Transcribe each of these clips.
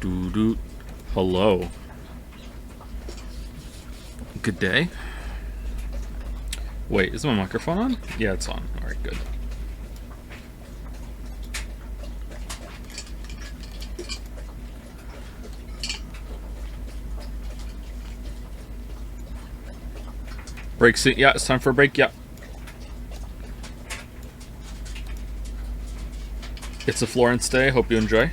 Doo-doo. Hello. Good day. Wait, is my microphone on? Yeah, it's on. Alright, good. Break soon. Yeah, it's time for a break. Yeah. It's a Florence day. Hope you enjoy.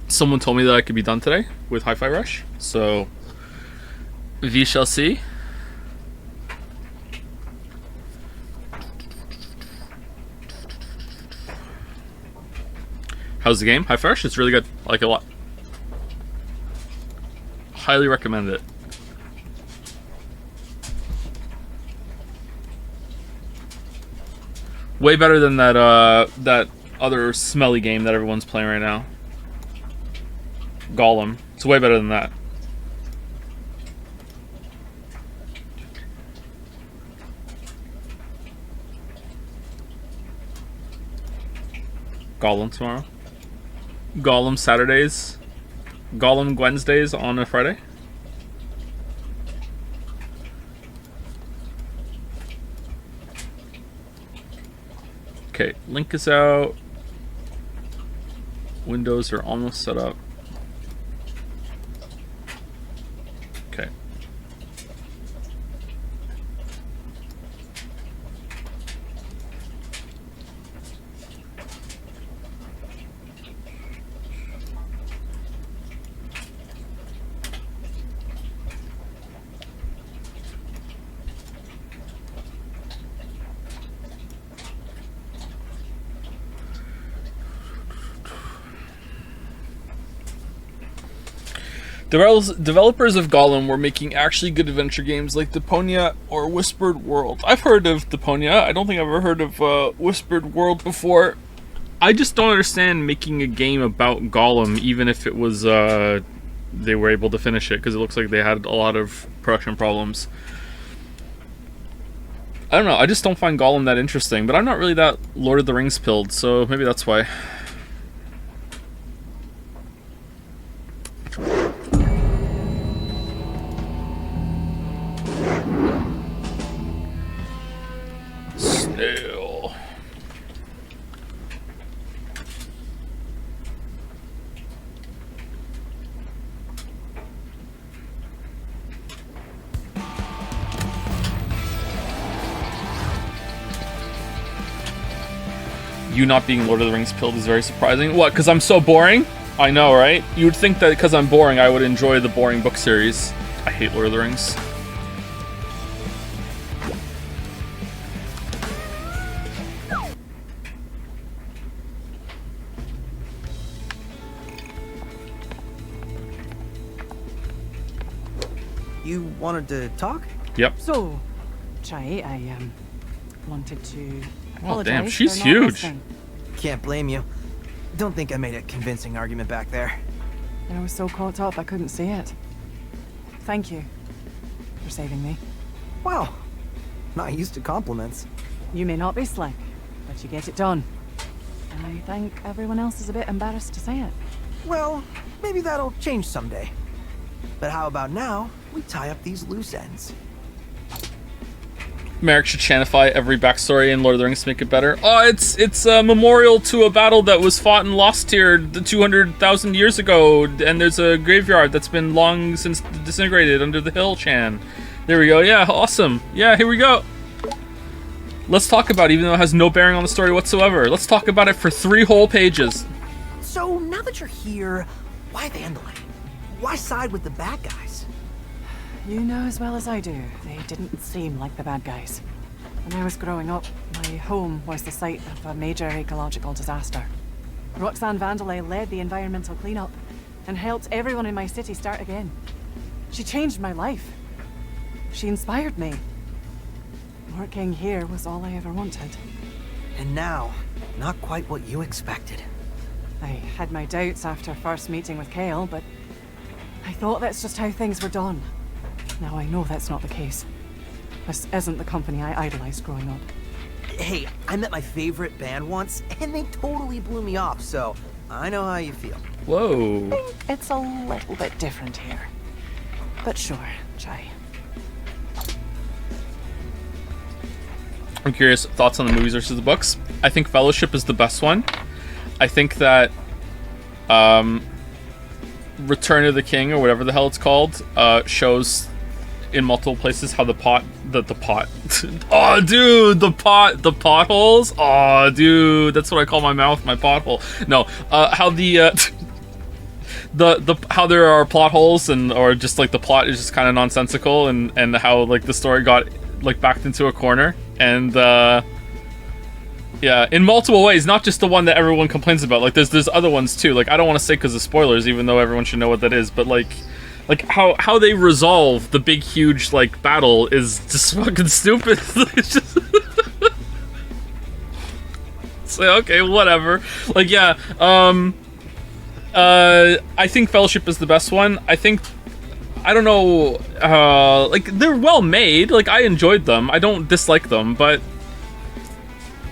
Someone told me that I could be done today with Hi-Fi Rush, so we shall see. How's the game? Hi-Fi Rush? It's really good. I like it a lot. Highly recommend it. Way better than that other smelly game that everyone's playing right now. Golem. It's way better than that. Golem tomorrow. Golem Saturdays. Golem Wednesdays on a Friday. Okay, link is out. Windows are almost set up. Okay. Developers of Golem were making actually good adventure games like Deponia or Whispered World. I've heard of Deponia. I don't think I've ever heard of Whispered World before. I just don't understand making a game about Golem, even if it was they were able to finish it, because it looks like they had a lot of production problems. I don't know. I just don't find Golem that interesting, but I'm not really that Lord of the Rings pilled, so maybe that's why. Snail. You not being Lord of the Rings pilled is very surprising. What, because I'm so boring? I know, right? You would think that because I'm boring, I would enjoy the boring book series. I hate Lord of the Rings. You wanted to talk? Yep. So, Chai, I wanted to Oh, apologize damn, she's for not huge. listening. Can't blame you. Don't think I made a convincing argument back there. I was so caught up I couldn't see it. Thank you for saving me. Wow. Not used to compliments. You may not be slick, but you get it done. And I think everyone else is a bit embarrassed to say it. Well, maybe that'll change someday. But how about now, we tie up these loose ends? Merrick should chanify every backstory in Lord of the Rings to make it better. Oh, it's a memorial to a battle that was fought and lost here 200,000 years ago, and there's a graveyard that's been long since disintegrated under the hill, Chan. There we go. Yeah, awesome. Yeah, here we go. Let's talk about it, even though it has no bearing on the story whatsoever. Let's talk about it for 3 whole pages. So, now that you're here, why Vandalay? Why side with the bad guys? You know as well as I do, they didn't seem like the bad guys. When I was growing up, my home was the site of a major ecological disaster. Roxanne Vandalay led the environmental cleanup, and helped everyone in my city start again. She changed my life. She inspired me. Working here was all I ever wanted. And now, not quite what you expected. I had my doubts after first meeting with Kale, but I thought that's just how things were done. Now I know that's not the case. This isn't the company I idolized growing up. Hey, I met my favorite band once, and they totally blew me off, so I know how you feel. Whoa. I think it's a little bit different here. But sure, Chai. I'm curious, thoughts on the movies versus the books? I think Fellowship is the best one. I think that Return of the King, or whatever the hell it's called, shows in multiple places how the pot oh dude, the potholes, oh dude, that's what I call my mouth, my pothole. No, how the how there are plot holes, and or just like the plot is just kind of nonsensical, and how like the story got like backed into a corner, and yeah, in multiple ways, not just the one that everyone complains about. Like there's other ones too. Like I don't want to say because of spoilers, even though everyone should know what that is, but like how they resolve the big huge like battle is just fucking stupid. It's just it's like, okay, whatever. Like yeah, I think Fellowship is the best one. I think, I don't know, like they're well made. Like I enjoyed them. I don't dislike them, but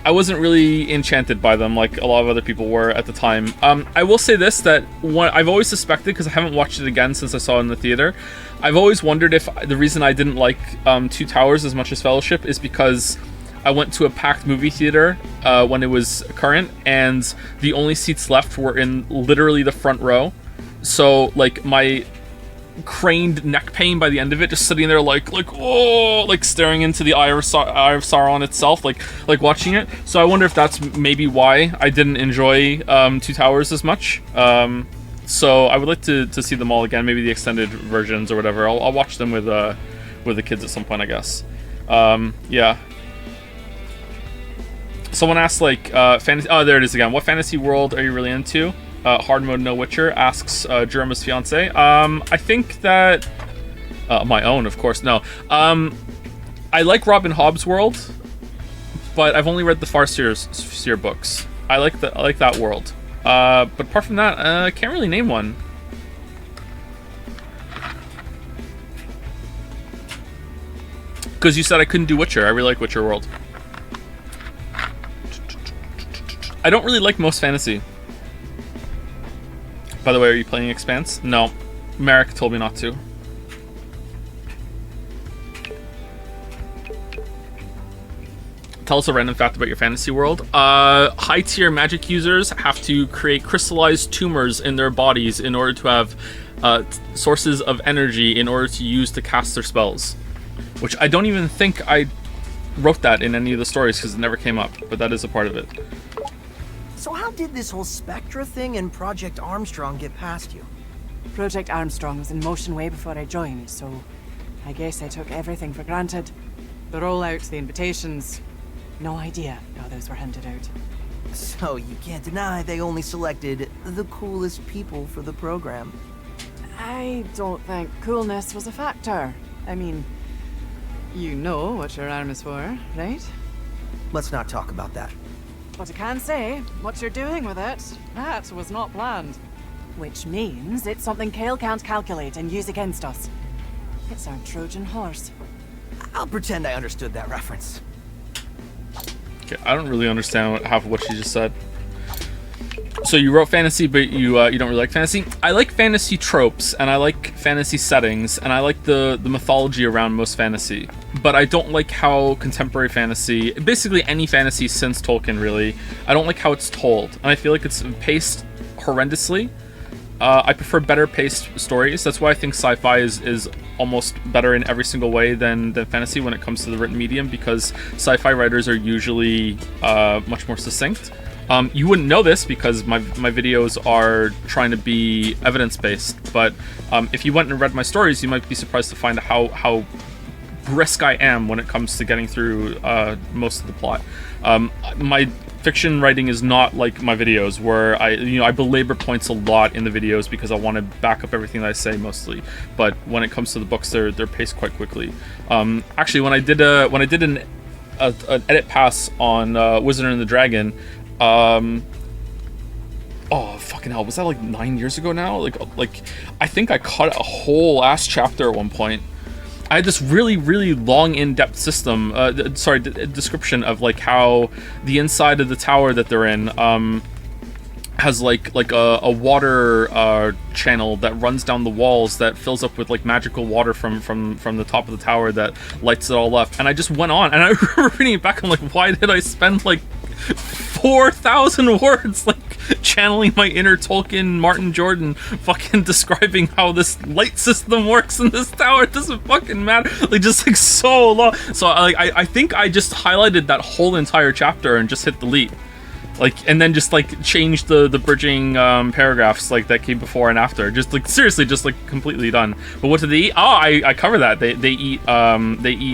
I wasn't really enchanted by them like a lot of other people were at the time. I will say this, that I've always suspected, because I haven't watched it again since I saw it in the theater, I've always wondered if the reason I didn't like Two Towers as much as Fellowship is because I went to a packed movie theater when it was current, and the only seats left were in literally the front row. So like my craned neck pain by the end of it, just sitting there like oh, like staring into the eye of Sauron itself, like watching it. So I wonder if that's maybe why I didn't enjoy Two Towers as much. So I would like to see them all again, maybe the extended versions or whatever. I'll watch them with the kids at some point, I guess. Yeah. Someone asked like fantasy. Oh, there it is again. What fantasy world are you really into? Hard mode no Witcher, asks Jerema's fiance. I think that my own, of course. No, I like Robin Hobb's world, but I've only read the Farseer books. I like that world. But apart from that, I can't really name one. Because you said I couldn't do Witcher. I really like Witcher world. I don't really like most fantasy. By the way, are you playing Expanse? No. Merrick told me not to. Tell us a random fact about your fantasy world. High-tier magic users have to create crystallized tumors in their bodies in order to have sources of energy in order to use to cast their spells. Which I don't even think I wrote that in any of the stories because it never came up, but that is a part of it. So how did this whole Spectra thing and Project Armstrong get past you? Project Armstrong was in motion way before I joined, so I guess I took everything for granted. The rollouts, the invitations, no idea how those were hinted out. So you can't deny they only selected the coolest people for the program. I don't think coolness was a factor. I mean, you know what your arm is for, right? Let's not talk about that. But I can say, what you're doing with it, that was not planned. Which means it's something Kale can't calculate and use against us. It's our Trojan horse. I'll pretend I understood that reference. Okay, I don't really understand half of what she just said. So you wrote fantasy, but you don't really like fantasy? I like fantasy tropes, and I like fantasy settings, and I like the mythology around most fantasy. But I don't like how contemporary fantasy, basically any fantasy since Tolkien really, I don't like how it's told. And I feel like it's paced horrendously. I prefer better paced stories. That's why I think sci-fi is almost better in every single way than fantasy when it comes to the written medium, because sci-fi writers are usually much more succinct. You wouldn't know this because my videos are trying to be evidence-based, but if you went and read my stories, you might be surprised to find how brisk I am when it comes to getting through most of the plot. My fiction writing is not like my videos, where I belabor points a lot in the videos because I want to back up everything that I say mostly. But when it comes to the books, they're paced quite quickly. Actually, when I did an edit pass on Wizard and the Dragon, oh fucking hell, was that like 9 years ago now? Like I think I cut a whole ass chapter at one point. I had this really, really long, in-depth system, description of like how the inside of the tower that they're in has like a water channel that runs down the walls that fills up with like magical water from the top of the tower that lights it all up. And I just went on, and I remember reading it back, I'm like, why did I spend like 4,000 words like channeling my inner Tolkien Martin Jordan, fucking describing how this light system works in this tower? It doesn't fucking matter. Like, just like so long. So I think I just highlighted that whole entire chapter and just hit delete. Like, and then just like change the bridging paragraphs like that came before and after. Just like seriously, just like completely done. But what do they eat? Oh, I cover that. They eat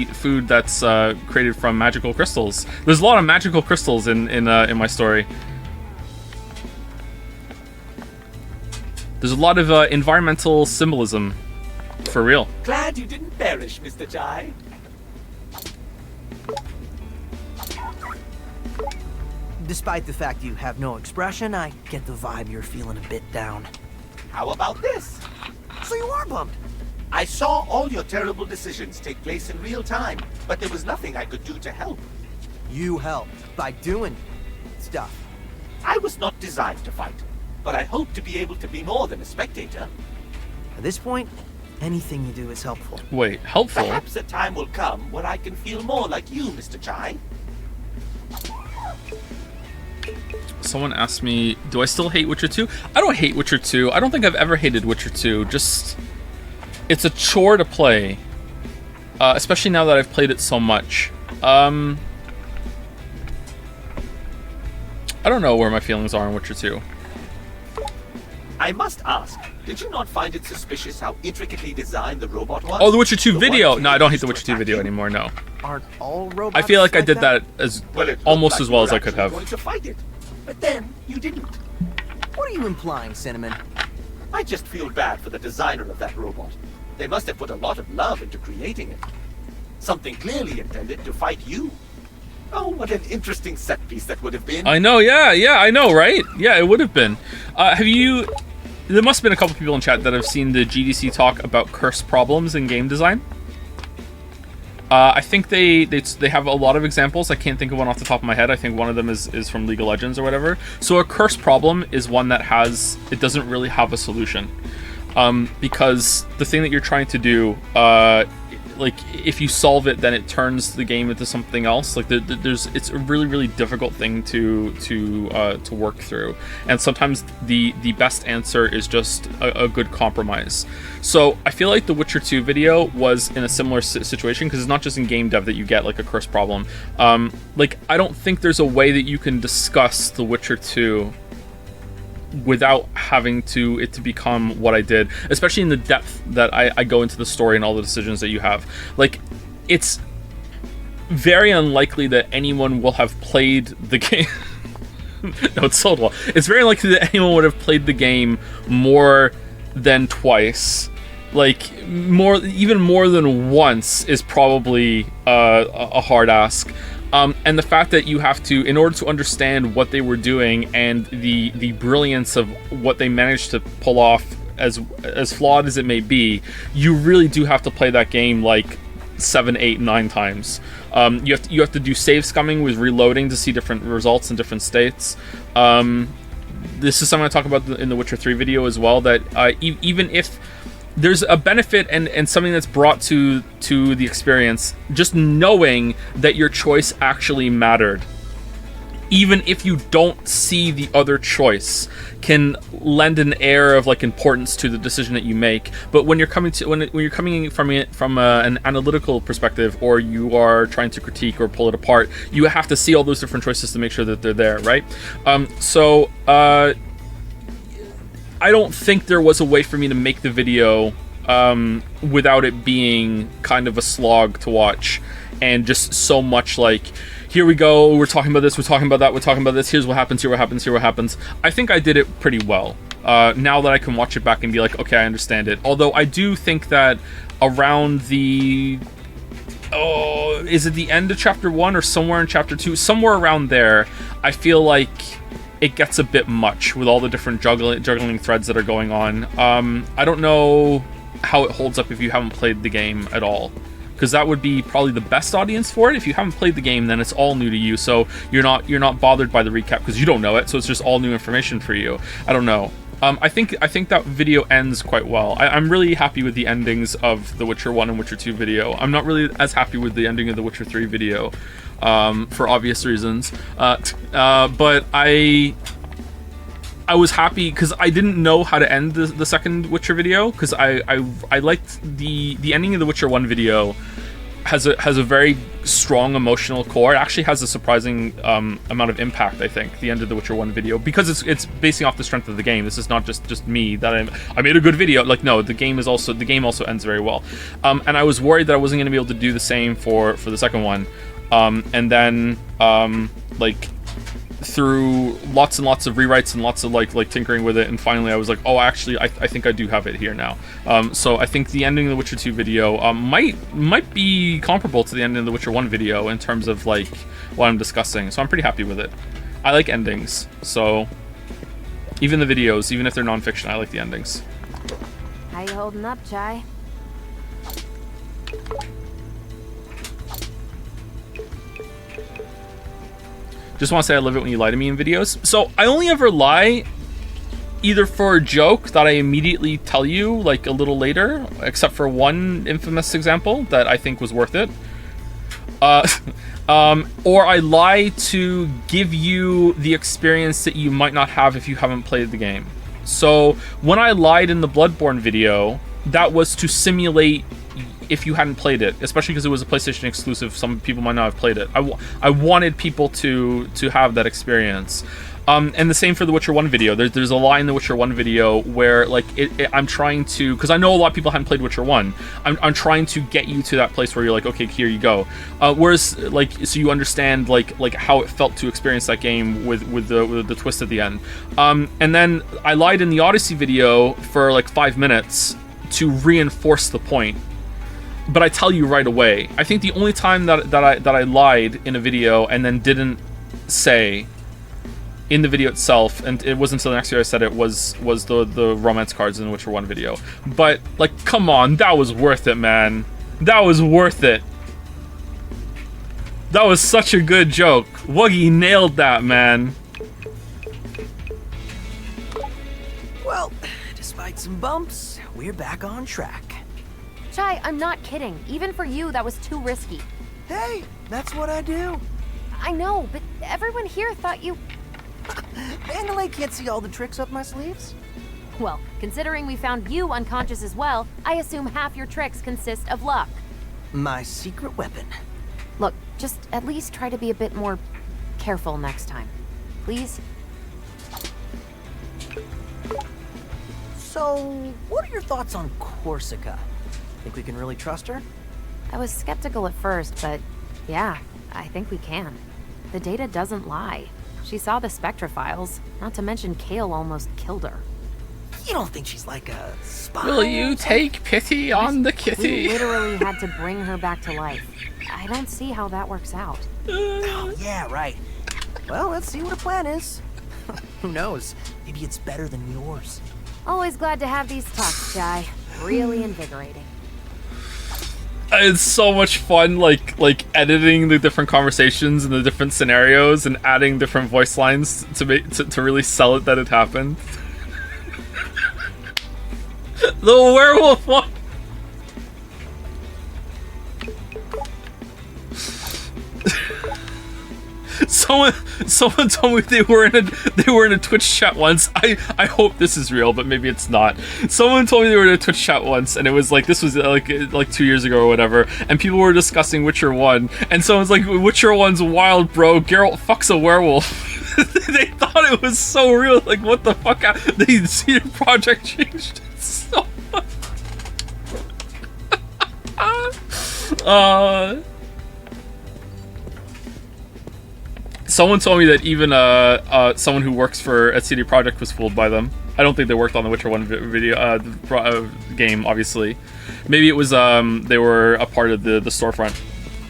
food that's created from magical crystals. There's a lot of magical crystals in my story. There's a lot of environmental symbolism, for real. Glad you didn't perish, Mr. Jai. Despite the fact you have no expression, I get the vibe you're feeling a bit down. How about this? So you are bummed. I saw all your terrible decisions take place in real time, but there was nothing I could do to help. You helped by doing stuff. I was not designed to fight, but I hope to be able to be more than a spectator. At this point, anything you do is helpful. Wait, helpful? Perhaps a time will come when I can feel more like you, Mr. Jai. Someone asked me, do I still hate Witcher 2? I don't hate Witcher 2. I don't think I've ever hated Witcher 2. Just, it's a chore to play. Especially now that I've played it so much. I don't know where my feelings are on Witcher 2. I must ask, did you not find it suspicious how intricately designed the robot was? Oh, the Witcher 2 The video! one No, I don't hate the used Witcher to 2 video attack you? anymore, no. Aren't all robots I feel like I like did that as Well, it looked almost like as well you as were I could actually have. going to fight it, but then you didn't. What are you implying, Cinnamon? I just feel bad for the designer of that robot. They must have put a lot of love into creating it. Something clearly intended to fight you. Oh, what an interesting set piece that would have been. I know, yeah, I know, right? Yeah, it would have been. Have you... There must have been a couple people in chat that have seen the GDC talk about curse problems in game design. I think they have a lot of examples. I can't think of one off the top of my head. I think one of them is from League of Legends or whatever. So a curse problem is one that it doesn't really have a solution. Because the thing that you're trying to do, like if you solve it, then it turns the game into something else. Like it's a really, really difficult thing to work through, and sometimes the best answer is just a good compromise. So I feel like the Witcher 2 video was in a similar situation, because it's not just in game dev that you get like a curse problem. Like I don't think there's a way that you can discuss the Witcher 2 without having it to become what I did, especially in the depth that I go into the story and all the decisions that you have. Like, it's very unlikely that anyone will have played the game. No, it's sold well. It's very unlikely that anyone would have played the game more than twice. Like, even more than once is probably a hard ask. And the fact that you have to, in order to understand what they were doing and the brilliance of what they managed to pull off, as flawed as it may be, you really do have to play that game like 7, 8, 9 times. You have to do save scumming with reloading to see different results in different states. This is something I talk about in the Witcher 3 video as well, that even if there's a benefit and something that's brought to the experience, just knowing that your choice actually mattered, even if you don't see the other choice, can lend an air of like importance to the decision that you make. But when you're coming from an analytical perspective, or you are trying to critique or pull it apart, you have to see all those different choices to make sure that they're there, right? I don't think there was a way for me to make the video without it being kind of a slog to watch, and just so much like, here we go, we're talking about this, we're talking about that, we're talking about this, here's what happens, here what happens, here what happens. I think I did it pretty well. Now that I can watch it back and be like, okay, I understand it. Although I do think that around the... Oh, is it the end of chapter 1 or somewhere in chapter 2? Somewhere around there, I feel like it gets a bit much with all the different juggling threads that are going on. I don't know how it holds up if you haven't played the game at all, because that would be probably the best audience for it. If you haven't played the game, then it's all new to you, so you're not bothered by the recap because you don't know it, so it's just all new information for you. I don't know. I think that video ends quite well. I'm really happy with the endings of the Witcher 1 and Witcher 2 video. I'm not really as happy with the ending of the Witcher 3 video, for obvious reasons. But I was happy because I didn't know how to end the second Witcher video, because I liked the ending of the Witcher 1 video. Has a very strong emotional core. It actually has a surprising amount of impact, I think, the end of the Witcher 1 video, because it's basing off the strength of the game. This is not just me that I made a good video. Like, no, the game also ends very well. And I was worried that I wasn't going to be able to do the same for the second one. And then like, through lots and lots of rewrites and lots of like tinkering with it, and finally I was like, oh, actually I think I do have it here now. So I think the ending of the Witcher 2 video might be comparable to the ending of the Witcher 1 video in terms of like what I'm discussing, so I'm pretty happy with it. I like endings, so even the videos, even if they're non-fiction, I like the endings. How you holding up, Chai? Just want to say I love it when you lie to me in videos. So I only ever lie either for a joke that I immediately tell you like a little later, except for one infamous example that I think was worth it. Or I lie to give you the experience that you might not have if you haven't played the game. So when I lied in the Bloodborne video, that was to simulate if you hadn't played it, especially because it was a PlayStation exclusive. Some people might not have played it. I wanted people to have that experience. And the same for the Witcher 1 video. There's a line in the Witcher 1 video where like I'm trying to, because I know a lot of people hadn't played Witcher 1. I'm trying to get you to that place where you're like, okay, here you go. Whereas like, so you understand like how it felt to experience that game with the twist at the end. And then I lied in the Odyssey video for like 5 minutes to reinforce the point. But I tell you right away. I think the only time that I lied in a video and then didn't say in the video itself, and it wasn't until the next year I said it, was the romance cards in the Witcher 1 video. But like, come on, that was worth it, man. That was worth it. That was such a good joke. Wuggy nailed that, man. Well, despite some bumps, we're back on track. Chai, I'm not kidding. Even for you, that was too risky. Hey, that's what I do. I know, but everyone here thought you... Mandalay can't see all the tricks up my sleeves. Well, considering we found you unconscious as well, I assume half your tricks consist of luck. My secret weapon. Look, just at least try to be a bit more careful next time. Please? So, what are your thoughts on Corsica? Think we can really trust her? I was skeptical at first, but yeah, I think we can. The data doesn't lie. She saw the Spectra files, not to mention Kale almost killed her. You don't think she's like a spy? Will you take pity on the We kitty? literally had to bring her back to life. I don't see how that works out. Oh, yeah, right. Well, let's see what her plan is. Who knows? Maybe it's better than yours. Always glad to have these talks, Chai. Really invigorating. It's so much fun, like editing the different conversations and the different scenarios and adding different voice lines to really sell it that it happened. The werewolf one. Someone told me they were in a Twitch chat once. I hope this is real, but maybe it's not. Someone told me they were in a Twitch chat once, and it was like, this was like 2 years ago or whatever, and people were discussing Witcher 1, and someone's like, Witcher 1's wild, bro. Geralt fucks a werewolf. They thought it was so real. Like, what the fuck? The CD Projekt changed it so much. Someone told me that even someone who works for a CD Projekt was fooled by them. I don't think they worked on the Witcher 1 video game, obviously. Maybe it was they were a part of the storefront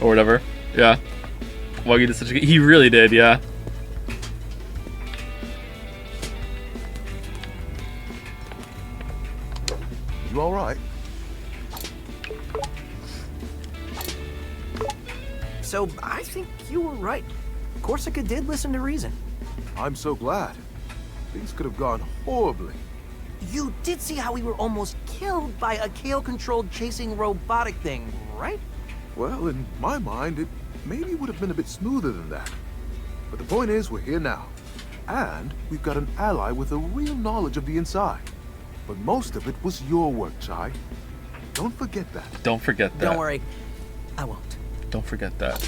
or whatever. Yeah. Wuggy did such a he really did, yeah. You all right? So I think you were right. Corsica did listen to reason. I'm so glad. Things could have gone horribly. You did see how we were almost killed by a Kale-controlled chasing robotic thing, right? Well, in my mind, it maybe would have been a bit smoother than that. But the point is, we're here now. And we've got an ally with a real knowledge of the inside. But most of it was your work, Sigh. Don't forget that. Don't forget that. Don't worry, I won't. Don't forget that.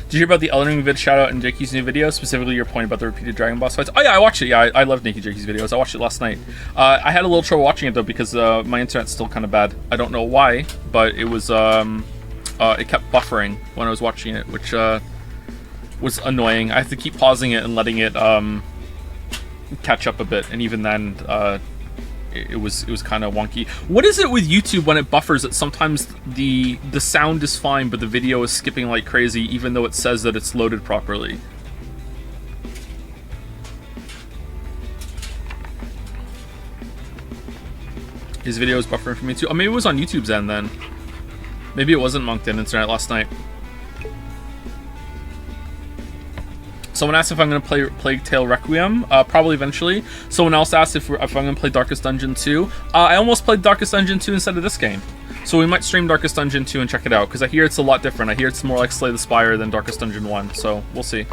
Did you hear about the Elden Ring vid shout out in Jakey's new video? Specifically your point about the repeated Dragon Boss fights? Oh yeah, I watched it. Yeah, I love Jakey's videos. I watched it last night. I had a little trouble watching it though because my internet's still kind of bad. I don't know why, but it was it kept buffering when I was watching it, which was annoying. I had to keep pausing it and letting it catch up a bit, and even then it was kind of wonky. What is it with YouTube when it buffers that sometimes the sound is fine but the video is skipping like crazy even though it says that it's loaded properly? His video is buffering for me too. Oh, maybe it was on YouTube's end then. Maybe it wasn't Monked in Internet last night. Someone asked if I'm going to play Plague Tale Requiem. Probably eventually. Someone else asked if I'm going to play Darkest Dungeon 2. I almost played Darkest Dungeon 2 instead of this game. So we might stream Darkest Dungeon 2 and check it out. Because I hear it's a lot different. I hear it's more like Slay the Spire than Darkest Dungeon 1. So we'll see.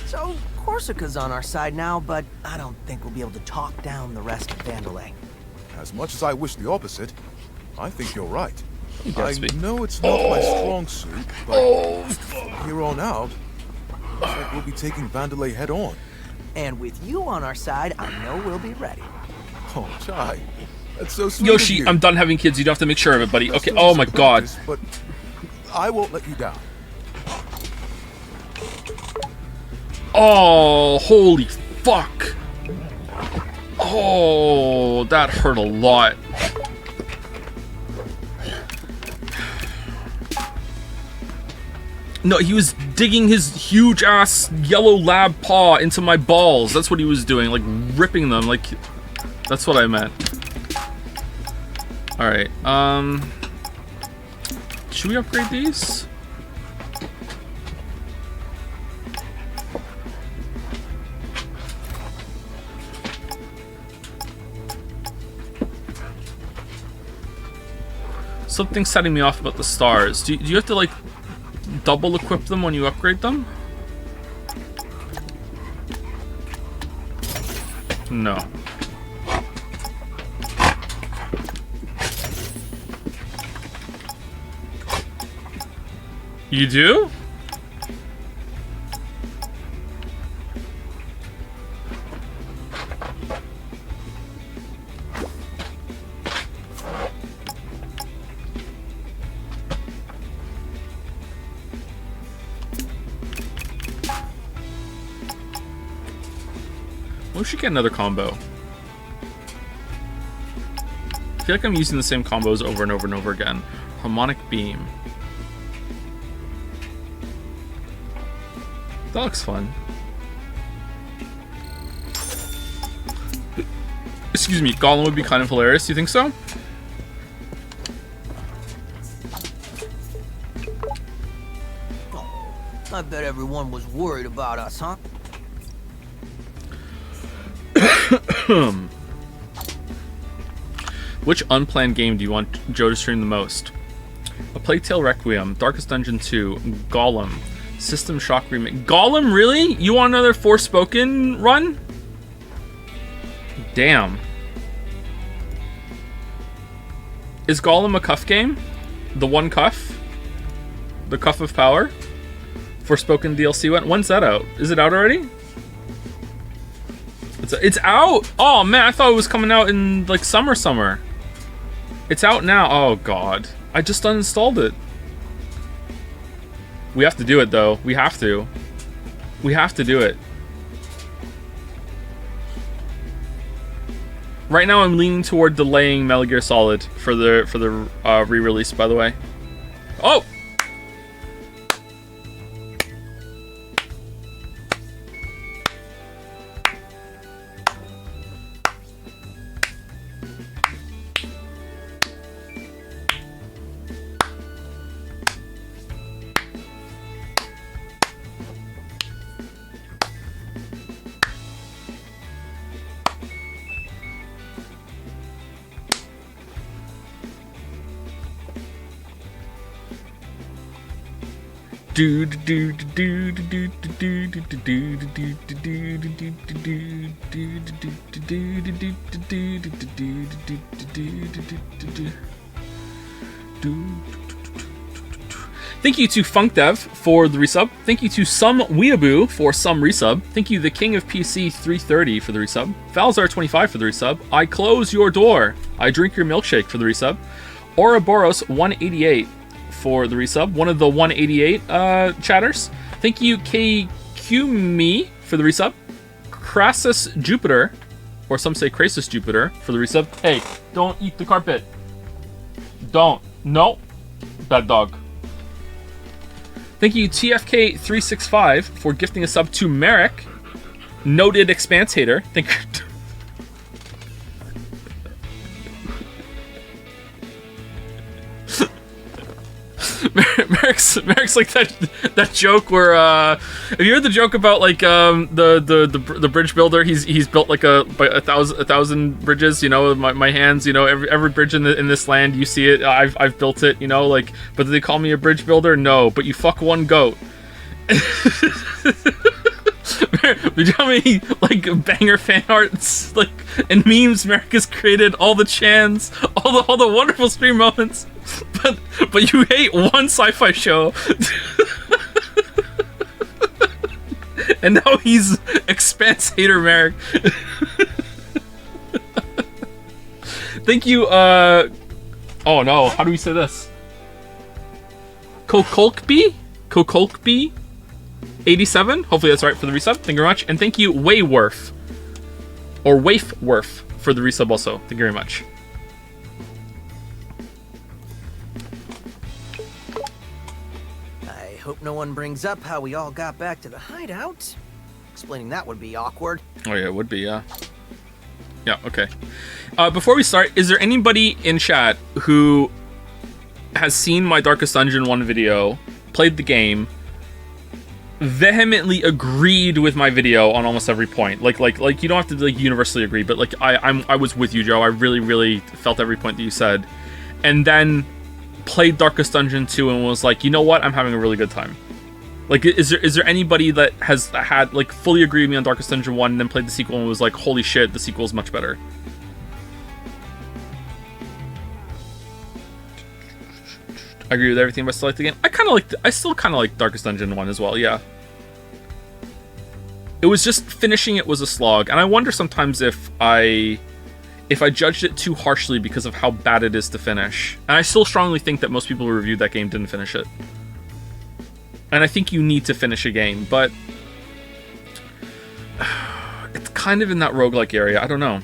So Corsica's on our side now, but I don't think we'll be able to talk down the rest of Vandalay. As much as I wish the opposite, I think you're right. I Gatsby. know it's not my strong suit, but from here on out, looks like we'll be taking Vandalay head on. And with you on our side, I know we'll be ready. Oh, Chai, that's so sweet. Yoshi, of you. I'm done having kids. You don't have to make sure of it, buddy. Let's Okay. do Oh this my in god. practice, but I won't let you down. Oh, holy fuck. Oh, that hurt a lot. No, he was digging his huge ass yellow lab paw into my balls. That's what he was doing, like ripping them. Like, that's what I meant. All right. Should we upgrade these? Something's setting me off about the stars. Do you have to like double equip them when you upgrade them? No. You do? We should get another combo. I feel like I'm using the same combos over and over and over again. Harmonic Beam. That looks fun. Excuse me, Gollum would be kind of hilarious. You think so? Oh, I bet everyone was worried about us, huh? Which unplanned game do you want Joe to stream the most? A Plague Tale Requiem, Darkest Dungeon 2, Gollum, System Shock Remake. Gollum, really? You want another Forspoken run? Damn. Is Gollum a cuff game? The one cuff? The Cuff of Power? Forspoken DLC went? When's that out? Is it out already? It's out! Oh man, I thought it was coming out in like summer. It's out now. Oh god. I just uninstalled it. We have to do it, though. We have to. We have to do it. Right now, I'm leaning toward delaying Metal Gear Solid for the re-release. By the way. Oh. Thank you to FunkDev for the resub. Thank you to Some Weeaboo for some resub. Thank you the King of PC 330 for the resub. Valzar25 for the resub. I close your door. I drink your milkshake for the resub. Ouroboros 188 for the resub. One of the 188 chatters. Thank you KQme for the resub. Crassus Jupiter, or some say Crasus Jupiter for the resub. Hey, don't eat the carpet. Don't. No. Bad dog. Thank you, TFK365, for gifting a sub to Merrick, noted Expanse hater. Thank you. Merrick's like that joke where have you heard the joke about like the bridge builder? He's built like a thousand bridges. You know, my hands. You know, every bridge in this land, you see it. I've built it. You know, like, but do they call me a bridge builder? No, but you fuck one goat. Do you know how many like banger fan arts like and memes Merrick has created? All the chants, all the wonderful stream moments. But you hate one sci-fi show. And now he's Expanse hater Merrick. Thank you, oh no, how do we say this? Kokolkby? 87? Hopefully that's right for the resub. Thank you very much. And thank you, Wayworth. Or Waifworth for the resub also. Thank you very much. I hope no one brings up how we all got back to the hideout. Explaining that would be awkward. Oh yeah, it would be, yeah. Yeah, okay. Before we start, is there anybody in chat who has seen my Darkest Dungeon 1 video, played the game, vehemently agreed with my video on almost every point? Like you don't have to like universally agree, but like I was with you, Joe. I really felt every point that you said, and then played Darkest Dungeon 2 and was like, you know what, I'm having a really good time. Like, is there anybody that has had like fully agreed with me on Darkest Dungeon 1 and then played the sequel and was like, holy shit, the sequel is much better? I agree with everything, but I still like the game. I still kind of like Darkest Dungeon 1 as well, yeah. It was just finishing it was a slog, and I wonder sometimes if I judged it too harshly because of how bad it is to finish. And I still strongly think that most people who reviewed that game didn't finish it. And I think you need to finish a game, but it's kind of in that roguelike area. I don't know.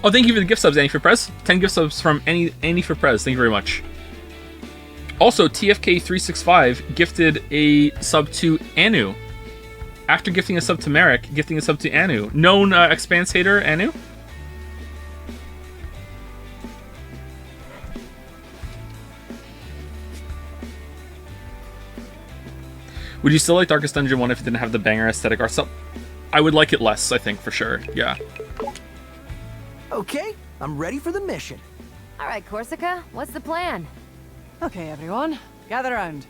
Oh, thank you for the gift subs, Annie for Prez. 10 gift subs from Annie for Prez. Thank you very much. Also, TFK365 gifted a sub to Anu. After gifting a sub to Merrick, gifting a sub to Anu. Known Expanse hater, Anu? Would you still like Darkest Dungeon 1 if it didn't have the banger aesthetic art style? I would like it less, I think, for sure. Yeah. Okay, I'm ready for the mission. All right, Corsica, what's the plan? Okay, everyone, gather around.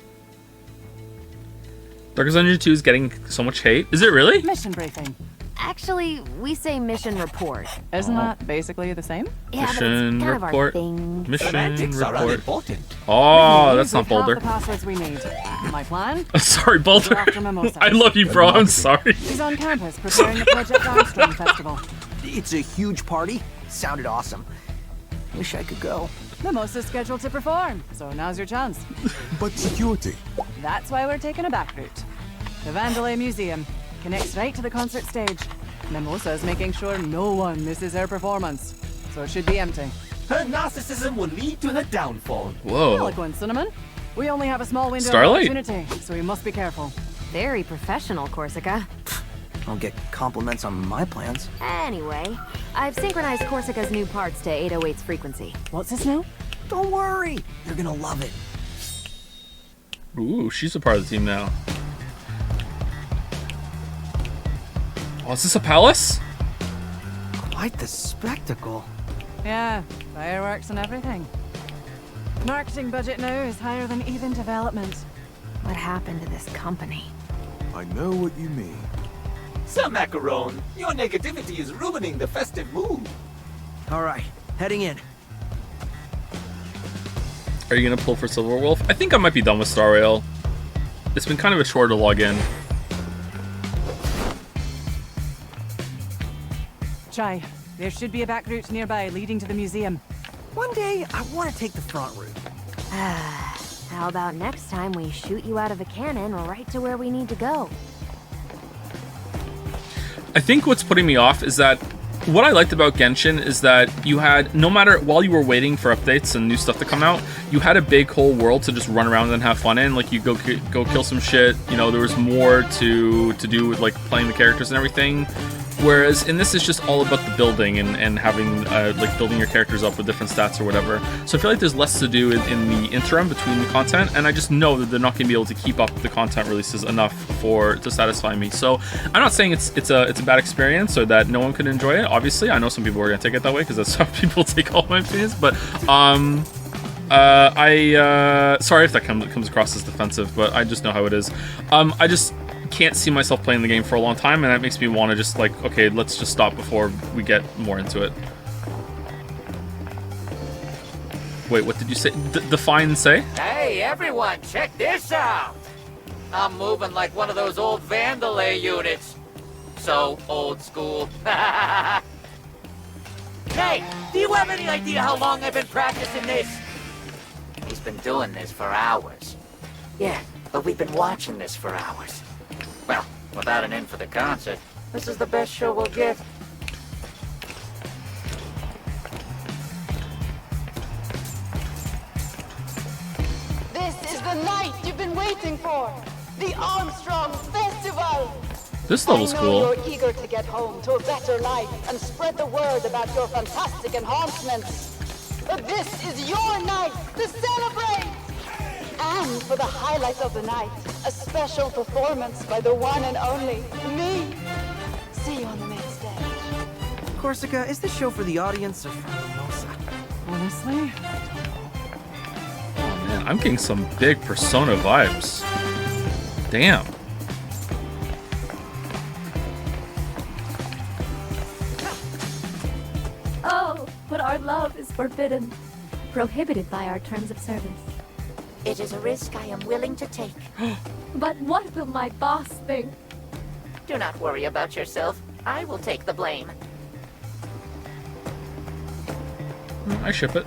Darkest Dungeon 2 is getting so much hate. Is it really? Mission briefing. Actually, we say mission report. Isn't that basically the same? Yeah, Mission but it's kind report. of our thing. Mission Semantics are report. unimportant. Oh, that's not We've got Boulder. the passwords we need. My plan? Sorry, Boulder. Go after Mimosa. I love you, bro. I'm sorry. She's on campus preparing the Project Armstrong Festival. It's a huge party. Sounded awesome. Wish I could go. Mimosa's scheduled to perform, so now's your chance. But security. That's why we're taking a back route. The Vandalay Museum connects right to the concert stage. Mimosa's making sure no one misses her performance, so it should be empty. Her narcissism will lead to her downfall. Whoa. Eloquent, Cinnamon. We only have a small window Starlight. of opportunity, so we must be careful. Very professional, Corsica. I'll get compliments on my plans. Anyway, I've synchronized Corsica's new parts to 808's frequency. What's this now? Don't worry, you're gonna love it. Ooh, she's a part of the team now. Oh, is this a palace? Quite the spectacle. Yeah, fireworks and everything. Marketing budget now is higher than even development. What happened to this company? I know what you mean. Sir Macaron, your negativity is ruining the festive mood. All right, heading in. Are you gonna pull for Silver Wolf? I think I might be done with Star Rail. It's been kind of a chore to log in. Chai, there should be a back route nearby leading to the museum. One day, I want to take the front route. How about next time we shoot you out of a cannon right to where we need to go? I think what's putting me off is that what I liked about Genshin is that you had, no matter, while you were waiting for updates and new stuff to come out, you had a big whole world to just run around and have fun in. Like, you go kill some shit, you know, there was more to do with, like, playing the characters and everything. Whereas in this, it's just all about the building and having, like, building your characters up with different stats or whatever. So I feel like there's less to do in the interim between the content, and I just know that they're not going to be able to keep up the content releases enough to satisfy me. So I'm not saying it's a bad experience or that no one can enjoy it. Obviously, I know some people are going to take it that way because that's how people take all my opinions. But sorry if that comes across as defensive, but I just know how it is. I just can't see myself playing the game for a long time, and that makes me want to just, like, okay, let's just stop before we get more into it. Wait, what did you say? Define say? Hey, everyone, check this out! I'm moving like one of those old Vandalay units. So old school. Hey, do you have any idea how long I've been practicing this? He's been doing this for hours. Yeah, but we've been watching this for hours. Well, without an in for the concert, this is the best show we'll get. This is the night you've been waiting for! The Armstrong Festival! This level's I know cool. you're eager to get home to a better life and spread the word about your fantastic enhancements. But this is your night to celebrate! And for the highlight of the night, a special performance by the one and only me. See you on the main stage. Corsica, is this show for the audience or for Mimosa? Honestly? Oh man, I'm getting some big Persona vibes. Damn. Oh, but our love is forbidden, prohibited by our terms of service. It is a risk I am willing to take. But what will my boss think? Do not worry about yourself. I will take the blame. I ship it.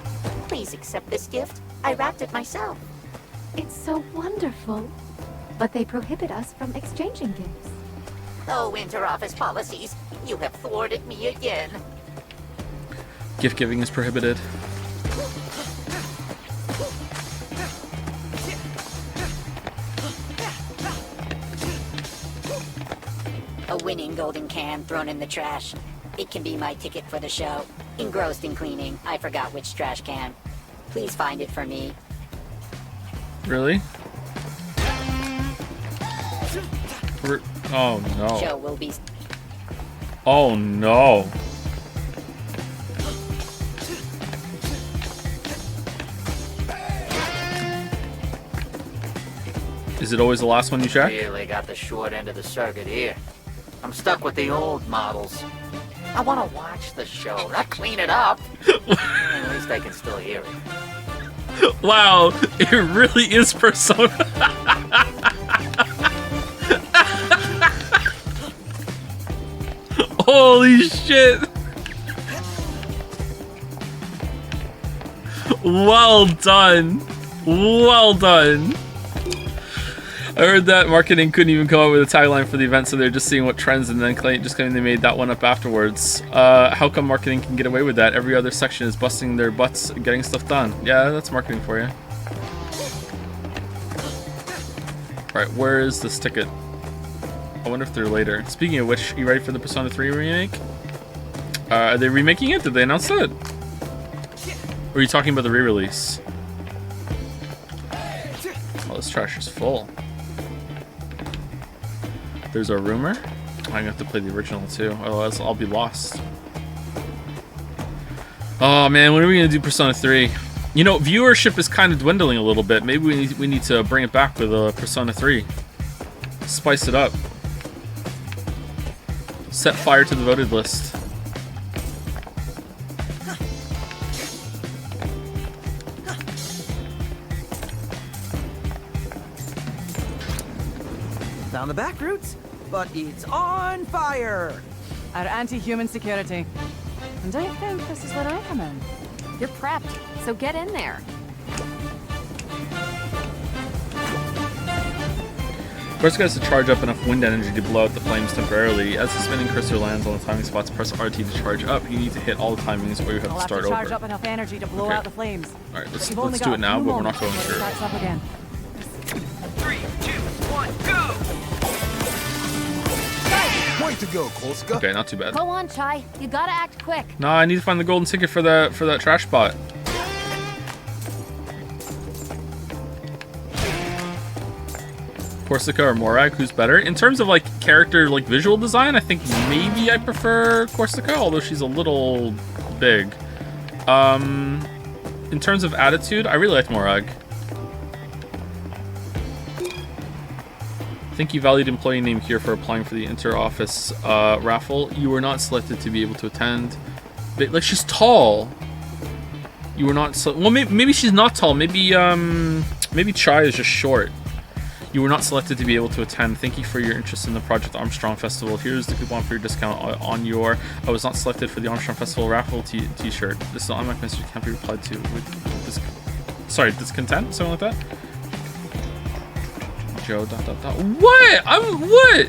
Please accept this gift. I wrapped it myself. It's so wonderful. But they prohibit us from exchanging gifts. Oh, inter-office policies. You have thwarted me again. Gift giving is prohibited. A winning golden can thrown in the trash. It can be my ticket for the show. Engrossed in cleaning. I forgot which trash can. Please find it for me. Really? Oh no. Show will be... Oh no. Is it always the last one you check? Really got the short end of the circuit here. I'm stuck with the old models. I want to watch the show, not clean it up. At least I can still hear it. Wow, it really is Persona. Holy shit. Well done. Well done. I heard that marketing couldn't even come up with a tagline for the event, so they're just seeing what trends and then just claiming they made that one up afterwards. How come marketing can get away with that? Every other section is busting their butts getting stuff done. Yeah, that's marketing for you. Alright, where is this ticket? I wonder if they're later. Speaking of which, you ready for the Persona 3 remake? Are they remaking it? Did they announce it? Or are you talking about the re-release? Oh, this trash is full. There's a rumor? I'm gonna have to play the original too, otherwise I'll be lost. Oh man, when are we gonna do Persona 3? You know, viewership is kind of dwindling a little bit. Maybe we need to bring it back with Persona 3. Spice it up. Set fire to the voted list. Down the back routes, but it's on fire. Our anti-human security. And I think this is where I come in. You're prepped, so get in there. First, has to charge up enough wind energy to blow out the flames temporarily. As the spinning cursor lands on the timing spots, press RT to charge up. You need to hit all the timings, or you have to start over. Charge up enough energy to blow out the flames. All right, let's do it now, but we're not going through. Starts up again. 3, 2, 1, go! Way to go, Kolska. Okay, not too bad. Go on, Chai. You gotta act quick. No, I need to find the golden ticket for that trash spot. Corsica or Morag, who's better? In terms of like character, like visual design, I think maybe I prefer Corsica, although she's a little big. In terms of attitude, I really like Morag. Thank you, valued employee named here, for applying for the inter-office raffle. You were not selected to be able to attend. But, like, she's tall. You were not well, maybe she's not tall. Maybe Chai is just short. You were not selected to be able to attend. Thank you for your interest in the Project Armstrong Festival. Here's the coupon for your discount on your I was not selected for the Armstrong Festival raffle t-shirt. This is an automatic message can't be replied to with this. Sorry, discontent? Something like that? Joe, ... What? What?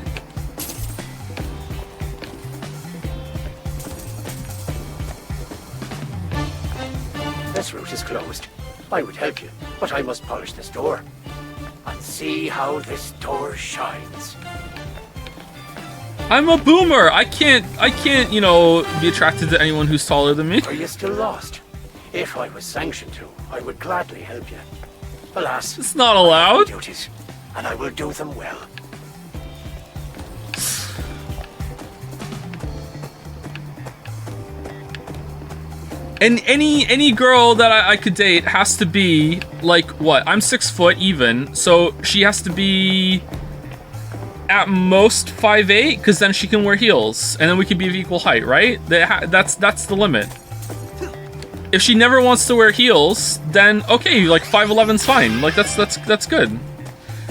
This route is closed. I would help you, but I must polish this door. And see how this door shines. I'm a boomer. I can't, you know, be attracted to anyone who's taller than me. Are you still lost? If I was sanctioned to, I would gladly help you. Alas, it's not allowed. Duties, and I will do them well. And any girl that I could date has to be like what? I'm 6 foot even, so she has to be at most 5'8", because then she can wear heels, and then we can be of equal height, right? That's the limit. If she never wants to wear heels, then okay, like 5'11's fine. Like that's good.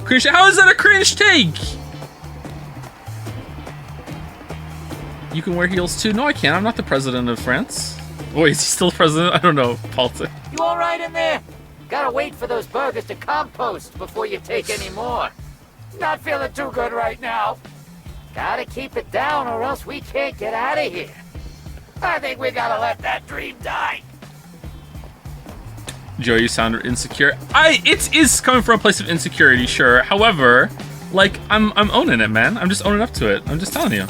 Cringe. How is that a cringe take? You can wear heels too? No, I can't. I'm not the president of France. Wait, is he still president? I don't know. Politics. You all right in there? Gotta wait for those burgers to compost before you take any more. Not feeling too good right now. Gotta keep it down or else we can't get out of here. I think we gotta let that dream die. Joe, you sound insecure. It is coming from a place of insecurity, sure. However, like I'm owning it, man. I'm just owning up to it. I'm just telling you.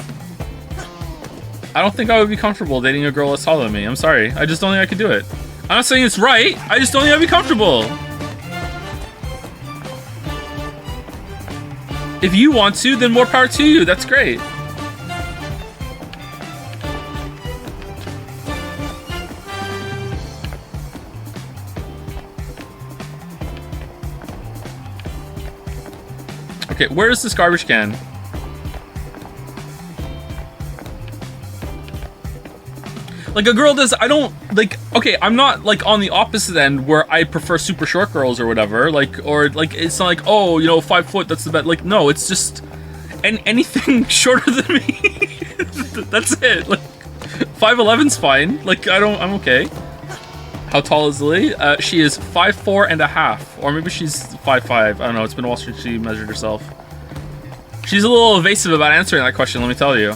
I don't think I would be comfortable dating a girl that's taller than me. I'm sorry. I just don't think I could do it. I'm not saying it's right. I just don't think I'd be comfortable. If you want to, then more power to you. That's great. Okay, where is this garbage can? Like a girl does, I don't, like, okay, I'm not, like, on the opposite end where I prefer super short girls or whatever, like, or, like, it's not like, oh, you know, 5 foot, that's the best, like, no, it's just, anything shorter than me, that's it, like, 5'11's fine, like, I'm okay. How tall is Lily? She is 5'4.5", or maybe she's 5'5". I don't know. It's been a while since she measured herself. She's a little evasive about answering that question, let me tell you.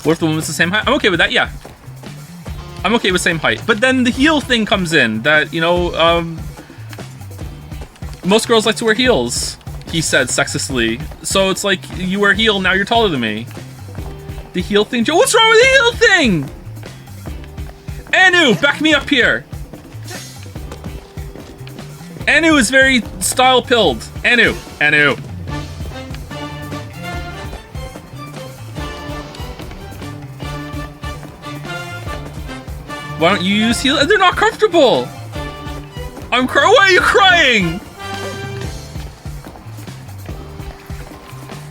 What if the woman's the same height? I'm okay with that, yeah. I'm okay with same height. But then the heel thing comes in, that, you know, most girls like to wear heels, he said sexistly. So it's like, you wear a heel, now you're taller than me. The heel thing, Joe, what's wrong with the heel thing? Anu, back me up here. Anu is very style-pilled. Anu. Why don't you use heels? They're not comfortable. I'm crying. Why are you crying?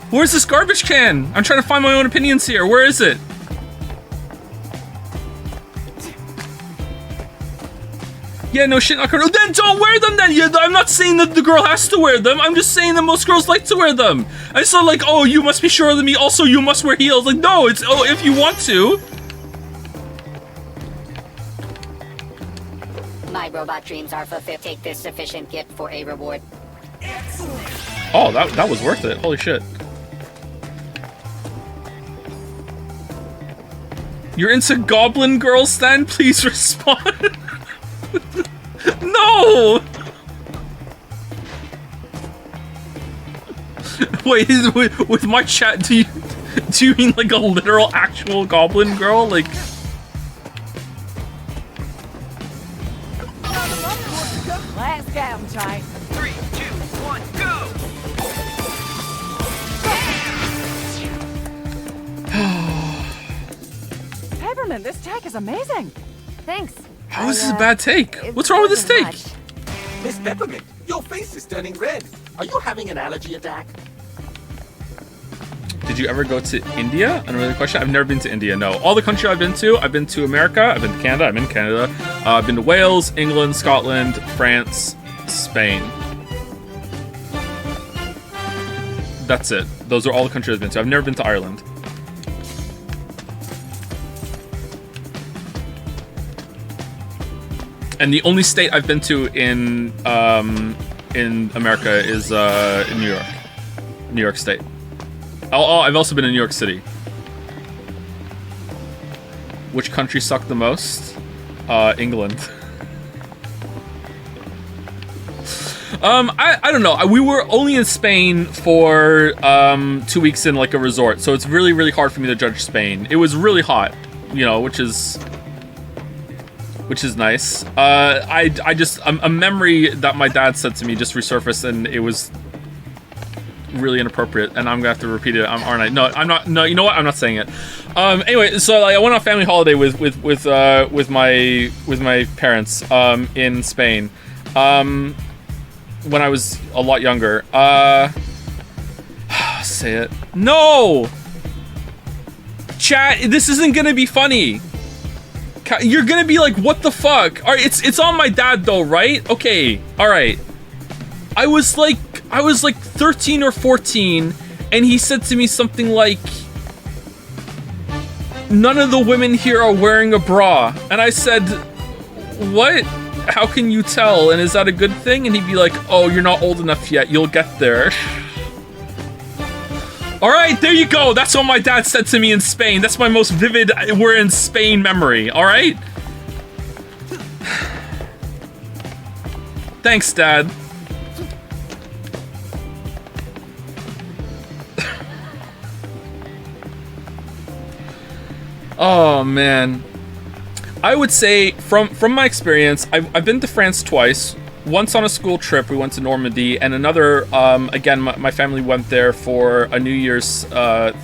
Where's this garbage can? I'm trying to find my own opinions here. Where is it? Yeah, no shit, not comfortable. Then don't wear them then. Yeah, I'm not saying that the girl has to wear them. I'm just saying that most girls like to wear them. I saw like, oh, you must be shorter than me. Also, you must wear heels. Like, no, it's, oh, if you want to. My robot dreams are fulfilled. Take this sufficient gift for a reward. Oh, that was worth it. Holy shit. You're into Goblin Girls, Stan? Please respond. No! Wait, with my chat, do you mean like a literal actual Goblin Girl? Like... Let's get him, Chai. 3, 2, 1, go! Peppermint, this tech is amazing. Thanks. How is this a bad take? What's wrong with this take? Miss Peppermint, your face is turning red. Are you having an allergy attack? Did you ever go to India? Another question. I've never been to India, no. All the countries I've been to America, I've been to Canada, I'm in Canada. I've been to Wales, England, Scotland, France, Spain. That's it. Those are all the countries I've been to. I've never been to Ireland. And the only state I've been to in America is in New York State. Oh, I've also been in New York City. Which country sucked the most? England. I don't know. We were only in Spain for 2 weeks in like a resort, so it's really, really hard for me to judge Spain. It was really hot, you know, which is nice. I just a memory that my dad said to me just resurfaced, and it was really inappropriate, and I'm gonna have to repeat it, aren't I? No, I'm not. No, you know what? I'm not saying it. Anyway, so like, I went on a family holiday with my parents in Spain when I was a lot younger. Say it. No! Chat, this isn't gonna be funny. You're gonna be like, what the fuck? Alright, it's on my dad though, right? Okay, alright. I was like 13 or 14, and he said to me something like, none of the women here are wearing a bra. And I said, what? How can you tell? And is that a good thing? And he'd be like, oh, you're not old enough yet. You'll get there. All right, there you go. That's what my dad said to me in Spain. That's my most vivid we're in Spain memory. All right? Thanks, Dad. Oh, man. I would say, from my experience, I've been to France twice. Once on a school trip, we went to Normandy, and another, again, my family went there for a New Year's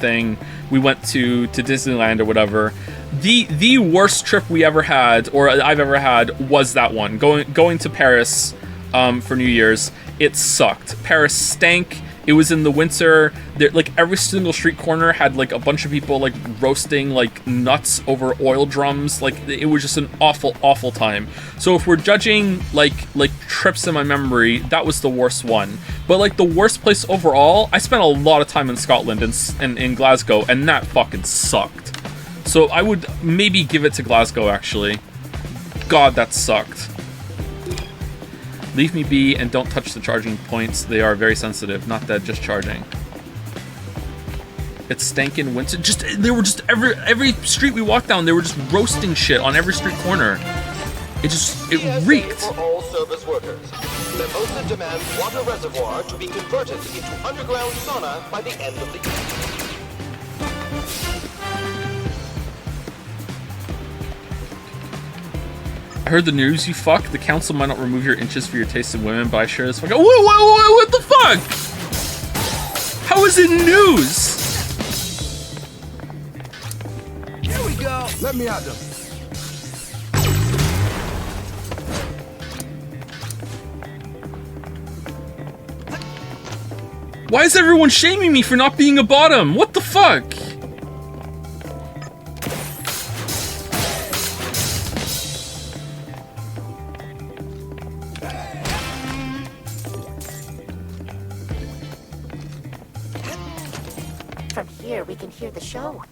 thing. We went to Disneyland or whatever. The worst trip we ever had, or I've ever had, was that one. Going to Paris for New Year's. It sucked. Paris stank. It was in the winter. There, like every single street corner had like a bunch of people like roasting like nuts over oil drums. Like it was just an awful time. So if we're judging like trips in my memory, that was the worst one. But like the worst place overall, I spent a lot of time in Scotland and in Glasgow, and that fucking sucked. So I would maybe give it to Glasgow, actually. God, that sucked. Leave me be and don't touch the charging points. They are very sensitive. Not dead, just charging. It's stankin' winter. They were just every street we walked down, they were just roasting shit on every street corner. It reeked. For all service workers. Mimosa demands water reservoir to be converted into underground sauna by the end of the year. I heard the news, you fuck. The council might not remove your inches for your taste in women, but I sure as fuck. Whoa, what the fuck? How is it news? Here we go. Let me out them. Why is everyone shaming me for not being a bottom? What the fuck? From here, we can hear the show.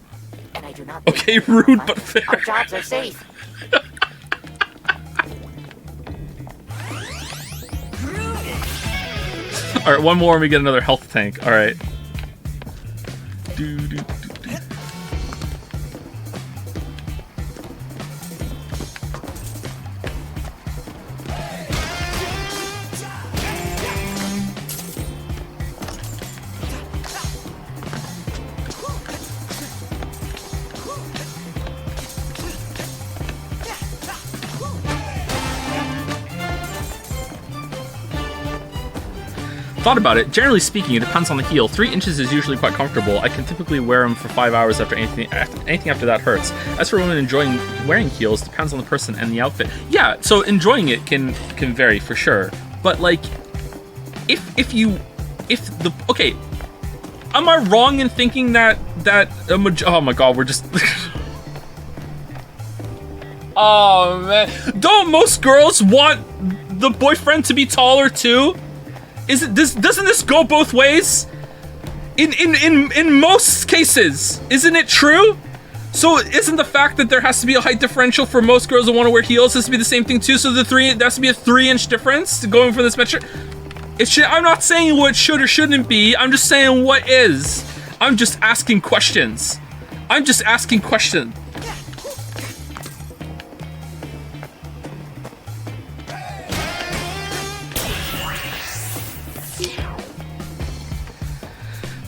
And I do not... Okay, rude, but fair. Our jobs are safe. Alright, one more and we get another health tank. Alright. Thought about it. Generally speaking, it depends on the heel. 3 inches is usually quite comfortable. I can typically wear them for 5 hours after anything after that hurts. As for women enjoying wearing heels, depends on the person and the outfit. Yeah, so enjoying it can vary for sure. But like, okay, am I wrong in thinking that oh my god, we're just. Oh man, don't most girls want the boyfriend to be taller too? Doesn't this go both ways? In most cases, isn't it true? So isn't the fact that there has to be a height differential for most girls that want to wear heels has to be the same thing too? So there has to be a 3-inch difference going for this metric. I'm not saying what should or shouldn't be. I'm just saying what is. I'm just asking questions.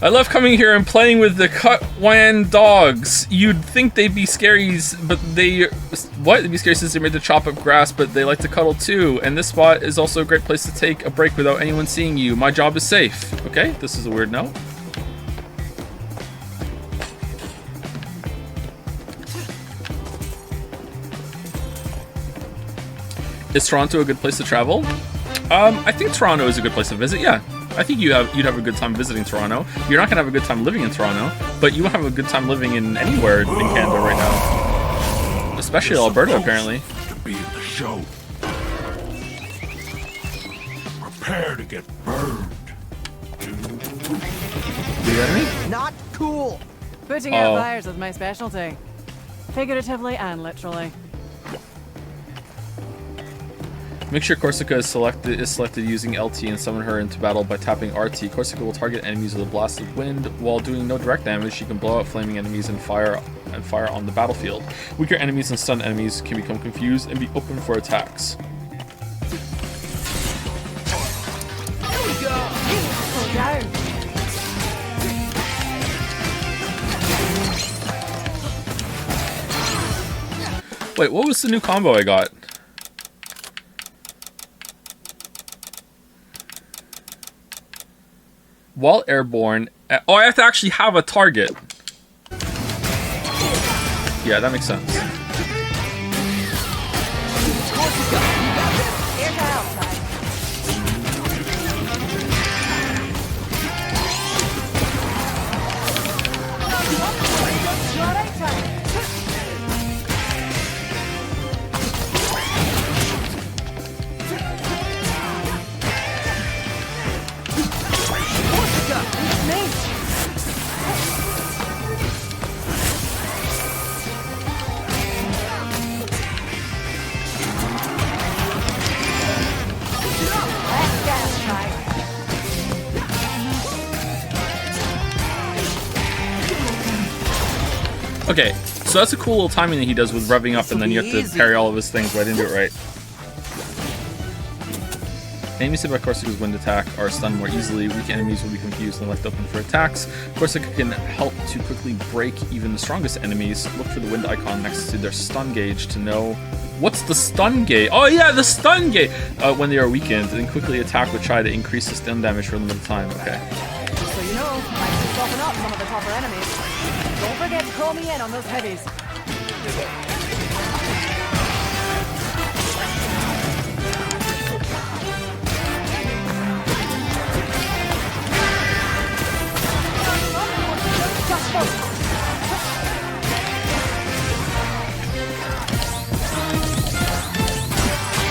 I love coming here and playing with the Cutwan dogs. You'd think they'd be scaries, but they'd be scary since they're made to chop up grass, but they like to cuddle too. And this spot is also a great place to take a break without anyone seeing you. My job is safe. Okay, this is a weird note. Is Toronto a good place to travel? I think Toronto is a good place to visit, yeah. I think you'd have a good time visiting Toronto. You're not gonna have a good time living in Toronto, but you won't have a good time living in anywhere in Canada right now. Especially Alberta, apparently. To be at the show. Prepare to get burned. The enemy? Not cool. Putting out fires is my specialty. Figuratively and literally. Make sure Corsica is selected using LT and summon her into battle by tapping RT. Corsica will target enemies with a blast of wind. While doing no direct damage, she can blow out flaming enemies and fire on the battlefield. Weaker enemies and stunned enemies can become confused and be open for attacks. Here we go. Go down. Wait, what was the new combo I got? While airborne... Oh, I have to actually have a target. Yeah, that makes sense. Okay, so that's a cool little timing that he does with revving up, and then you have to parry all of his things, but I didn't do it right. Enemies hit by Corsica's wind attack are stunned more easily. Weak enemies will be confused and left open for attacks. Corsica can help to quickly break even the strongest enemies. Look for the wind icon next to their stun gauge to know... What's the stun gauge? Oh yeah, the stun gauge! When they are weakened, then quickly attack with try to increase the stun damage for a limited time. Okay. Just so you know, I can soften up some of the tougher enemies. Don't forget to call me in on those heavies.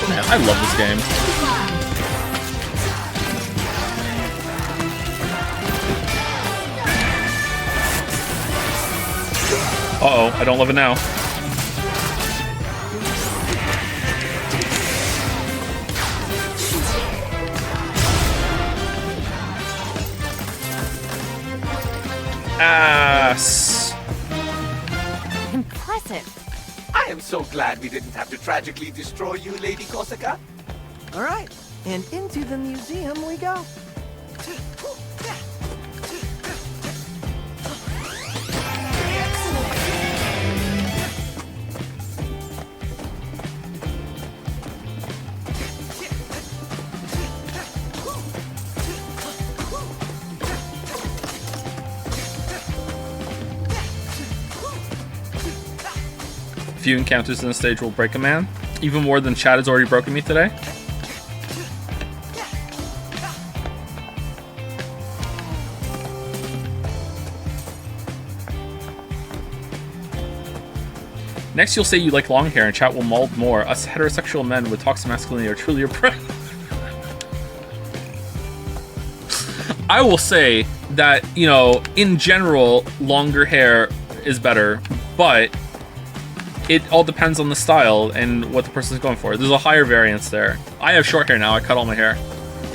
Man, I love this game. Uh-oh, I don't love it now. Ass. Impressive. I am so glad we didn't have to tragically destroy you, Lady Corsica. All right, and into the museum we go. Few encounters in the stage will break a man. Even more than Chad has already broken me today. Next, you'll say you like long hair, and chat will mold more. Us heterosexual men with toxic masculinity are truly oppressed. I will say that, you know, in general, longer hair is better, but it all depends on the style and what the person is going for. There's a higher variance there. I have short hair now. I cut all my hair.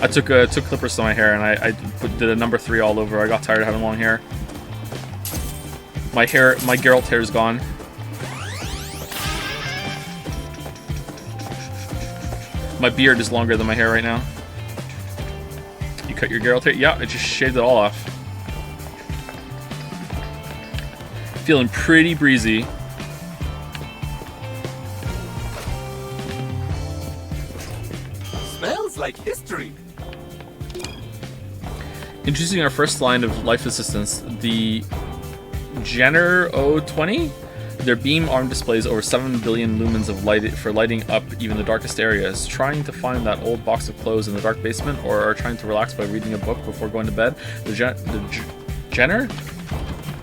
I took clippers to my hair, and I did a number 3 all over. I got tired of having long hair. My Geralt hair is gone. My beard is longer than my hair right now. You cut your Geralt hair? Yeah, I just shaved it all off. Feeling pretty breezy. Smells like history. Introducing our first line of life assistance, the Jenner 020. Their beam arm displays over 7 billion lumens of light for lighting up even the darkest areas. Trying to find that old box of clothes in the dark basement, or are trying to relax by reading a book before going to bed? The Jenner?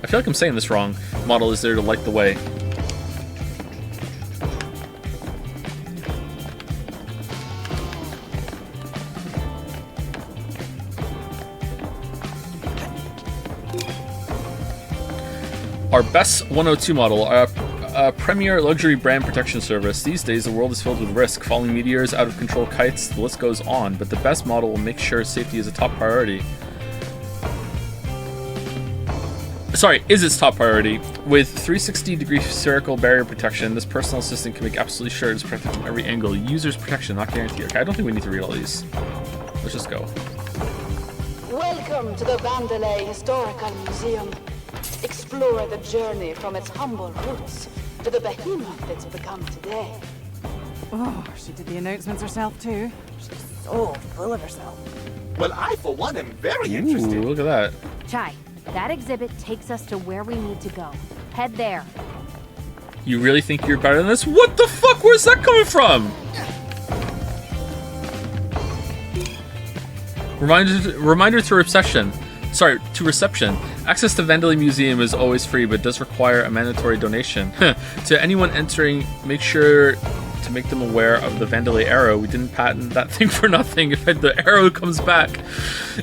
I feel like I'm saying this wrong. Model is there to light the way. Our best 102 model, a premier luxury brand protection service. These days, the world is filled with risk. Falling meteors, out of control kites, the list goes on. But the best model will make sure safety is a top priority. Sorry, is its top priority. With 360-degree spherical barrier protection, this personal assistant can make absolutely sure it's protected from every angle. User's protection, not guaranteed. Okay, I don't think we need to read all these. Let's just go. Welcome to the Vandelay Historical Museum. Explore the journey from its humble roots to the behemoth it's become today. Oh, she did the announcements herself too. She's so full of herself. Well, I, for one, am very interested. Ooh, look at that. Chai, that exhibit takes us to where we need to go. Head there. You really think you're better than this? What the fuck? Where's that coming from? Reminder to reception. Sorry, to reception. Access to Vandelay Museum is always free, but does require a mandatory donation. To anyone entering, make sure to make them aware of the Vandelay arrow. We didn't patent that thing for nothing. If the arrow comes back,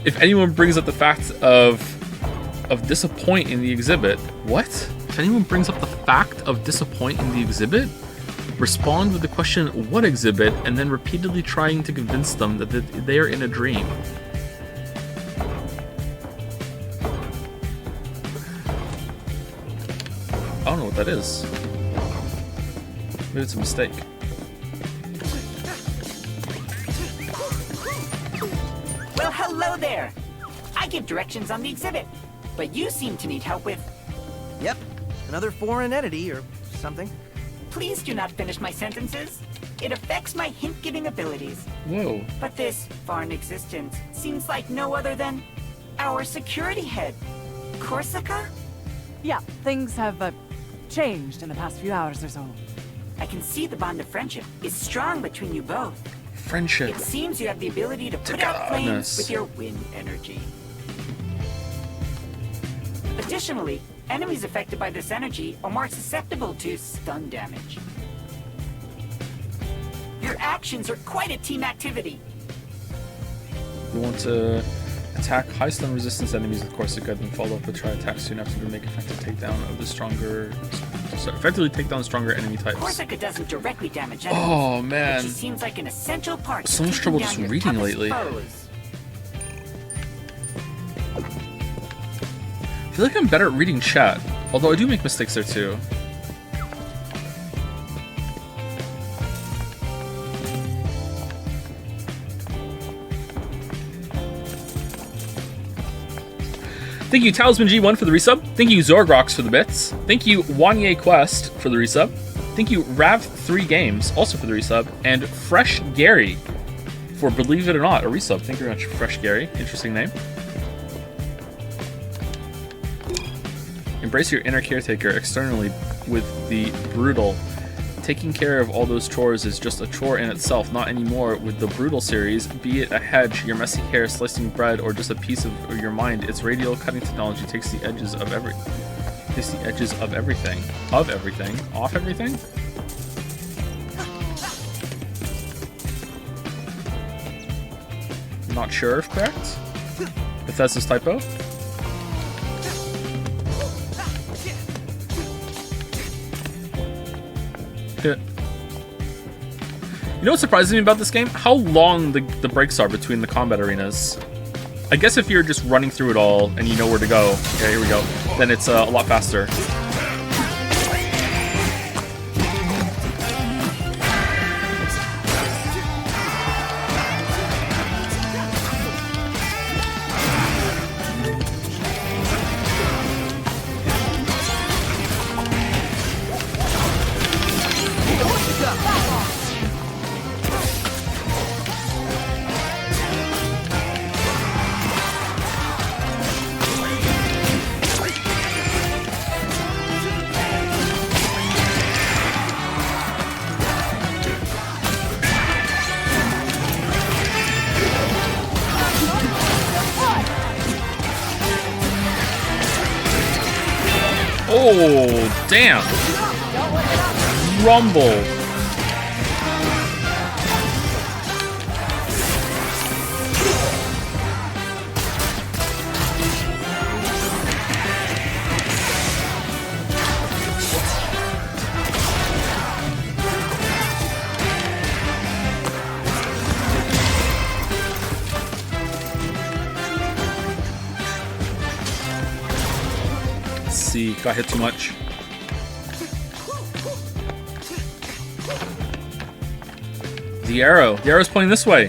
if anyone brings up the fact of disappoint in the exhibit, what? If anyone brings up the fact of disappoint in the exhibit, respond with the question, what exhibit, and then repeatedly trying to convince them that they are in a dream. I don't know what that is. Maybe it's a mistake. Well, hello there. I give directions on the exhibit, but you seem to need help with... Yep, another foreign entity or something. Please do not finish my sentences. It affects my hint-giving abilities. Whoa. But this foreign existence seems like no other than our security head. Corsica? Yeah, things have changed in the past few hours or so. I can see the bond of friendship is strong between you both. Friendship. It seems you have the ability to put out flames with your wind energy. Additionally, enemies affected by this energy are more susceptible to stun damage. Your actions are quite a team activity. You want to attack high stun resistance enemies with Corsica, then follow up with try attack soon after to make effective takedown of the stronger... So effectively take down stronger enemy types. Corsica doesn't directly damage enemies. Oh, man. But she seems like an essential part So much trouble just reading lately. Foes. I feel like I'm better at reading chat, although I do make mistakes there too. Thank you, Talisman G1 for the resub. Thank you, Zorgrox for the bits. Thank you, Wanye Quest for the resub. Thank you, Rav3 Games also for the resub. And Fresh Gary for Believe It or Not, a resub. Thank you very much, Fresh Gary. Interesting name. Embrace your inner caretaker externally with the brutal. Taking care of all those chores is just a chore in itself, not anymore with the Brutal series. Be it a hedge, your messy hair, slicing bread, or just a piece of your mind, its radial cutting technology takes the edges of everything. Off everything? Not sure if correct. If that's his typo. You know what surprises me about this game? How long the breaks are between the combat arenas. I guess if you're just running through it all and you know where to go, okay, here we go, then it's a lot faster. Oh, damn. Rumble. See, got hit too much. The arrow. The arrow's pointing this way.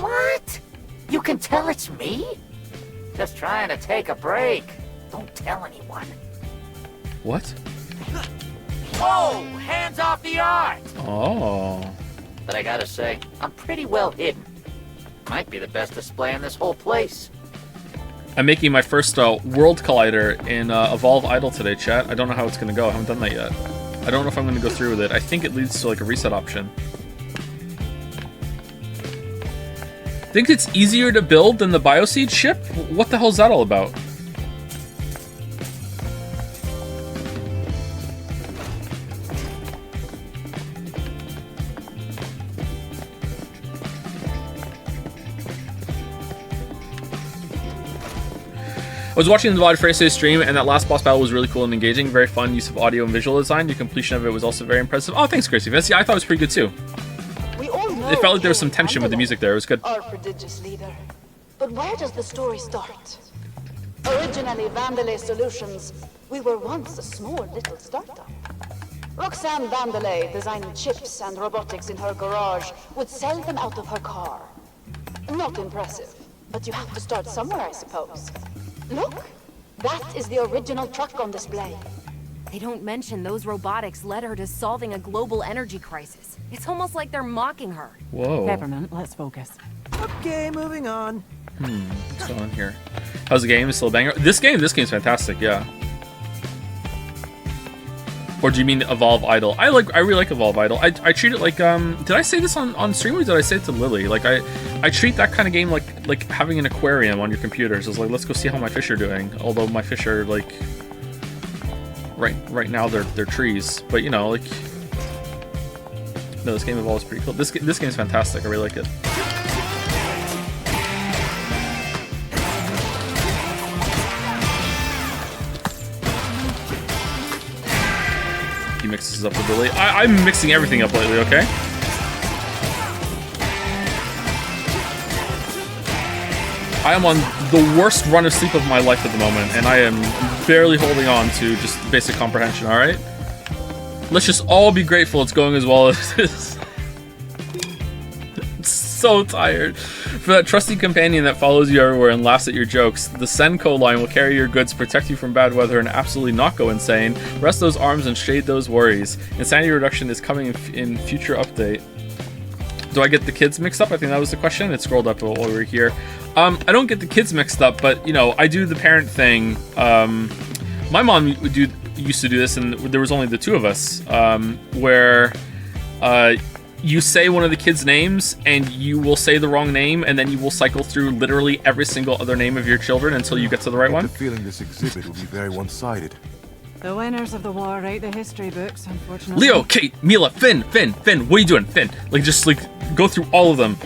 What? You can tell it's me? Just trying to take a break. Don't tell anyone. What? Whoa! Hands off the art! Oh. But I gotta say, I'm pretty well hidden. Might be the best display in this whole place. I'm making my first World Collider in Evolve Idle today, chat. I don't know how it's going to go. I haven't done that yet. I don't know if I'm going to go through with it. I think it leads to like a reset option. Think it's easier to build than the Bioseed ship? What the hell is that all about? was watching the Vlad Frey's stream, and that last boss battle was really cool and engaging. Very fun use of audio and visual design. Your completion of it was also very impressive. Oh, thanks, Gracie. Yeah, I thought it was pretty good too. We all know It felt like there was some tension with the music there. It was good. our prodigious leader. But where does the story start? Originally Vandelay Solutions, we were once a small little startup. Roxanne Vandelay, designing chips and robotics in her garage, would sell them out of her car. Not impressive, but you have to start somewhere, I suppose. Look, that is the original truck on display. They don't mention those robotics led her to solving a global energy crisis. It's almost like they're mocking her. Whoa. Peppermint, let's focus. Okay, moving on. What's going on here? How's the game? Is still a banger? This game's fantastic, yeah. Or do you mean Evolve Idol? I really like Evolve Idol. I treat it like did I say this on stream or did I say it to Lily? Like I treat that kind of game like having an aquarium on your computer. So it's like, let's go see how my fish are doing. Although my fish are like right now they're trees. But you know, like no, this game Evolve is pretty cool. This game's fantastic. I really like it. He mixes up with Lily. I'm mixing everything up lately, okay? I am on the worst run of sleep of my life at the moment, and I am barely holding on to just basic comprehension, alright? Let's just all be grateful it's going as well as it is. So tired. For that trusty companion that follows you everywhere and laughs at your jokes, the Senko line will carry your goods, protect you from bad weather, and absolutely not go insane. Rest those arms and shade those worries. Insanity reduction is coming in future update. Do I get the kids mixed up? I think that was the question. It scrolled up while we were here. I don't get the kids mixed up, but you know, I do the parent thing. My mom used to do this, and there was only the two of us, where you say one of the kids' names, and you will say the wrong name, and then you will cycle through literally every single other name of your children until you get to the right one. I have the feeling this exhibit will be very one-sided. The winners of the war write the history books, unfortunately. Leo, Kate, Mila, Finn, what are you doing? Finn, just go through all of them.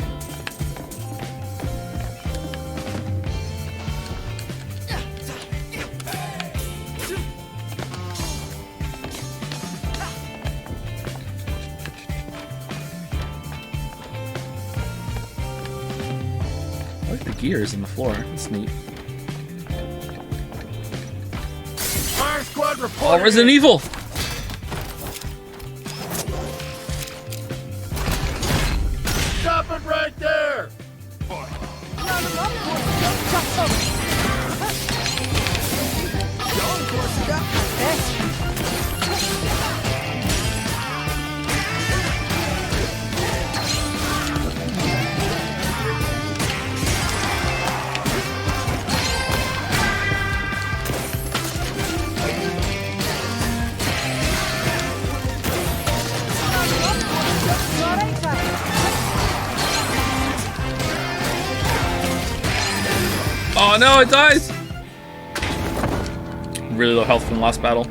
Gears in the floor. That's neat. Fire squad Oh, reporting. Resident Evil! Stop it right there! Oh no, it dies! Really low health from the last battle.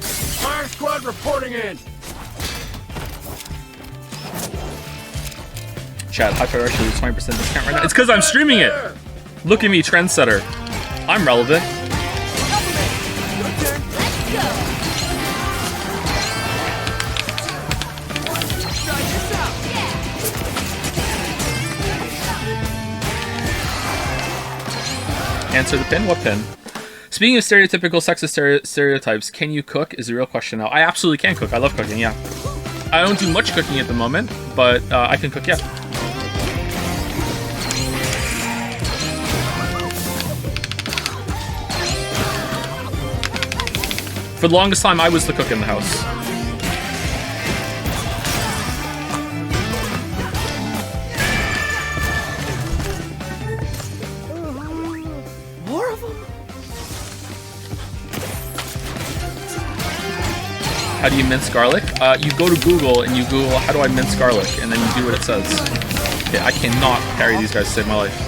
Fire squad reporting in. Chat, high fire actually 20% discount right now. It's because I'm streaming it! Look at me, trendsetter. I'm relevant. Answer the pin? What pin? Speaking of stereotypical sexist stereotypes, can you cook is the real question now. I absolutely can cook. I love cooking, yeah. I don't do much cooking at the moment, but I can cook, yeah. For the longest time, I was the cook in the house. How do you mince garlic? You go to Google and you Google, how do I mince garlic? And then you do what it says. Okay, I cannot carry these guys to save my life.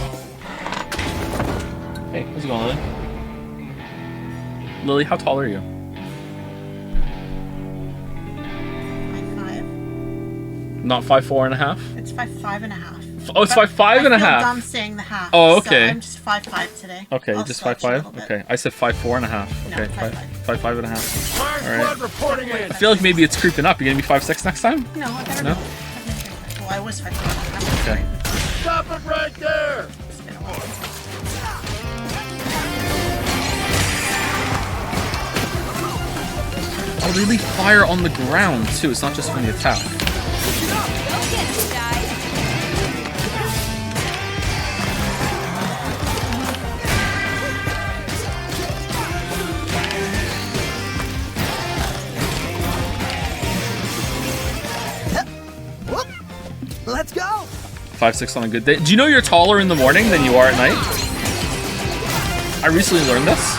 Hey, how's it going, Lily? Lily, how tall are you? 5'5". Not 5'4.5"? It's 5'5.5". Oh, it's 5'5" and a half. I'm saying the half. Oh, okay. So I'm just 5'5" today. Okay, I'll just slouch a 5'5". little bit. Okay, I said 5'4" and a half. No, Okay, 5'5" and a half. Fire All right. squad reporting in. I feel like maybe it's creeping up. You're gonna be 5'6" next time? No, I better No? not. Well, I was 5'4". Okay. Stop it right there. It's been a while. Oh, they leave fire on the ground too. It's not just from the attack. Whoop. Let's go. 5'6" on a good day. Do you know you're taller in the morning than you are at night? I recently learned this.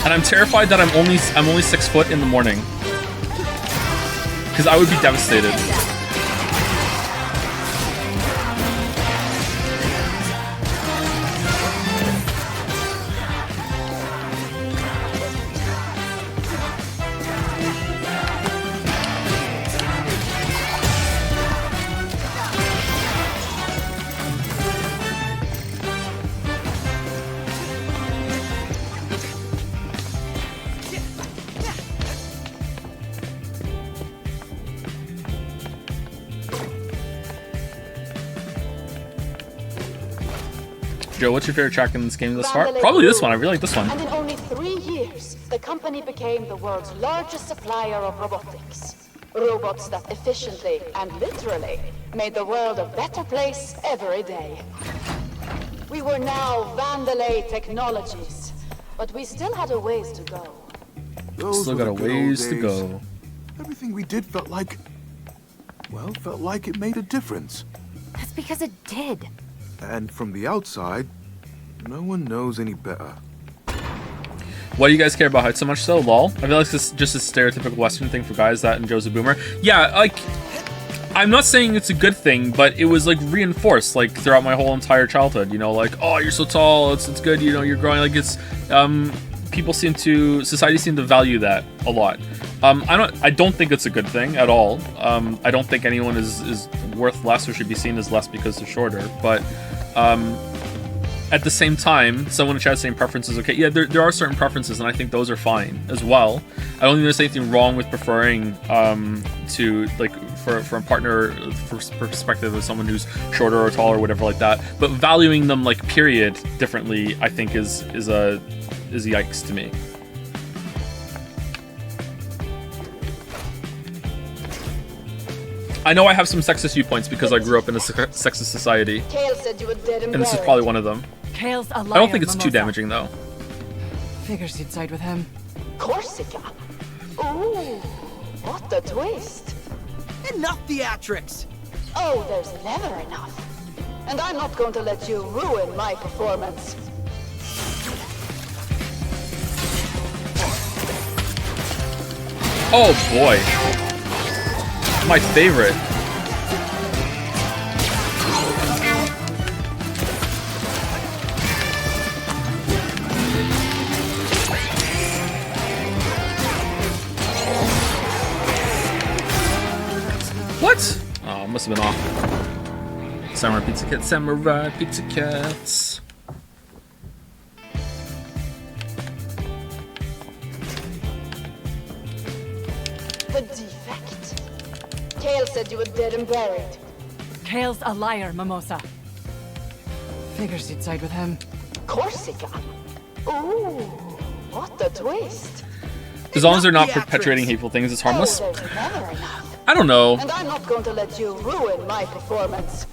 And I'm terrified that I'm only 6 foot in the morning. Because I would be devastated. Joe, what's your favorite track in this game thus far? Probably this one. I really like this one. And in only 3 years, the company became the world's largest supplier of robotics. Robots that efficiently and literally made the world a better place every day. We were now Vandalay Technologies, but we still had a ways to go. Those Still were got a the good old ways to days. go. Everything we did felt like it made a difference. That's because it did. And from the outside, no one knows any better. Why do you guys care about height so much though? Lol. I feel like this is just a stereotypical Western thing for guys, that and Joe's a boomer. Yeah, like, I'm not saying it's a good thing, but it was like reinforced like throughout my whole entire childhood, you know, like, oh, you're so tall, it's good, you know, you're growing, like it's, society seem to value that a lot. I don't think it's a good thing at all. I don't think anyone is worth less or should be seen as less because they're shorter, but, at the same time, someone in chat saying preferences, okay, yeah, there are certain preferences, and I think those are fine as well. I don't think there's anything wrong with preferring to, like, for a partner, for perspective of someone who's shorter or taller or whatever like that. But valuing them, like, period, differently, I think is a yikes to me. I know I have some sexist viewpoints because I grew up in a sexist society, Kale said you were dead and and this is buried. probably one of them. Kale's a liar, I don't think it's too Mimosa. damaging though. Figures you'd side with him. Corsica? Ooh, what a twist. Enough theatrics. Oh, there's never enough. And I'm not going to let you ruin my performance. Oh boy. My favorite. What? Oh, must have been off. Samurai Pizza Cat, Samurai Pizza Cats. The defect. Kale said you were dead and buried. Kale's a liar, Mimosa. Figures you'd side with him. Corsica? Ooh, what a twist. As long as they're not perpetuating hateful things, it's harmless. Oh, there's never enough. I don't know. And I'm not going to let you ruin my performance.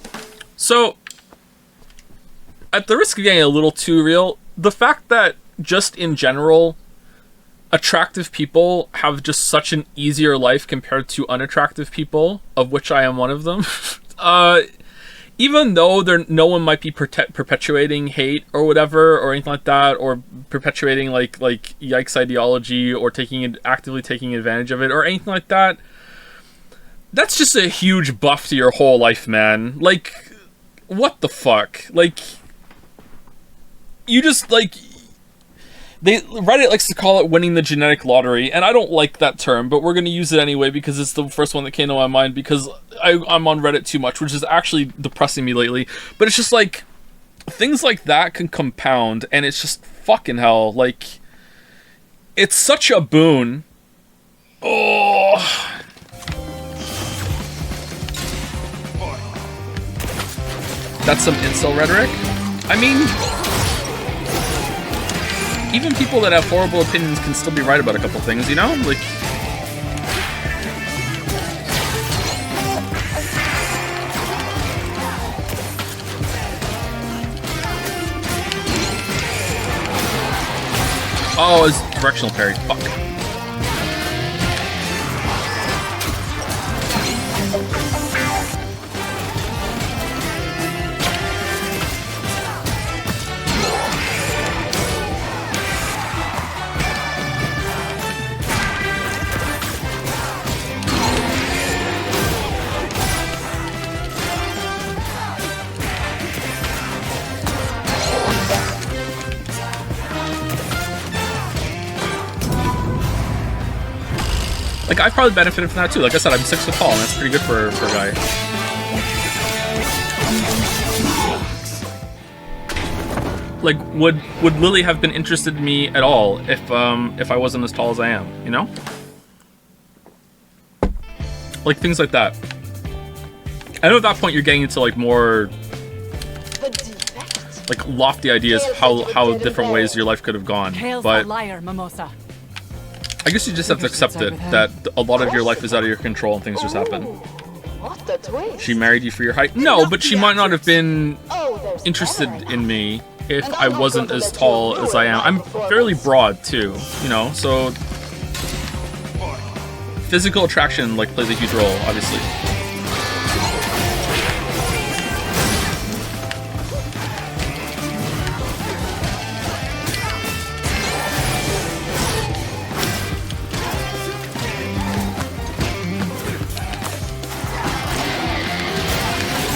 So, at the risk of getting a little too real, the fact that just in general, attractive people have just such an easier life compared to unattractive people, of which I am one of them, even though no one might be perpetuating hate or whatever, or anything like that, or perpetuating like yikes ideology, or actively taking advantage of it, or anything like that, that's just a huge buff to your whole life, man. Like, what the fuck? Like, you just, like, Reddit likes to call it winning the genetic lottery, and I don't like that term, but we're going to use it anyway because it's the first one that came to my mind because I'm on Reddit too much, which is actually depressing me lately. But it's just like, things like that can compound, and it's just fucking hell. Like, it's such a boon. Oh. That's some incel rhetoric. I mean, even people that have horrible opinions can still be right about a couple things, you know? Like, oh, it's directional parry. Fuck. Like, I've probably benefited from that too. Like I said, I'm 6 foot tall, and that's pretty good for a guy. Like, would Lily have been interested in me at all if I wasn't as tall as I am? You know? Like, things like that. I know at that point you're getting into like more like lofty ideas, how different ways your life could have gone. But liar, Mimosa. I guess you just have to accept it, that a lot of your life is out of your control and things just happen. She married you for your height? No, but she might not have been interested in me if I wasn't as tall as I am. I'm fairly broad too, you know, so physical attraction like plays a huge role, obviously.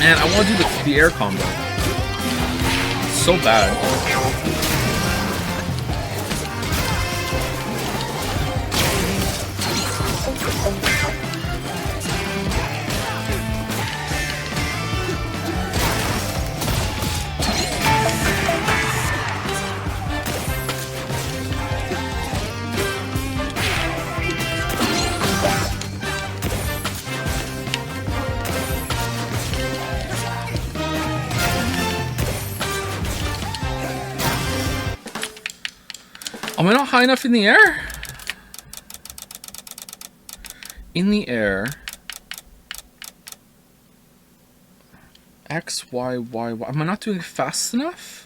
Man, I want to do the air combo. So bad. Am I not high enough in the air? In the air. X, Y, Y, Y. Am I not doing it fast enough?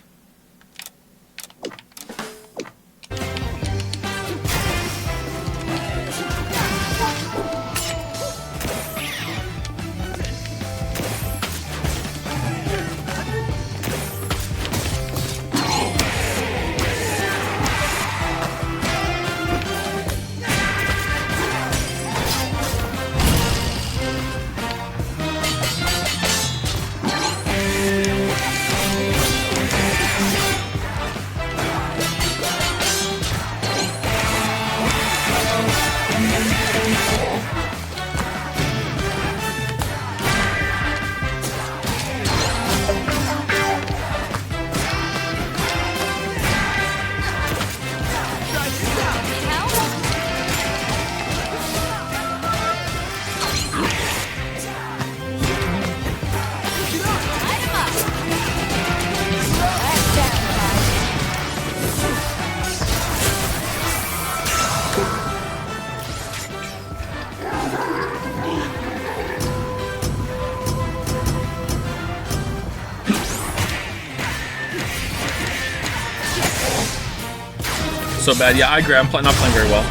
So bad. Yeah, I agree. I'm not playing very well.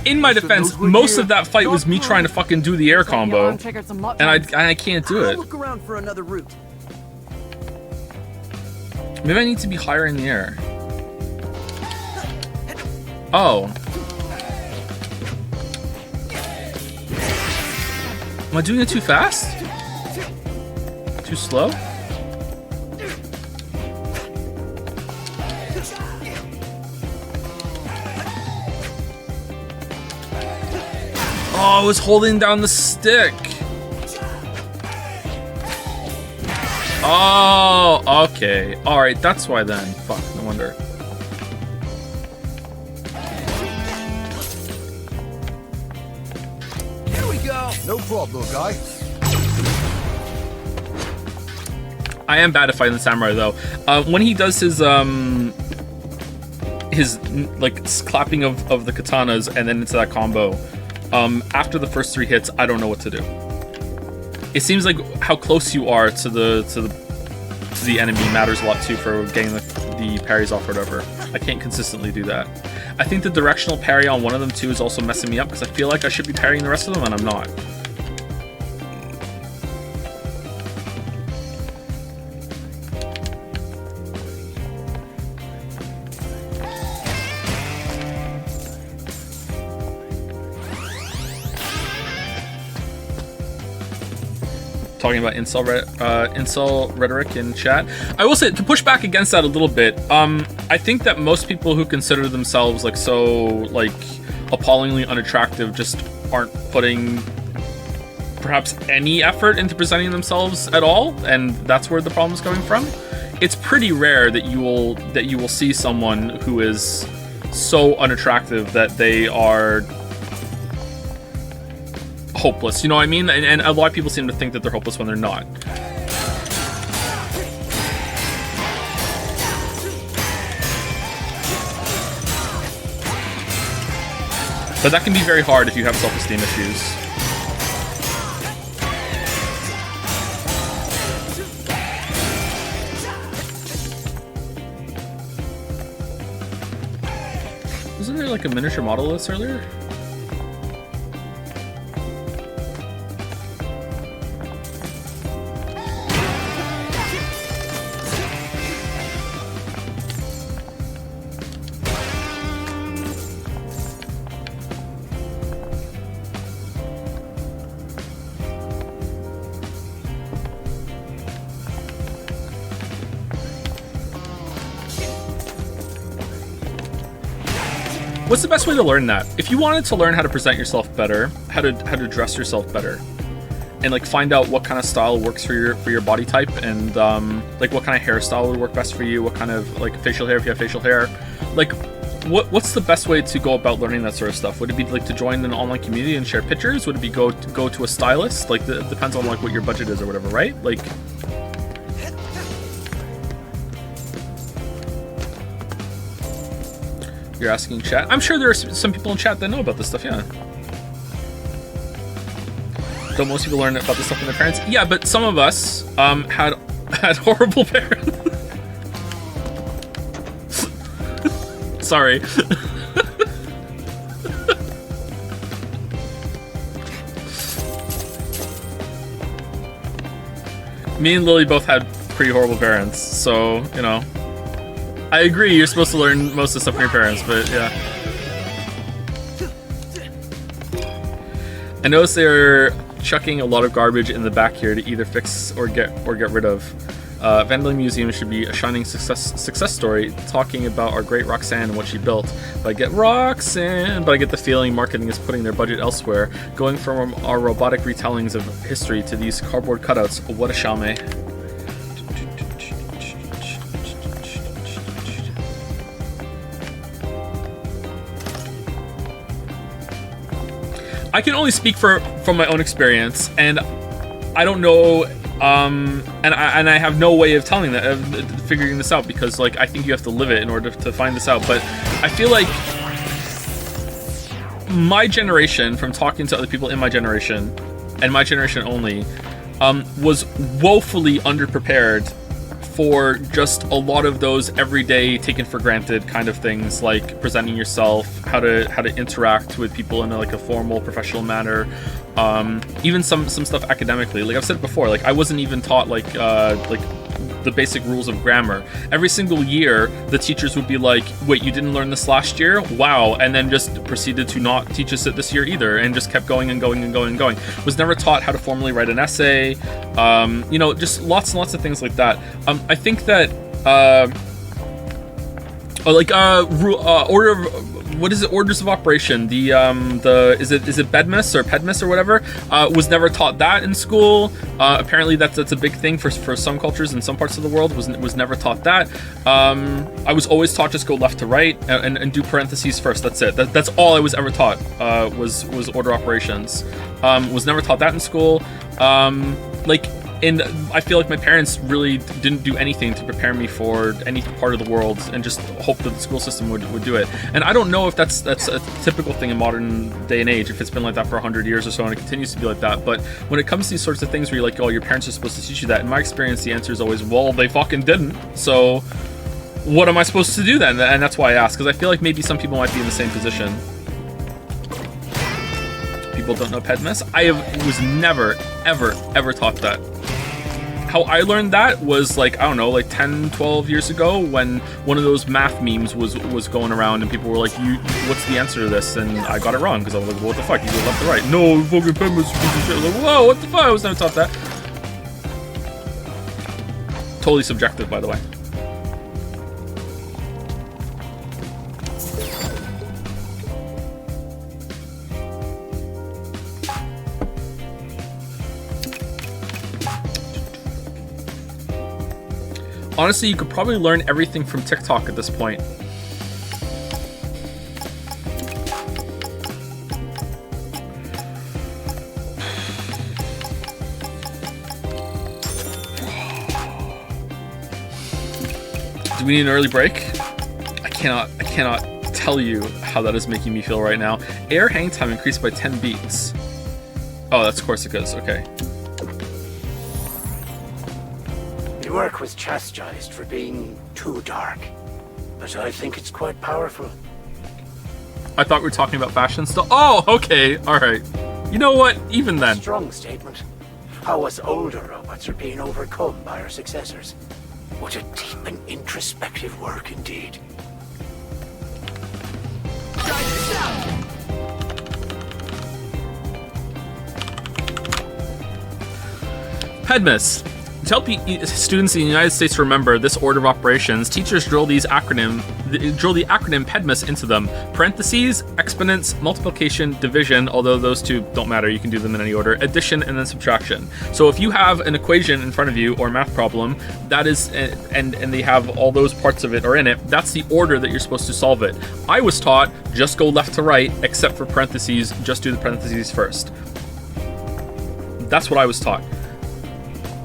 In my defense, most of that fight was me trying to fucking do the air combo, and I can't do it. Look around for another route. Maybe I need to be higher in the air. Oh. Am I doing it too fast? too slow? Oh, I was holding down the stick. Oh, okay. Alright, that's why then. Fuck, no wonder. Here we go. No problem, little guy. I am bad at fighting the samurai though. When he does his like clapping of the katanas and then into that combo, after the first 3 hits, I don't know what to do. It seems like how close you are to the enemy matters a lot too for getting the parries off or whatever. I can't consistently do that. I think the directional parry on one of them too is also messing me up because I feel like I should be parrying the rest of them and I'm not. Talking about incel rhetoric in chat. I will say, to push back against that a little bit, I think that most people who consider themselves like so like appallingly unattractive just aren't putting perhaps any effort into presenting themselves at all, and that's where the problem is coming from. It's pretty rare that you will see someone who is so unattractive that they are hopeless, you know what I mean? And a lot of people seem to think that they're hopeless when they're not. But that can be very hard if you have self-esteem issues. Wasn't there like a miniature model of this earlier? What's the best way to learn that? If you wanted to learn how to present yourself better, how to dress yourself better, and like find out what kind of style works for your body type, and like what kind of hairstyle would work best for you, what kind of like facial hair if you have facial hair, like what's the best way to go about learning that sort of stuff? Would it be like to join an online community and share pictures? Would it be go to a stylist? Like it depends on like what your budget is or whatever, right? Like. You're asking chat? I'm sure there are some people in chat that know about this stuff, yeah. Don't most people learn about this stuff from their parents? Yeah, but some of us had horrible parents. Sorry. Me and Lily both had pretty horrible parents, so, you know. I agree, you're supposed to learn most of the stuff from your parents, but yeah. I noticed they're chucking a lot of garbage in the back here to either fix or get rid of. Vandalay Museum should be a shining success story, talking about our great Roxanne and what she built. But I get the feeling marketing is putting their budget elsewhere, going from our robotic retellings of history to these cardboard cutouts. What a shame. I can only speak from my own experience, and I don't know, and I have no way of telling that, of figuring this out, because like I think you have to live it in order to find this out. But I feel like my generation, from talking to other people in my generation, and my generation only, was woefully underprepared for just a lot of those everyday taken for granted kind of things, like presenting yourself, how to interact with people in a formal professional manner, even some stuff academically. Like I've said before, like I wasn't even taught like the basic rules of grammar. Every single year, the teachers would be like, wait, you didn't learn this last year? Wow. And then just proceeded to not teach us it this year either, and just kept going and going and going and going. Was never taught how to formally write an essay, you know, just lots and lots of things like that. I think that, order of, what is it? Orders of operation. Is it Bedmus or Pedmus or whatever? Was never taught that in school. Apparently that's a big thing for some cultures in some parts of the world. Was never taught that. I was always taught just go left to right and do parentheses first. That's it. That's all I was ever taught. Was order operations. Was never taught that in school. And I feel like my parents really didn't do anything to prepare me for any part of the world, and just hope that the school system would do it. And I don't know if that's a typical thing in modern day and age, if it's been like that for 100 years or so and it continues to be like that. But when it comes to these sorts of things where you're like, oh, your parents are supposed to teach you that, in my experience, the answer is always, well, they fucking didn't. So what am I supposed to do then? And that's why I ask, because I feel like maybe some people might be in the same position. People don't know Pedmus. I was never, ever taught that. How I learned that was like, I don't know, like 10, 12 years ago, when one of those math memes was going around and people were like, what's the answer to this? And I got it wrong, because I was like, well, what the fuck? You go left to right. No, fucking Pedmus, piece of shit. I was like, whoa, what the fuck? I was never taught that. Totally subjective, by the way. Honestly, you could probably learn everything from TikTok at this point. Do we need an early break? I cannot tell you how that is making me feel right now. Air hang time increased by 10 beats. Oh, that's Corsica's, okay. Your work was chastised for being too dark, but I think it's quite powerful. I thought we were talking about fashion still. Oh, okay, all right. You know what? Even then. Strong statement. How us older robots are being overcome by our successors. What a deep and introspective work indeed. Pedmus. To help students in the United States remember this order of operations, teachers drill the acronym PEDMUS into them. Parentheses, exponents, multiplication, division, although those two don't matter, you can do them in any order, addition, and then subtraction. So if you have an equation in front of you, or a math problem, that is, and they have all those parts of it are in it, that's the order that you're supposed to solve it. I was taught, just go left to right, except for parentheses, just do the parentheses first. That's what I was taught.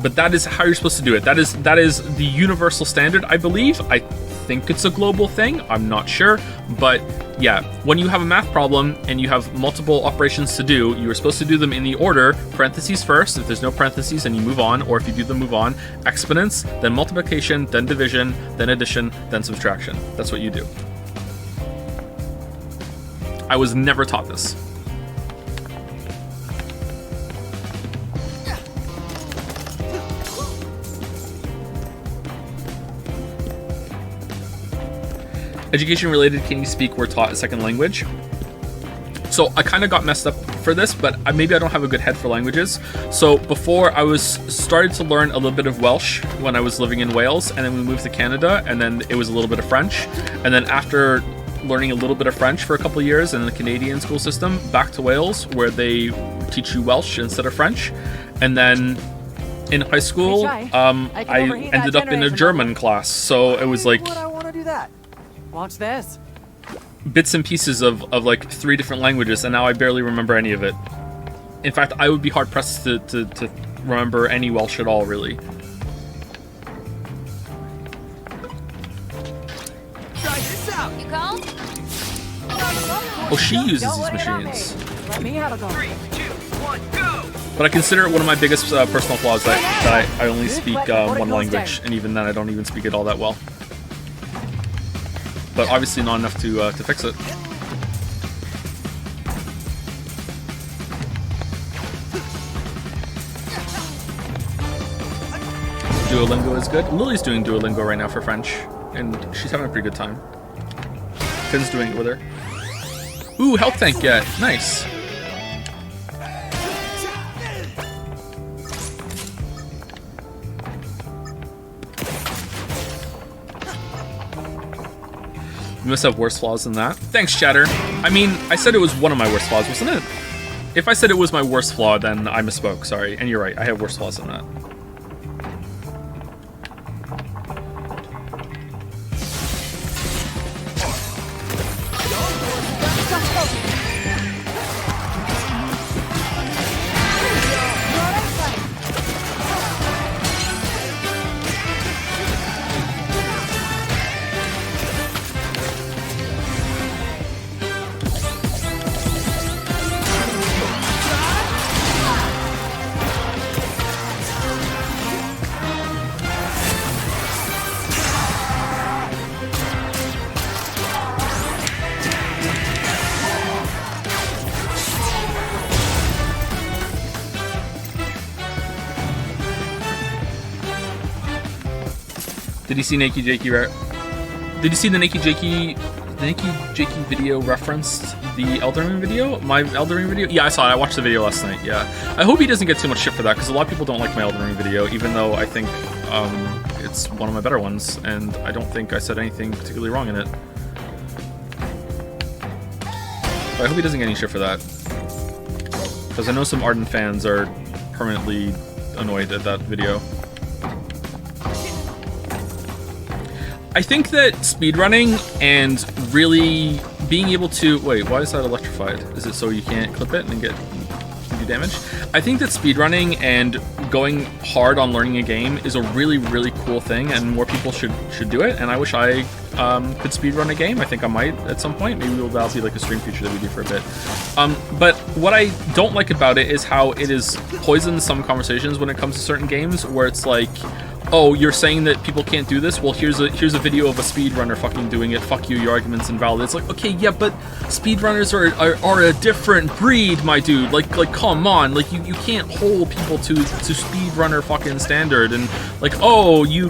But that is how you're supposed to do it. That is the universal standard, I believe. I think it's a global thing. I'm not sure. But yeah, when you have a math problem and you have multiple operations to do, you are supposed to do them in the order, parentheses first. If there's no parentheses, then you move on. Or if you do them, move on. Exponents, then multiplication, then division, then addition, then subtraction. That's what you do. I was never taught this. Education related, can you speak or taught a second language? So I kind of got messed up for this, but maybe I don't have a good head for languages. So before I started to learn a little bit of Welsh when I was living in Wales, and then we moved to Canada, and then it was a little bit of French. And then after learning a little bit of French for a couple of years in the Canadian school system, back to Wales, where they teach you Welsh instead of French. And then in high school, I ended up in a German class. So it was like, Would I want to do that? Watch this. Bits and pieces of like 3 different languages, and now I barely remember any of it. In fact, I would be hard pressed to remember any Welsh at all, really. Try this out. You called? Oh, she uses these machines. Let me have a go. 3, 2, 1, go. But I consider it one of my biggest personal flaws that I only speak one language, and even then I don't even speak it all that well. But obviously not enough to fix it. Do Duolingo is good. Lily's doing Duolingo right now for French, and she's having a pretty good time. Finn's doing it with her. Ooh, health tank get. Nice. You must have worse flaws than that. Thanks, Chatter. I mean, I said it was one of my worst flaws, wasn't it? If I said it was my worst flaw, then I misspoke, sorry. And you're right, I have worse flaws than that. Did you see Nakey Jakey? Did you see the Nakey Jakey video referenced the Elden Ring video? My Elden Ring video? Yeah, I saw it. I watched the video last night. Yeah, I hope he doesn't get too much shit for that because a lot of people don't like my Elden Ring video, even though I think it's one of my better ones, and I don't think I said anything particularly wrong in it. But I hope he doesn't get any shit for that, because I know some ardent fans are permanently annoyed at that video. I think that speedrunning and really being able to... Wait, why is that electrified? Is it so you can't clip it and do damage? I think that speedrunning and going hard on learning a game is a really, really cool thing, and more people should do it, and I wish I could speedrun a game. I think I might at some point. Maybe that'll be like a stream feature that we do for a bit. But what I don't like about it is how it is poisoned some conversations when it comes to certain games, where it's like, oh, you're saying that people can't do this? Well, here's a video of a speedrunner fucking doing it. Fuck you, your argument's invalid. It's like, okay, yeah, but speedrunners are a different breed, my dude. Like come on. Like, you can't hold people to speedrunner fucking standard. And like, oh, you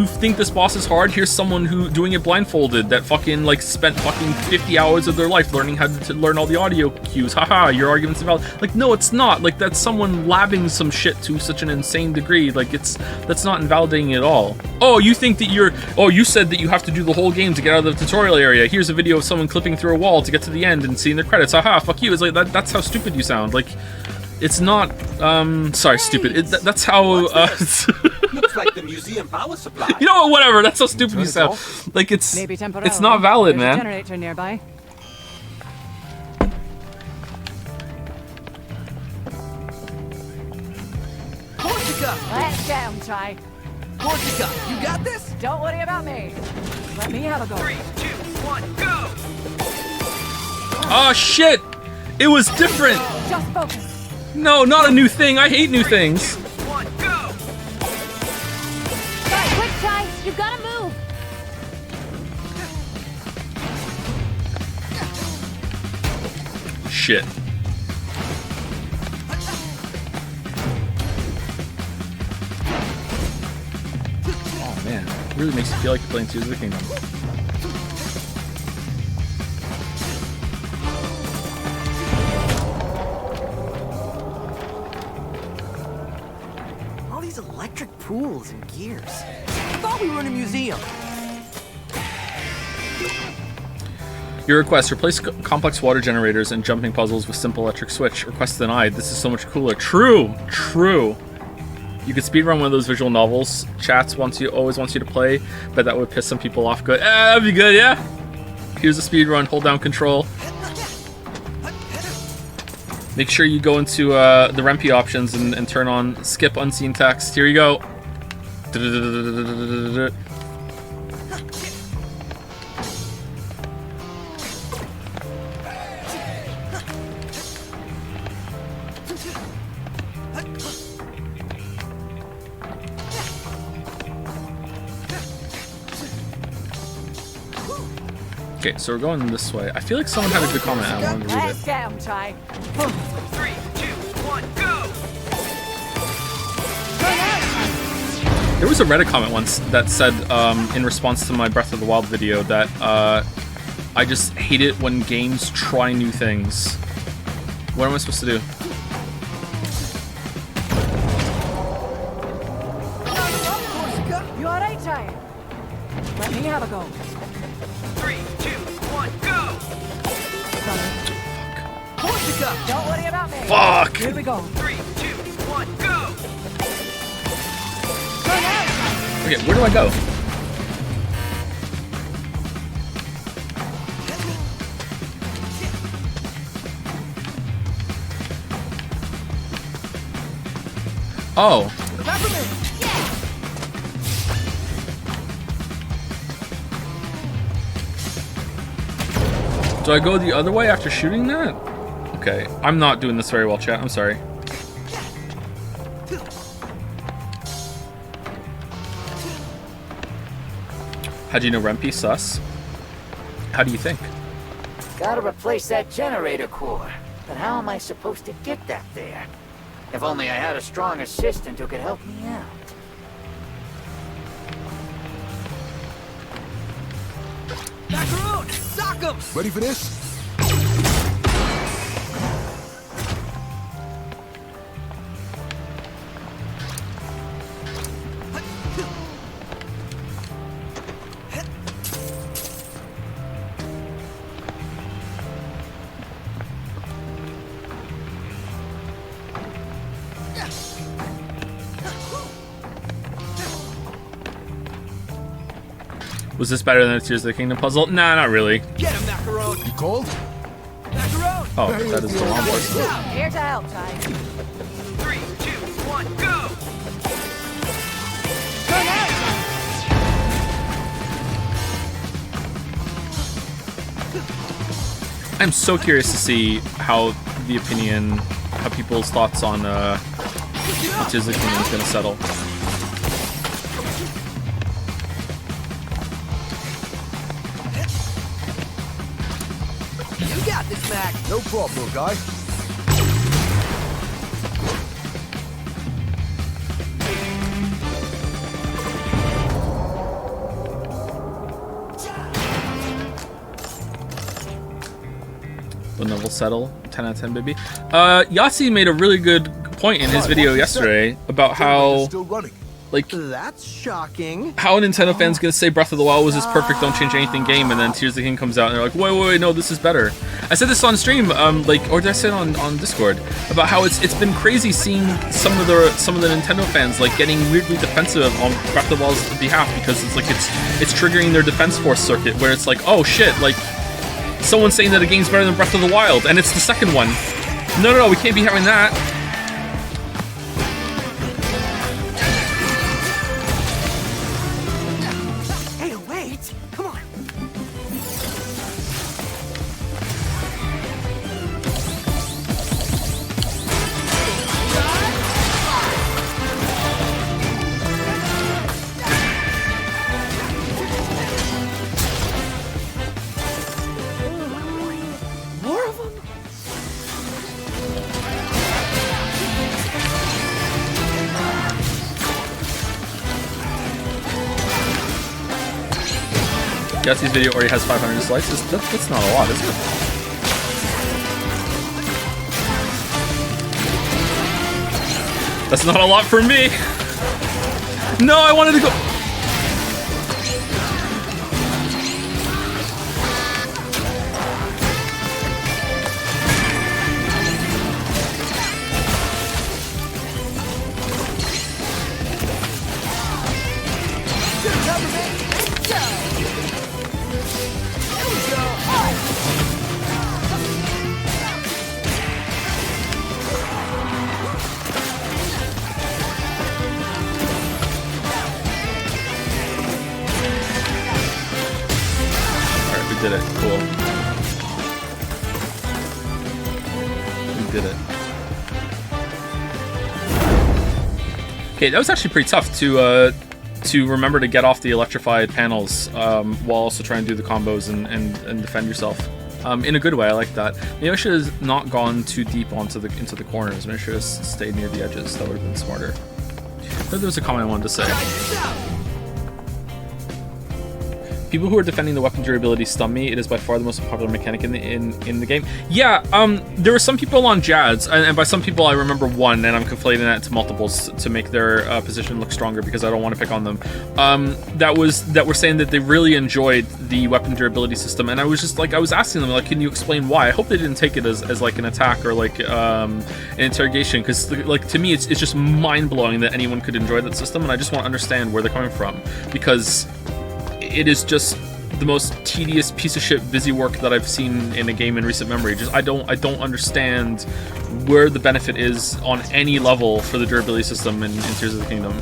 think this boss is hard? Here's someone who doing it blindfolded that fucking like spent fucking 50 hours of their life learning how to learn all the audio cues. Haha, your argument's invalid. Like, no, it's not. Like, that's someone labbing some shit to such an insane degree. Like, that's not invalidating at all. Oh, you think that you said that you have to do the whole game to get out of the tutorial area. Here's a video of someone clipping through a wall to get to the end and seeing the credits. Haha, fuck you. It's like, that's how stupid you sound. Like, it's not, sorry, stupid. That's how, Looks like the museum power supply. You know what, whatever, that's how stupid you sound. Like, it's not valid, There's man. a generator nearby. Corsica! Let's get him, Sigh. Corsica, you got this? Don't worry about me. Let me have a go. 3, 2, 1, go! Oh, shit! It was different! Just focus. No, not a new thing. I hate new things. 3, 2, 1, go! Quick, Sigh! You gotta move! Shit. Oh man, it really makes you feel like you're playing Tears of the Kingdom. All these electric pools and gears. I thought we were in a museum. Your request, replace complex water generators and jumping puzzles with simple electric switch. Request denied. This is so much cooler. True. You could speedrun one of those visual novels. Chats always wants you to play, but that would piss some people off. Good. That'd be good, yeah? Here's a speedrun. Hold down control. Make sure you go into the Rempe options and turn on skip unseen text. Here you go. Okay, so we're going this way. I feel like someone had a good comment. I wanted to read Let's it. get him, Sigh. 3, 2, 1, go! There was a Reddit comment once that said, in response to my Breath of the Wild video, that I just hate it when games try new things. What am I supposed to do? You alright, Sigh? Let me have a go. 3, 2, 1, go! Corsica! Don't worry about me. Fuck! Here we go. 3, 2, 1, go! Okay, where do I go? Oh. Do I go the other way after shooting that? Okay, I'm not doing this very well, chat. I'm sorry. How do you know Rempe sus? How do you think? Gotta replace that generator core. But how am I supposed to get that there? If only I had a strong assistant who could help me out. Macaroon! Sock 'em! Ready for this? Was this better than the Tears of the Kingdom puzzle? Nah, not really. Get him, Macaroon! You cold? Macaroon! Oh, that is the wrong voice. Here to help, Sigh. 3, 2, 1, go! I'm so curious to see how people's thoughts on Tears of the Kingdom is going to settle. You got this, Mac! No problem, little guy. When will settle. 10 out of 10, baby. Yahtzee made a really good point in his video yesterday about how, like, that's shocking. how a Nintendo fan's gonna say Breath of the Wild was this perfect, don't change anything game, and then Tears of the Kingdom comes out and they're like, wait, no, this is better. I said this on stream, or did I say it on Discord, about how it's been crazy seeing some of the Nintendo fans like getting weirdly defensive on Breath of the Wild's behalf because it's like it's triggering their defense force circuit where it's like, oh shit, like someone's saying that a game's better than Breath of the Wild, and it's the second one. No, we can't be having that. Hey, wait! Come on! More of them? Yahtzee video already has 500 dislikes. That's not a lot, is it? That's not a lot for me. No, I wanted to go. Alright, we did it. Cool. We did it. Okay, that was actually pretty tough to remember to get off the electrified panels while also trying to do the combos and defend yourself. In a good way, I like that. Maybe I should have not gone too deep into the corners. Maybe I should have stayed near the edges. That would have been smarter. There was a comment I wanted to say. People who are defending the weapon durability stun me. It is by far the most popular mechanic in the game. Yeah, there were some people on Jads, and by some people I remember one, and I'm conflating that to multiples to make their position look stronger because I don't want to pick on them. That were saying that they really enjoyed the weapon durability system, and I was just like, I was asking them like, can you explain why? I hope they didn't take it as like an attack or like an interrogation, because like to me it's just mind blowing that anyone could enjoy that system, and I just want to understand where they're coming from, because it is just the most tedious piece of shit busy work that I've seen in a game in recent memory. Just I don't understand where the benefit is on any level for the durability system in Tears of the Kingdom.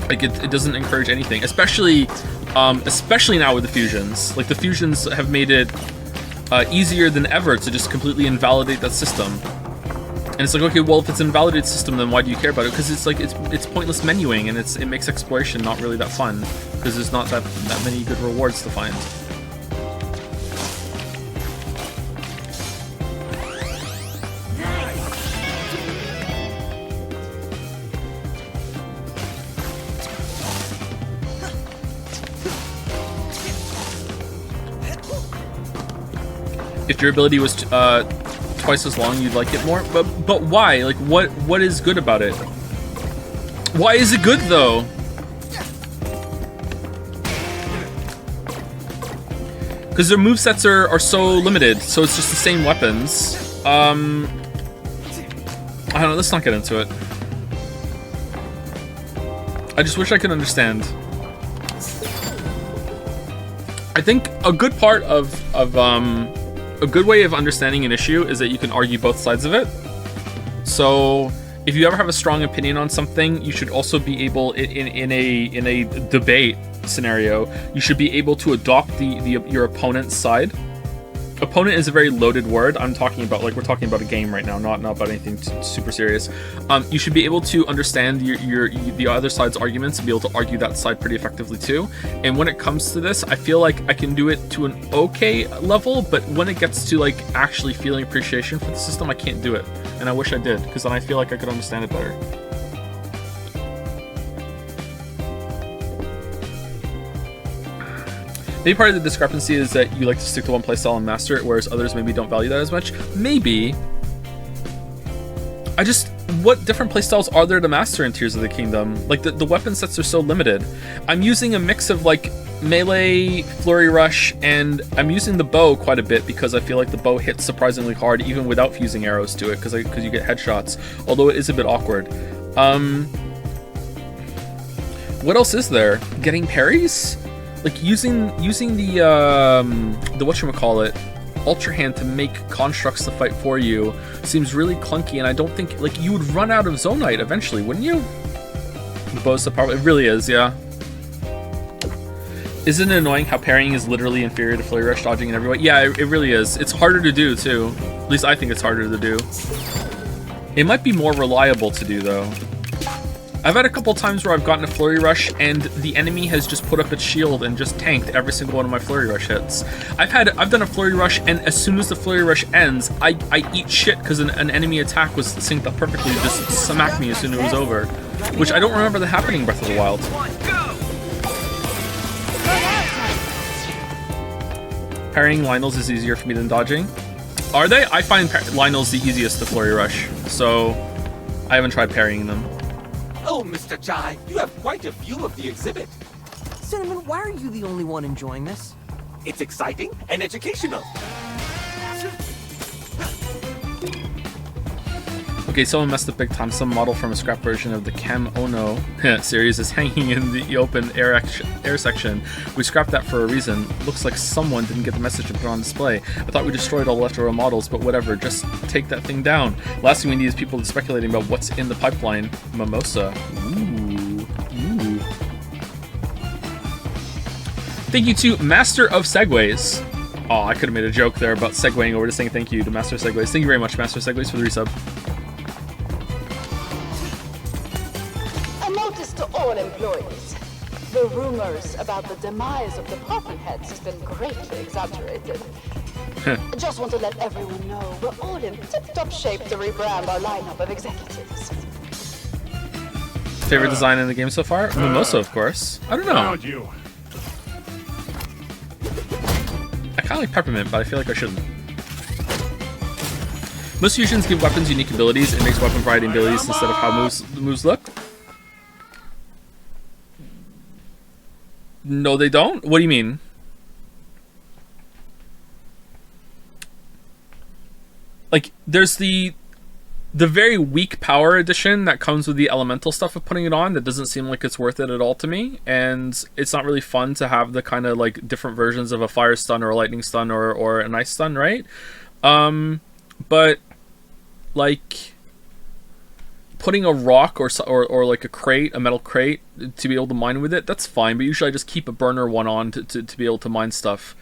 Like it doesn't encourage anything, especially now with the fusions. Like the fusions have made it easier than ever to just completely invalidate that system. And it's like, okay, well, if it's an invalidated system, then why do you care about it? Because it's like it's pointless menuing, and it makes exploration not really that fun, because there's not that many good rewards to find. If durability was twice as long, you'd like it more, but why? Like what is good about it? Why is it good though? Because their movesets are so limited, so it's just the same weapons. I don't know, let's not get into it. I just wish I could understand. I think a good part of a good way of understanding an issue is that you can argue both sides of it. So if you ever have a strong opinion on something, you should also be able, in a debate scenario, you should be able to adopt your opponent's side. Opponent is a very loaded word. I'm talking about, like, we're talking about a game right now, not about anything super serious. You should be able to understand the other side's arguments and be able to argue that side pretty effectively too. And when it comes to this, I feel like I can do it to an okay level, but when it gets to like actually feeling appreciation for the system, I can't do it. And I wish I did, because then I feel like I could understand it better. Maybe part of the discrepancy is that you like to stick to one playstyle and master it, whereas others maybe don't value that as much. Maybe. What different playstyles are there to master in Tears of the Kingdom? Like, the weapon sets are so limited. I'm using a mix of, like, melee, flurry rush, and I'm using the bow quite a bit because I feel like the bow hits surprisingly hard even without fusing arrows to it, because you get headshots, although it is a bit awkward. What else is there? Getting parries? Like using the whatchamacallit, Ultra Hand to make constructs to fight for you seems really clunky, and I don't think, like, you would run out of Zonite eventually, wouldn't you? The bow's so powerful. It really is, yeah. Isn't it annoying how parrying is literally inferior to flurry rush dodging in every way? Yeah, it really is. It's harder to do too. At least I think it's harder to do. It might be more reliable to do though. I've had a couple times where I've gotten a flurry rush and the enemy has just put up its shield and just tanked every single one of my flurry rush hits. I've done a flurry rush, and as soon as the flurry rush ends, I eat shit because an enemy attack was synced up perfectly to just smack me as soon as it was over, which I don't remember that happening in Breath of the Wild. Parrying Lynels is easier for me than dodging. Are they? I find Lynels the easiest to flurry rush, so I haven't tried parrying them. Oh, Mr. Jai, you have quite a view of the exhibit. Cinnamon, why are you the only one enjoying this? It's exciting and educational. Okay, someone messed up big time. Some model from a scrap version of the Chem Ono series is hanging in the open air section. We scrapped that for a reason. Looks like someone didn't get the message to put on display. I thought we destroyed all the leftover models, but whatever, just take that thing down. Last thing we need is people speculating about what's in the pipeline. Mimosa. Ooh. Thank you to Master of Segways. Oh, I could have made a joke there about segueing over to saying thank you to Master of Segways. Thank you very much, Master of Segways, for the resub. To all employees, the rumors about the demise of department heads has been greatly exaggerated. Just want to let everyone know we're all in tip-top shape to rebrand our lineup of executives. favorite design in the game so far? Mimosa, of course. I don't know. Found you. I kind of like Peppermint, but I feel like I shouldn't. Most fusions give weapons unique abilities. It makes weapon variety and abilities instead of how moves look. No, they don't? What do you mean? Like, there's the very weak power edition that comes with the elemental stuff of putting it on that doesn't seem like it's worth it at all to me, and it's not really fun to have the kind of like different versions of a fire stun or a lightning stun or an ice stun, right? But like putting a rock or like a crate, a metal crate, to be able to mine with it, that's fine, but usually I just keep a burner one on to be able to mine stuff.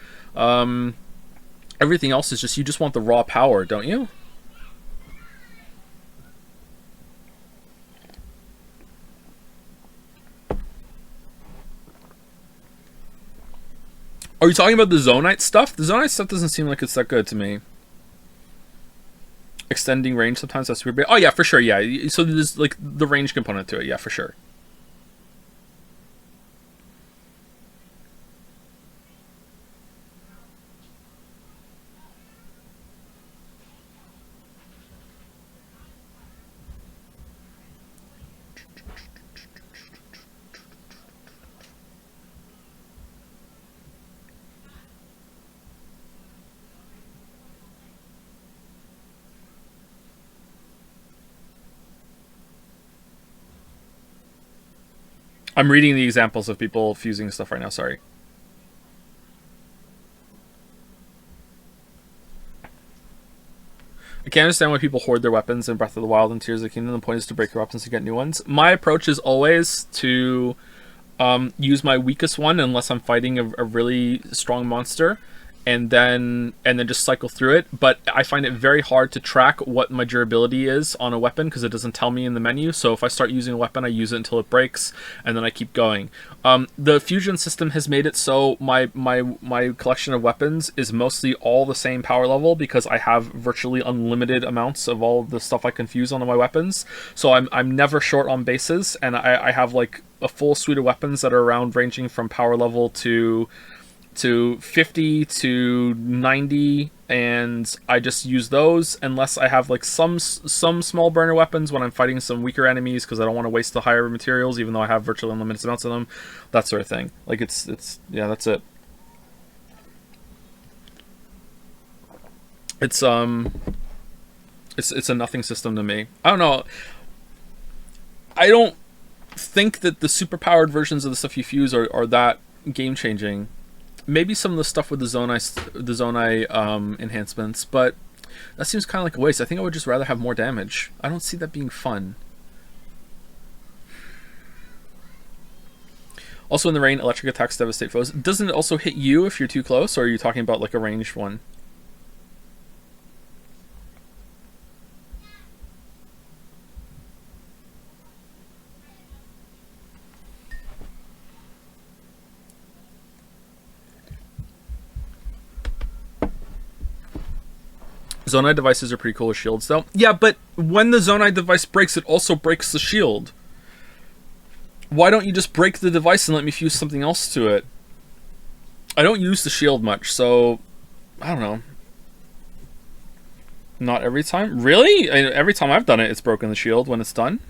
Everything else is just, you just want the raw power, don't you? Are you talking about the Zonite stuff? The Zonite stuff doesn't seem like it's that good to me. Extending range sometimes, that's super big. Oh yeah, for sure, yeah. So there's like the range component to it, yeah, for sure. I'm reading the examples of people fusing stuff right now, sorry. I can't understand why people hoard their weapons in Breath of the Wild and Tears of the Kingdom. The point is to break your weapons to get new ones. My approach is always to use my weakest one unless I'm fighting a really strong monster, and then just cycle through it. But I find it very hard to track what my durability is on a weapon because it doesn't tell me in the menu. So if I start using a weapon, I use it until it breaks, and then I keep going. The fusion system has made it so my collection of weapons is mostly all the same power level because I have virtually unlimited amounts of all the stuff I can fuse onto my weapons. So I'm never short on bases, and I have like a full suite of weapons that are around ranging from power level to 50 to 90, and I just use those unless I have like some small burner weapons when I'm fighting some weaker enemies because I don't want to waste the higher materials even though I have virtually unlimited amounts of them, that sort of thing. Like it's yeah, that's it. It's a nothing system to me. I don't know. I don't think that the superpowered versions of the stuff you fuse are that game changing. Maybe some of the stuff with the Zonai enhancements, but that seems kind of like a waste. I think I would just rather have more damage. I don't see that being fun. Also in the rain, electric attacks devastate foes. Doesn't it also hit you if you're too close, or are you talking about like a ranged one? Zonai devices are pretty cool with shields, though. Yeah, but when the Zonai device breaks, it also breaks the shield. Why don't you just break the device and let me fuse something else to it? I don't use the shield much, so I don't know. Not every time? Really? Every time I've done it, it's broken the shield when it's done.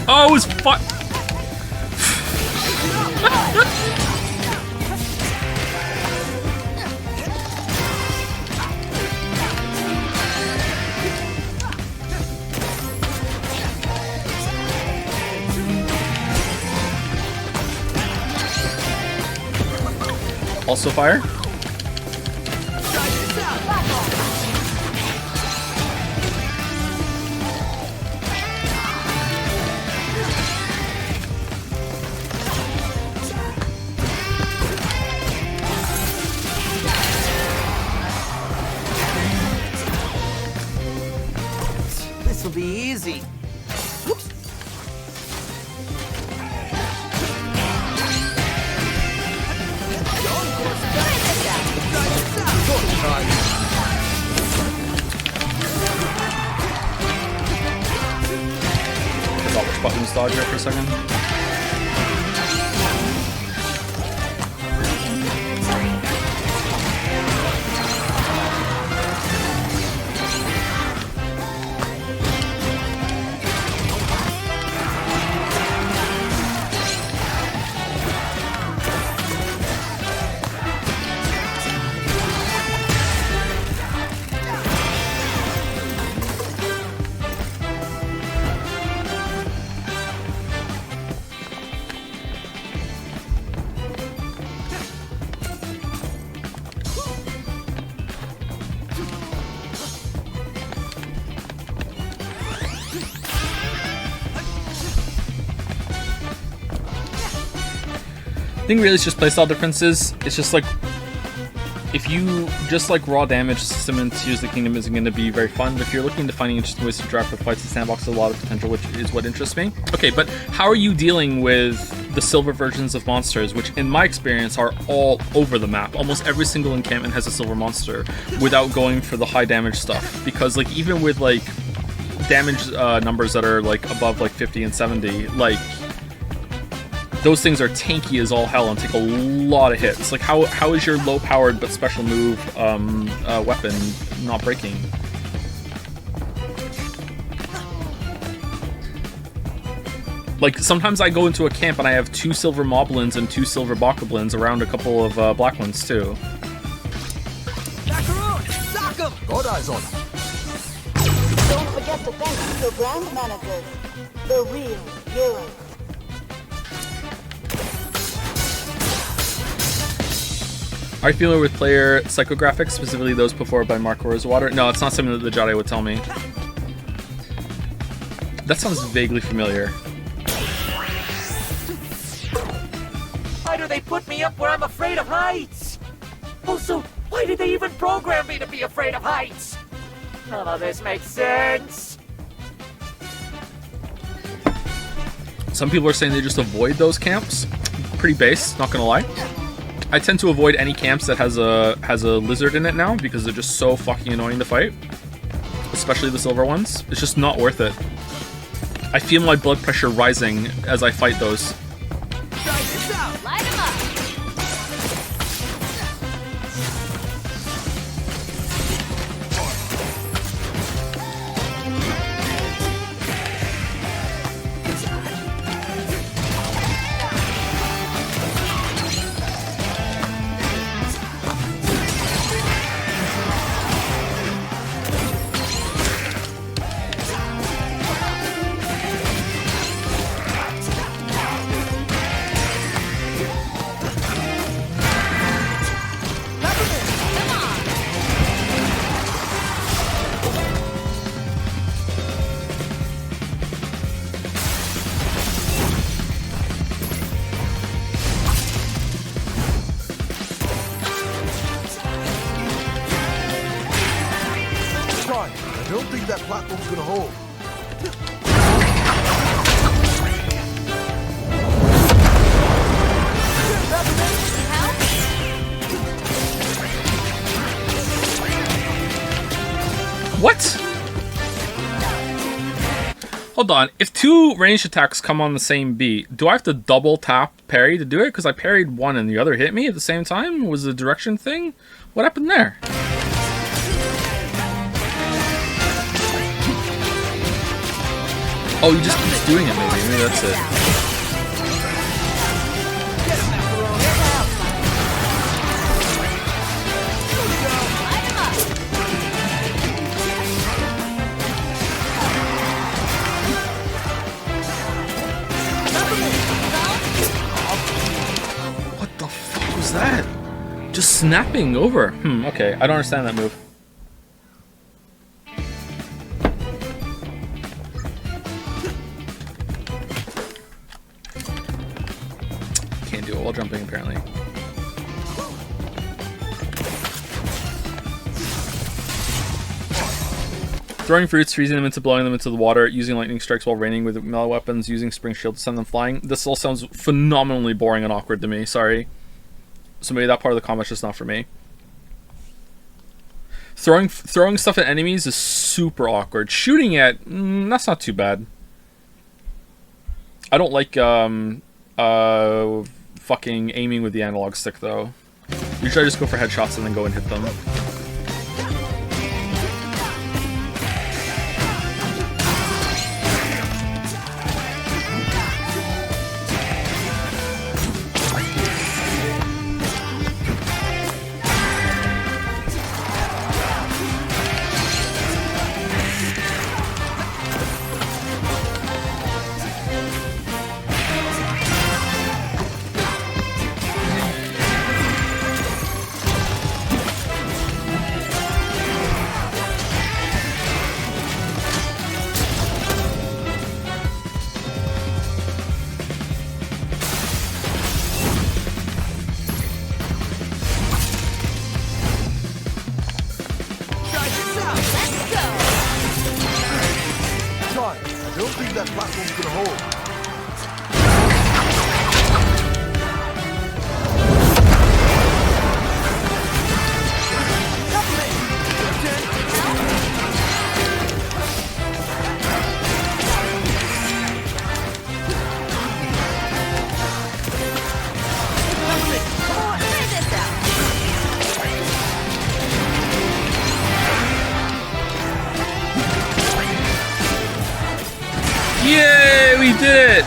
Oh, it was fun. Also fire. This'll be easy. Whoops. just dodge here for a second. I think really it's just playstyle differences. It's just like, if you just like raw damage, system into Tears of the Kingdom isn't going to be very fun. But if you're looking to finding interesting ways to drive the fights, the sandbox has a lot of potential, which is what interests me. Okay, but how are you dealing with the silver versions of monsters, which in my experience are all over the map? Almost every single encampment has a silver monster without going for the high damage stuff. Because like even with like damage numbers that are like above like 50 and 70, like those things are tanky as all hell and take a lot of hits. Like, how is your low-powered but special move weapon not breaking? Like, sometimes I go into a camp and I have 2 silver moblins and 2 silver bokoblins around a couple of black ones, too. God eyes on him. Don't forget to thank your brand manager, the real hero. Are you familiar with player psychographics, specifically those put forward by Mark Rosewater? No, it's not something that the Jedi would tell me. That sounds vaguely familiar. Why do they put me up where I'm afraid of heights? Also, why did they even program me to be afraid of heights? None of this makes sense. Some people are saying they just avoid those camps. Pretty base, not gonna lie. I tend to avoid any camps that has a lizard in it now because they're just so fucking annoying to fight. Especially the silver ones. It's just not worth it. I feel my blood pressure rising as I fight those. Light him up. I don't think that platform's gonna hold. What? Hold on. If 2 ranged attacks come on the same beat, do I have to double tap parry to do it? Because I parried one and the other hit me at the same time? Was it a direction thing? What happened there? Oh, he just keeps doing it, maybe. Maybe that's it. What the fuck was that? Just snapping over. Okay. I don't understand that move. Can't do it while jumping, apparently. Throwing fruits, freezing them into blowing them into the water, using lightning strikes while raining with melee weapons, using spring shield to send them flying. This all sounds phenomenally boring and awkward to me, sorry. So maybe that part of the combat's just not for me. Throwing stuff at enemies is super awkward. Shooting at, that's not too bad. I don't like fucking aiming with the analog stick though. Usually I just go for headshots and then go and hit them. Yay, we did it!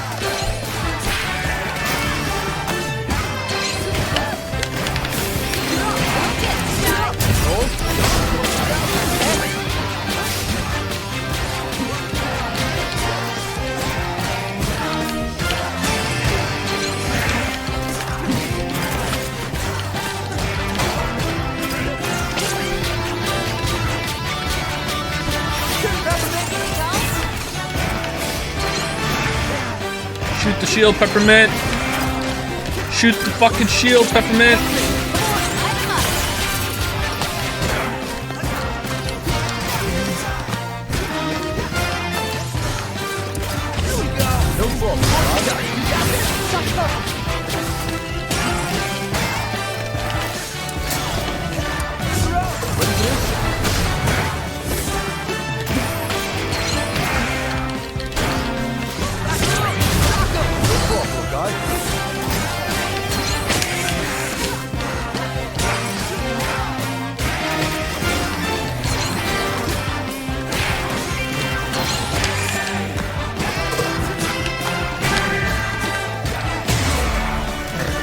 Shoot the shield, Peppermint! Shoot the fucking shield, Peppermint!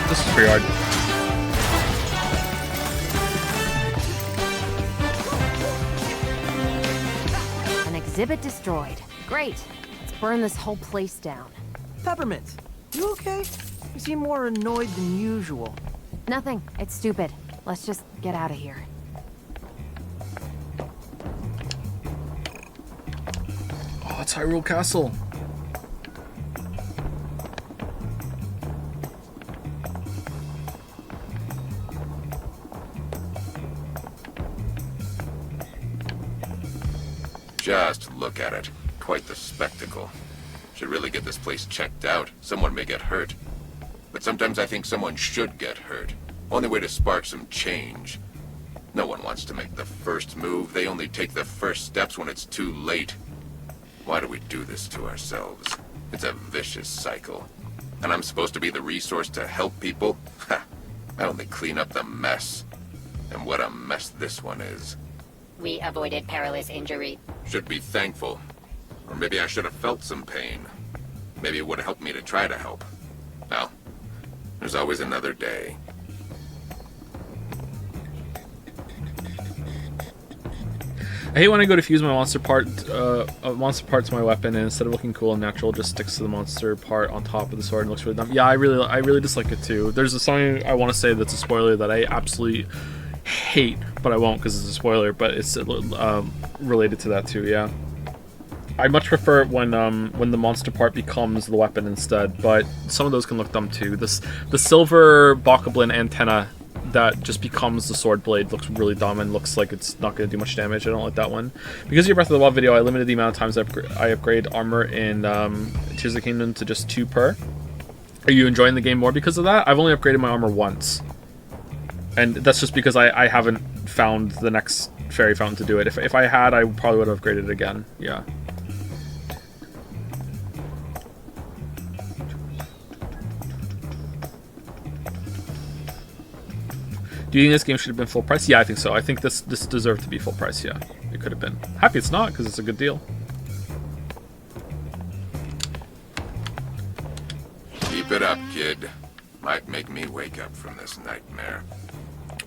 This is pretty hard. An exhibit destroyed. Great. Let's burn this whole place down. Peppermint, you okay? You seem more annoyed than usual. Nothing. It's stupid. Let's just get out of here. Oh, it's Hyrule Castle. Just look at it. Quite the spectacle. Should really get this place checked out. Someone may get hurt. But sometimes I think someone should get hurt. Only way to spark some change. No one wants to make the first move. They only take the first steps when it's too late. Why do we do this to ourselves? It's a vicious cycle. And I'm supposed to be the resource to help people? Ha! I only clean up the mess. And what a mess this one is. We avoided perilous injury. Should be thankful. Or maybe I should have felt some pain. Maybe it would have helped me to try to help. Well, there's always another day. I hate when I go to fuse my monster part to my weapon, and instead of looking cool and natural, it just sticks to the monster part on top of the sword and looks really dumb. Yeah, I really dislike it too. There's a song I want to say that's a spoiler that I absolutely hate, but I won't because it's a spoiler. But it's related to that too. Yeah, I much prefer it when the monster part becomes the weapon instead. But some of those can look dumb too. The silver Bokoblin antenna that just becomes the sword blade looks really dumb and looks like it's not going to do much damage. I don't like that one. Because of your Breath of the Wild video, I limited the amount of times I upgrade armor in Tears of the Kingdom to just 2 per. Are you enjoying the game more because of that? I've only upgraded my armor once. And that's just because I haven't found the next fairy fountain to do it. If I had, I probably would have upgraded it again. Yeah. Do you think this game should have been full price? Yeah, I think so. I think this deserved to be full price, yeah. It could have been. Happy it's not, because it's a good deal. Keep it up, kid. Might make me wake up from this nightmare.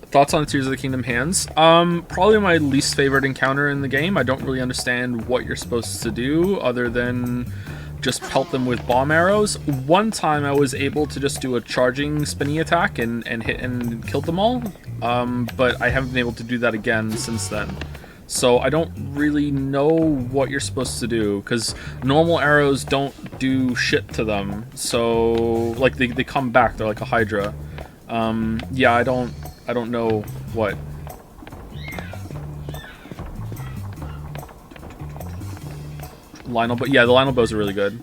Thoughts on Tears of the Kingdom hands? Probably my least favorite encounter in the game. I don't really understand what you're supposed to do other than just pelt them with bomb arrows. One time I was able to just do a charging spinny attack and hit and killed them all, but I haven't been able to do that again since then. So I don't really know what you're supposed to do, because normal arrows don't do shit to them. So, like, they come back, they're like a Hydra. Yeah, I don't know what. Lionel, but yeah, the Lionel bows are really good.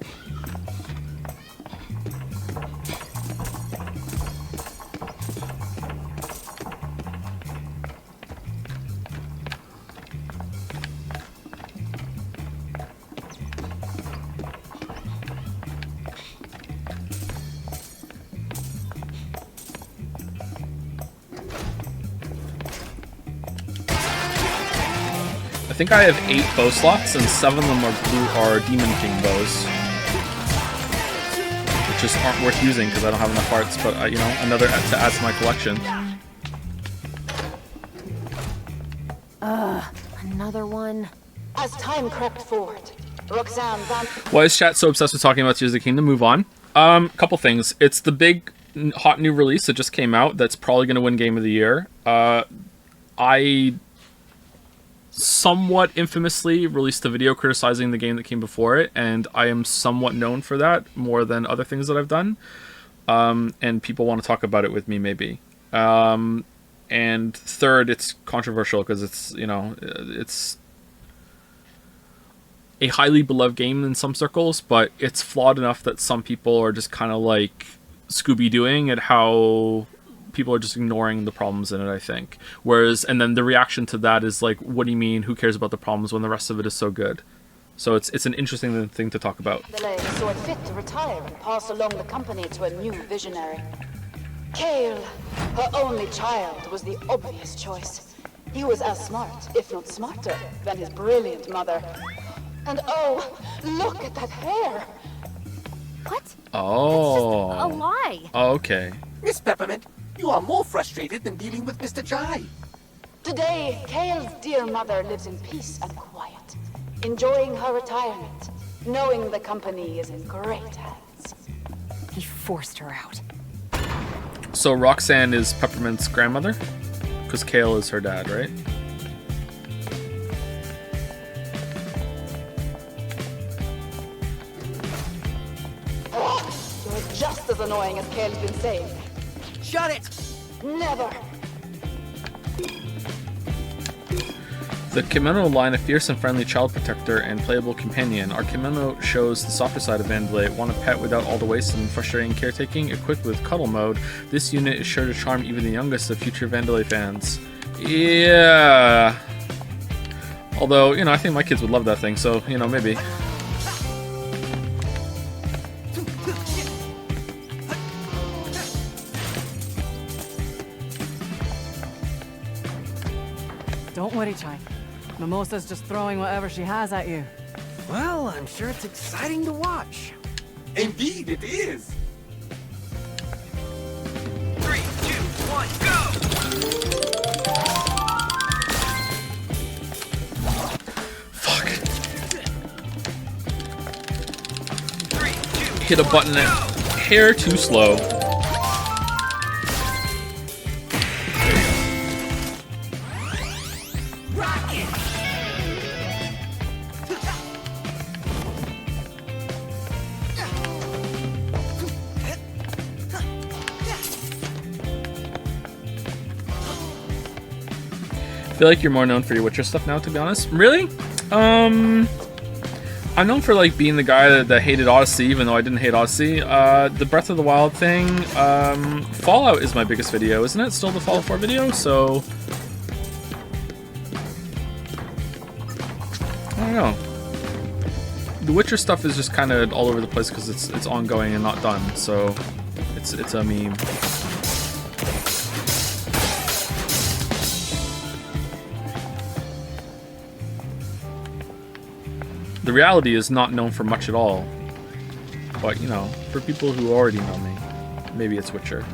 I think I have 8 bow slots, and 7 of them are Demon King bows, which just aren't worth using because I don't have enough parts. But you know, another to add to my collection. Another one. As time crept forward, Roxanne Van... Why is chat so obsessed with talking about Tears of the Kingdom? Move on. Couple things. It's the big hot new release that just came out. That's probably going to win Game of the Year. I somewhat infamously released a video criticizing the game that came before it, and I am somewhat known for that more than other things that I've done. And people want to talk about it with me, maybe. And third, it's controversial because it's, you know, it's a highly beloved game in some circles, but it's flawed enough that some people are just kind of like Scooby-Dooing at how people are just ignoring the problems in it, I think. Whereas, and then the reaction to that is like, what do you mean? Who cares about the problems when the rest of it is so good? So it's an interesting thing to talk about. Delay saw it fit to retire and pass along the company to a new visionary. Kale, her only child, was the obvious choice. He was as smart, if not smarter, than his brilliant mother. And oh, look at that hair! What? Oh. That's just a lie. Oh, okay. Miss Peppermint, you are more frustrated than dealing with Mr. Jai. Today, Kale's dear mother lives in peace and quiet, enjoying her retirement, knowing the company is in great hands. He forced her out. So Roxanne is Peppermint's grandmother? Because Kale is her dad, right? You're just as annoying as Kale's been saying. Shut it! Never! The Kimono line, a fierce and friendly child protector and playable companion. Our Kimono shows the softer side of Vandalay. Want a pet without all the waste and frustrating caretaking? Equipped with cuddle mode, this unit is sure to charm even the youngest of future Vandalay fans. Yeah. Although, you know, I think my kids would love that thing, so, you know, maybe. Don't worry, Chai. Mimosa's just throwing whatever she has at you. Well, I'm sure it's exciting to watch. Indeed, it is. 3, 2, 1, go! Fuck. 3, 2, Hit a button a hair too slow. I feel like you're more known for your Witcher stuff now, to be honest. Really? I'm known for like being the guy that hated Odyssey, even though I didn't hate Odyssey. The Breath of the Wild thing. Fallout is my biggest video, isn't it? Still the Fallout 4 video, so I don't know. The Witcher stuff is just kind of all over the place because it's ongoing and not done, so it's a meme. The reality is not known for much at all. But, you know, for people who already know me, maybe it's Witcher.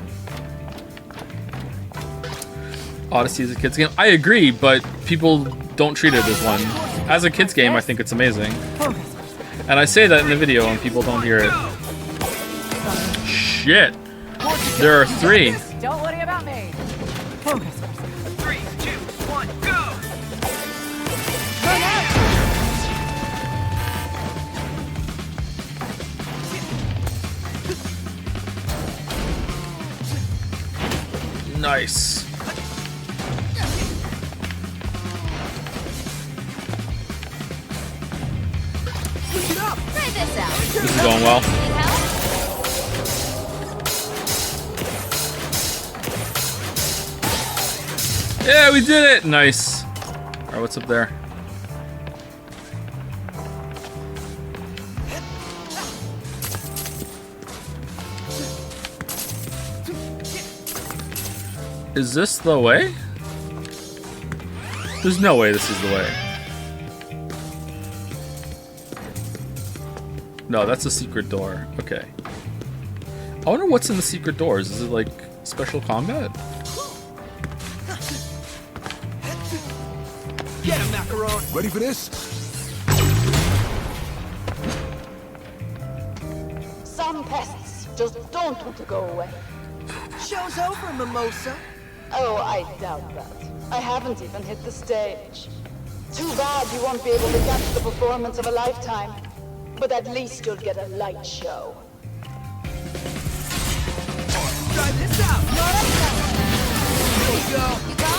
Odyssey is a kid's game. I agree, but people don't treat it as one. As a kid's game, I think it's amazing. And I say that in the video and people don't hear it. Shit! There are 3. Don't worry about me. Focus. 3, 2, 1, go! Nice. Try this out. This is going well. Need help? Yeah, we did it! Nice. Alright, what's up there? Is this the way? There's no way this is the way. No, that's a secret door. Okay. I wonder what's in the secret doors. Is it like special combat? Get him, Macaron! Ready for this? Some pests just don't want to go away. Show's over, Mimosa. Oh, I doubt that. I haven't even hit the stage. Too bad you won't be able to catch the performance of a lifetime. But at least you'll get a light show. Try this out! Here we go! You go?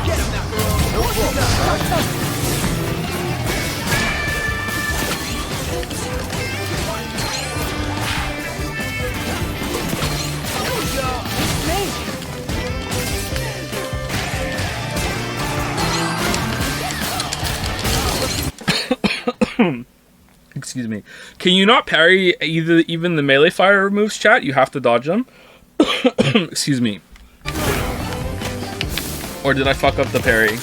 Get him, Macaron! No problem. Excuse me. Can you not parry even the melee fire moves, chat? You have to dodge them? Excuse me. Or did I fuck up the parry?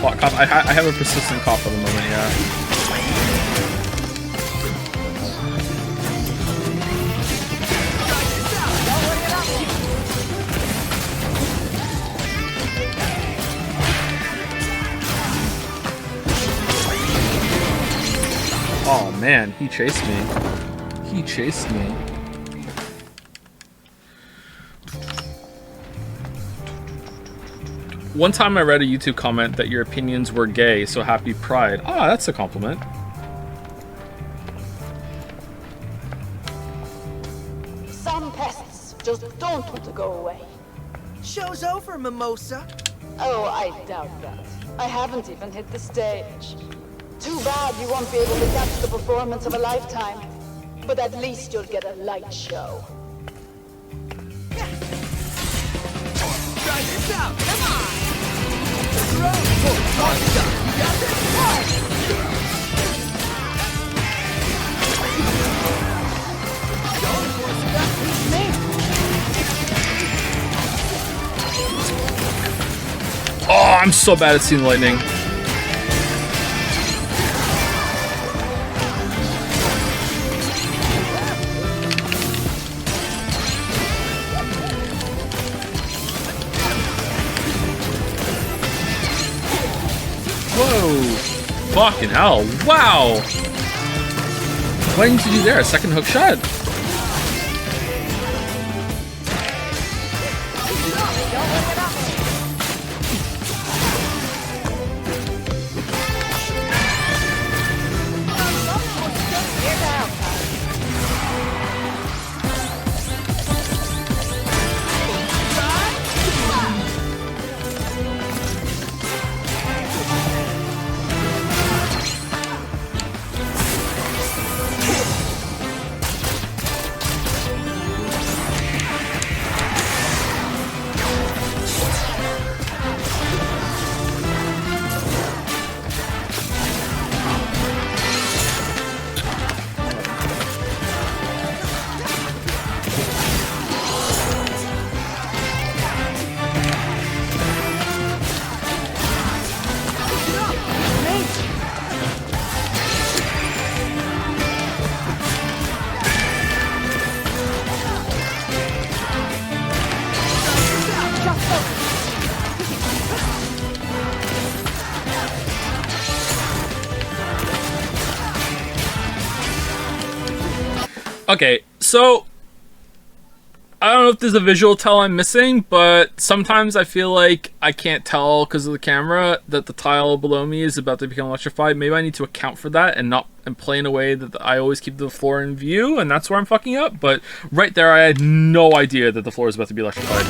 I have a persistent cough at the moment, yeah. Oh man, he chased me. He chased me. One time I read a YouTube comment that your opinions were gay, so happy Pride. Ah, that's a compliment. Some pests just don't want to go away. Show's over, Mimosa. Oh, I doubt that. I haven't even hit the stage. Too bad you won't be able to catch the performance of a lifetime. But at least you'll get a light show. Try this out! Come on! Oh, I'm so bad at seeing lightning. Whoa! Fucking hell! Wow! What didn't you do there? A second hook shot? Okay, so I don't know if there's a visual tell I'm missing, but sometimes I feel like I can't tell because of the camera that the tile below me is about to become electrified. Maybe I need to account for that and play in a way that I always keep the floor in view, and that's where I'm fucking up. But right there, I had no idea that the floor is about to be electrified.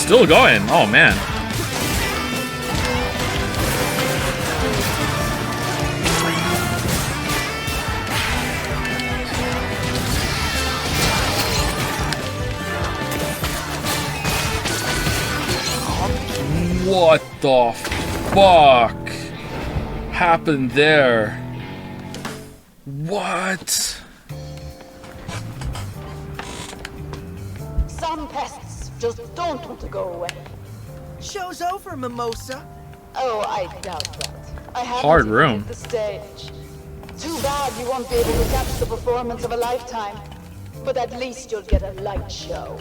Still going. Oh man. What the fuck happened there? What? Some pests just don't want to go away. Show's over, Mimosa. Oh, I doubt that. I haven't Hard even room. hit the stage. Too bad you won't be able to catch the performance of a lifetime. But at least you'll get a light show.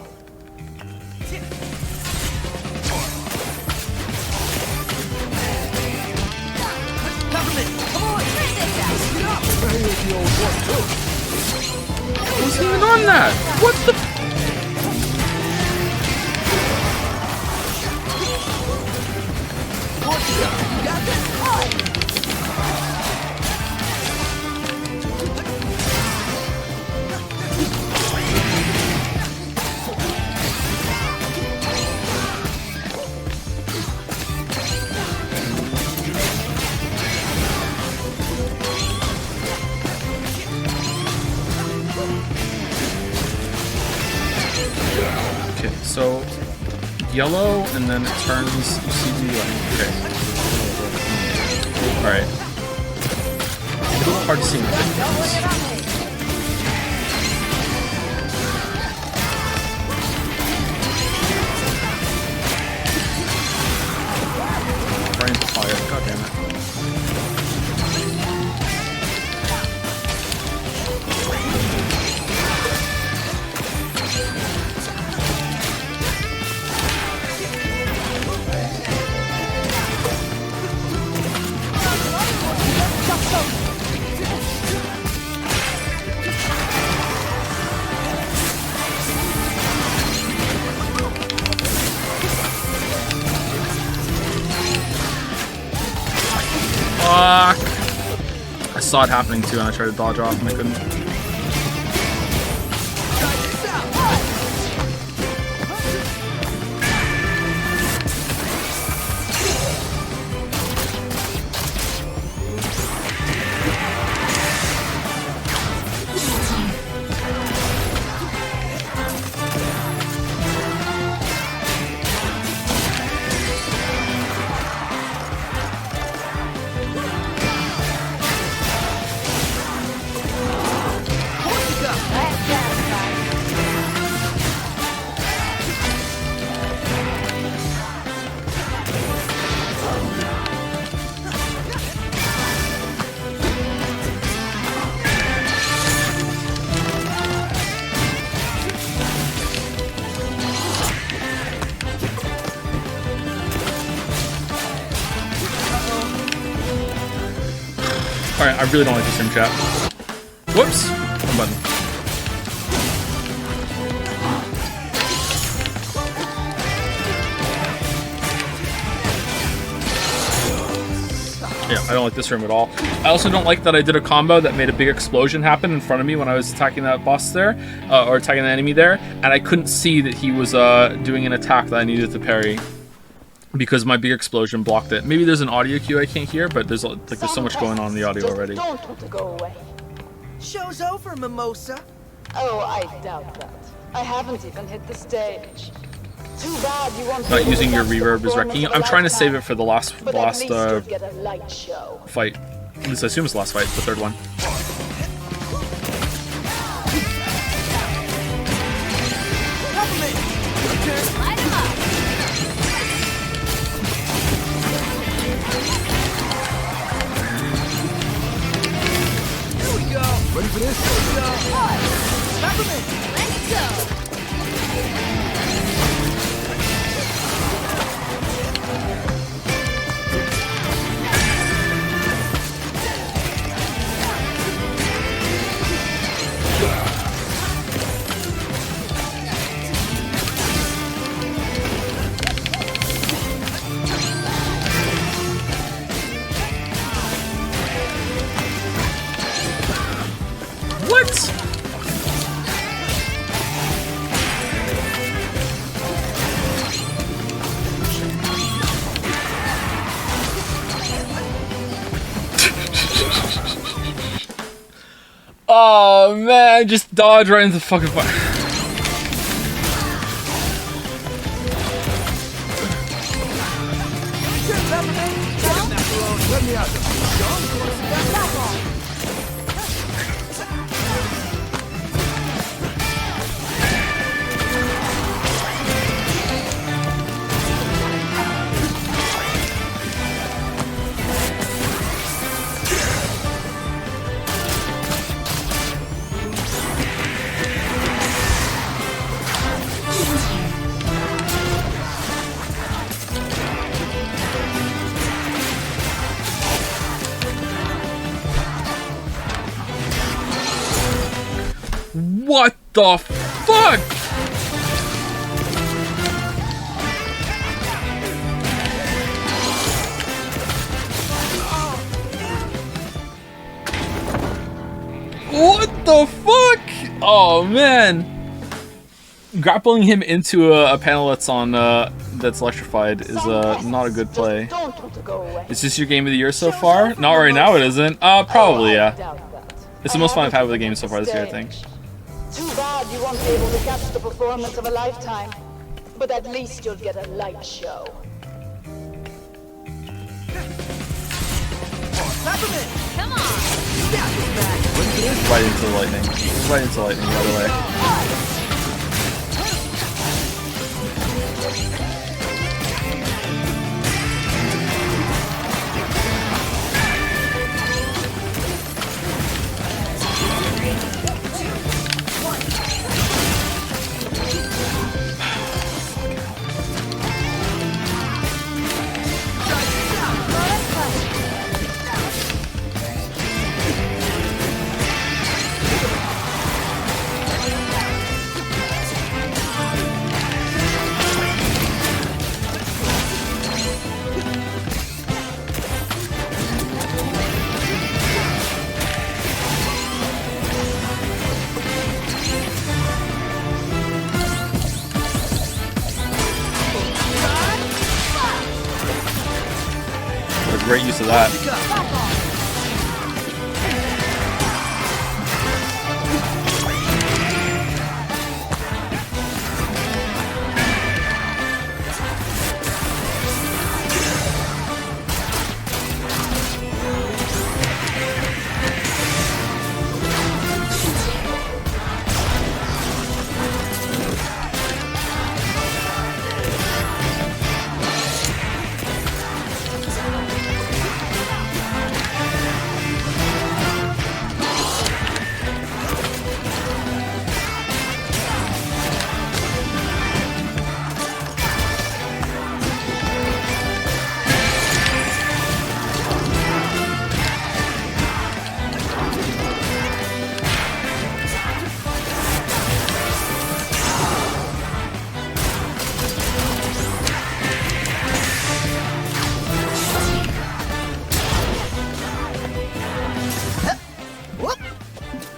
Who's even on that? What the? Okay, so yellow and then it turns CD left. Okay. Alright. It's a little hard to see in the difference. Right into fire. God damn it. Fuck! I saw it happening too and I tried to dodge off and I couldn't. Alright, I really don't like this room chat. Whoops! Wrong button. Yeah, I don't like this room at all. I also don't like that I did a combo that made a big explosion happen in front of me when I was attacking that boss there, or attacking the enemy there, and I couldn't see that he was doing an attack that I needed to parry because my big explosion blocked it. Maybe there's an audio cue I can't hear, but there's so much going on in the audio already. Don't want to go away. Show's over, Mimosa. Oh, I doubt that. I haven't even hit the stage. Too bad you won't Not using your reverb is wrecking you. I'm trying to save it for the last but at least you'll get a light show. fight. At least I assume it's the last fight, the third one. Light him up. Here we go. Ready for this? Here we go. Peppermint. Let's go. What? Oh man, just dodge right into the fucking fire. Let me out. What the fuck? What the fuck? Oh man. Grappling him into a panel that's on that's electrified is not a good play. Is this your game of the year so far? Not right now, it isn't. Probably, yeah. It's the most fun I've had with a game so far this year, I think. Too bad you won't be able to catch the performance of a lifetime. But at least you'll get a light show. Come on. Right into the lightning. Right into the lightning, by the way. Great use of that.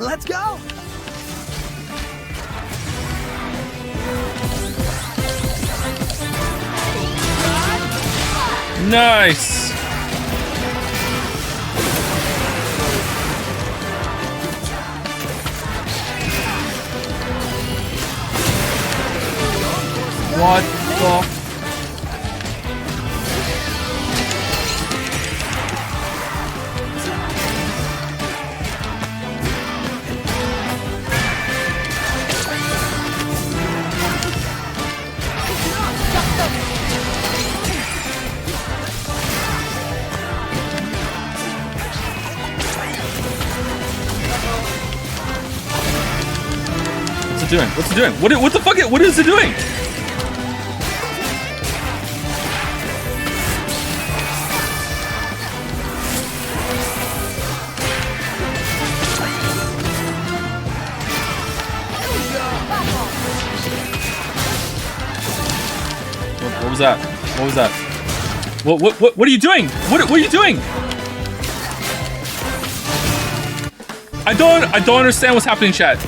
Let's go! Nice! What fall. What's it doing? What's it doing? What the fuck? What is it doing? What was that? What was that? What are you doing? What are you doing? I don't understand what's happening, chat.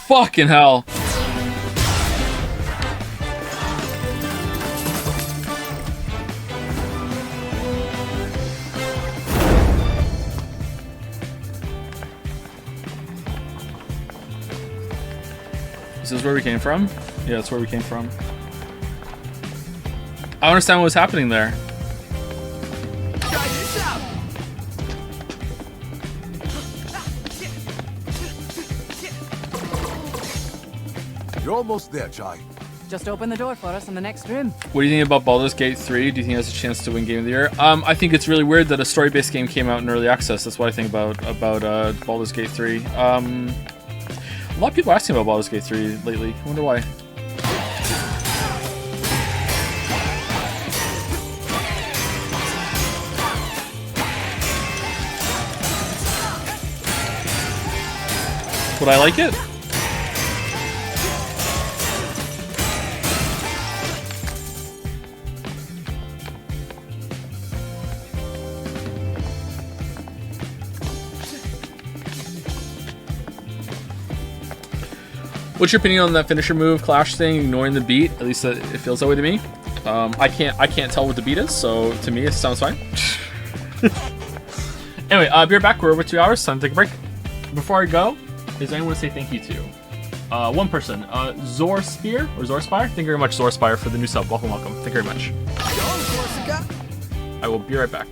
Fucking hell. Is this where we came from? Yeah, that's where we came from. I don't understand what was happening there. You're almost there, Chai. Just open the door for us in the next room. What do you think about Baldur's Gate 3? Do you think it has a chance to win Game of the Year? I think it's really weird that a story-based game came out in early access. That's what I think about Baldur's Gate 3. A lot of people are asking about Baldur's Gate 3 lately. I wonder why. Would I like it? What's your opinion on that finisher move, Clash thing, ignoring the beat? At least it feels that way to me. I can't tell what the beat is, so to me it sounds fine. Anyway, be right back. We're over 2 hours. Time to take a break. Before I go, is anyone to say thank you to? One person, Zorspire or Zorspire. Thank you very much, Zorspire, for the new sub. Welcome, welcome. Thank you very much. I will be right back.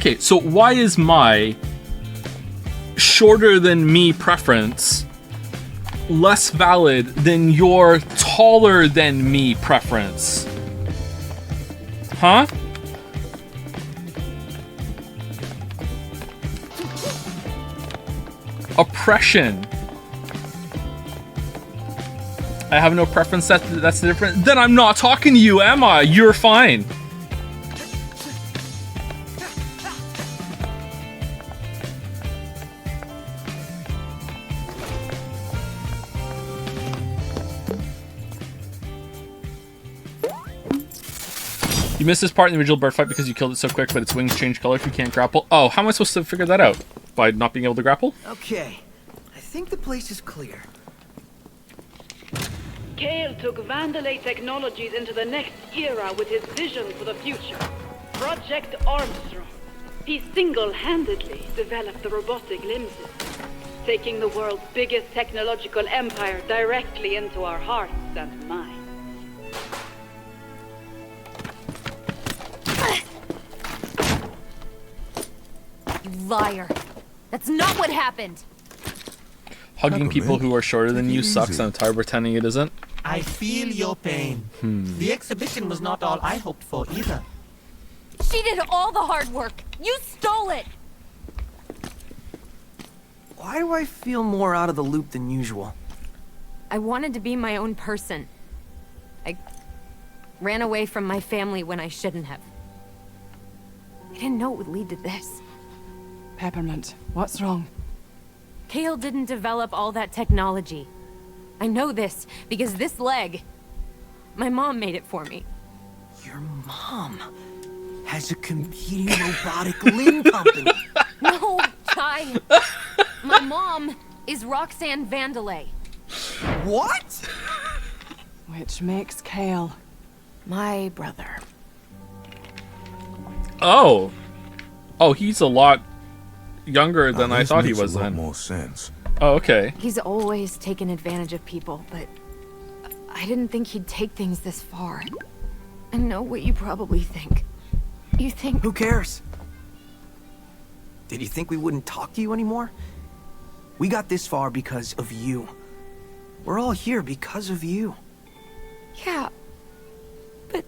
Okay, so why is my shorter than me preference less valid than your taller than me preference? Huh? Oppression. I have no preference, that's the difference. Then I'm not talking to you, am I? You're fine. You missed this part in the original bird fight because you killed it so quick, but its wings change color if you can't grapple. Oh, how am I supposed to figure that out? By not being able to grapple? Okay, I think the place is clear. Kale took Vandalay Technologies into the next era with his vision for the future. Project Armstrong. He single-handedly developed the robotic limb system, taking the world's biggest technological empire directly into our hearts and minds. You liar. That's not what happened. Hugging people who are shorter than you sucks, and I'm tired of pretending it isn't. I feel your pain. The exhibition was not all I hoped for either. She did all the hard work. You stole it. Why do I feel more out of the loop than usual? I wanted to be my own person. I ran away from my family when I shouldn't have. I didn't know it would lead to this. Peppermint, what's wrong? Kale didn't develop all that technology. I know this because this leg, my mom made it for me. Your mom has a competing robotic limb company. No, Sigh. My mom is Roxanne Vandalay. What? Which makes Kale my brother. Oh. Oh, he's a lot younger than I thought he was then. More sense. Oh, okay. He's always taken advantage of people, but I didn't think he'd take things this far. I know what you probably think. You think... Who cares? Did you think we wouldn't talk to you anymore? We got this far because of you. We're all here because of you. Yeah, but...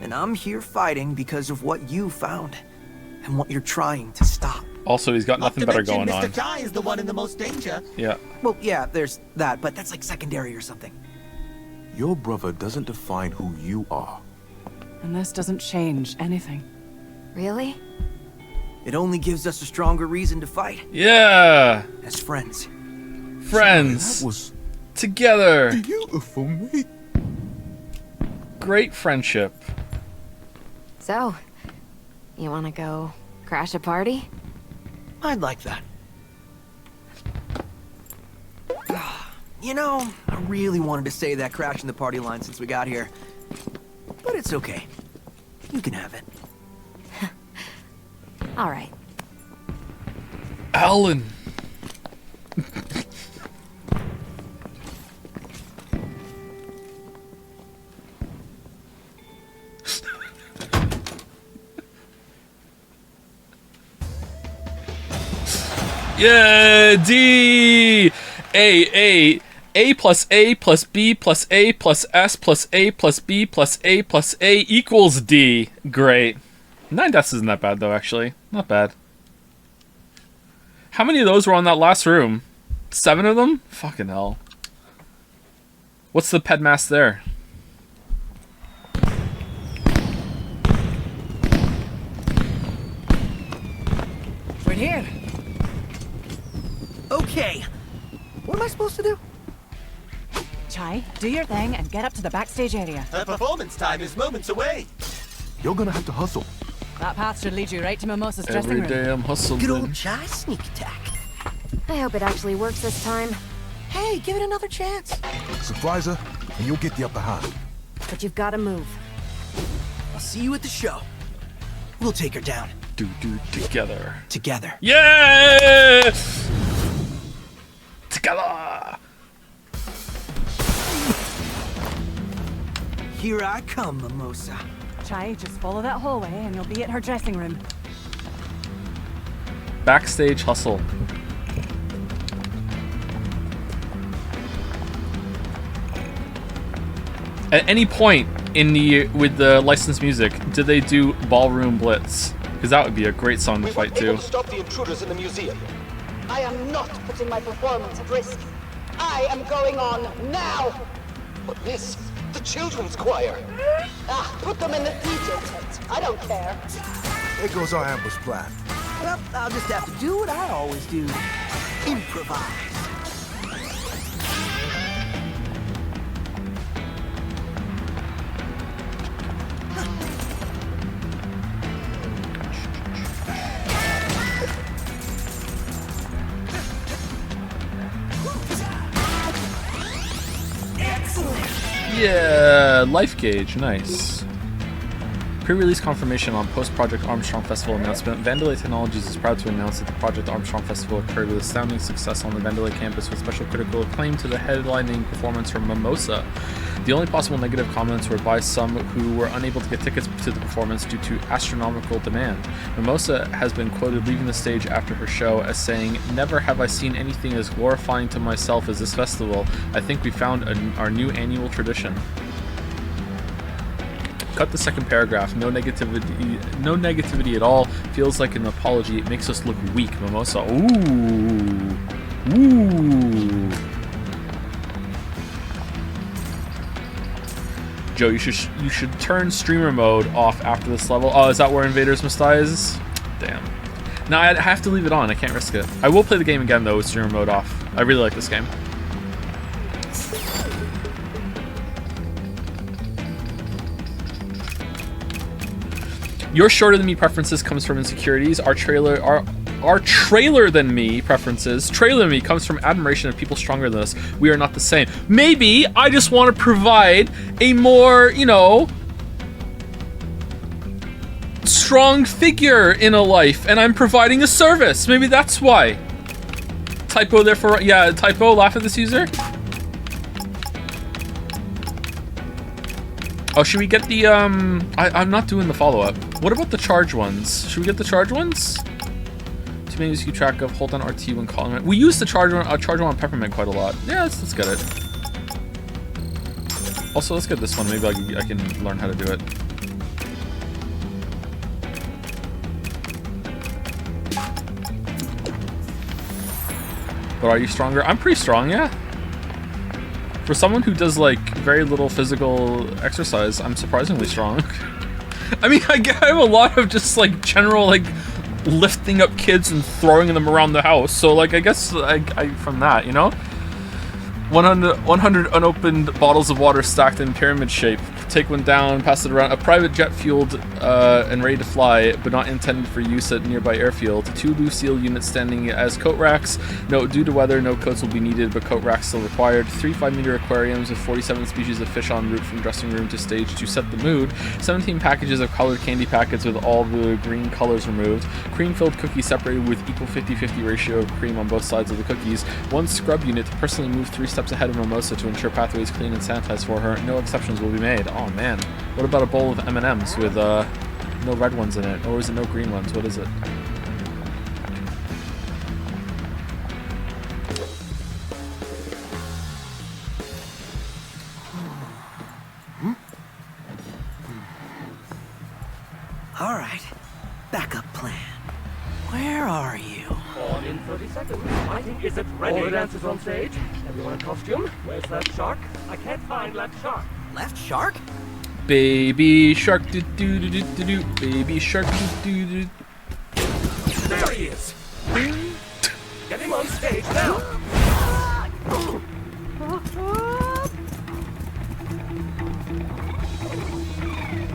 And I'm here fighting because of what you found. And what you're trying to stop. Also, he's got nothing better going on. Mr. Sigh is the one in the most danger. Yeah. Well, yeah, there's that, but that's like secondary or something. Your brother doesn't define who you are. And this doesn't change anything. Really? It only gives us a stronger reason to fight. Yeah. As friends. Friends. That was together. Beautiful, mate. Great friendship. So, you want to go crash a party? I'd like that. You know, I really wanted to say that crashing the party line since we got here. But it's okay. You can have it. All right. Alan. Yeah, D. A plus A plus B plus A plus S plus A plus B plus A plus A equals D. Great. 9 deaths isn't that bad, though, actually. Not bad. How many of those were on that last room? 7 of them? Fucking hell. What's the pedmass there? We're here. Okay. What am I supposed to do? Chai, do your thing and get up to the backstage area. Her performance time is moments away. You're gonna have to hustle. That path should lead you right to Mimosa's dressing Every room. day I'm hustling. Good old Chai sneak attack. I hope it actually works this time. Hey, give it another chance. Surprise her, and you'll get the upper hand. But you've got to move. I'll see you at the show. We'll take her down. Do together. Together. Yeah! Together! Here I come, Mimosa. Chai, just follow that hallway and you'll be at her dressing room. Backstage hustle. At any point in the with the licensed music, did they do Ballroom Blitz? Because that would be a great song to fight to. Stop the intruders in the museum. I am not putting my performance at risk. I am going on now. But miss, the children's choir. Ah, put them in the DJ tent. I don't care. There goes our ambush plan. Well, I'll just have to do what I always do. Improvise. Yeah, life gauge, nice. Pre-release confirmation on post-Project Armstrong Festival announcement. Vandalay Technologies is proud to announce that the Project Armstrong Festival occurred with astounding success on the Vandalay campus with special critical acclaim to the headlining performance from Mimosa. The only possible negative comments were by some who were unable to get tickets to the performance due to astronomical demand. Mimosa has been quoted leaving the stage after her show as saying, "Never have I seen anything as glorifying to myself as this festival. I think we found our new annual tradition." Cut the second paragraph. No negativity at all. Feels like an apology. It makes us look weak. Mimosa. Ooh. Ooh. Joe, you should turn streamer mode off after this level. Oh, is that where Invaders must die is? Damn. No, I have to leave it on. I can't risk it. I will play the game again though with streamer mode off. I really like this game. Your shorter than me preferences comes from insecurities. Our trailer than me preferences. Trailer than me comes from admiration of people stronger than us. We are not the same. Maybe I just want to provide a more, you know, strong figure in a life, and I'm providing a service. Maybe that's why. Typo there for, yeah, typo, laugh at this user. Oh, should we get the, I'm not doing the follow-up. What about the charge ones? Should we get the charge ones? Too many to keep track of. Hold on RT when calling it. We use the charge one on Peppermint quite a lot. Yeah, let's get it. Also, let's get this one. Maybe I can learn how to do it. But are you stronger? I'm pretty strong, yeah. For someone who does like very little physical exercise, I'm surprisingly strong. I mean, I have a lot of just like general like lifting up kids and throwing them around the house. So like I guess I from that, you know? 100 unopened bottles of water stacked in pyramid shape. Take one down, pass it around. A private jet fueled and ready to fly, but not intended for use at nearby airfield. 2 Lucille units standing as coat racks. No, due to weather, no coats will be needed, but coat racks still required. 3 5-meter aquariums with 47 species of fish en route from dressing room to stage to set the mood. 17 packages of colored candy packets with all the green colors removed. Cream-filled cookies separated with equal 50-50 ratio of cream on both sides of the cookies. 1 scrub unit to personally move 3 steps ahead of Mimosa to ensure pathways clean and sanitized for her. No exceptions will be made. Oh man. What about a bowl of M&Ms with no red ones in it? Or is it no green ones? What is it? All right. Backup plan. Where are you? On in 30 seconds. I think is it ready? All the dancers on stage. Everyone in costume. Where's left shark? I can't find left shark. Left shark? Baby shark do do do do do do. Baby shark do do do. There he is. Get him on stage now.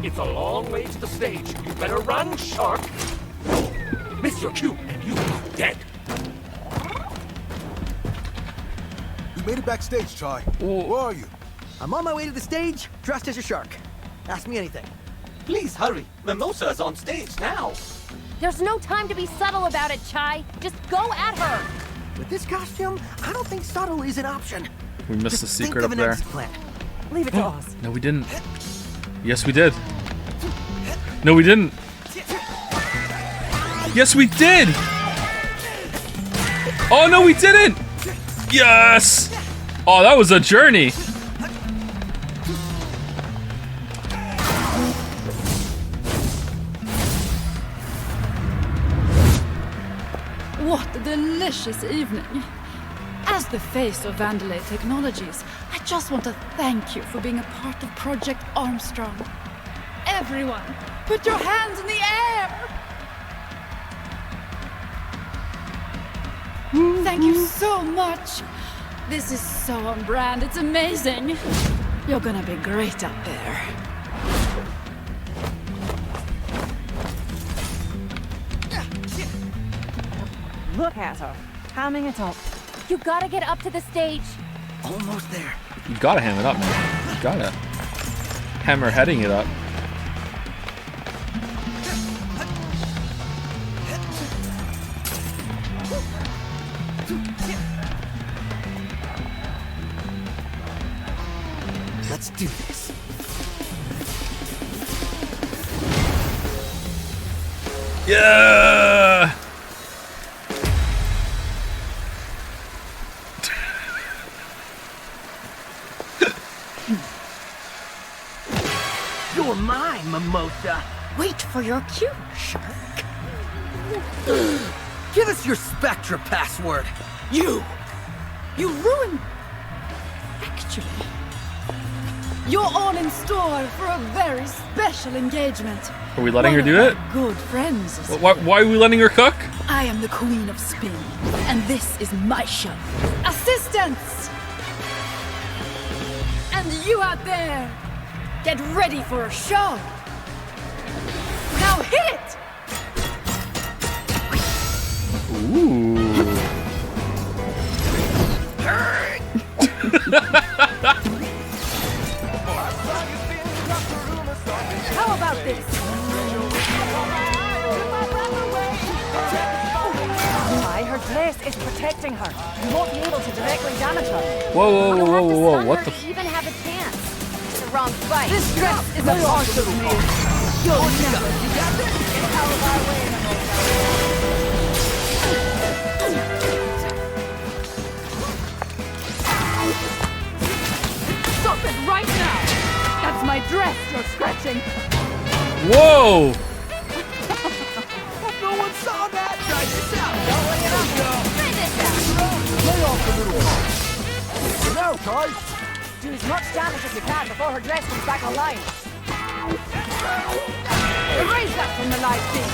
It's a long way to the stage. You better run, shark. Miss your cue, and you are dead. We made it backstage, Sigh. Where are you? I'm on my way to the stage, dressed as a shark. Ask me anything. Please hurry. Mimosa is on stage now. There's no time to be subtle about it, Chai. Just go at her. With this costume, I don't think subtle is an option. We missed the secret think of up there. an exit plan. Leave it to us. No, we didn't. Yes, we did. No, we didn't. Yes, we did! Oh no, we didn't! Yes! Oh, that was a journey. What a delicious evening. As the face of Vandalay Technologies, I just want to thank you for being a part of Project Armstrong. Everyone, put your hands in the air! Thank you so much. This is so on brand, it's amazing. You're gonna be great up there. Look at her, hamming it up. You gotta get up to the stage. Almost there. You gotta ham it up, man. You gotta hammer heading it up. Let's do this. Yeah! You're mine, Mimosa. Wait for your cue, Shark. Give us your Spectra password. You ruined... Actually, you're all in store for a very special engagement. Are we letting her do it? Good friends. Why are we letting her cook? I am the Queen of Spin, and this is my show. Assistance! And you out there, get ready for a show. Now hit it! Ooh. How about this? Why, her dress is protecting her. You won't be able to directly damage her. Whoa, what the Even have a chance. It's the wrong fight. This dress is a part of me. You'll never. You got this? Get out of my way, Stop it right now! That's my dress you're scratching. Whoa! No one saw that! Try this out! Lay off the little one. Now, guys! Do as much damage as you can before her dress comes back online. Erase that from the live feed.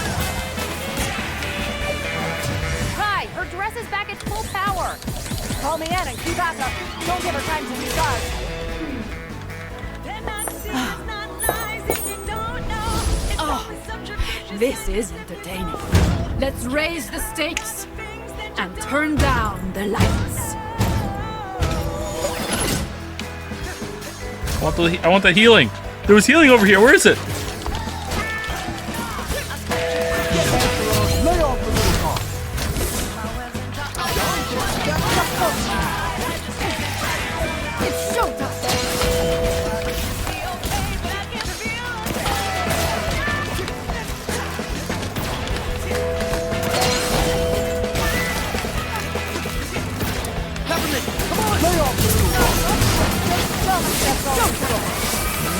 Hi, her dress is back at full power. Call me in and keep at her. Don't give her time to recharge. Oh, this is entertaining. Let's raise the stakes and turn down the lights. I want that healing. There was healing over here. Where is it? Lay off the little car. It's showtime.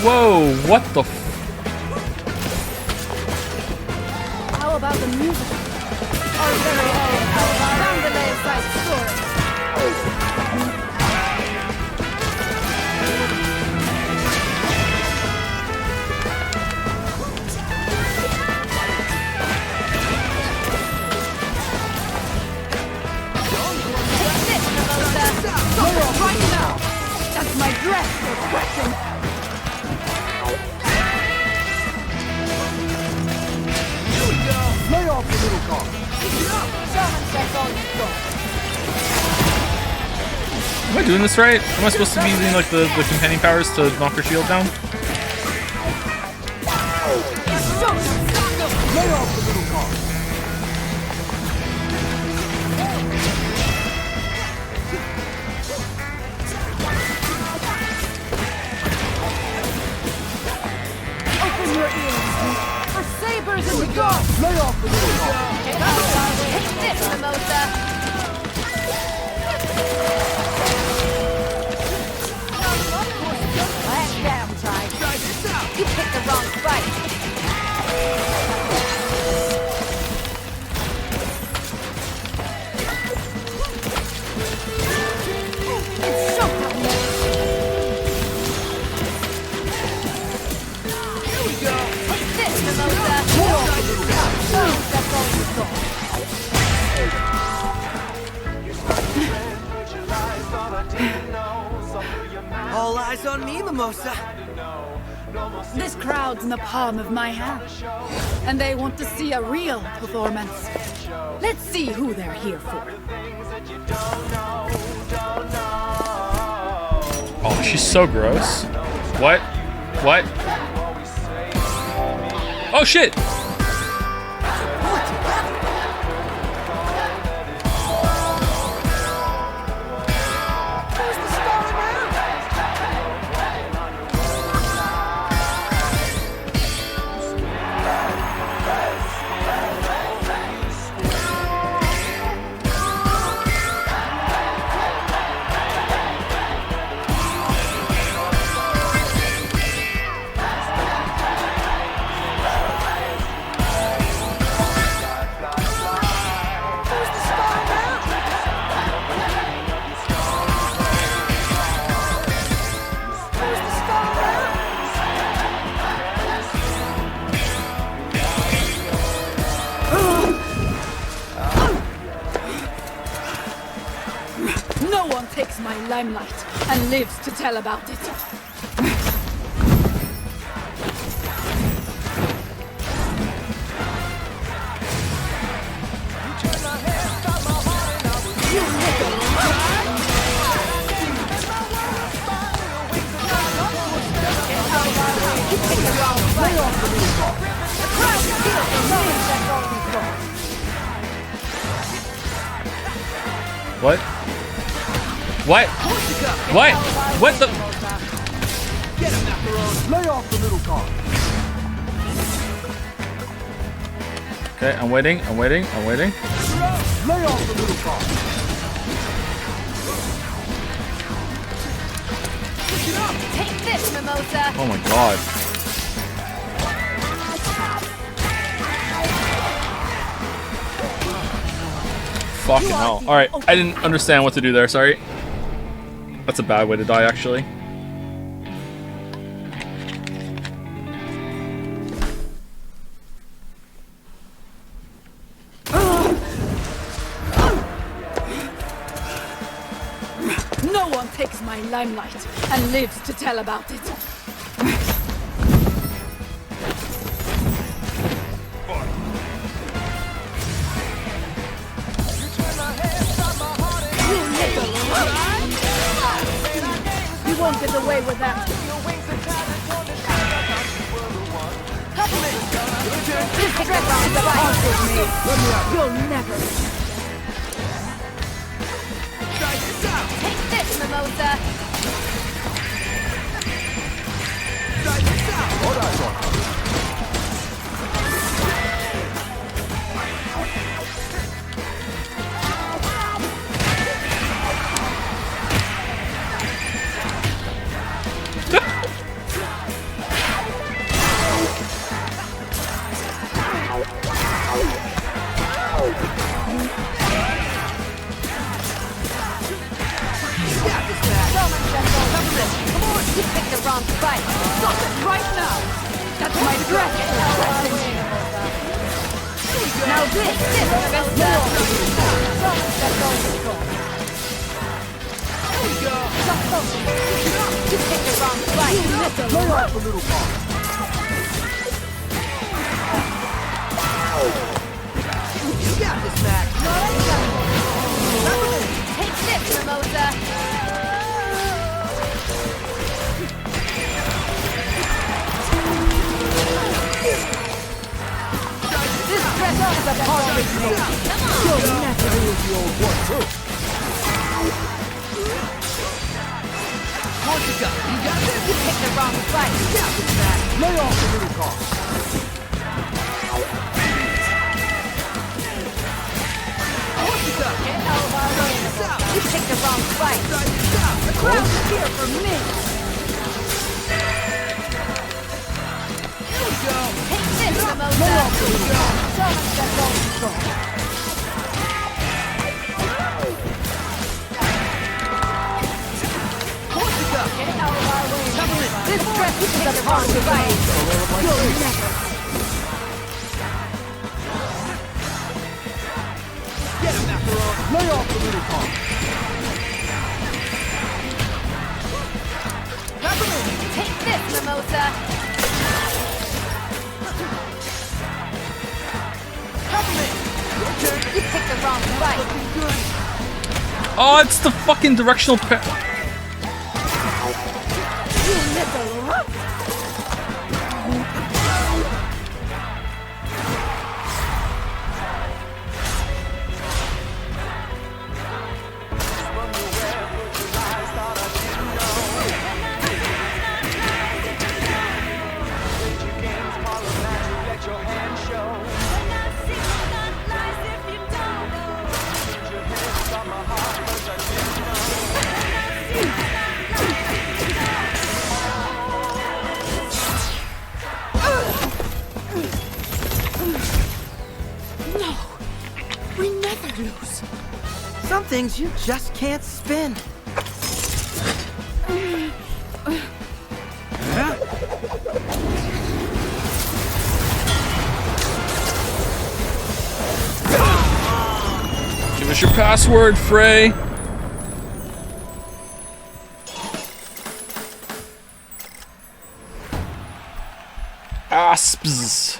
Whoa, what the How about the music? Our very own Vandalay side story. Take this, Mimosa. Stop it right now! That's my dress you're scratching. Lay off the little car. Am I doing this right? Am I supposed to be using like the companion powers to knock her shield down? Lay off the little car. Open your ears. For sabers in the dark. Lay off the little car. Take this, Mimosa. All eyes on me, Mimosa. This crowd's in the palm of my hand, and they want to see a real performance. Let's see who they're here for. Oh, she's so gross. What? What? Oh shit! No one takes my limelight and lives to tell about it. What? What? What? What the? Get him, Macaron! Lay off the little car! Okay, I'm waiting. I'm waiting. I'm waiting. Lay off the little car! Take this, Mimosa! Oh my god. Fucking hell. Alright, I didn't understand what to do there, sorry. That's a bad way to die, actually. No one takes my limelight and lives to tell about it. You won't get away with that. This dress is about me. You'll never. Take this, Mimosa! All eyes on her. You picked the wrong fight. Stop it right now! That's my dress! Now this is the best move! You picked the wrong fight. Lay off the little car! You got this, Mac. Take this, Mimosa! This dress is a part of me. You'll never Here's the old one, too. What you got? You got this? You picked the wrong fight. You got this, Mac. Lay off the little car. What you got? Get out of our way, Mimosa. You picked the wrong fight. The crowd's here for me. Here we go. Take this, Mimosa! What you got? Get out of our way, Mimosa. This dress is a part of me. You'll never. Get him, Macaron! Lay off the little car! Oh, it's the fucking directional Some things you just can't spin. Give us your password, Frey. Asps.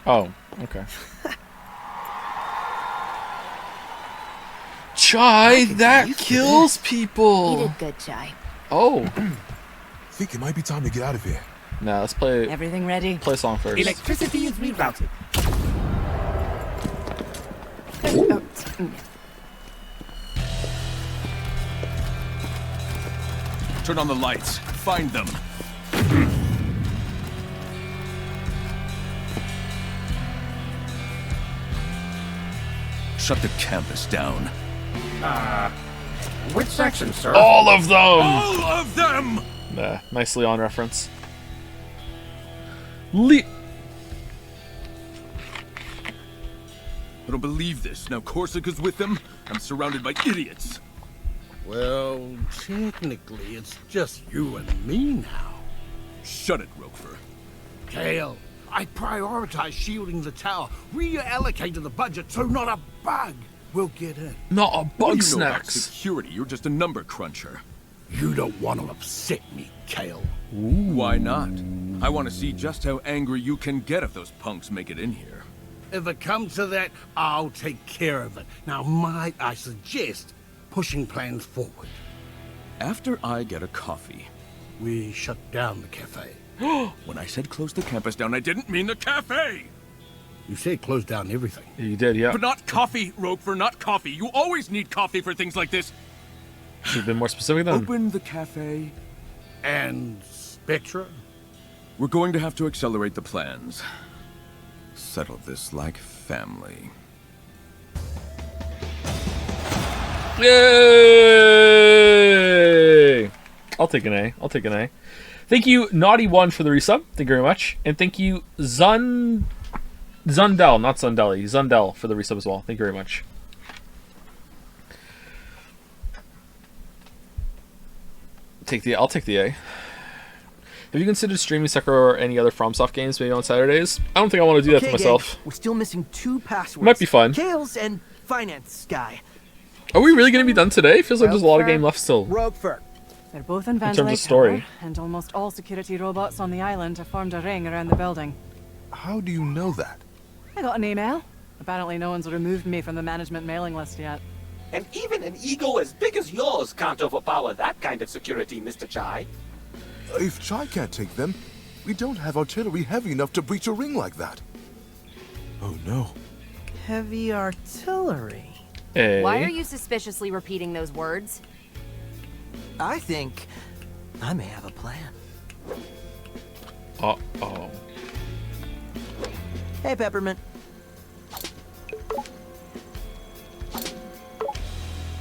Oh, okay. Chai, that kills people. You did good, Chai. Oh. Think it might be time to get out of here. Nah, let's play. Everything ready? Play a song first. Electricity is rerouted. Turn on the lights. Find them. Shut the campus down. Which section, sir? All of them! All of them! Nah, nice Leon reference. I don't believe this. Now Corsica's with them. I'm surrounded by idiots. Well, technically, it's just you and me now. Shut it, Roquefort. Kale, I prioritize shielding the tower, reallocated the budget so not a bug will get in. Not a What bug do you know about snacks. security? You're just a number cruncher. You don't want to upset me, Kale. Why not? I want to see just how angry you can get if those punks make it in here. If it comes to that, I'll take care of it. Now, might I suggest pushing plans forward? After I get a coffee. We shut down the cafe. When I said close the campus down, I didn't mean the cafe! You said close down everything. You did, yeah. But not coffee, Roquefort, not coffee. You always need coffee for things like this. Should have been more specific then. Open the cafe. And Spectra? We're going to have to accelerate the plans. Settle this like family. Yay! I'll take an A. I'll take an A. Thank you, Naughty1, for the resub. Thank you very much. And thank you, Zundell, not Zundelli, Zundell, for the resub as well. Thank you very much. I'll take the A. Have you considered streaming Sekiro or any other FromSoft games maybe on Saturdays? I don't think I want to do that to myself. Gang, we're still missing 2 passwords. Might be fun. Kale's and finance guy. Are we really going to be done today? Feels like there's a lot of game left still. Roquefort. They're both in terms of Vandalay story. Tower, and almost all security robots on the island have formed a ring around the building. How do you know that? I got an email. Apparently no one's removed me from the management mailing list yet. And even an ego as big as yours can't overpower that kind of security, Mr. Chai. If Chai can't take them, we don't have artillery heavy enough to breach a ring like that. Oh no. Heavy artillery. A. Why are you suspiciously repeating those words? I think I may have a plan. Uh-oh. Hey, Peppermint.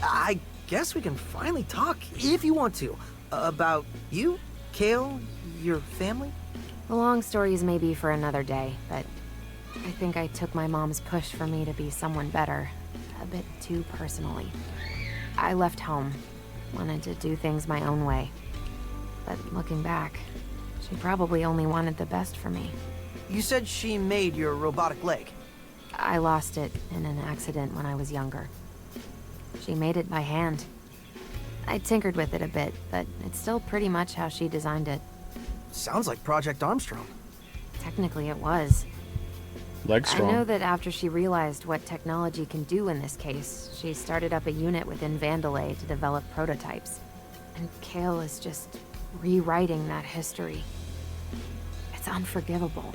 I guess we can finally talk, if you want to, about you, Kale, your family. The long stories may be for another day, but I think I took my mom's push for me to be someone better a bit too personally. I left home, wanted to do things my own way. But looking back, she probably only wanted the best for me. You said she made your robotic leg. I lost it in an accident when I was younger. She made it by hand. I tinkered with it a bit, but it's still pretty much how she designed it. Sounds like Project Armstrong. Technically it was. Leg strong. I know that after she realized what technology can do in this case, she started up a unit within Vandalay to develop prototypes. And Kale is just rewriting that history. It's unforgivable.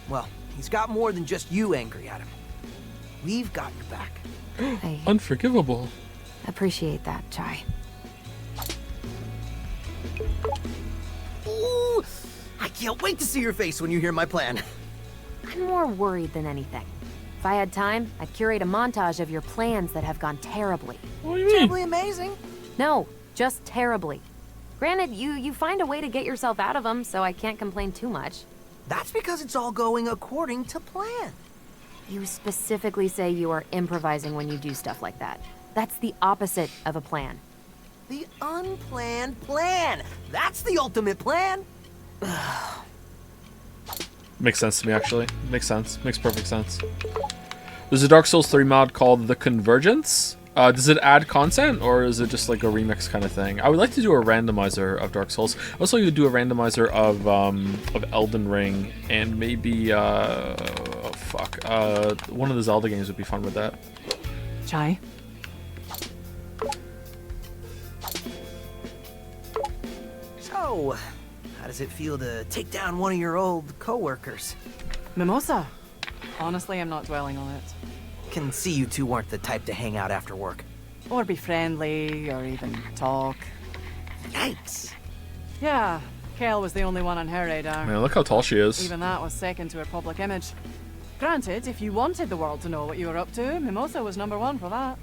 Well, he's got more than just you angry at him. We've got your back. I Unforgivable. appreciate that, Chai. Ooh, I can't wait to see your face when you hear my plan. I'm more worried than anything. If I had time, I'd curate a montage of your plans that have gone terribly. What do you mean? Terribly amazing. No, just terribly. Granted, you find a way to get yourself out of them, so I can't complain too much. That's because it's all going according to plan. You specifically say you are improvising when you do stuff like that. That's the opposite of a plan. The unplanned plan. That's the ultimate plan. Makes sense to me, actually. Makes sense. Makes perfect sense. There's a Dark Souls 3 mod called The Convergence. Does it add content, or is it just like a remix kind of thing? I would like to do a randomizer of Dark Souls. I also like to do a randomizer of Elden Ring, and maybe one of the Zelda games would be fun with that. Chai? So, how does it feel to take down one of your old co-workers? Mimosa. Honestly, I'm not dwelling on it. Can see you two weren't the type to hang out after work. Or be friendly, or even talk. Yikes. Yeah, Kale was the only one on her radar. Man, look how tall she is. Even that was second to her public image. Granted, if you wanted the world to know what you were up to, Mimosa was number one for that.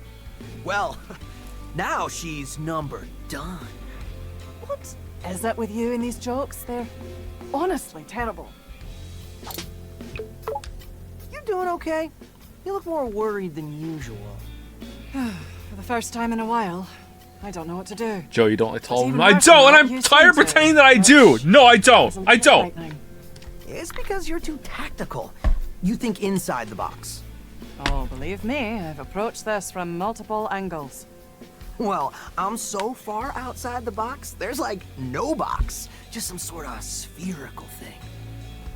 Well, now she's number done. What is it with you and these jokes? They're honestly terrible. You doing okay? You look more worried than usual. For the first time in a while, I don't know what to do. Joe, you don't like tall Even women. I worse don't, than and what I'm you tired of seem to. pretending that I do. No, I don't. I don't. It's because you're too tactical. You think inside the box. Oh, believe me, I've approached this from multiple angles. Well, I'm so far outside the box, there's like no box. Just some sort of spherical thing.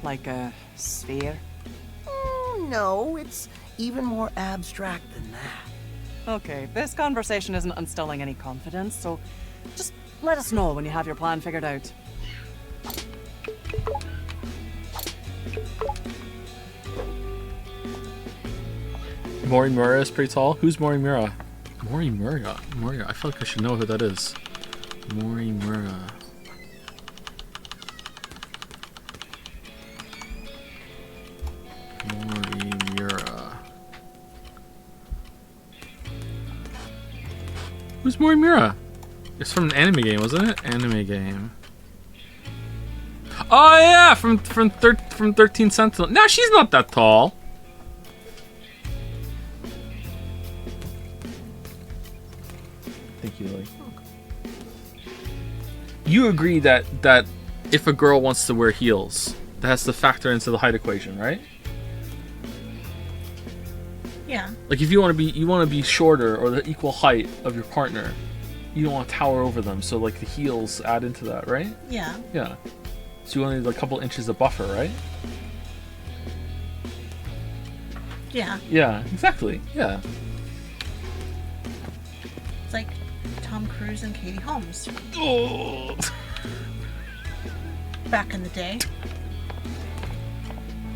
Like a sphere? No, it's even more abstract than that. Okay, this conversation isn't instilling any confidence, so just let us know when you have your plan figured out. Morimura is pretty tall. Who's Morimura? Morimura. I feel like I should know who that is. Morimura. Morimura. Who's Morimura? It's from an anime game, wasn't it? Anime game. Oh yeah, from 13 Sentinel. No, she's not that tall. Thank you, Lily. You agree that if a girl wants to wear heels, that has to factor into the height equation, right? Yeah. Like if you want to be shorter or the equal height of your partner, you don't want to tower over them. So like the heels add into that, right? Yeah. Yeah. So you only need a couple inches of buffer, right? Yeah. Yeah, exactly. Yeah. It's like Tom Cruise and Katie Holmes. Oh. Back in the day,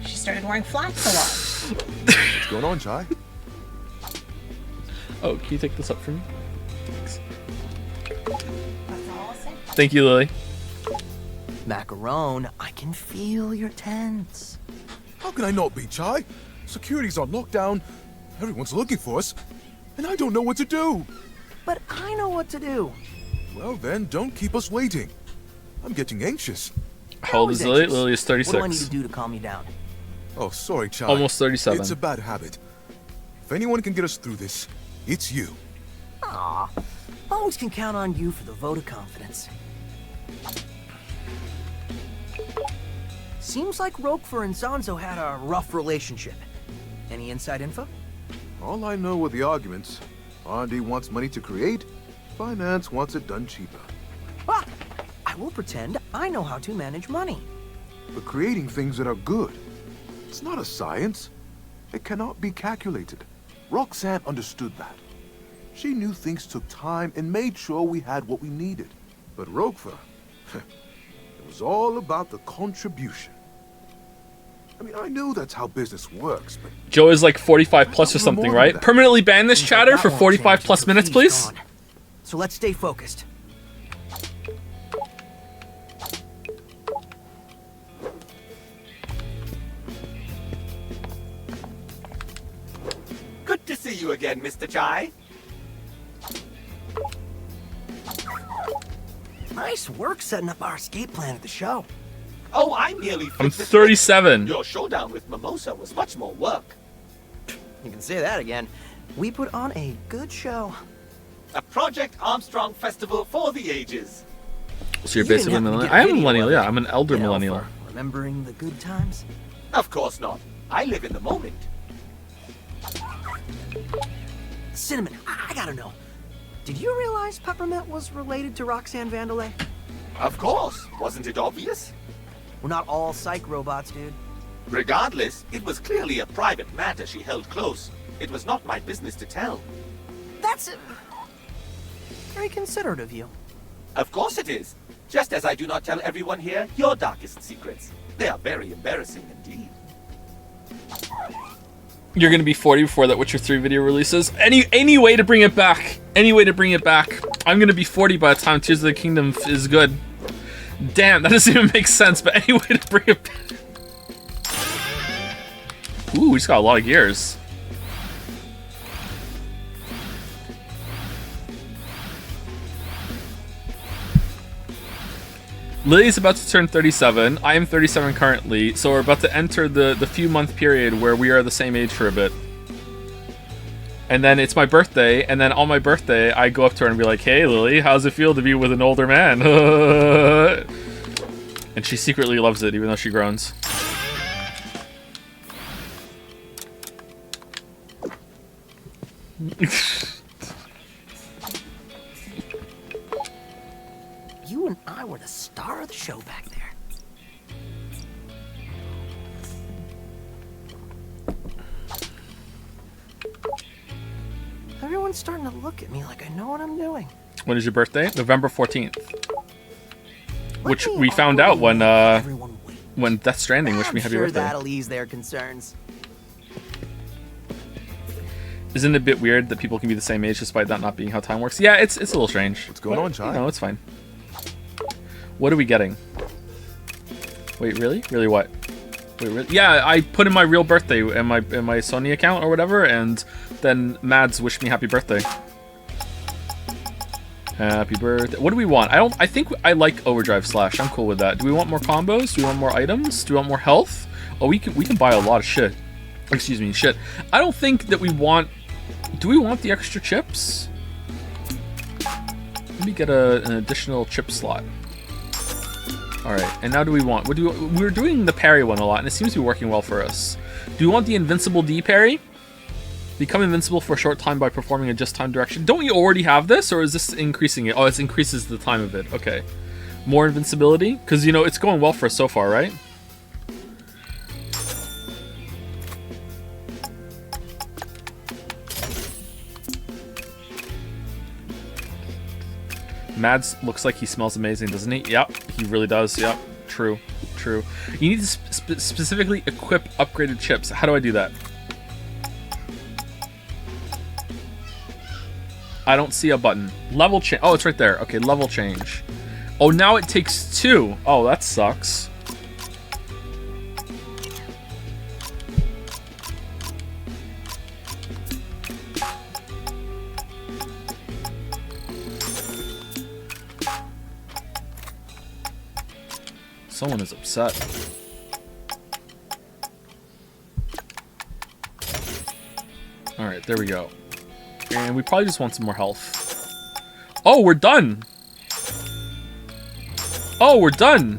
she started wearing flats a lot. What's going on, Chai? Oh, can you take this up for me? Thanks. That's all I'll say. Thank you, Lily. Macaron, I can feel your tense. How can I not be, Chai? Security's on lockdown, everyone's looking for us, and I don't know what to do. But I know what to do. Well then, don't keep us waiting. I'm getting anxious. How old is Lily? Lily is What do I need 36. to do to calm you down? Oh, sorry, Chai. Almost 37. It's a bad habit. If anyone can get us through this, it's you. Aw, always can count on you for the vote of confidence. Seems like Roquefort and Sanzo had a rough relationship. Any inside info? All I know are the arguments. R&D wants money to create, finance wants it done cheaper. Ah, I will pretend I know how to manage money. But creating things that are good, it's not a science. It cannot be calculated. Roxanne understood that. She knew things took time and made sure we had what we needed. But Roquefort, it was all about the contribution. I mean, I know that's how business works, but... Joe is like 45 plus or something, right? Permanently ban this chatter for 45 plus minutes, please. So let's stay focused. Good to see you again, Mr. Chai. Nice work setting up our escape plan at the show. Oh, I merely... I'm 37. Your showdown with Mimosa was much more work. You can say that again. We put on a good show. A Project Armstrong festival for the ages. So you're basically a millennial? I am a millennial, yeah. I'm an elder millennial. Remembering the good times? Of course not. I live in the moment. Cinnamon, I gotta know. Did you realize Peppermint was related to Roxanne Vandelay? Of course. Wasn't it obvious? We're not all psych robots, dude. Regardless, it was clearly a private matter she held close. It was not my business to tell. That's very considerate of you. Of course it is. Just as I do not tell everyone here your darkest secrets. They are very embarrassing indeed. You're gonna be 40 before that Witcher 3 video releases. Any way to bring it back. Any way to bring it back. I'm gonna be 40 by the time Tears of the Kingdom is good. Damn, that doesn't even make sense, but any way to bring it back. Ooh, he's got a lot of gears. Lily's about to turn 37. I am 37 currently, so we're about to enter the few month period where we are the same age for a bit. And then it's my birthday, and then on my birthday, I go up to her and be like, "Hey, Lily, how's it feel to be with an older man?" And she secretly loves it, even though she groans. You and I were the star of the show back there. Everyone's starting to look at me like I know what I'm doing. When is your birthday? November 14th. Which we found out when Death Stranding wished me happy birthday. That'll ease their concerns. Isn't it a bit weird that people can be the same age despite that not being how time works? Yeah, it's a little strange. What's going on, Chai? No, it's fine. What are we getting? Wait, really? Really what? Wait, really? Yeah, I put in my real birthday in my Sony account or whatever, and then Mads wished me happy birthday. Happy birthday. What do we want? I think I like Overdrive Slash. I'm cool with that. Do we want more combos? Do we want more items? Do we want more health? Oh, we can buy a lot of shit. Excuse me, shit. I don't think that we want... Do we want the extra chips? Let me get an additional chip slot. Alright, and now do we want... We're doing the parry one a lot, and it seems to be working well for us. Do we want the invincible D parry? Become invincible for a short time by performing a just time direction. Don't we already have this, or is this increasing it? Oh, it increases the time of it. Okay. More invincibility? Because, you know, it's going well for us so far, right? Mads looks like he smells amazing, doesn't he? Yep, he really does. Yep, true, true. You need to specifically equip upgraded chips. How do I do that? I don't see a button. Level change. Oh, it's right there. Okay, level change. Oh, now it takes 2. Oh, that sucks. Someone is upset. Alright, there we go. And we probably just want some more health. Oh, we're done! Oh, we're done!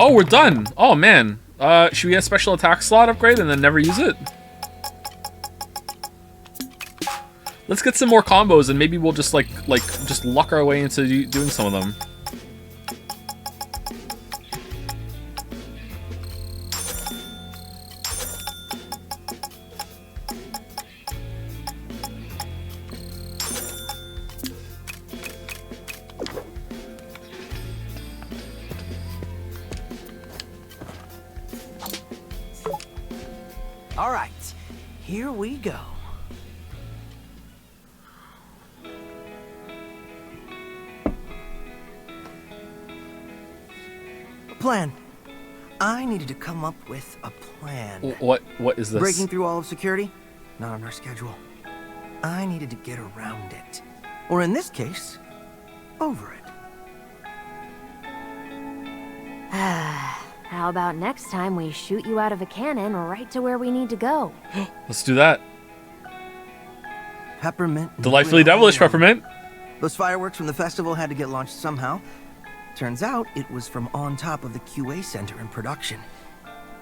Oh, we're done! Oh, man. Should we get a special attack slot upgrade and then never use it? Let's get some more combos and maybe we'll just just luck our way into doing some of them. All right, here we go. Plan. I needed to come up with a plan. What is this? Breaking through all of security? Not on our schedule. I needed to get around it. Or in this case, over it. How about next time we shoot you out of a cannon right to where we need to go? Let's do that. Peppermint. Delightfully devilish peppermint. Those fireworks from the festival had to get launched somehow. Turns out it was from on top of the QA center in production.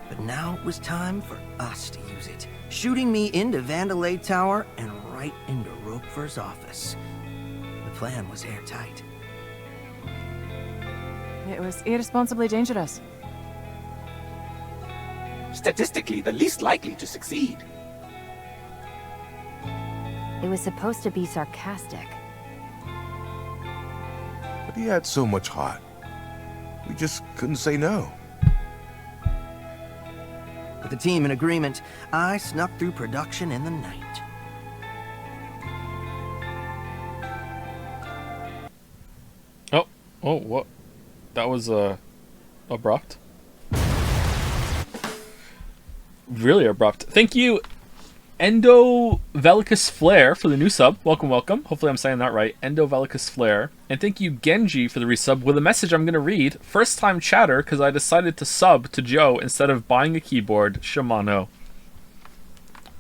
But now it was time for us to use it. Shooting me into Vandalay Tower and right into Roquefort's office. The plan was airtight. It was irresponsibly dangerous. Statistically, the least likely to succeed. It was supposed to be sarcastic. But he had so much heart. We just couldn't say no. With the team in agreement, I snuck through production in the night. Oh, what? That was, abrupt. Really abrupt. Thank you, Endovelicus Flare, for the new sub. Welcome, welcome. Hopefully I'm saying that right. Endovelicus Flare. And thank you, Genji, for the resub with a message I'm going to read. First time chatter, because I decided to sub to Joe instead of buying a keyboard. Shimano.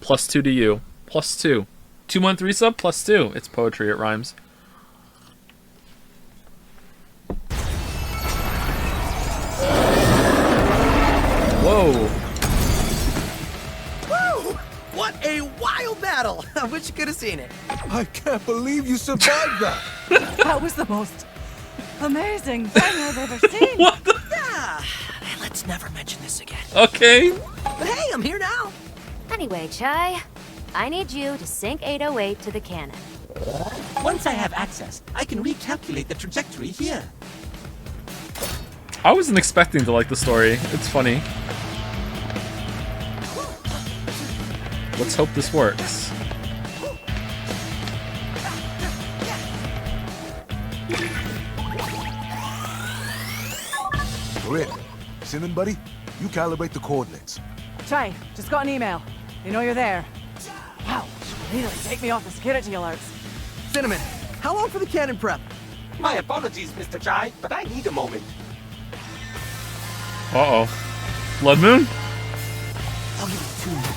+2 to you. +2. 2-month resub, +2. It's poetry, it rhymes. Whoa. Woo! What a wild battle! I wish you could have seen it. I can't believe you survived that. That was the most amazing thing I've ever seen. What the? Yeah. Let's never mention this again. Okay. But hey, I'm here now. Anyway, Chai, I need you to sync 808 to the cannon. Once I have access, I can recalculate the trajectory here. I wasn't expecting to like the story. It's funny. Let's hope this works. We're in. Cinnamon, buddy, you calibrate the coordinates. Chai, just got an email. They know you're there. Wow, really take me off the security alerts. Cinnamon, how long for the cannon prep? My apologies, Mr. Chai, but I need a moment. Uh-oh. Blood Moon? I'll give you 2 minutes.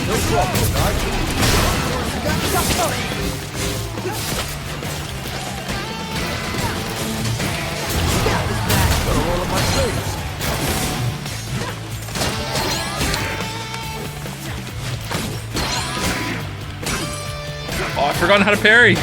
No problem, guys. Got a roll of my sleeves. Oh, I've forgotten how to parry.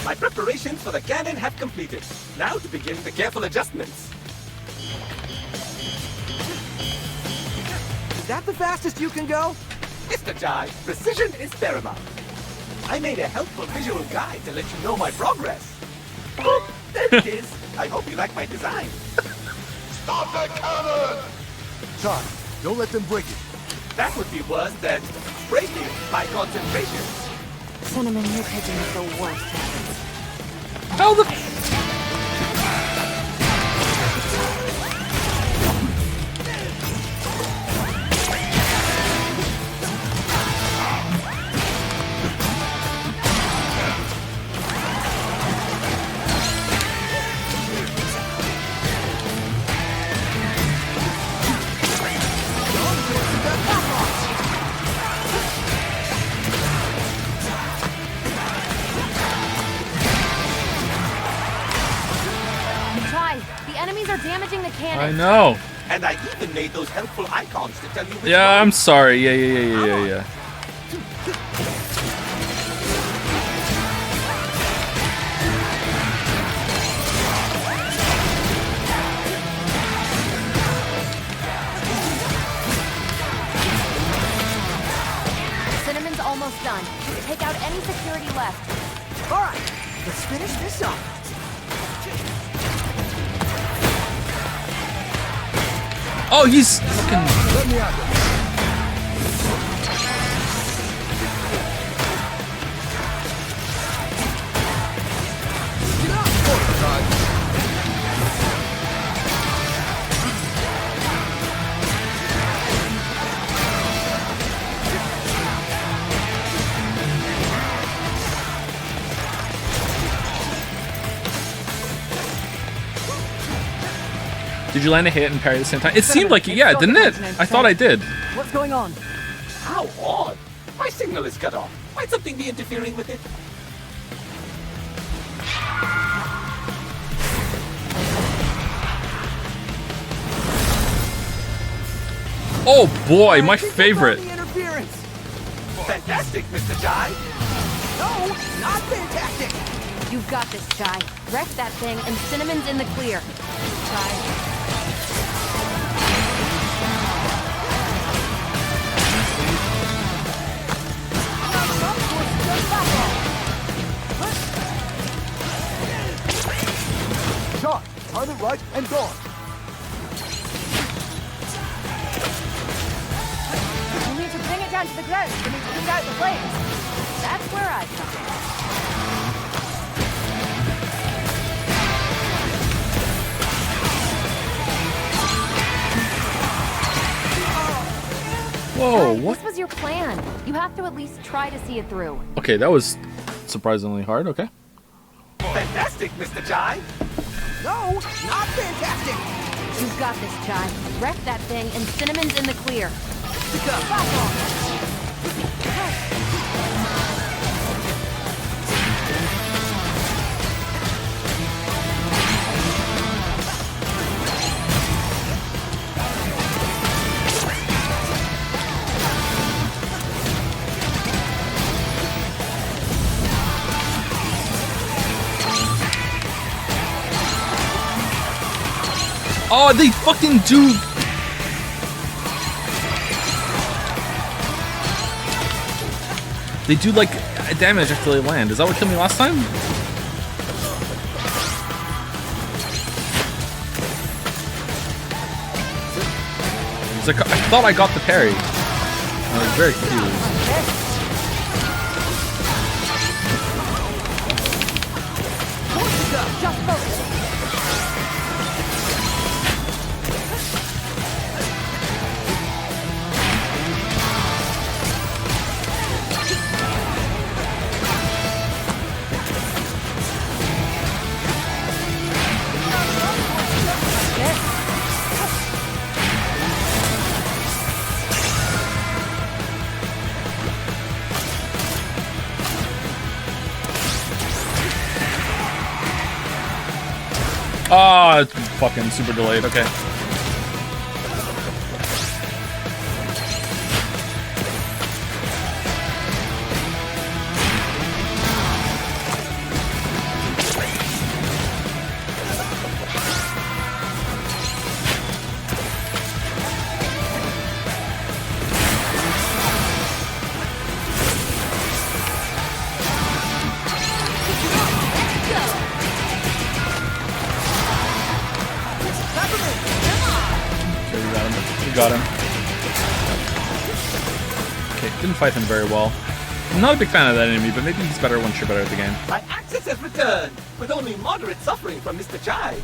My preparations for the cannon have completed. Now to begin the careful adjustments. Is that the fastest you can go? Mr. Chai, precision is paramount. I made a helpful visual guide to let you know my progress. Oh, there it is. I hope you like my design. Stop that cannon! Chai, don't let them break it. That would be worse than breaking my concentration. Cinnamon, you're taking the worst hits. How the... Chai, the enemies are damaging the cannon. I know. And I even made those helpful icons to tell you which Yeah, one. I'm sorry. Yeah. Cinnamon's almost done. Take out any security left. All right, let's finish this up. Oh, he's fucking. Let me out of here. Get out! Oh, God. Did you land a hit and parry at the same time? It seemed like it, yeah, didn't it? I thought I did. What's going on? How odd. My signal is cut off. Might something be interfering with it? Oh boy, my favorite. Interference. Fantastic, Mr. Jai. No, not fantastic. You've got this, Sigh. Wreck that thing, and Cinnamon's in the clear. Sigh. Shot! Target right and gone. You need to bring it down to the ground for me to put out the flames. That's where I come in. Whoa, Guys, what? This was your plan. You have to at least try to see it through. Okay, that was surprisingly hard. Okay. Fantastic, Mr. Jai. No, not fantastic. You've got this, Jai. Wreck that thing, and Cinnamon's in the clear. Back off. Oh, they fucking do. They do like damage after they land. Is that what killed me last time? It's like, I thought I got the parry. I was very confused. Just focus. Oh, it's fucking super delayed. Okay. Got him. Okay, didn't fight him very well. I'm not a big fan of that enemy, but maybe he's better once you're better at the game. My access has returned, with only moderate suffering from Mr. Jai.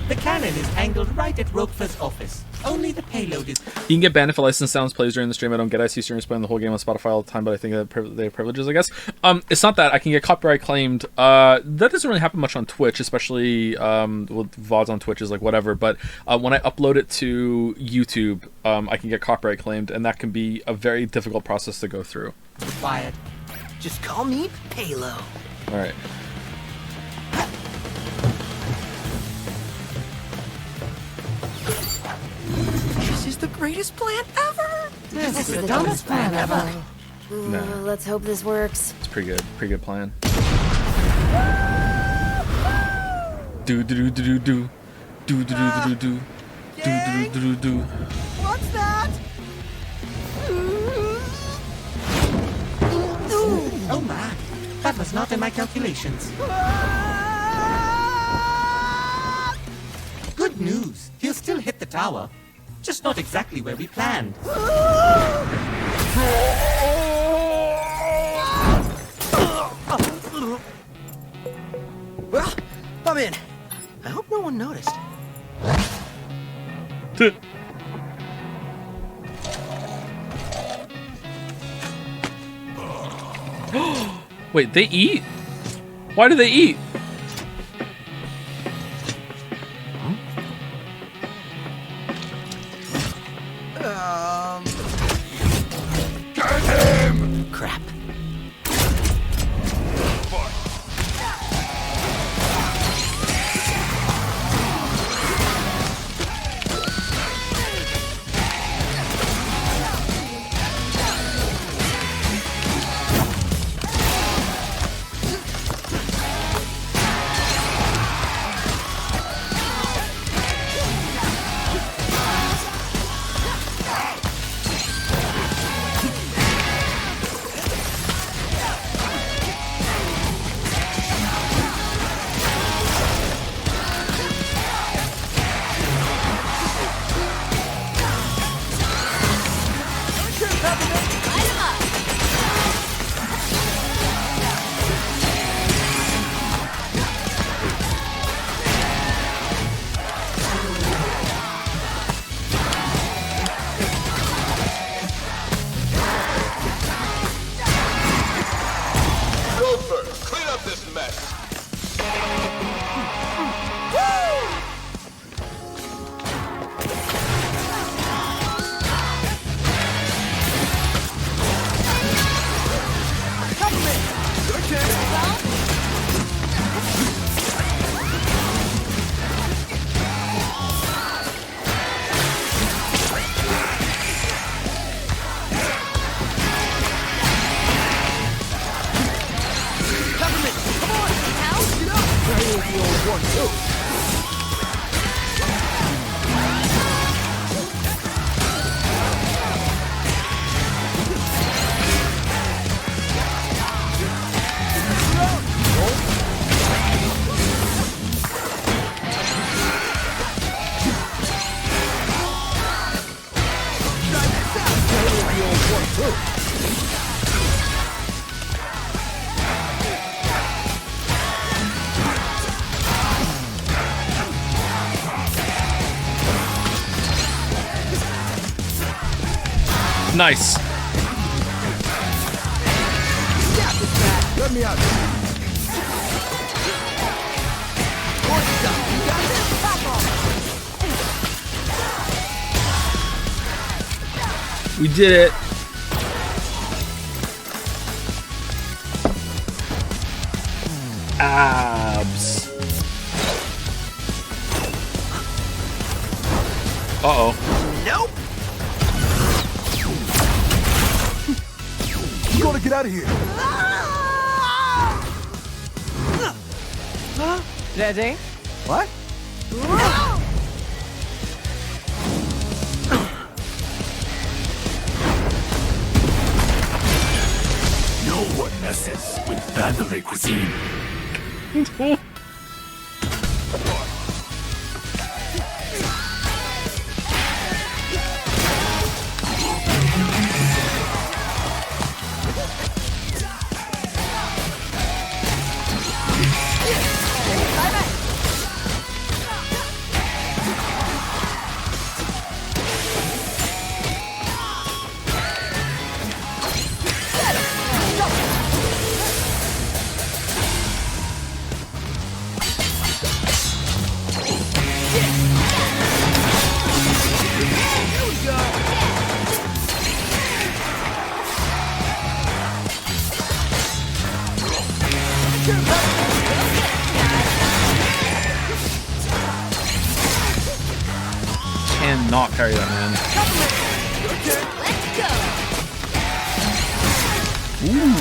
The cannon is angled right at Ropefer's office. Only the payload is... You can get banned if a licensed sounds plays during the stream. I don't get it. I see streamers playing the whole game on Spotify all the time, but I think they have privileges, I guess. It's not that. I can get copyright claimed. That doesn't really happen much on Twitch, especially with VODs on Twitch is like whatever. But when I upload it to YouTube, I can get copyright claimed, and that can be a very difficult process to go through. Quiet. Just call me Palo. All right. is the greatest plan ever! This is the dumbest plan ever. Nah. Let's hope this works. It's pretty good. Pretty good plan. Do do do do do do do do do do do do do do. What's that? Oh my, that was not in my calculations. Good news, he'll still hit the tower. Just not exactly where we planned. Well, I'm in. I hope no one noticed. Wait, they eat? Why do they eat? Get him! Crap. Gopher, clean up this mess. Nice. Let me out. We did it. Abs. Uh-oh. Nope. You gotta get out of here. Ready? What? No one messes with Vandalay cuisine. can't not parry that, man. Ooh.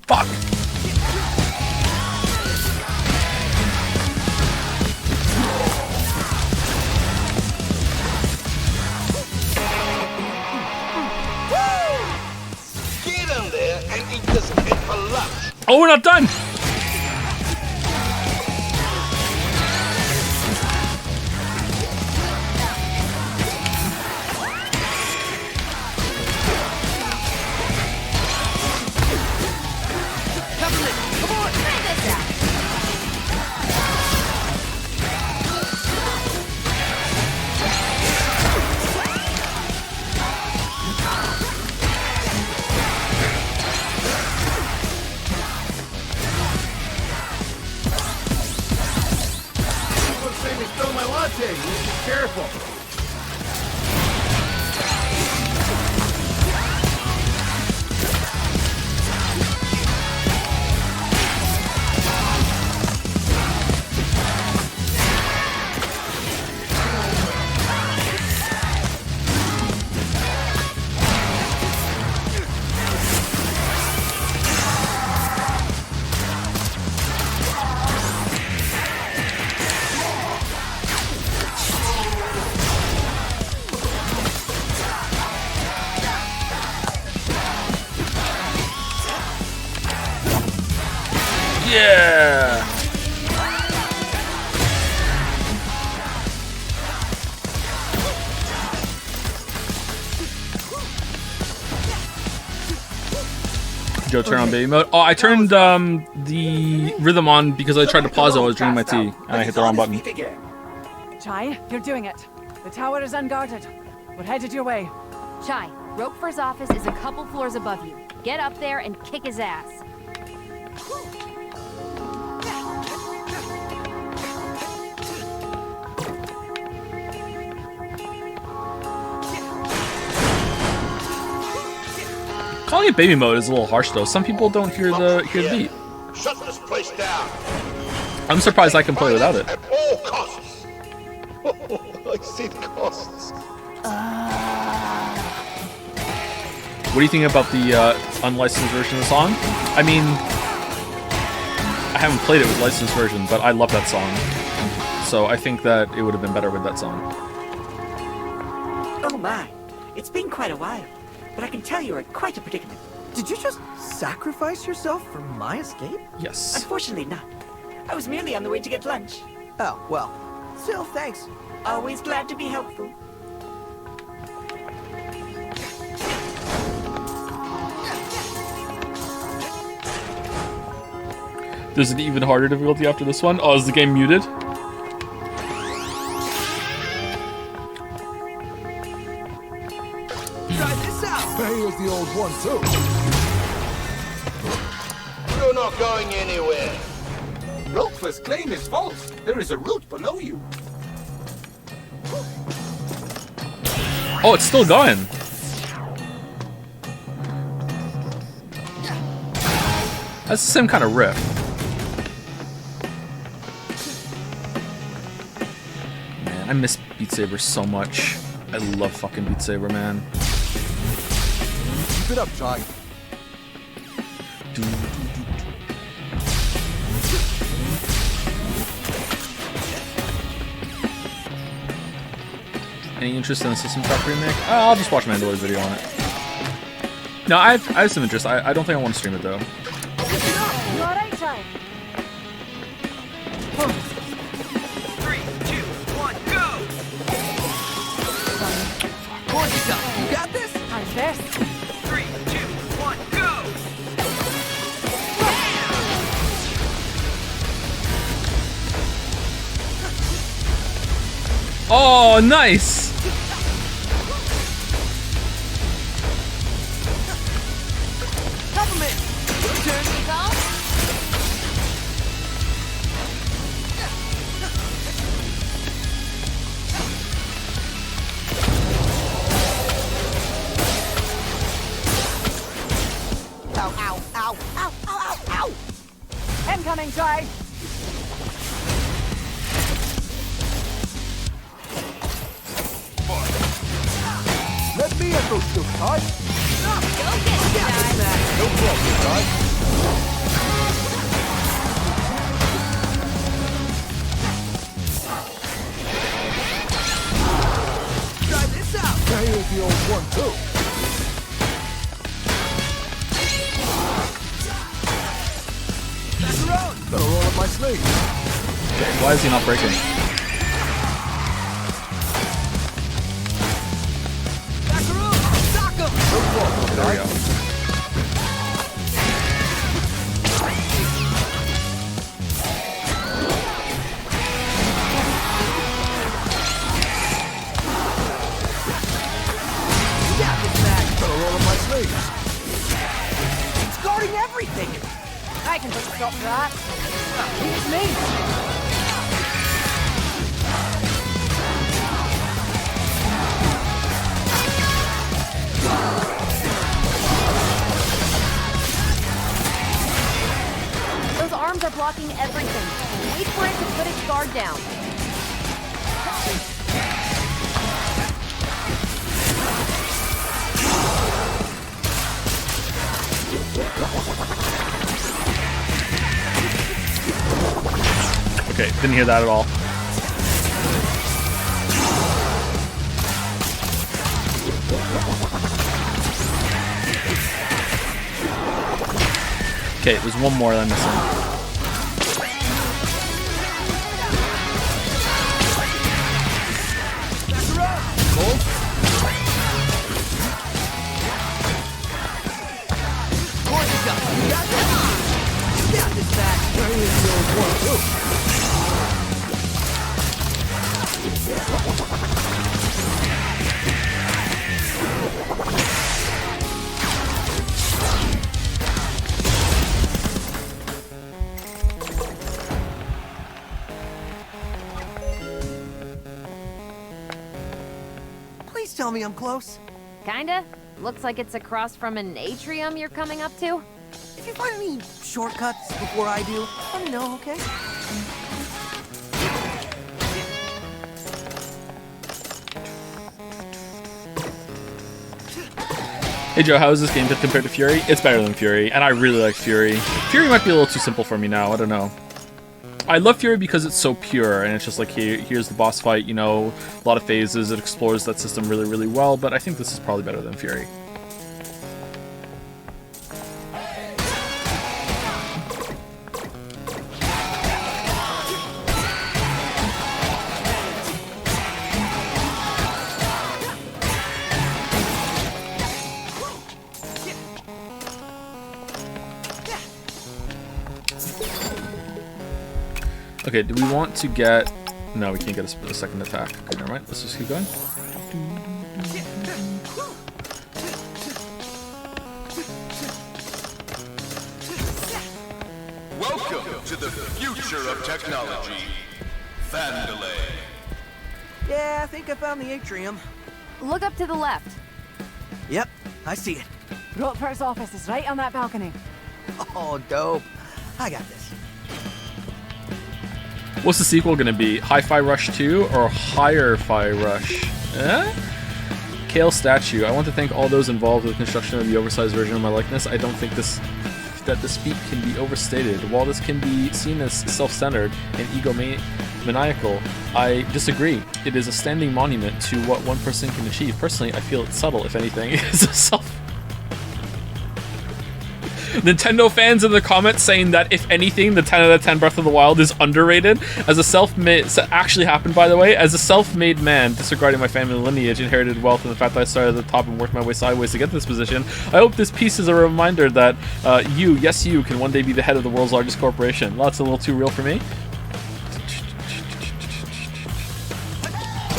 Fuck. Get in there and eat this kid for lunch. Oh, we're not done. Careful. Yeah. Joe, turn on baby mode. Oh, I turned the rhythm on because I tried to pause while I was drinking my tea, and I hit the wrong button. Chai, you're doing it. The tower is unguarded. We're headed your way. Chai, Roquefort's office is a couple floors above you. Get up there and kick his ass. Calling it baby mode is a little harsh though. Some people don't hear the beat. Shut this place down. I'm surprised I can play without it. At all costs. I see the costs. What do you think about the unlicensed version of the song? I mean, I haven't played it with licensed version, but I love that song. So I think that it would have been better with that song. Oh my, it's been quite a while, but I can tell you're in quite a predicament. Did you just sacrifice yourself for my escape? Yes. Unfortunately not. I was merely on the way to get lunch. Oh, well, still thanks. Always glad to be helpful. There's an even harder difficulty after this one. Oh, is the game muted? Try this out. Here's the old one, too. You're not going anywhere. Roquefort's claim is false. There is a route below you. Oh, it's still going. That's the same kind of riff. Man, I miss Beat Saber so much. I love fucking Beat Saber, man. Keep it up, Chai. Any interest in the System Shock remake? I'll just watch Mandalorian's video on it. No, I have some interest. I don't think I want to stream it though. You alright, Chai? 3, 2, 1, go! Come on, you got this? How's this? 3, 2, 1, go! Oh, nice! incoming, Sigh! Let me at those skills, Sigh. Go get it, guys. No problem, Sigh. Try this out. Now here's the old one, too. Back around. Better roll up my sleeves. Okay, why is he not breaking? Back around. Sock him. No problem, There we Sigh. go. Better roll up my sleeves. It's guarding everything. I can just stop that. It's me! Those arms are blocking everything. Wait for it to put its guard down. Okay, didn't hear that at all. Okay, there's one more that I'm missing. Please tell me I'm close. Kinda. Looks like it's across from an atrium you're coming up to. If you find any shortcuts before I do, let me know, okay? Hey Joe, how is this game compared to Fury? It's better than Fury, and I really like Fury. Fury might be a little too simple for me now, I don't know. I love Fury because it's so pure, and it's just like, here's the boss fight, you know, a lot of phases, it explores that system really, really well, but I think this is probably better than Fury. Okay, do we want to get... No, we can't get a second attack. Okay, never mind. Let's just keep going. Welcome to the future of technology, Vandalay. Yeah, I think I found the atrium. Look up to the left. Yep, I see it. Rotpert's office is right on that balcony. Oh, dope. I got this. What's the sequel gonna be? Hi-Fi Rush 2 or Higher-Fi Rush? Eh? Kale statue. I want to thank all those involved with the construction of the oversized version of my likeness. I don't think that this feat can be overstated. While this can be seen as self-centered and egomaniacal, I disagree. It is a standing monument to what one person can achieve. Personally, I feel it's subtle, if anything. It's a self... Nintendo fans in the comments saying that if anything, the 10 out of 10 Breath of the Wild is underrated. As a self-made, actually happened by the way, as a self-made man, disregarding my family lineage, inherited wealth, and the fact that I started at the top and worked my way sideways to get to this position, I hope this piece is a reminder that you, yes you, can one day be the head of the world's largest corporation. Well, that's a little too real for me.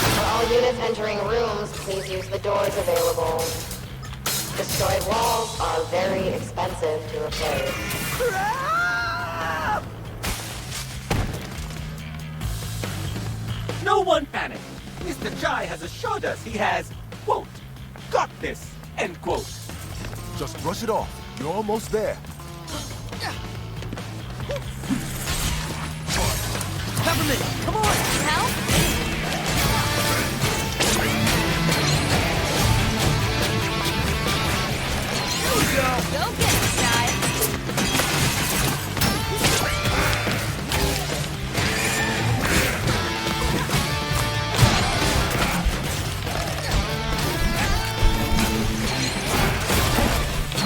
For all units entering rooms, please use the doors available. Destroyed walls are very expensive to replace. No one panic. Mr. Chai has assured us he has, quote, got this, end quote. Just brush it off. You're almost there. Peppermint, come on! Help? Here we go! Go get it, Sigh.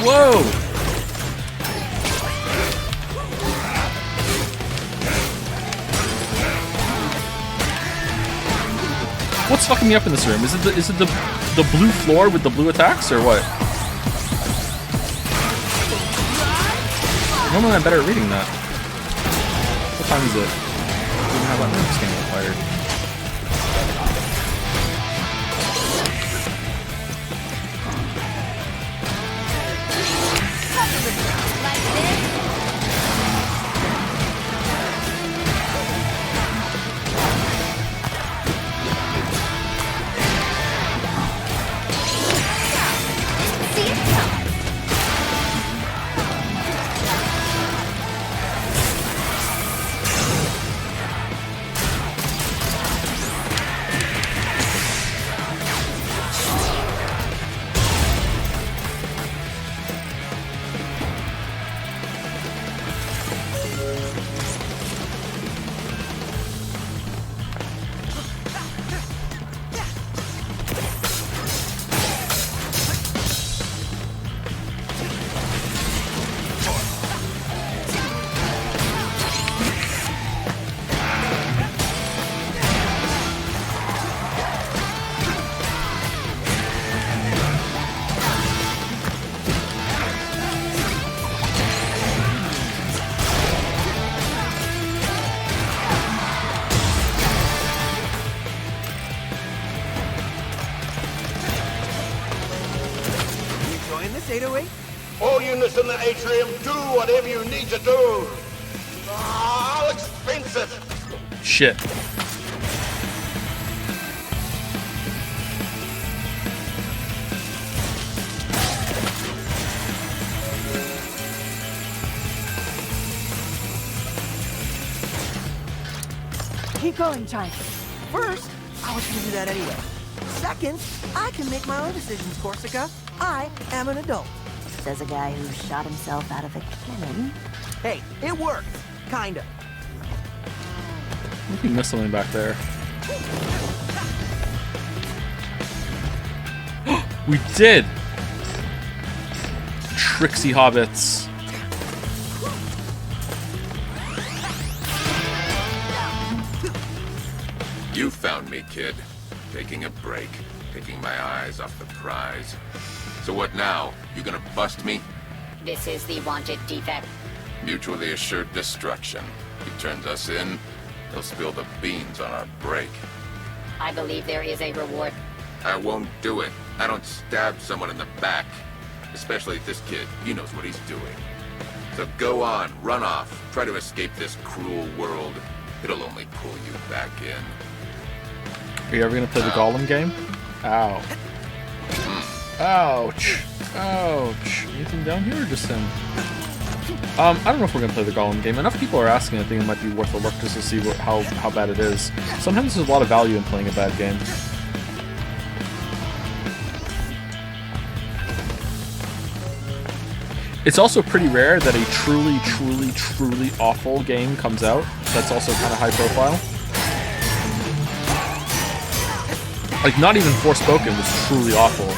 Whoa! What's fucking me up in this room? Is it the blue floor with the blue attacks or what? Normally I'm better at reading that. What time is it? I don't have that room scanning required. Like this? See it coming. Enjoying this 808? All units in the atrium, do whatever you need to do. I'll expense it. Shit. Keep going, Chai. First, I was gonna do that anyway. Second, I can make my own decisions, Corsica. I am an adult. Says a guy who shot himself out of a cannon. Hey, it worked. Kinda. I think we missed something back there. We did! Tricksy hobbits. You found me, kid. Taking a break. Taking my eyes off the prize. So what now? You gonna bust me? This is the wanted defect. Mutually assured destruction. He turns us in, he'll spill the beans on our break. I believe there is a reward. I won't do it. I don't stab someone in the back. Especially this kid. He knows what he's doing. So go on, run off. Try to escape this cruel world. It'll only pull you back in. Are you ever gonna play the Golem game? Ow. Ouch. Ouch. Anything down here or just him? I don't know if we're gonna play the Golem game. Enough people are asking. I think it might be worth a look just to see how bad it is. Sometimes there's a lot of value in playing a bad game. It's also pretty rare that a truly, truly, truly awful game comes out that's also kind of high profile. Like, not even Forspoken was truly awful.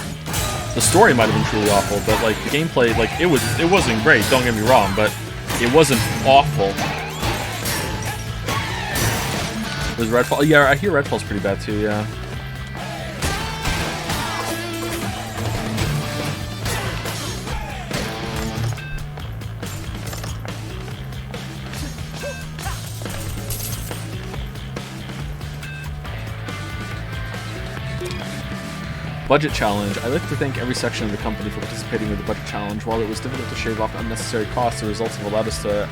The story might have been truly awful, but like the gameplay, like it wasn't great. Don't get me wrong, but it wasn't awful. Was Redfall? Yeah, I hear Redfall's pretty bad too. Yeah. Budget challenge. I'd like to thank every section of the company for participating with the budget challenge. While it was difficult to shave off unnecessary costs, the results have allowed us to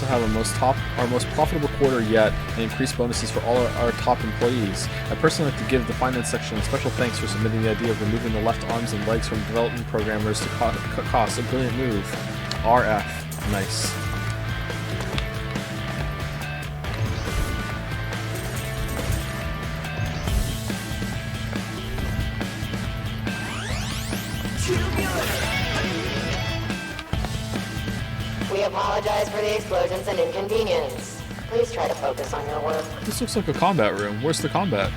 have our most profitable quarter yet, and increased bonuses for all our top employees. I personally like to give the finance section a special thanks for submitting the idea of removing the left arms and legs from development programmers to cut costs. A brilliant move. RF. Nice. We apologize for the explosions and inconvenience. Please try to focus on your work. This looks like a combat room. Where's the combat?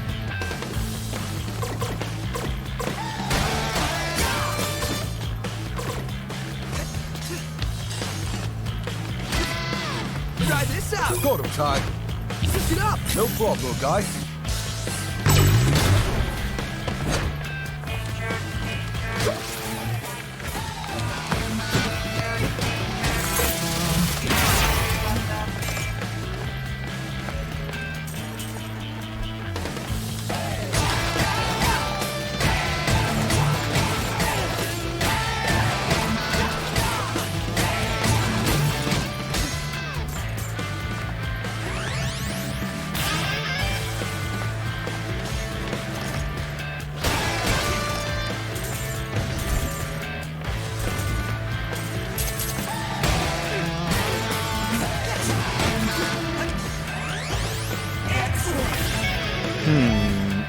Try this out. Got him, Ty. Pick it up. No problem, guy.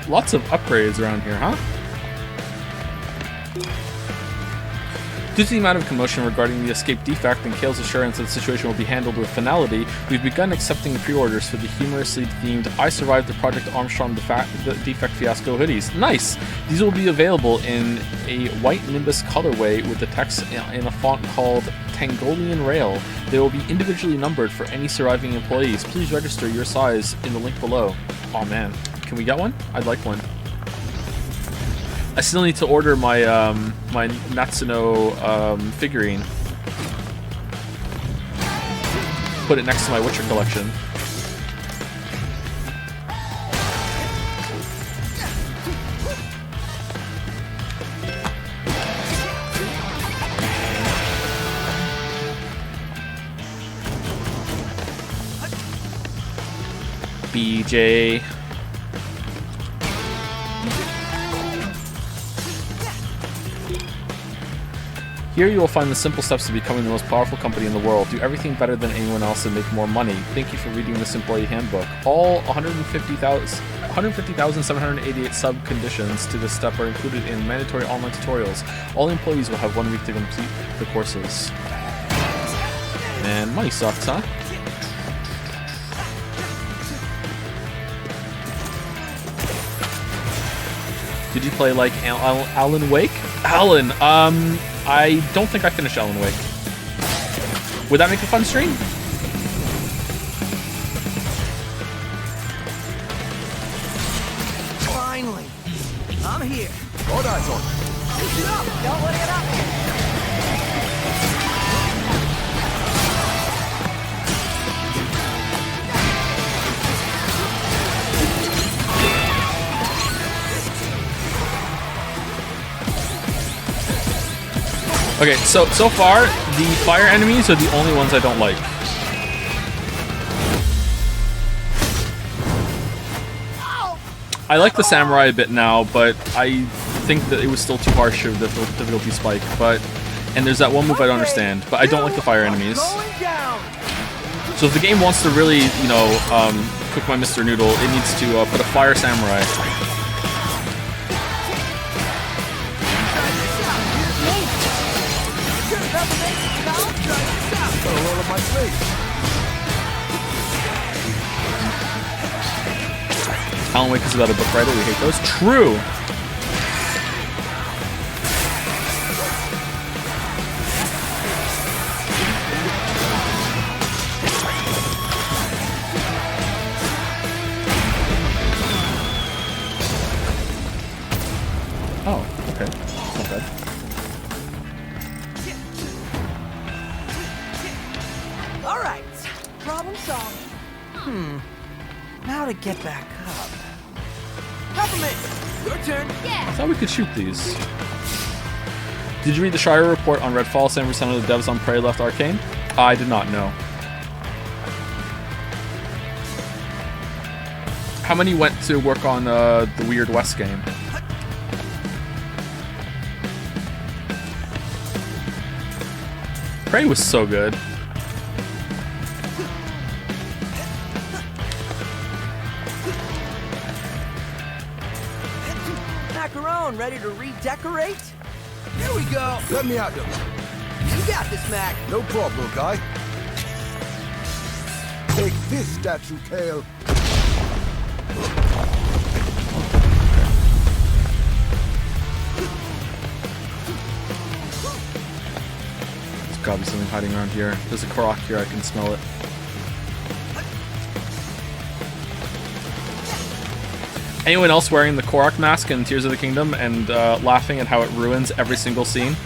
Lots of upgrades around here, huh? Due to the amount of commotion regarding the escape defect and Kale's assurance that the situation will be handled with finality, we've begun accepting pre-orders for the humorously themed I Survived the Project Armstrong Defect Fiasco hoodies. Nice! These will be available in a white Nimbus colorway with the text in a font called Tangolian Rail. They will be individually numbered for any surviving employees. Please register your size in the link below. Aw man. Can we get one? I'd like one. I still need to order my my Natsuno figurine. Put it next to my Witcher collection. BJ. Here you will find the simple steps to becoming the most powerful company in the world. Do everything better than anyone else and make more money. Thank you for reading this employee handbook. All 150,788 sub-conditions to this step are included in mandatory online tutorials. All employees will have 1 week to complete the courses. Man, money sucks, huh? Did you play like Alan Wake? Alan, I don't think I finished Alan Wake. Would that make a fun stream? Finally, I'm here. All eyes on. Pick it up. Don't let it get up here. Okay, so far, the fire enemies are the only ones I don't like. I like the samurai a bit now, but I think that it was still too harsh of the difficulty spike. And there's that one move I don't understand, but I don't like the fire enemies. So if the game wants to really, you know, cook my Mr. Noodle, it needs to put a fire samurai. Alan Wake is about a book writer. We hate those. True. Oh, okay. Not bad. All right, problem solved. Now to get back up. Peppermint, your turn. I thought we could shoot these. Did you read the Shire report on Redfall? 7% of the devs on Prey left Arcane? I did not know. How many went to work on the Weird West game? Prey was so good. Macaron, ready to redecorate? Here we go. Let me out, though. You got this, Mac. No problem, little guy. Take this, statue Kale. There's gotta be something hiding around here. There's a Korok here, I can smell it. Anyone else wearing the Korok mask in Tears of the Kingdom and laughing at how it ruins every single scene?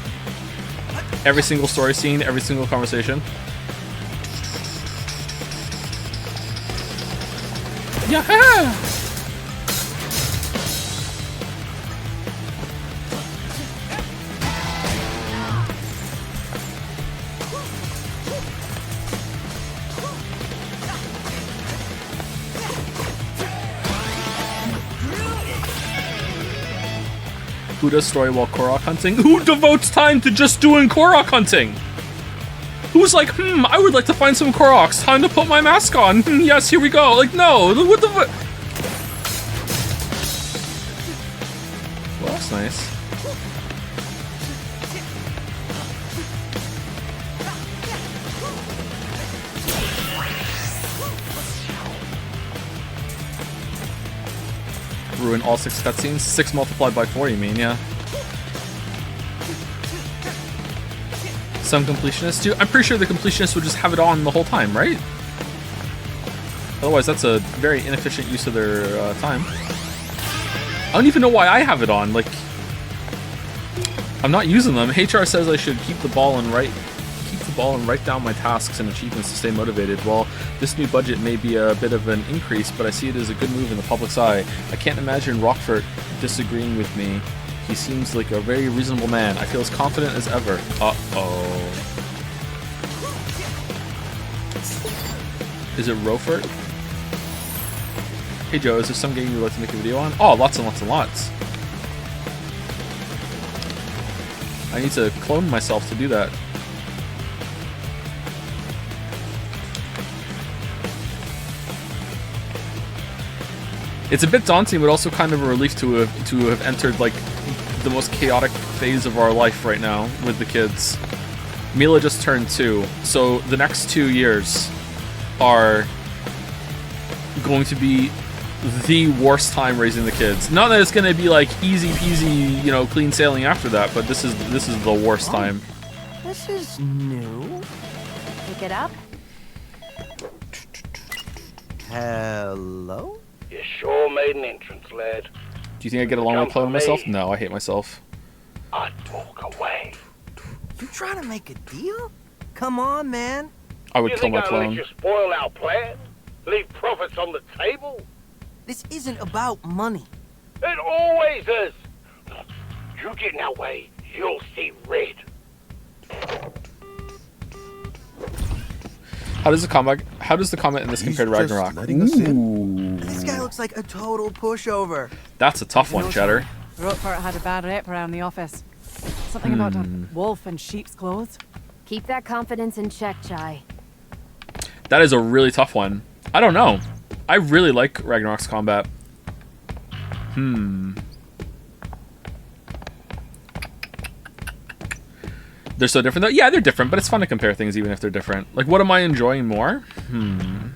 Every single story scene, every single conversation? Yeah! Who does story while Korok hunting? Who devotes time to just doing Korok hunting? Who's like, I would like to find some Koroks. Time to put my mask on. Yes, here we go. Like, no. What the fuck? Well, that's nice. Ruin all 6 cutscenes? 6 multiplied by 4, you mean, yeah. Some completionists do. I'm pretty sure the completionists would just have it on the whole time, right? Otherwise, that's a very inefficient use of their time. I don't even know why I have it on. Like, I'm not using them. HR says I should keep the ball and write down my tasks and achievements to stay motivated. Well, this new budget may be a bit of an increase, but I see it as a good move in the public's eye. I can't imagine Rockford disagreeing with me. He seems like a very reasonable man. I feel as confident as ever. Uh-oh. Is it Rofert? Hey Joe, is there some game you would like to make a video on? Oh, lots and lots and lots. I need to clone myself to do that. It's a bit daunting, but also kind of a relief to have entered like the most chaotic phase of our life right now with the kids. Mila just turned 2, so the next 2 years are going to be the worst time raising the kids. Not that it's going to be like easy peasy, you know, clean sailing after that, but this is the worst time. This is new. Pick it up. Hello? You sure made an entrance, lad. Do you think I get along with cloning myself? No, I hate myself. I'd walk away. You trying to make a deal? Come on, man. I would you kill think my I'll clone. let you spoil our plan? Leave profits on the table? This isn't about money. It always is. You get in our way, you'll see red. How does the combat in this compare to Ragnarok? Ooh. This guy looks like a total pushover. That's a tough one, Cheddar. Rockford had a bad rep around the office. Something about a wolf in sheep's clothes. Keep that confidence in check, Chai. That is a really tough one. I don't know. I really like Ragnarok's combat. They're so different though? Yeah, they're different, but it's fun to compare things even if they're different. Like, what am I enjoying more? I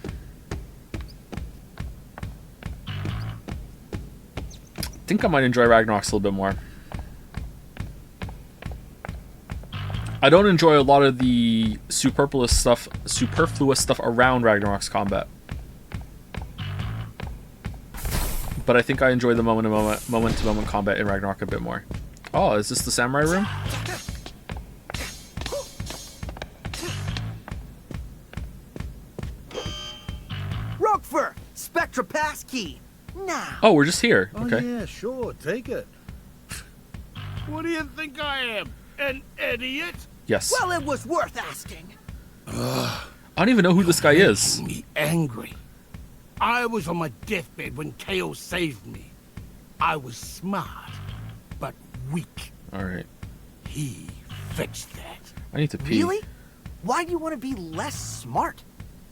think I might enjoy Ragnarok's a little bit more. I don't enjoy a lot of the superfluous stuff around Ragnarok's combat. But I think I enjoy the moment-to-moment combat in Ragnarok a bit more. Oh, is this the samurai room? Rockford! Spectra passkey! Now! Oh, we're just here. Oh, Okay. yeah, sure, take it. What do you think I am? An idiot? Yes. Well, it was worth asking. I don't even know who this guy is. Me angry. I was on my deathbed when Kale saved me. I was smart, but weak. Alright. He fixed that. I need to pee. Really? Why do you want to be less smart?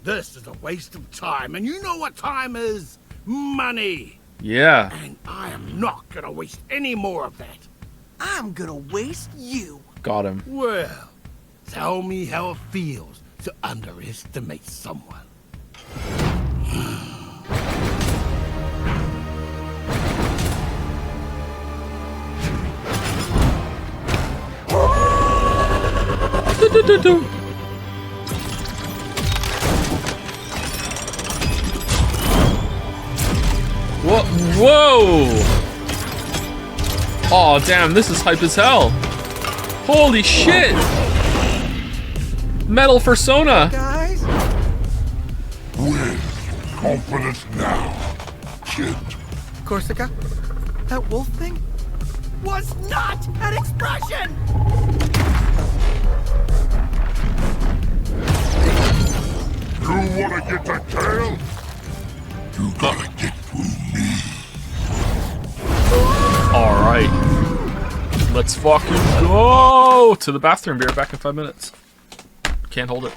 This is a waste of time, and you know what time is? Money. Yeah. And I am not gonna waste any more of that. I'm gonna waste you. Got him. Well, Tell me how it feels to underestimate someone. Whoa! Oh damn, this is hype as hell. Holy shit! Metal Persona! Guys? With confidence now, kid. Corsica? That wolf thing? Was not an expression! You wanna get to tail? You gotta get through me. Alright. Let's fucking go to the bathroom. Be right back in 5 minutes. Can't hold it.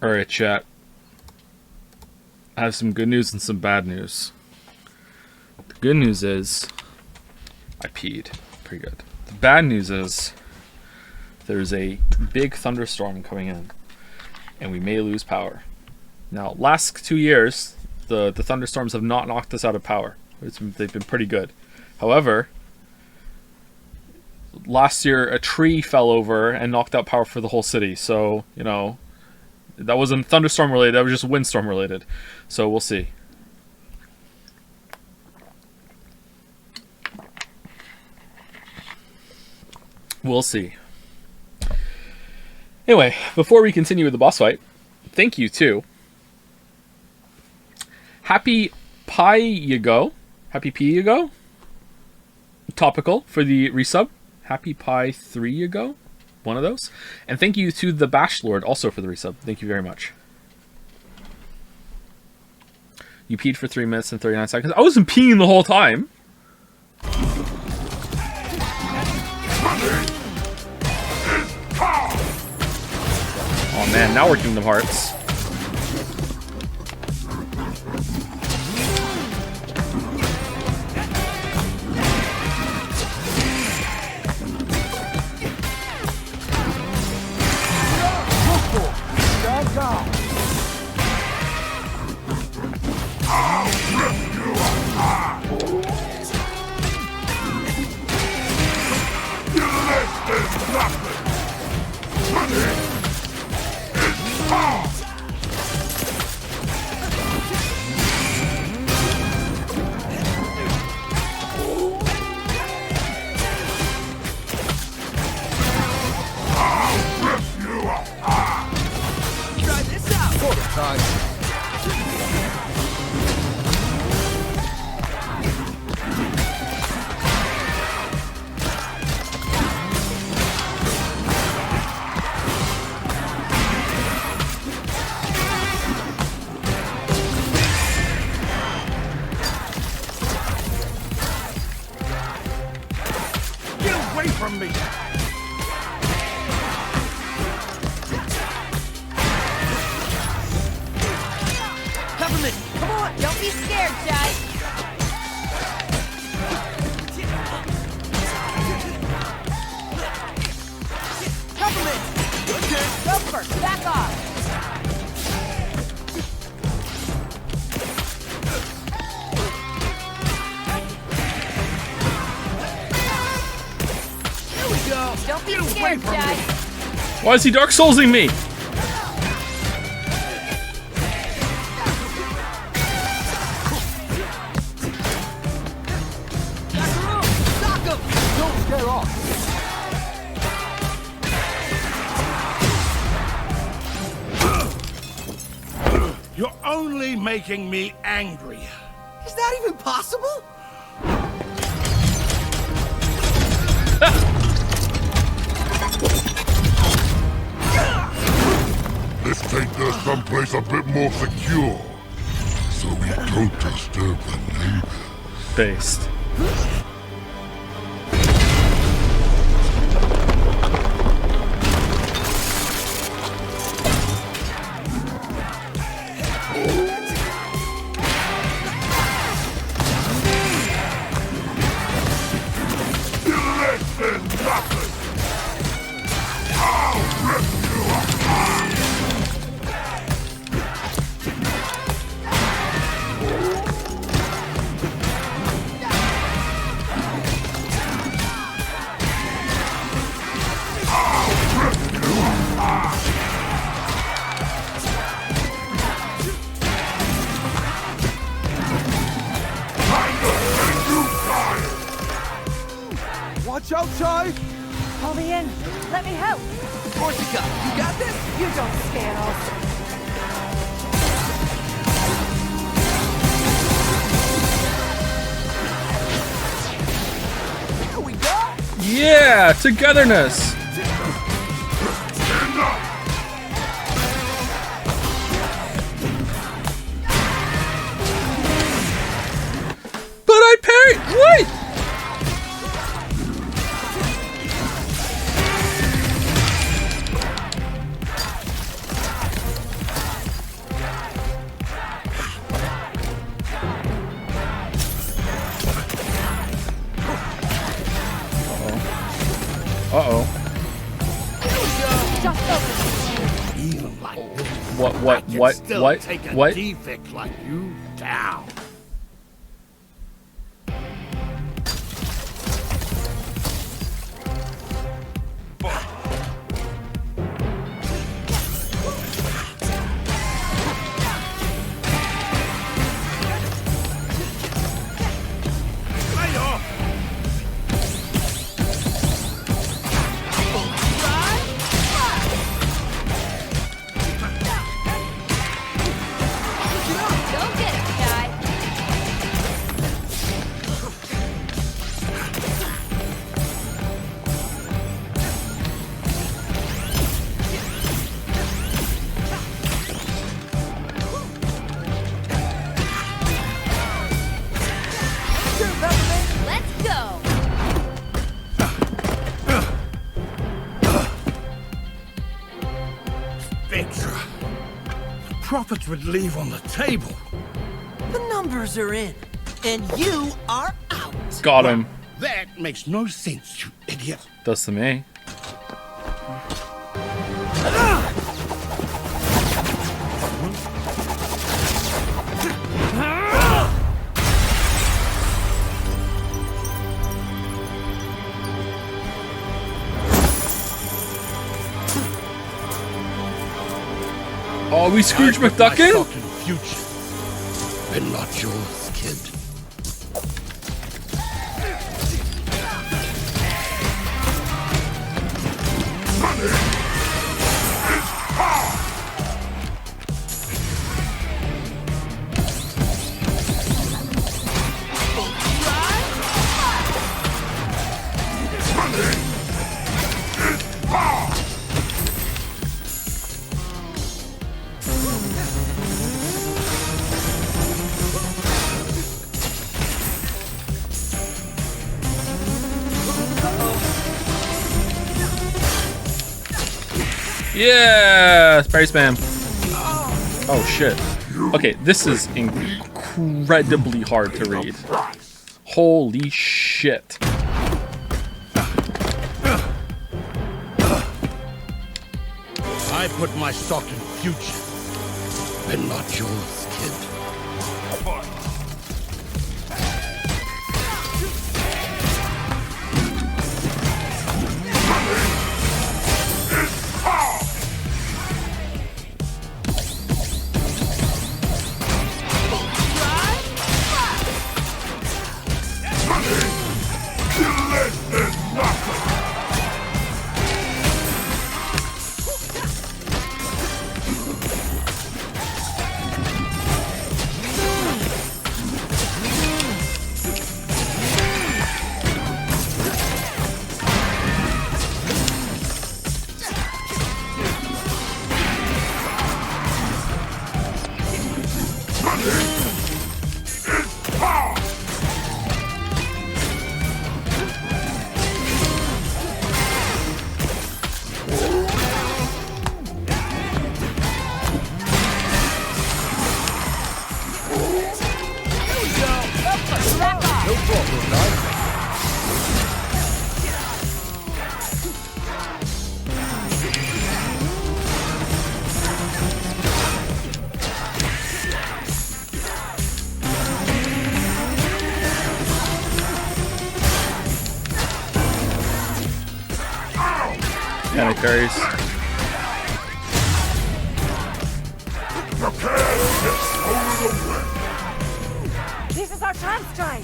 Alright, chat. I have some good news and some bad news. The good news is I peed. Pretty good. The bad news is there's a big thunderstorm coming in, and we may lose power. Now, last 2 years, the thunderstorms have not knocked us out of power. They've been pretty good. However, last year a tree fell over and knocked out power for the whole city. So, you know, that wasn't thunderstorm related, that was just windstorm related. So we'll see. We'll see. Anyway, before we continue with the boss fight, thank you to Happy Pie You Go. Happy Pie You Go. Topical for the resub. Happy Pie 3 You Go. One of those. And thank you to the Bashlord also for the resub. Thank you very much. You peed for 3 minutes and 39 seconds. I wasn't peeing the whole time. Oh man, now we're Kingdom Hearts. Why is he Dark Soulsing me? You're only making me angry. Is that even possible? Let's take her someplace a bit more secure, so we don't disturb the neighbors. Based. Watch out, Sigh! Pull me in. Let me help. Of course you got this? You don't scare us. Here we go! Yeah, togetherness! But I parried! Wait! Uh-oh. Even like this, What? I can still take a What? defect like you down. Go get it, guy. Let's go. Spectra. The profits would leave on the table. The numbers are in, and you are out. Got him. That makes no sense, you idiot. Does to me. Oh, we Scrooge My McDuckin? stock in future, but not yours, kid. Yeah, Space Spam. Oh shit. Okay, this is incredibly hard to read. Holy shit. I put my stock in future, but not yours, kid. Panic carries. This is our chance, Sigh.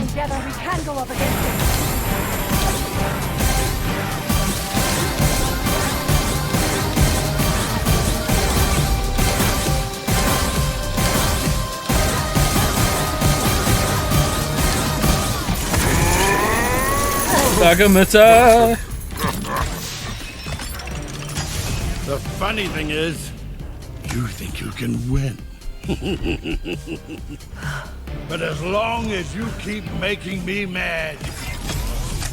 Together we can go up against it. Sagamata! The funny thing is, you think you can win. But as long as you keep making me mad,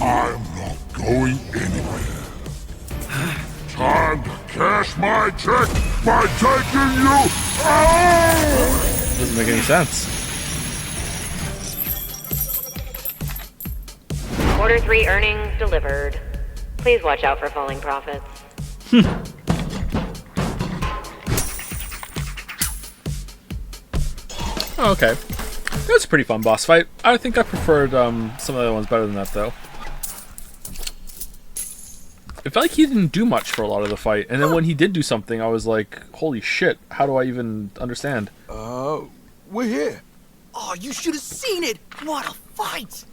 I'm not going anywhere. Time to cash my check by taking you out! Doesn't make any sense. Quarter 3 earnings delivered. Please watch out for falling profits. Oh, okay. It was a pretty fun boss fight. I think I preferred some of the other ones better than that, though. It felt like he didn't do much for a lot of the fight, and then when he did do something, I was like, holy shit, how do I even understand? We're here. Oh, you should have seen it! What a fight!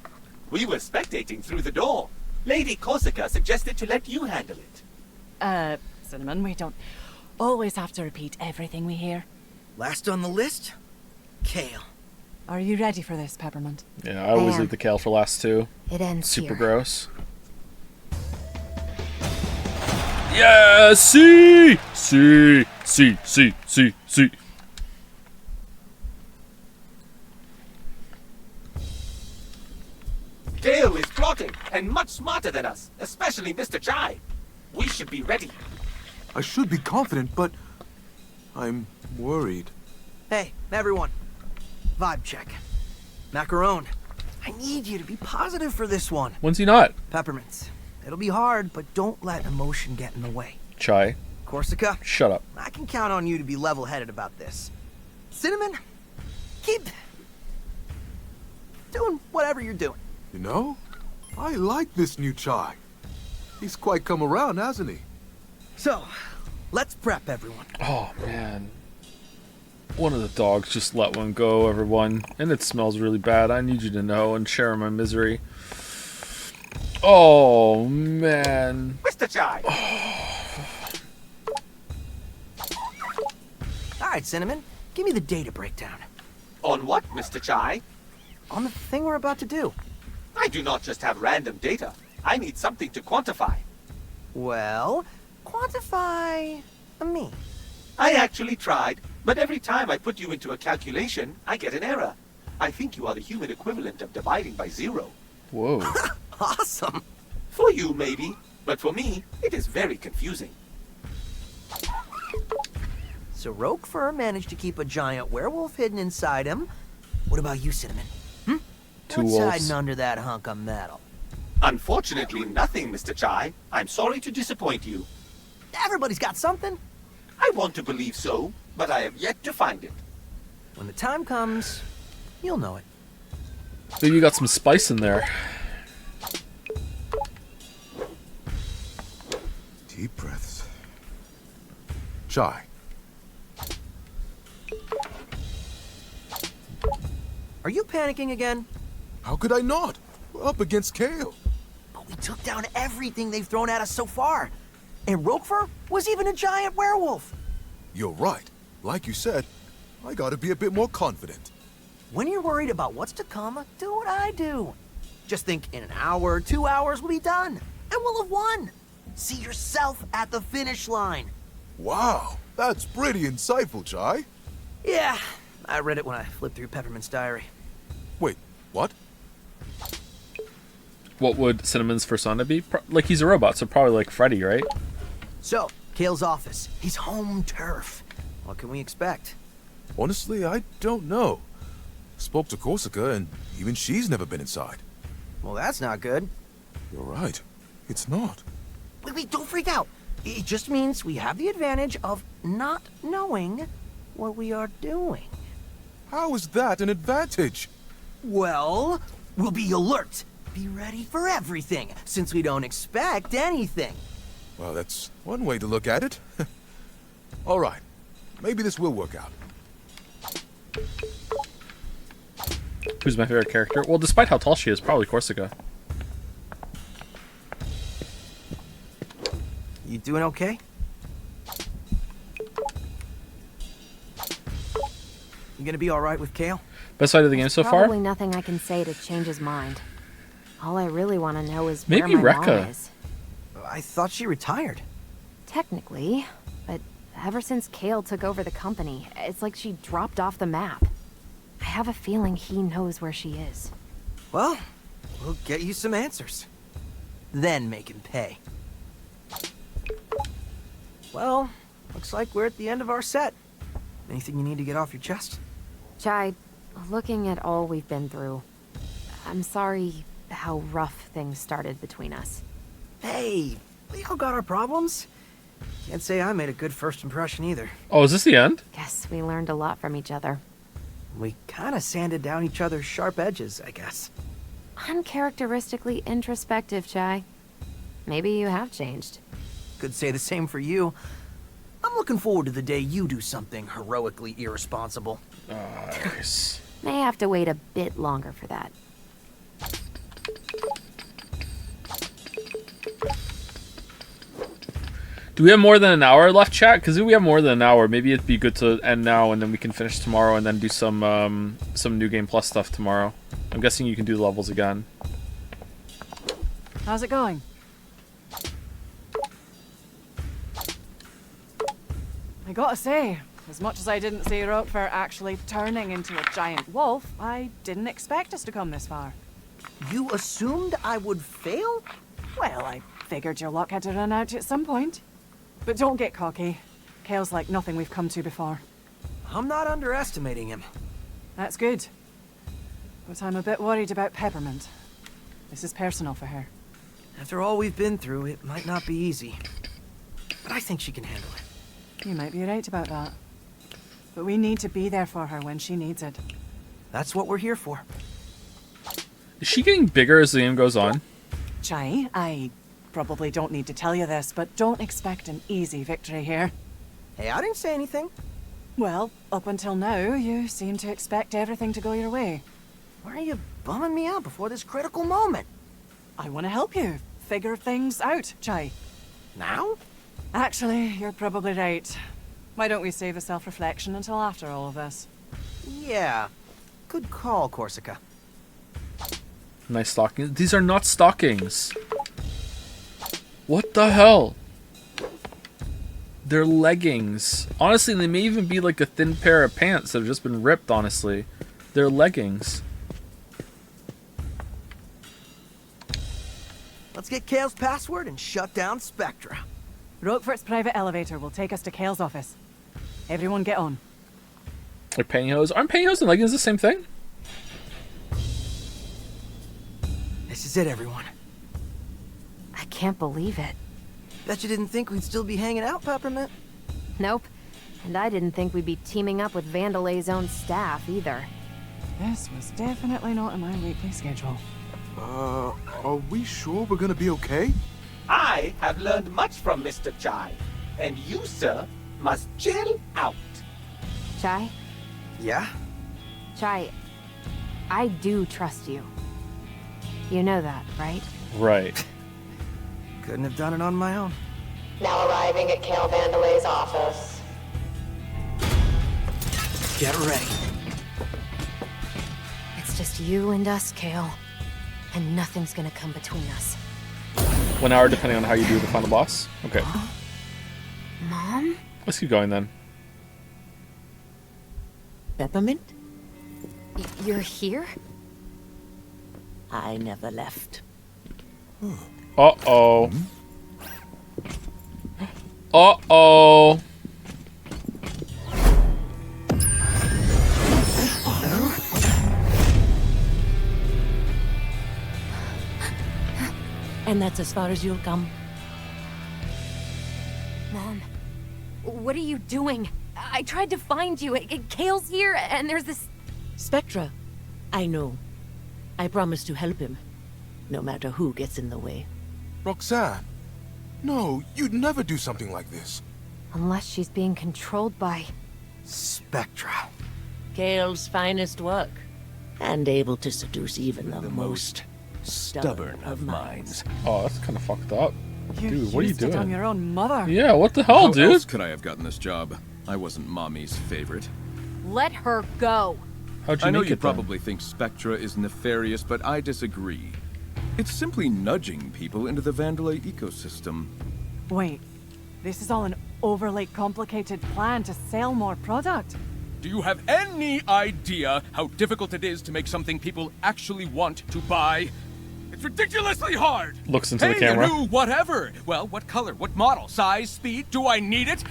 We were spectating through the door. Lady Corsica suggested to let you handle it. Cinnamon, we don't always have to repeat everything we hear. Last on the list? Kale. Are you ready for this, Peppermint? Yeah, I always leave the kale for last, too. It ends Super here. gross. Yeah, see! See! See! See! See! See! Kale is plotting, and much smarter than us, especially Mr. Chai. We should be ready. I should be confident, but I'm worried. Hey, everyone. Vibe check. Macaron, I need you to be positive for this one. When's he not? Peppermints. It'll be hard, but don't let emotion get in the way. Chai. Corsica. Shut up. I can count on you to be level-headed about this. Cinnamon, keep doing whatever you're doing. You know, I like this new Chai. He's quite come around, hasn't he? So, let's prep everyone. Oh, man. One of the dogs just let one go, everyone. And it smells really bad. I need you to know and share my misery. Oh, man. Mr. Chai! All right, Cinnamon, give me the data breakdown. On what, Mr. Chai? On the thing we're about to do. I do not just have random data. I need something to quantify. Well, quantify me. I actually tried, but every time I put you into a calculation, I get an error. I think you are the human equivalent of dividing by 0. Whoa. Awesome. For you, maybe, but for me, it is very confusing. So Roquefort managed to keep a giant werewolf hidden inside him. What about you, Cinnamon? Two What's wolves. hiding under that hunk of metal? Unfortunately, nothing, Mr. Chai. I'm sorry to disappoint you. Everybody's got something. I want to believe so, but I have yet to find it. When the time comes, you'll know it. Maybe you got some spice in there. Deep breaths. Chai. Are you panicking again? How could I not? We're up against Kale. But we took down everything they've thrown at us so far. And Roquefort was even a giant werewolf. You're right. Like you said, I gotta be a bit more confident. When you're worried about what's to come, do what I do. Just think in an hour, 2 hours, we'll be done. And we'll have won. See yourself at the finish line. Wow, that's pretty insightful, Chai. Yeah, I read it when I flipped through Peppermint's diary. Wait, what? What would Cinnamon's persona be? Like, he's a robot, so probably like Freddy, right? So, Kale's office. He's home turf. What can we expect? Honestly, I don't know. Spoke to Corsica, and even she's never been inside. Well, that's not good. You're right. It's not. Wait, don't freak out. It just means we have the advantage of not knowing what we are doing. How is that an advantage? Well, we'll be alert. Be ready for everything, since we don't expect anything. Well, that's one way to look at it. All right. Maybe this will work out. Who's my favorite character? Well, despite how tall she is, probably Corsica. You doing okay? You gonna be alright with Kale? Best fight of the game so far? Probably nothing I can say to change his mind. All I really want to know is Maybe where my mom Rekka. is. I thought she retired. Technically, but ever since Kale took over the company, it's like she dropped off the map. I have a feeling he knows where she is. Well, we'll get you some answers. Then make him pay. Well, looks like we're at the end of our set. Anything you need to get off your chest? Chai, looking at all we've been through, I'm sorry how rough things started between us. Hey, we all got our problems. Can't say I made a good first impression either. Oh, is this the end? Guess we learned a lot from each other. We kind of sanded down each other's sharp edges, I guess. Uncharacteristically introspective, Chai. Maybe you have changed. Could say the same for you. I'm looking forward to the day you do something heroically irresponsible. Nice. May have to wait a bit longer for that. Do we have more than an hour left, chat? Because if we have more than an hour, maybe it'd be good to end now, and then we can finish tomorrow, and then do some New Game Plus stuff tomorrow. I'm guessing you can do the levels again. How's it going? I gotta say, as much as I didn't see Rockford actually turning into a giant wolf, I didn't expect us to come this far. You assumed I would fail? Well, I figured your luck had to run out at some point. But don't get cocky. Kale's like nothing we've come to before. I'm not underestimating him. That's good. But I'm a bit worried about Peppermint. This is personal for her. After all we've been through, it might not be easy. But I think she can handle it. You might be right about that. But we need to be there for her when she needs it. That's what we're here for. Is she getting bigger as the game goes on? Chai, I probably don't need to tell you this, but don't expect an easy victory here. Hey, I didn't say anything. Well, up until now, you seem to expect everything to go your way. Why are you bumming me out before this critical moment? I want to help you figure things out, Chai. Now? Actually, you're probably right. Why don't we save the self-reflection until after all of this? Yeah. Good call, Corsica. Nice stockings. These are not stockings. What the hell? They're leggings. Honestly, they may even be like a thin pair of pants that have just been ripped, honestly. They're leggings. Let's get Kale's password and shut down Spectra. Roquefort's private elevator will take us to Kale's office. Everyone get on. Like pantyhose. Aren't pantyhose and leggings the same thing? This is it, everyone. I can't believe it. Bet you didn't think we'd still be hanging out, Peppermint? Nope. And I didn't think we'd be teaming up with Vandelay's own staff, either. This was definitely not in my weekly schedule. Are we sure we're gonna be okay? I have learned much from Mr. Chai, and you, sir, must chill out. Chai? Yeah? Chai, I do trust you. You know that, right? Right. Couldn't have done it on my own. Now arriving at Kale Vandelay's office. Get ready. It's just you and us, Kale. And nothing's gonna come between us. 1 hour, depending on how you do the final boss. Okay. Mom? Let's keep going then. Peppermint? You're here? I never left. Uh-oh. Uh-oh. And that's as far as you'll come. Mom, what are you doing? I tried to find you. Kale's here, and there's this... Spectra. I know. I promise to help him, no matter who gets in the way. Roxanne. No, you'd never do something like this. Unless she's being controlled by... Spectra. Kale's finest work. And able to seduce even the most stubborn of minds. Oh, that's kind of fucked up. Dude, what are you used it doing? on your own mother. Yeah, what the hell, dude? How else could I have gotten this job? I wasn't Mommy's favorite. Let her go. How'd you I know make you it then? probably think Spectra is nefarious, but I disagree. It's simply nudging people into the Vandelay ecosystem. Wait, this is all an overly complicated plan to sell more product. Do you have any idea how difficult it is to make something people actually want to buy? It's ridiculously hard! Looks into the Hey, camera. a new whatever! Well, what color? What model? Size? Speed? Do I need it?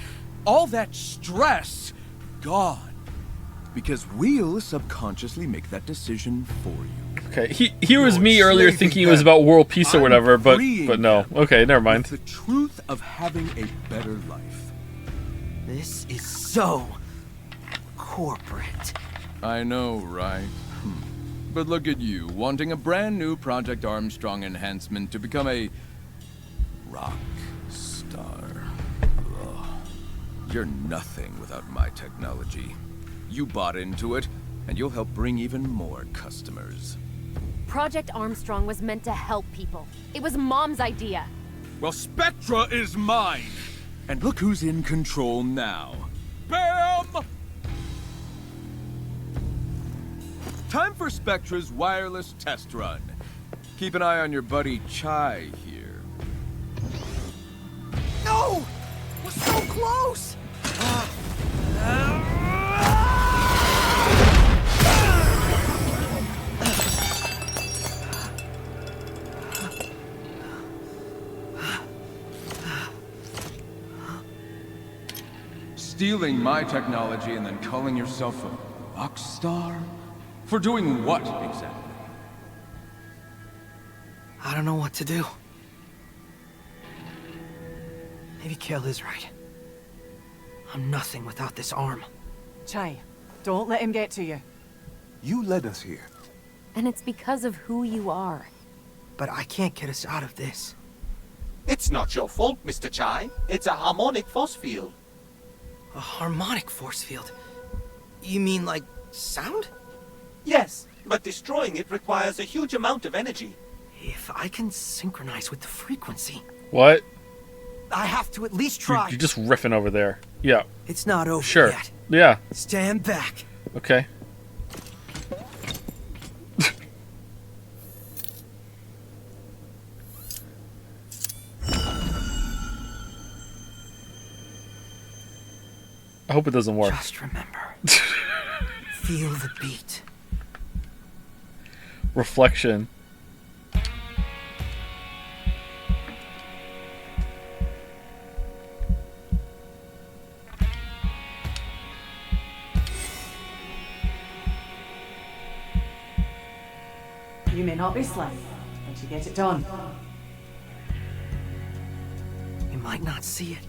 All that stress, gone. Because we'll subconsciously make that decision for you. Okay, he was me earlier thinking it was about world peace or whatever, but no. Okay, never mind. The truth of having a better life. This is so corporate. I know, right? But look at you, wanting a brand new Project Armstrong enhancement to become a rock star. Ugh. You're nothing without my technology. You bought into it, and you'll help bring even more customers. Project Armstrong was meant to help people. It was Mom's idea. Well, Spectra is mine! And look who's in control now. Bam! Time for Spectra's wireless test run. Keep an eye on your buddy Chai here. No! We're so close! Stealing my technology and then calling yourself a rock star? For doing what, exactly? I don't know what to do. Maybe Kale is right. I'm nothing without this arm. Chai, don't let him get to you. You led us here. And it's because of who you are. But I can't get us out of this. It's not your fault, Mr. Chai. It's a harmonic force field. A harmonic force field? You mean like sound? Yes, but destroying it requires a huge amount of energy. If I can synchronize with the frequency... What? I have to at least try. You're just riffing over there. Yeah. It's not over sure. yet. Yeah. Stand back. Okay. I hope it doesn't work. Just remember. Feel the beat. Reflection. You may not be slick, but you get it done. You might not see it.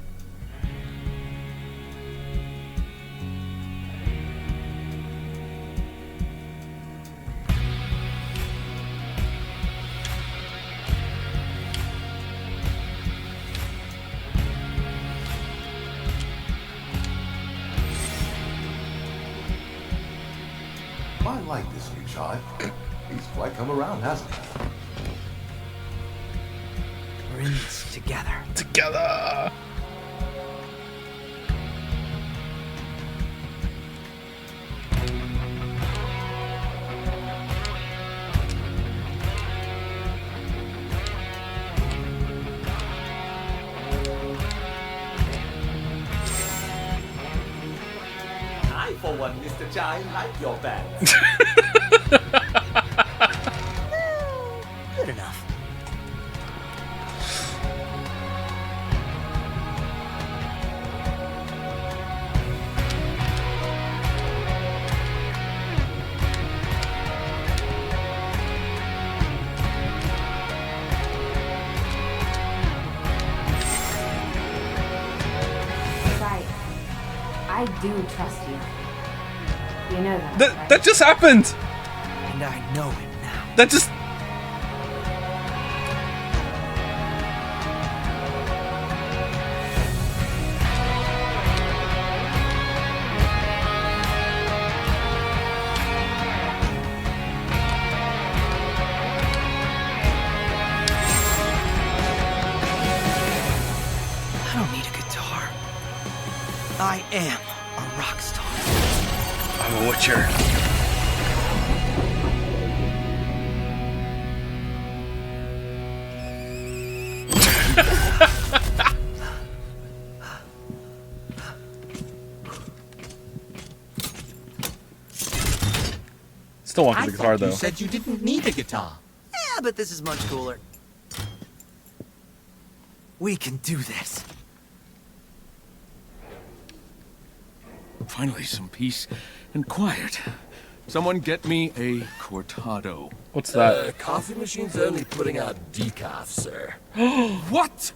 I like this new Chai. He's quite come around, hasn't he? We're in this together. Together! I, for one, Mr. Chai, like your band. Good enough. Sigh, I do trust you. You know that, right? That just happened! And I know him now. That just... I don't need a guitar. I am a rock star. I'm a witcher. Still want the guitar, though. You said you didn't need a guitar. Yeah, but this is much cooler. We can do this. Finally, some peace and quiet. Someone get me a cortado. What's that? Coffee machine's only putting out decaf, sir. What?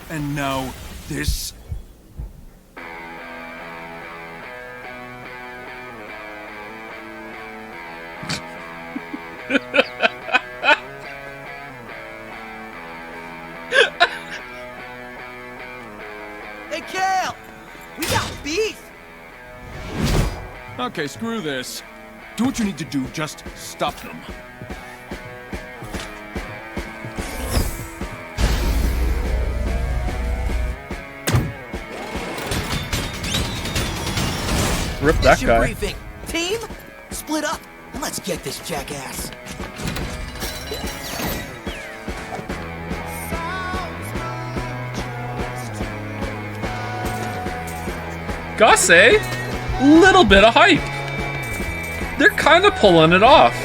And now this. Hey, Kale! We got beef! Okay, screw this. Do what you need to do, just stop them. Rip that Mission guy. briefing. Team, split up and let's get this jackass. Gotta say, little bit of hype. They're kind of pulling it off.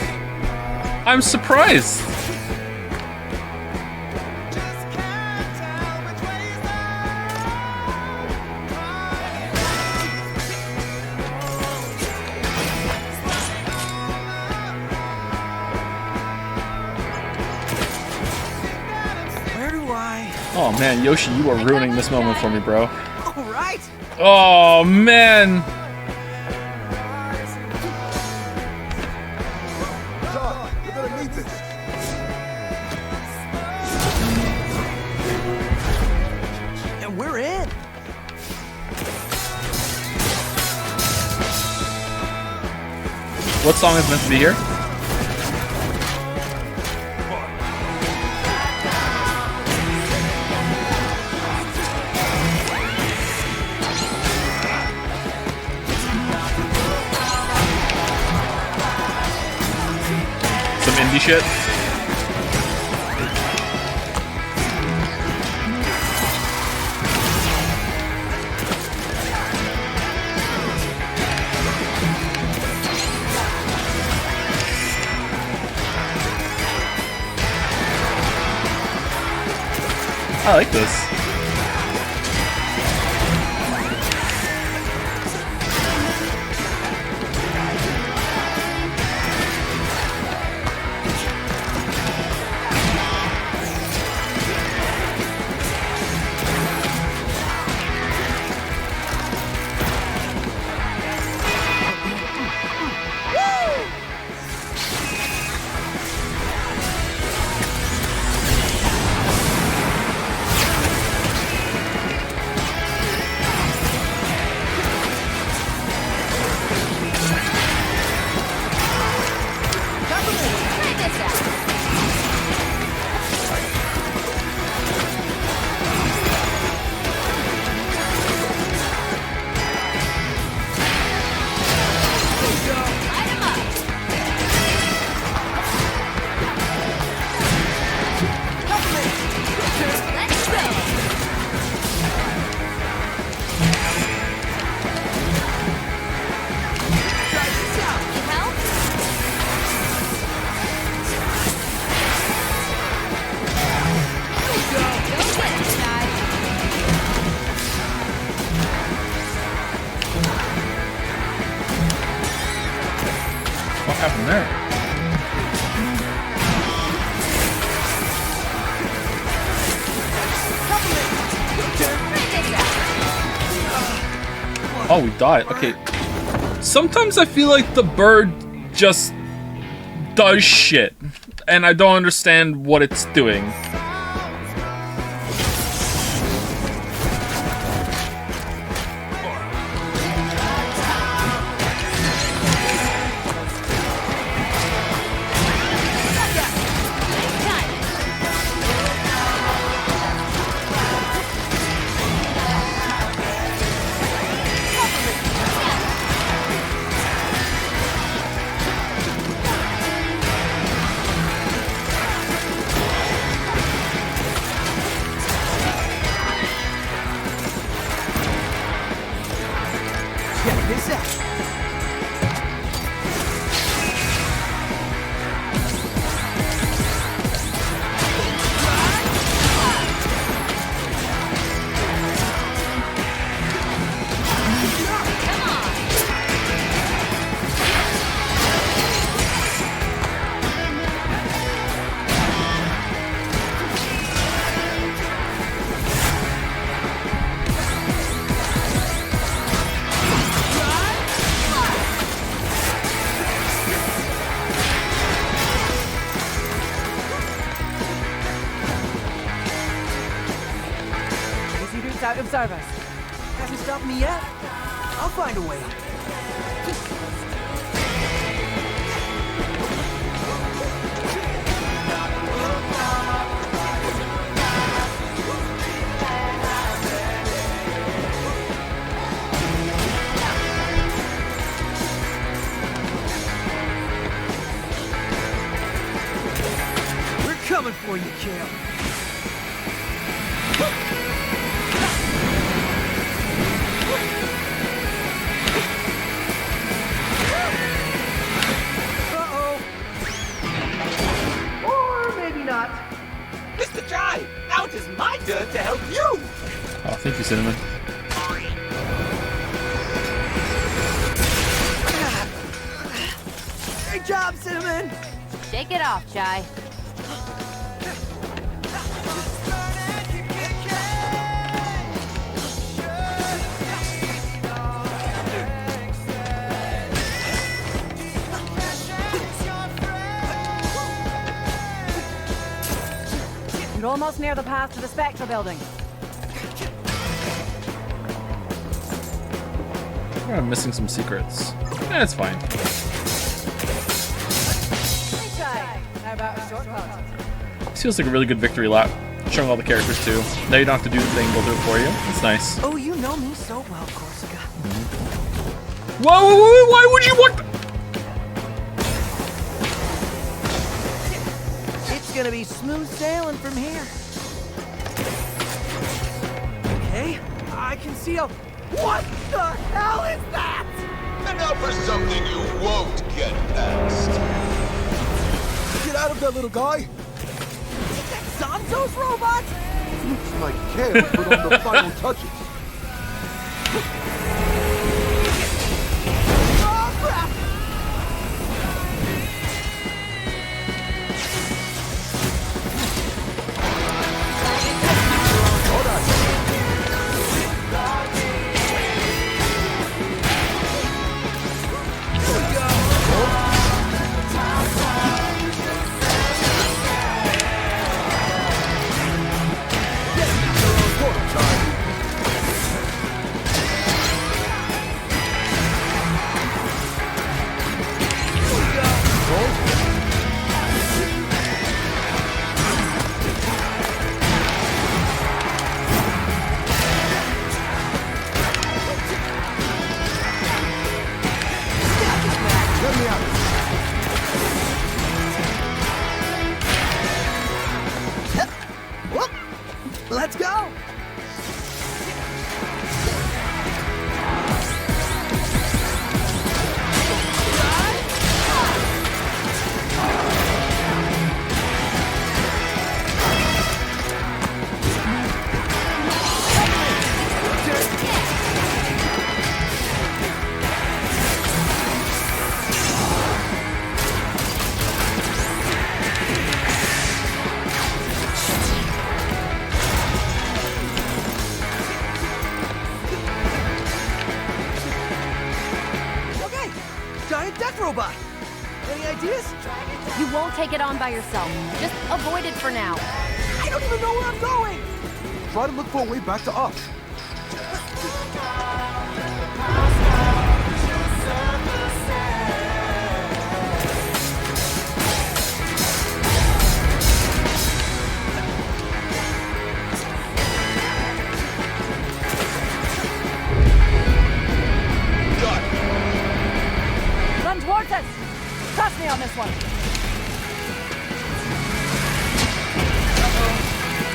I'm surprised. Where do I? Oh man, Yoshi, you are ruining this moment for me, bro. All right. Oh man. John, you're gonna need this. And we're in. What song is meant to be here? Some indie shit. I like this. What happened there? Oh, we died. Okay. Sometimes I feel like the bird just does shit, and I don't understand what it's doing. out of service. Hasn't stopped me yet. I'll find a way. We're coming for you, Kale. Mr. Jai, now it is my turn to help you! Oh, thank you, Cinnamon. Great job, Cinnamon! Shake it off, Chai. You're almost near the path to the Spectre building. I'm missing some secrets. That's fine. Hey, Chai. How about a shortcut? This feels like a really good victory lap. Showing all the characters too. Now you don't have to do the thing, we'll do it for you. It's nice. Oh, you know me so well, Corsica. Whoa, why would you want? It's gonna be smooth sailing from here. Okay, I can see a... What the hell is that? And now for something you won't get past. Get out of there, little guy! Is that Zanzo's robot? Looks like Kale put on the final touches. Oh, crap! Let's go! Okay, giant death robot. Any ideas? You won't take it on by yourself. Just avoid it for now. I don't even know where I'm going. Try to look for a way back to us. Run towards us! Trust me on this one.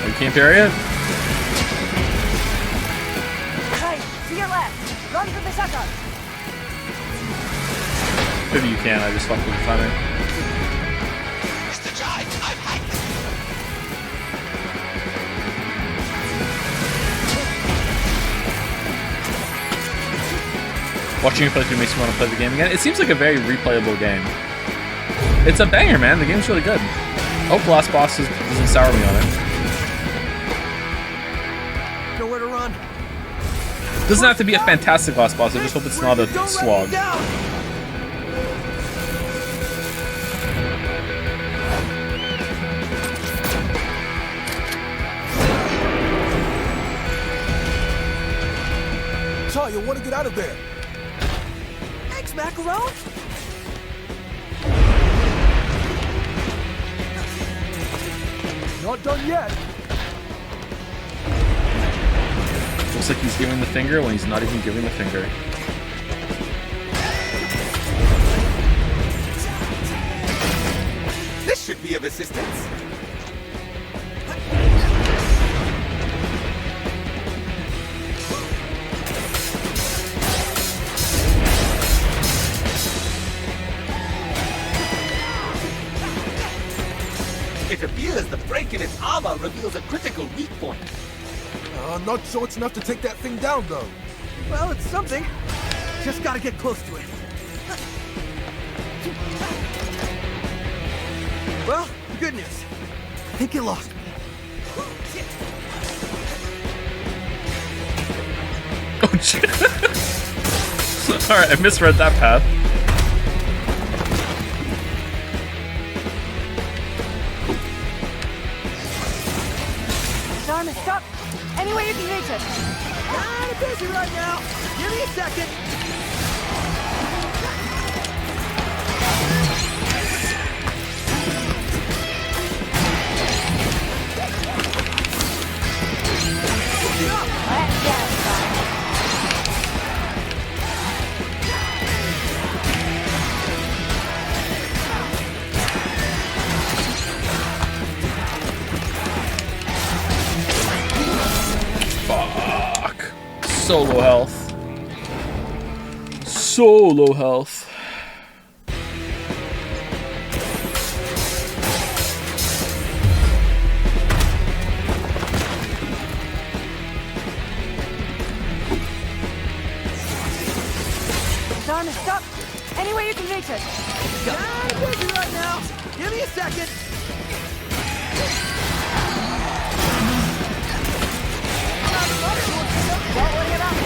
Oh, you can't parry it? Hey, to your left. Run for the shutter. Maybe you can, I just fucked with the timing. Mr. Jai, I've hacked Watching you play through makes me want to play the game again. It seems like a very replayable game. It's a banger, man. The game's really good. Hope Last Boss doesn't sour me on it. Nowhere to run. Doesn't have to be a fantastic Last Boss. I just hope it's not a slog. Ty, you'll want to get out of there. Thanks, Macaron. Not done yet. Looks like he's giving the finger when he's not even giving the finger. This should be of assistance. It appears the break in its armor reveals a critical weak point. Not sure it's enough to take that thing down, though. Well, it's something. Just gotta get close to it. Well, good news. I think it lost me. Oh, shit. Alright, I misread that path. Dharma, stop! Any way you can reach it! Kinda busy right now. Give me a second. Fuck. So low health. So low health. Dharma, stop! Any way you can reach it! Kinda busy right now. Give me a second. Don't worry about me.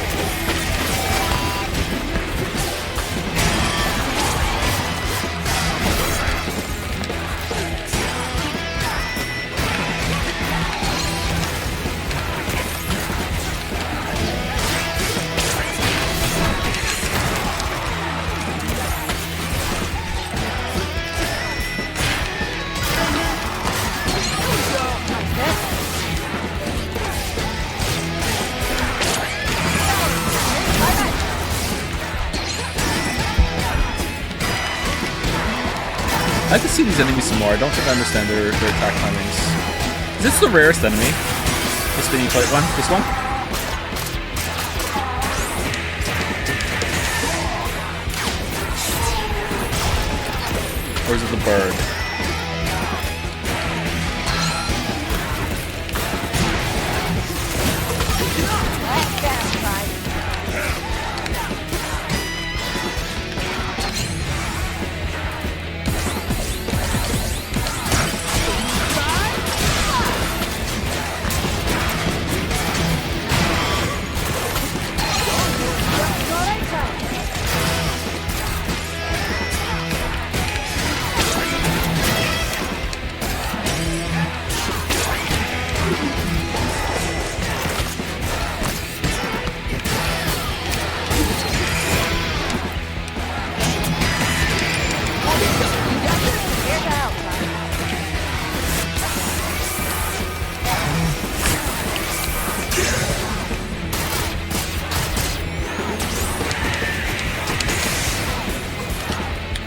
I can see these enemies some more. I don't think I understand their attack timings. Is this the rarest enemy? This spinny plate one? This one? Or is it the bird?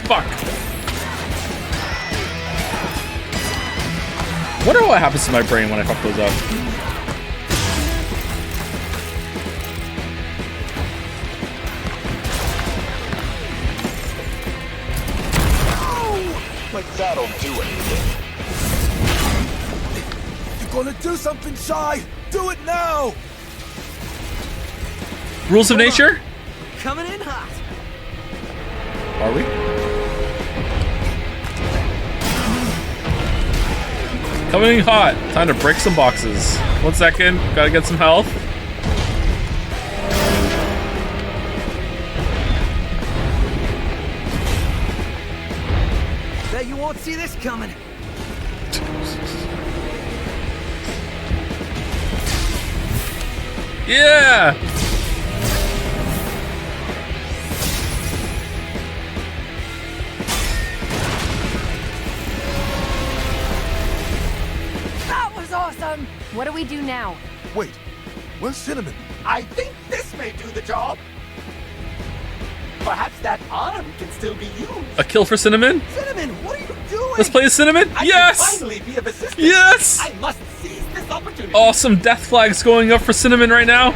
Fuck. Wonder what happens to my brain when I fuck those up. Like that'll do it. You're gonna do something, Sigh! Do it now! Rules of nature? Coming in hot. Are we? Coming in hot. Time to break some boxes. 1 second. Gotta get some health. Bet you won't see this coming. Yeah! we do now? Wait, where's Cinnamon? I think this may do the job. Perhaps that arm can still be used. A kill for Cinnamon? Cinnamon, what are you doing? Let's play as Cinnamon. I Yes! can finally be of assistance. Yes! I must seize this opportunity. Awesome death flags going up for Cinnamon right now.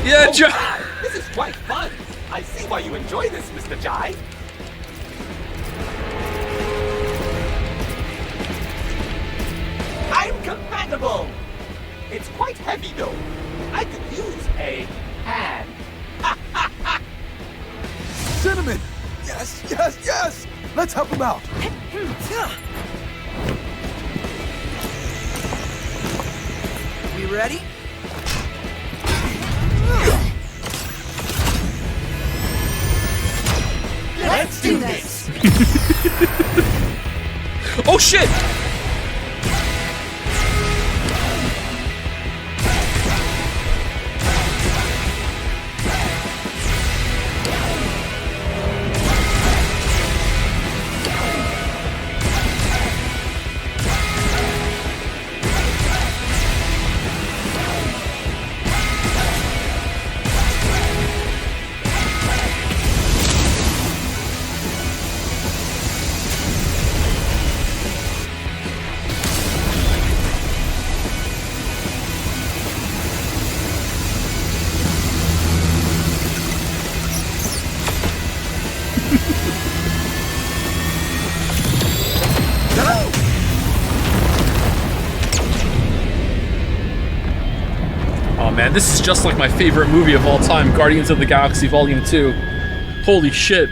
Yeah, Oh, my, this is quite fun. I see why you enjoy this, Mr. Jai. I'm compatible. It's quite heavy, though. I could use a hand. Cinnamon! Yes, yes, yes! Let's help him out. We ready? Let's do this. Oh shit! Oh man, this is just like my favorite movie of all time, Guardians of the Galaxy Volume 2. Holy shit.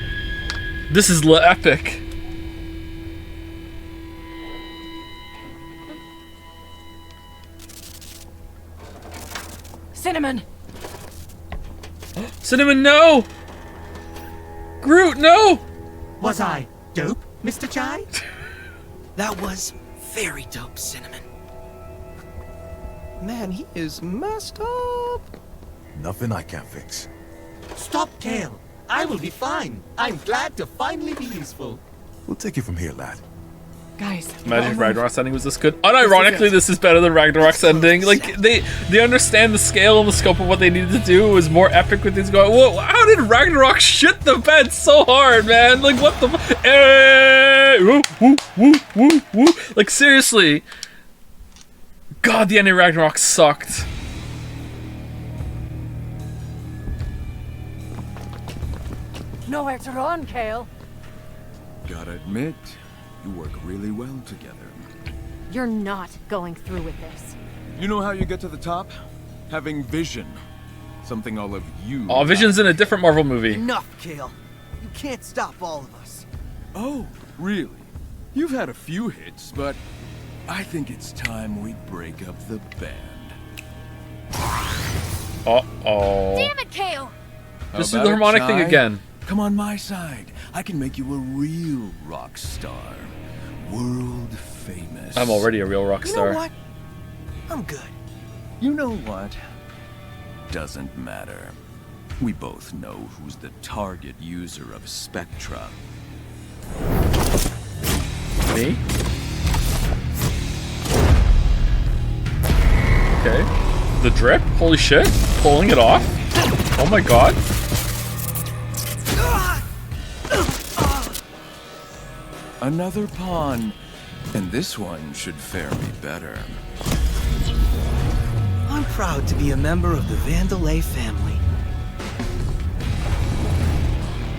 This is epic. Cinnamon! Cinnamon, no! Groot, no! Was I dope, Mr. Chai? That was very dope, Cinnamon. Man, he is messed up. Nothing I can't fix. Stop, Kale. I will be fine. I'm glad to finally be useful. We'll take it from here, lad. Guys, Imagine if Ragnarok's ending was this good. Unironically, this is better than Ragnarok's ending. Like, they understand the scale and the scope of what they needed to do. It was more epic with these going. Whoa, how did Ragnarok shit the bed so hard, man? Like, what the woo, woo, woo, woo, woo. Like, seriously. God, the ending of Ragnarok sucked. nowhere to run, Kale. Gotta admit, you work really well together. You're not going through with this. You know how you get to the top? Having vision. Something all of you... Oh, Vision's in a different Marvel movie. Enough, Kale. You can't stop all of us. Oh, really? You've had a few hits, but I think it's time we break up the band. Uh-oh. Damn it, Kale! Just do the harmonic thing again. Come on my side. I can make you a real rock star. World famous. I'm already a real rock star. You know what? I'm good. You know what? Doesn't matter. We both know who's the target user of Spectra. Me? Okay. The drip? Holy shit. Pulling it off? Oh my god. Another pawn. And this one should fare me better. I'm proud to be a member of the Vandalay family.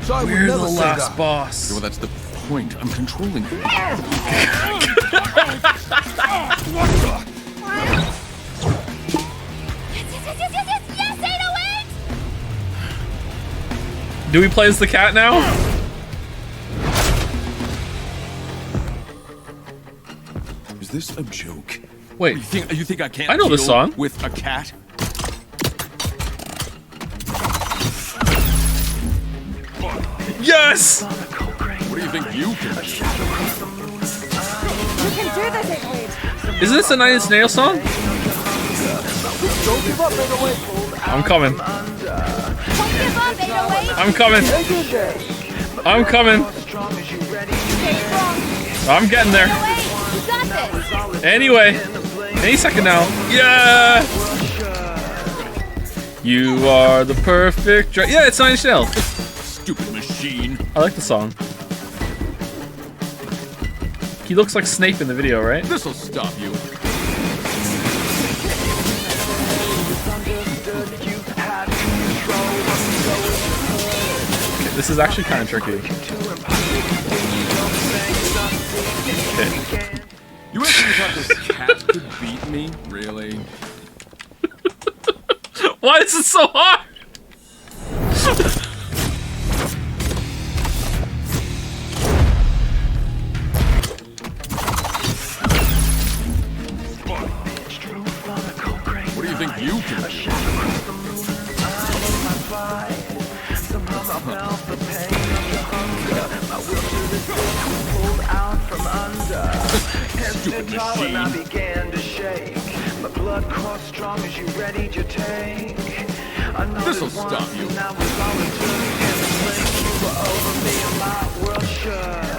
We're the last boss. Well, that's the point. I'm controlling you. Yes, 808! Do we play as the cat now? Is this a joke? Wait. You think I can't I know this deal song. with a cat? Yes! What do you think you can do? You can do this, 808! Is this a Nine Inch Nails song? Don't give up, 808. I'm coming. Don't give up, 808! I'm coming. I'm coming. I'm getting there. You got this! Anyway. Any second now. Yeah! You are the perfect yeah, it's 9 Inch Nails. Stupid machine. I like the song. He looks like Snape in the video, right? This'll stop you. Okay, this is actually kind of tricky. Okay. You reckon you thought this cat could beat me? Really? Why is it so hard? What do you think you can do? Stupid machine. I began to shake. My blood coursed strong as you ready to take. This'll stop you. Now was all it took. And the blink you were over me and my world shook.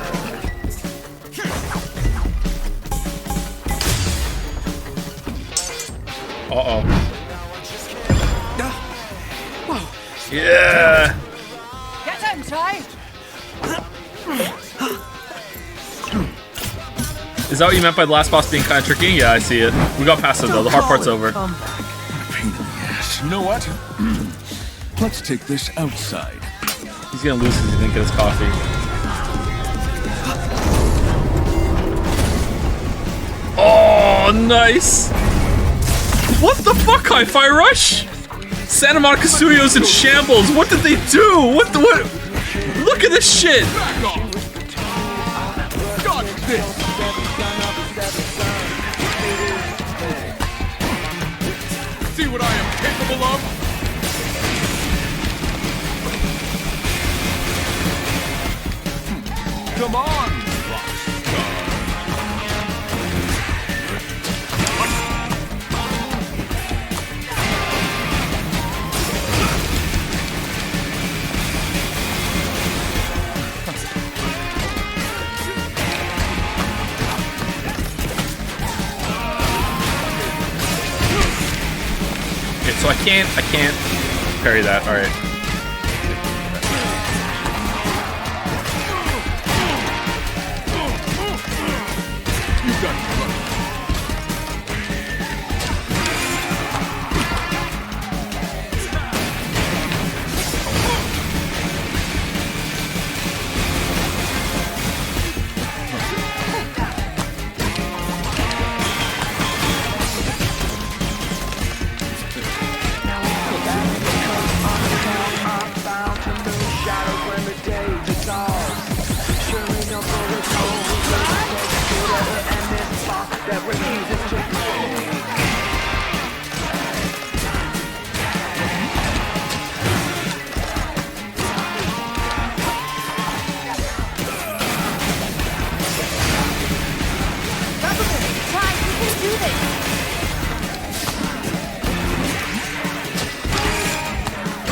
Uh-oh. Yeah! Get him, Sigh! Is that what you meant by the last boss being kind of tricky? Yeah, I see it. We got past it though. The hard part's over. Pain in the ass. You know what? Let's take this outside. He's gonna lose because he didn't get his coffee. Oh, nice! What the fuck, Hi-Fi Rush? Santa Monica Studios in shambles. What did they do? What? Look at this shit! God, this. See what I am capable of? Come on, Okay, so I can't parry that. All right.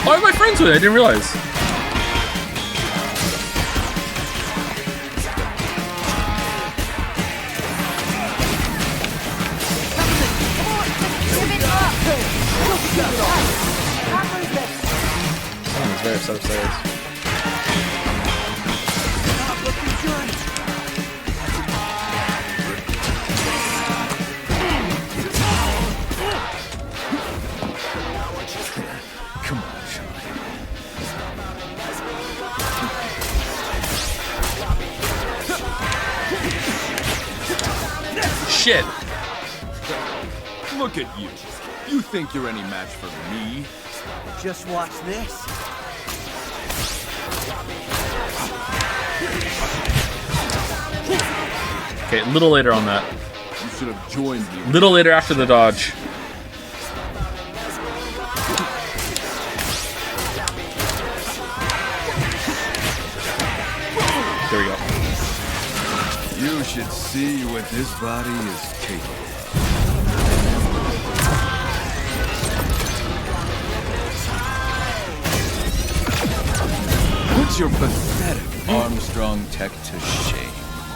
Why are my friends with it? I didn't realize. Someone's very upset upstairs. Come on, Shit. Look at you. You think you're any match for me? Just watch this. Okay, a little later on that. You should have joined me. Little later after the dodge. There we go. You should see what this body is capable of. Put your pathetic Armstrong tech to shame.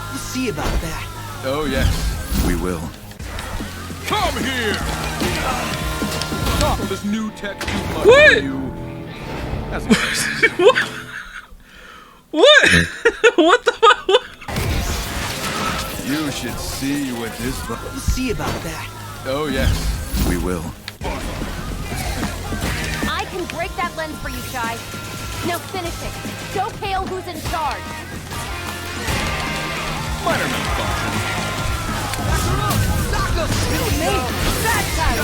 We'll see about that. Oh yes, we will. Oh, Come here! Stop this new tech too much What? for you. As a What? What the fuck? You should see what this. We'll see about that. Oh yes, we will. I can break that lens for you, Sigh. Now finish it. Show Kale who's in charge. Minor malfunction. Me! That guy!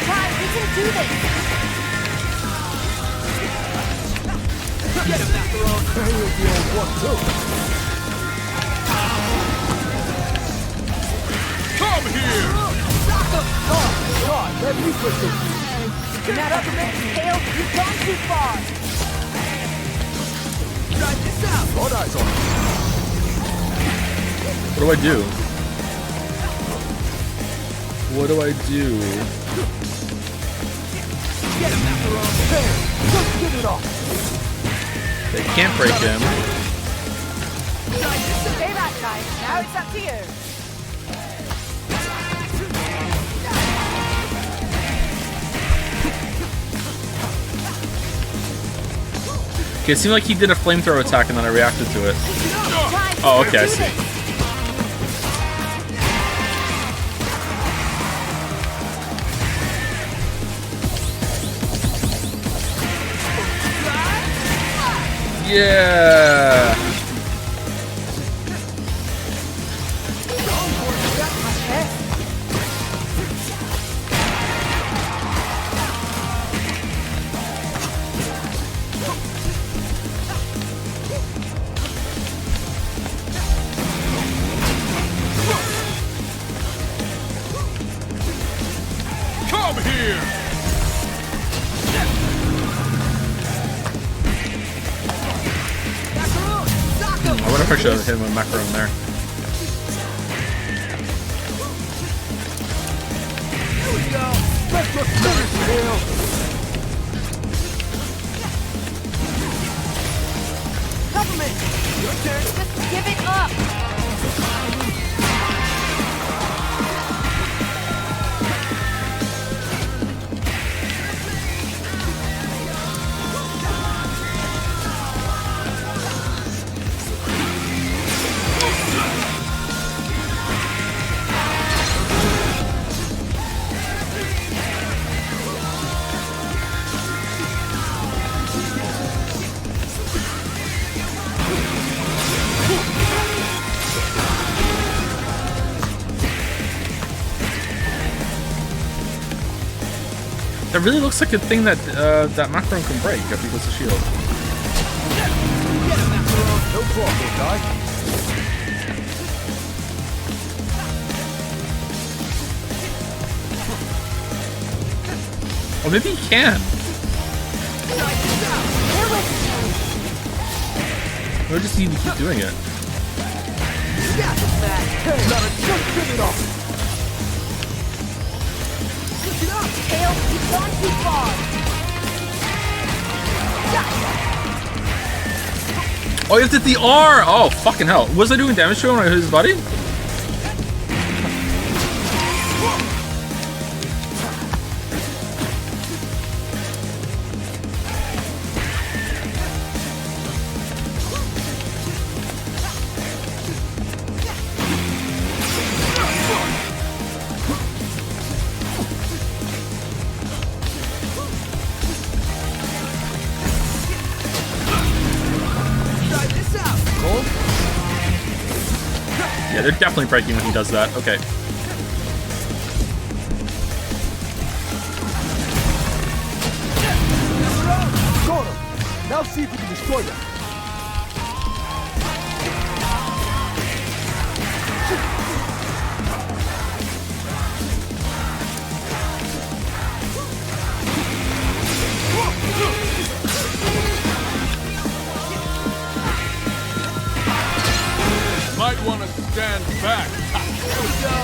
Sigh, we can do this! Get him back around. Hey, with the old one, too. Come here! Oh, God, let me put this. You're not up to it, Kale. You've gone too far. Try this out. Got eyes on it. What do I do? What do I do? Get him back around. Hey, just get it off. They can't break him. Stay back, guys. Now it's up to you. Okay, it seemed like he did a flamethrower attack and then I reacted to it. Oh, okay, I see. Yeah. Come here! I wonder if I should have hit him with macaron there. Here we go. Let's just finish Kale. Cover me. Your turn. Just give it up. That really looks like a thing that that macaron can break if he puts a shield. No problem, guy. Oh, maybe he can. We just need to keep doing it. Kale, you've gone too far. Oh, you have to hit the R! Oh, fucking hell. Was I doing damage to him when I hit his body? Yeah, they're definitely breaking when he does that. Okay. Got him. Now see if we can destroy them. Might want to stand back. Here we go.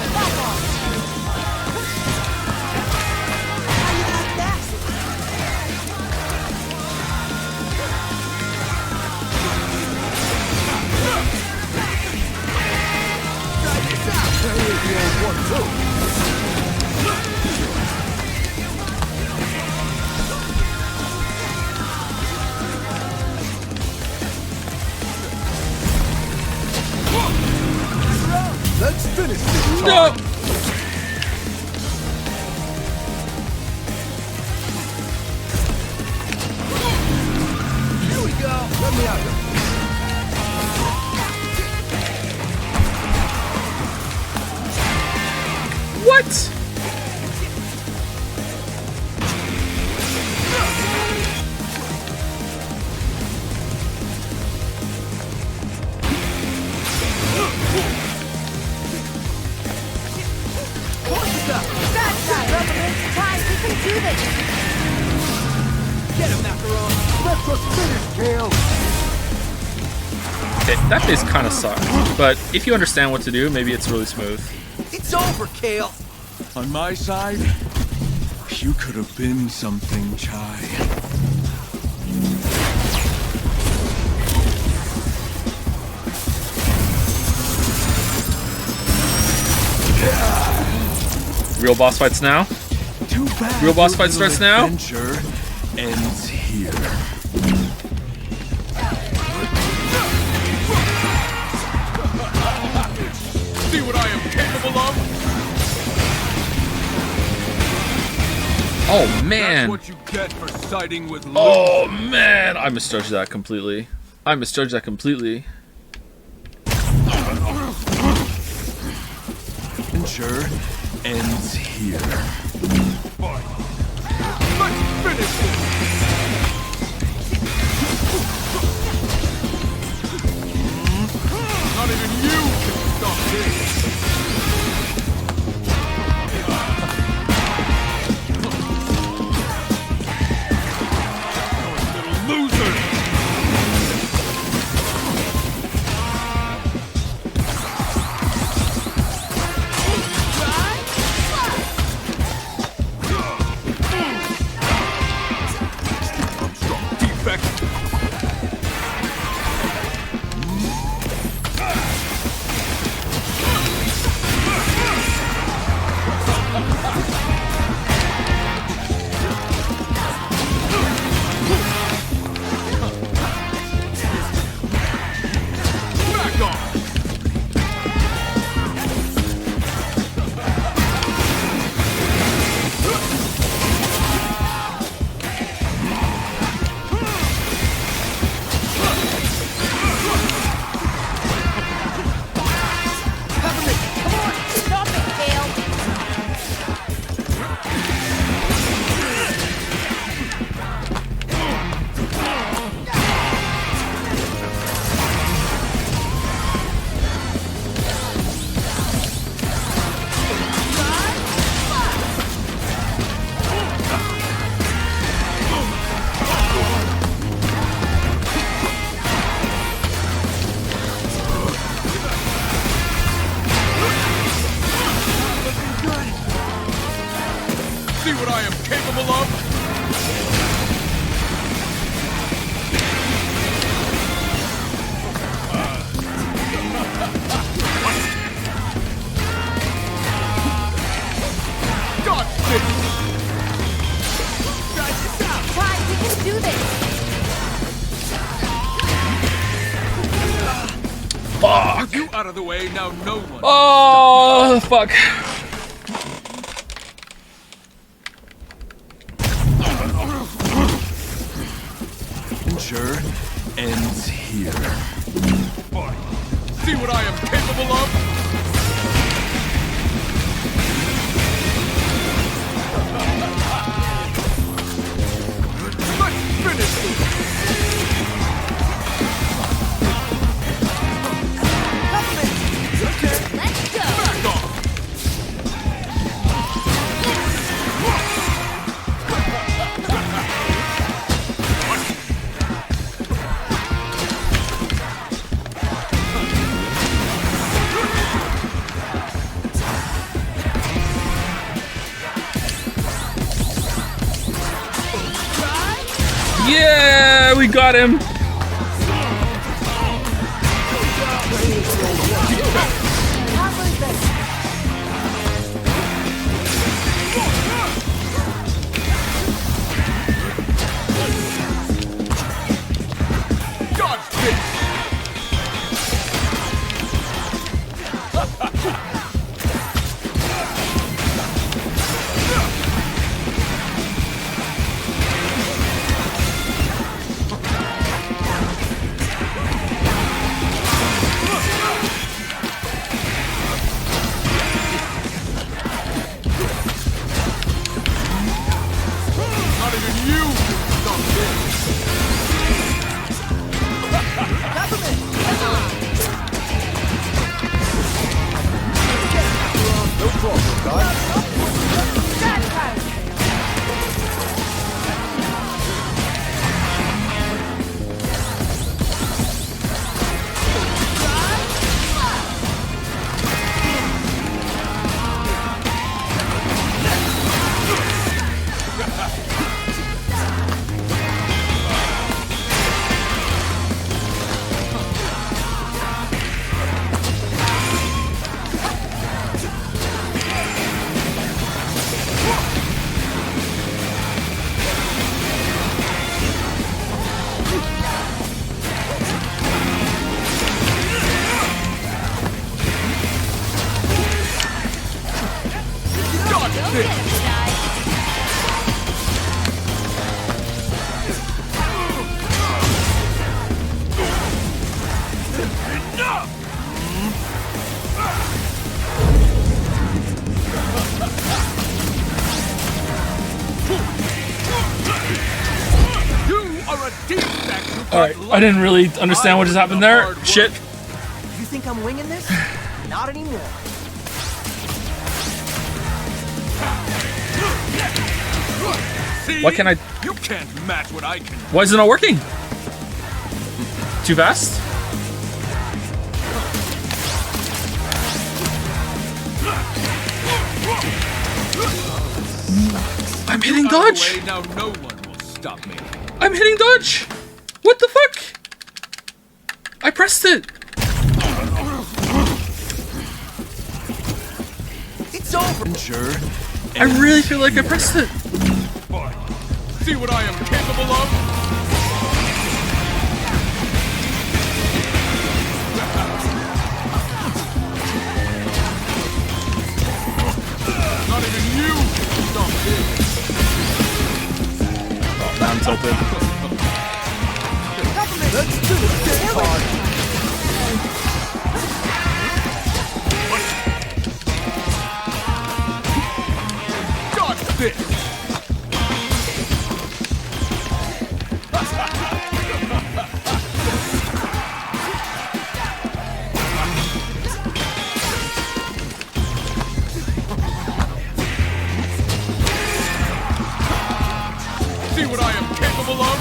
Kale. Okay, that base kind of sucks, but if you understand what to do, maybe it's really smooth. It's over, Kale. On my side, you could have been something, Chai. Real boss fights now. Too bad. Real boss fight starts now. Adventure ends here. See what I am capable of? Oh man. That's what you get for siding with Luke. Oh man, I misjudged that completely. Adventure ends here. Let's finish this. Not even you can stop this. Loser. Stop it, Kale. See what I am capable of? God, Ty, we can do this. Fuck. With you out of the way, now no one. Oh fuck. Adventure ends here. See what I am capable of? Let's finish this! Let's go. Back off! Yeah, we got him. Alright, I didn't really understand what just happened there. Shit. You think I'm winging this? Not anymore. See? Why can't I? You can't match what I can. Why is it not working? Too fast? I'm hitting dodge. Now no one will stop me. I'm hitting dodge. What the fuck? I pressed it. It's over. Sure. I really feel like I pressed it. See what I am capable of? Not even you can stop this. Oh, now I'm tilted. Let's finish this part. Got this. See what I am capable of?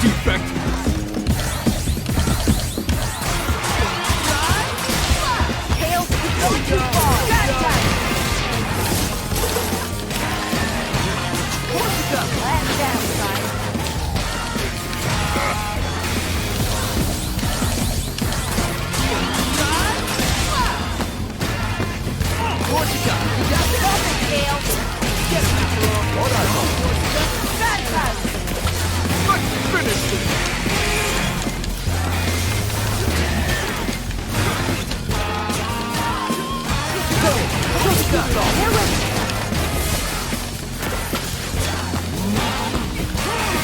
Defect. Tails, you go too far. Let down, Sigh. Finish this.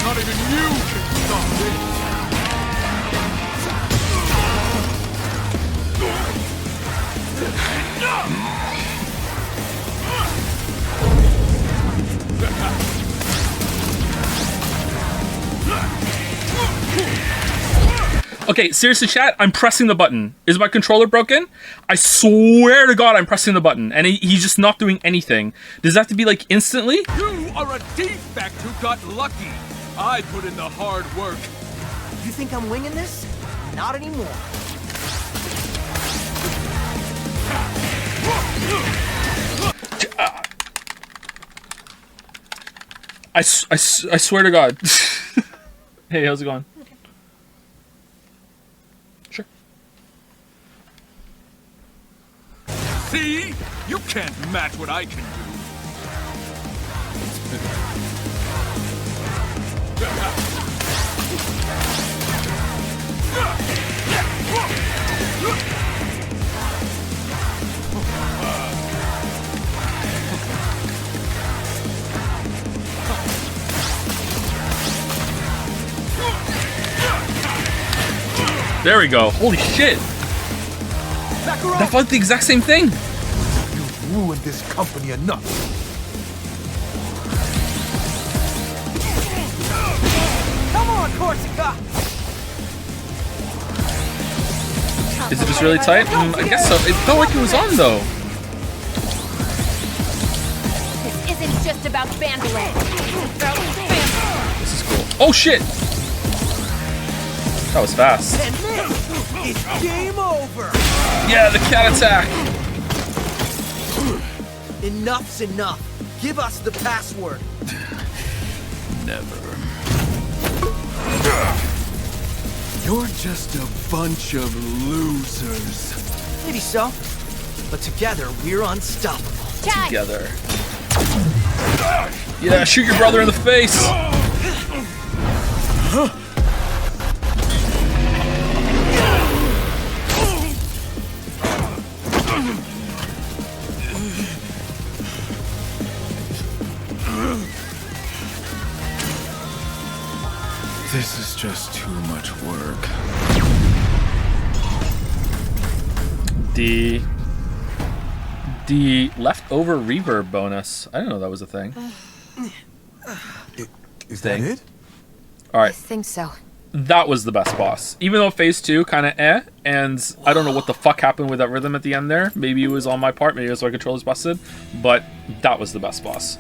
Not even you can stop this. Okay, seriously, chat, I'm pressing the button. Is my controller broken? I swear to God I'm pressing the button, and he's just not doing anything. Does that have to be, like, instantly? You are a defect who got lucky. I put in the hard work. You think I'm winging this? Not anymore. I swear to God. Hey, how's it going? Sure. See? You can't match what I can do. There we go. Holy shit. That felt the exact same thing. You've ruined this company enough. Come on, Corsica! Is it just really tight? I guess so. It felt like it was on, though. This isn't just about Vanderland. This is cool. Oh, shit! That was fast. And this is game over! Yeah, the cat attack! Enough's enough. Give us the password. Never. You're just a bunch of losers. Maybe so. But together, we're unstoppable. Together. Yeah, shoot your brother in the face! This is just too much work. The leftover reverb bonus. I didn't know that was a thing. Is that it? All right. I think so. That was the best boss. Even though phase 2 kind of and I don't know what the fuck happened with that rhythm at the end there. Maybe it was on my part. Maybe it was my controller's busted. But that was the best boss.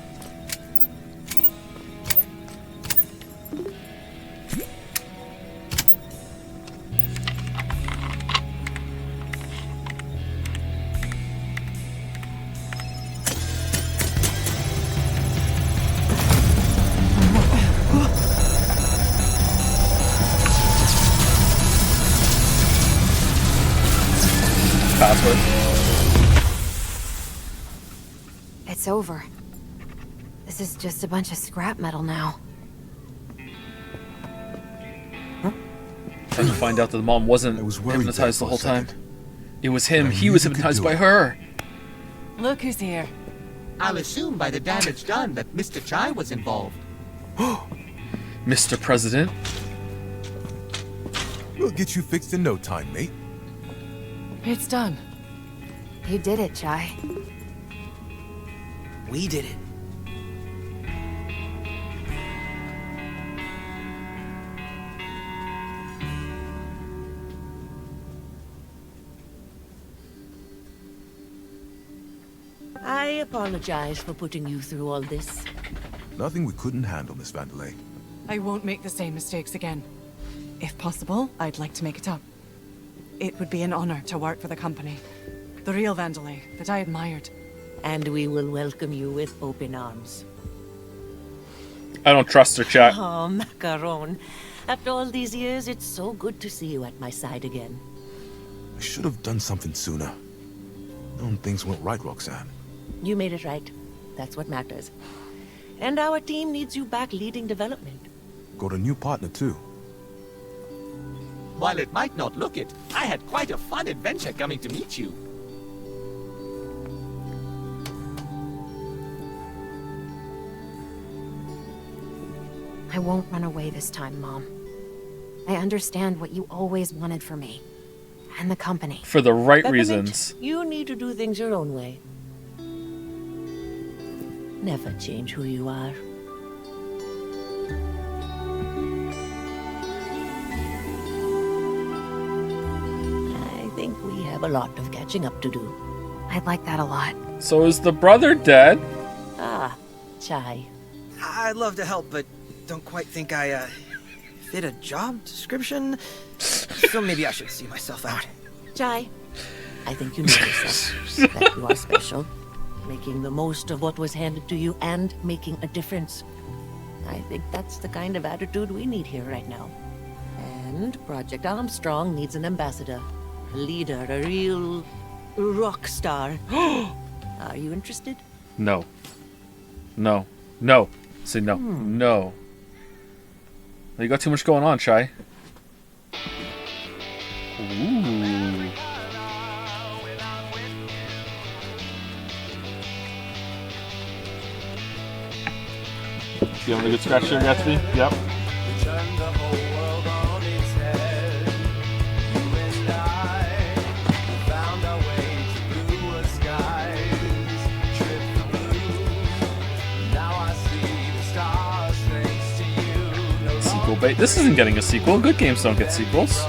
Password. It's over. This is just a bunch of scrap metal now. And to find out that the mom wasn't hypnotized the whole time. It was him. He was hypnotized by her. Look who's here. I'll assume by the damage done that Mr. Chai was involved. Mr. President. We'll get you fixed in no time, mate. It's done. You did it, Chai. We did it. I apologize for putting you through all this. Nothing we couldn't handle, Miss Vandelay. I won't make the same mistakes again. If possible, I'd like to make it up. It would be an honor to work for the company. The real Vandelay that I admired. And we will welcome you with open arms. I don't trust her, chat. Oh, Macaron. After all these years, it's so good to see you at my side again. I should have done something sooner. Known things went right, Roxanne. You made it right. That's what matters. And our team needs you back leading development. Got a new partner, too. While it might not look it, I had quite a fun adventure coming to meet you. I won't run away this time, Mom. I understand what you always wanted for me. And the company. For the right Peppermint, reasons. You need to do things your own way. Never change who you are. I think we have a lot of catching up to do. I'd like that a lot. So is the brother dead? Ah, Chai. I'd love to help, but don't quite think I, fit a job description. So maybe I should see myself out. Chai, I think you know yourself, that you are special, making the most of what was handed to you and making a difference. I think that's the kind of attitude we need here right now. And Project Armstrong needs an ambassador, a leader, a real rock star. Are you interested? No. No. No. Say no. No. You got too much going on, Chai. Ooh. You having a good scratch there, Gatsby? Yep. Sequel bait. This isn't getting a sequel. Good games don't get sequels.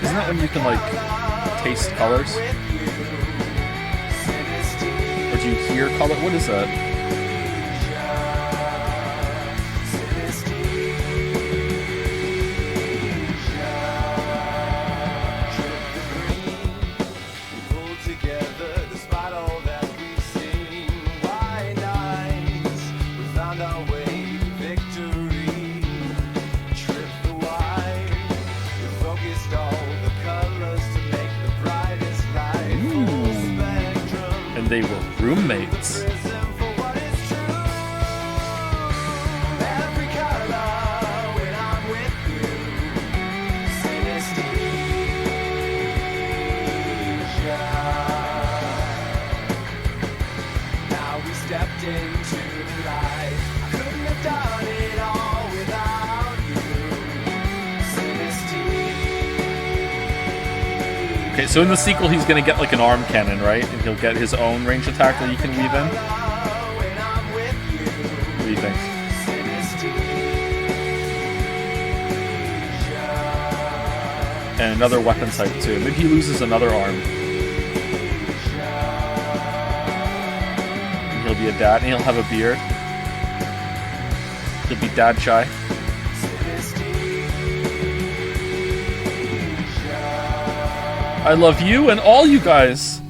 Isn't that when you can, like, taste colors? Or do you hear color? What is that? they were roommates. Stepped into the light. I couldn't have done it all without you. Okay, so in the sequel, he's gonna get like an arm cannon, right? And he'll get his own range attack that he can weave in. What do you think? And another weapon type too. Maybe he loses another arm. He'll be a dad, and he'll have a beard. He'll be dad shy. I love you and all you guys.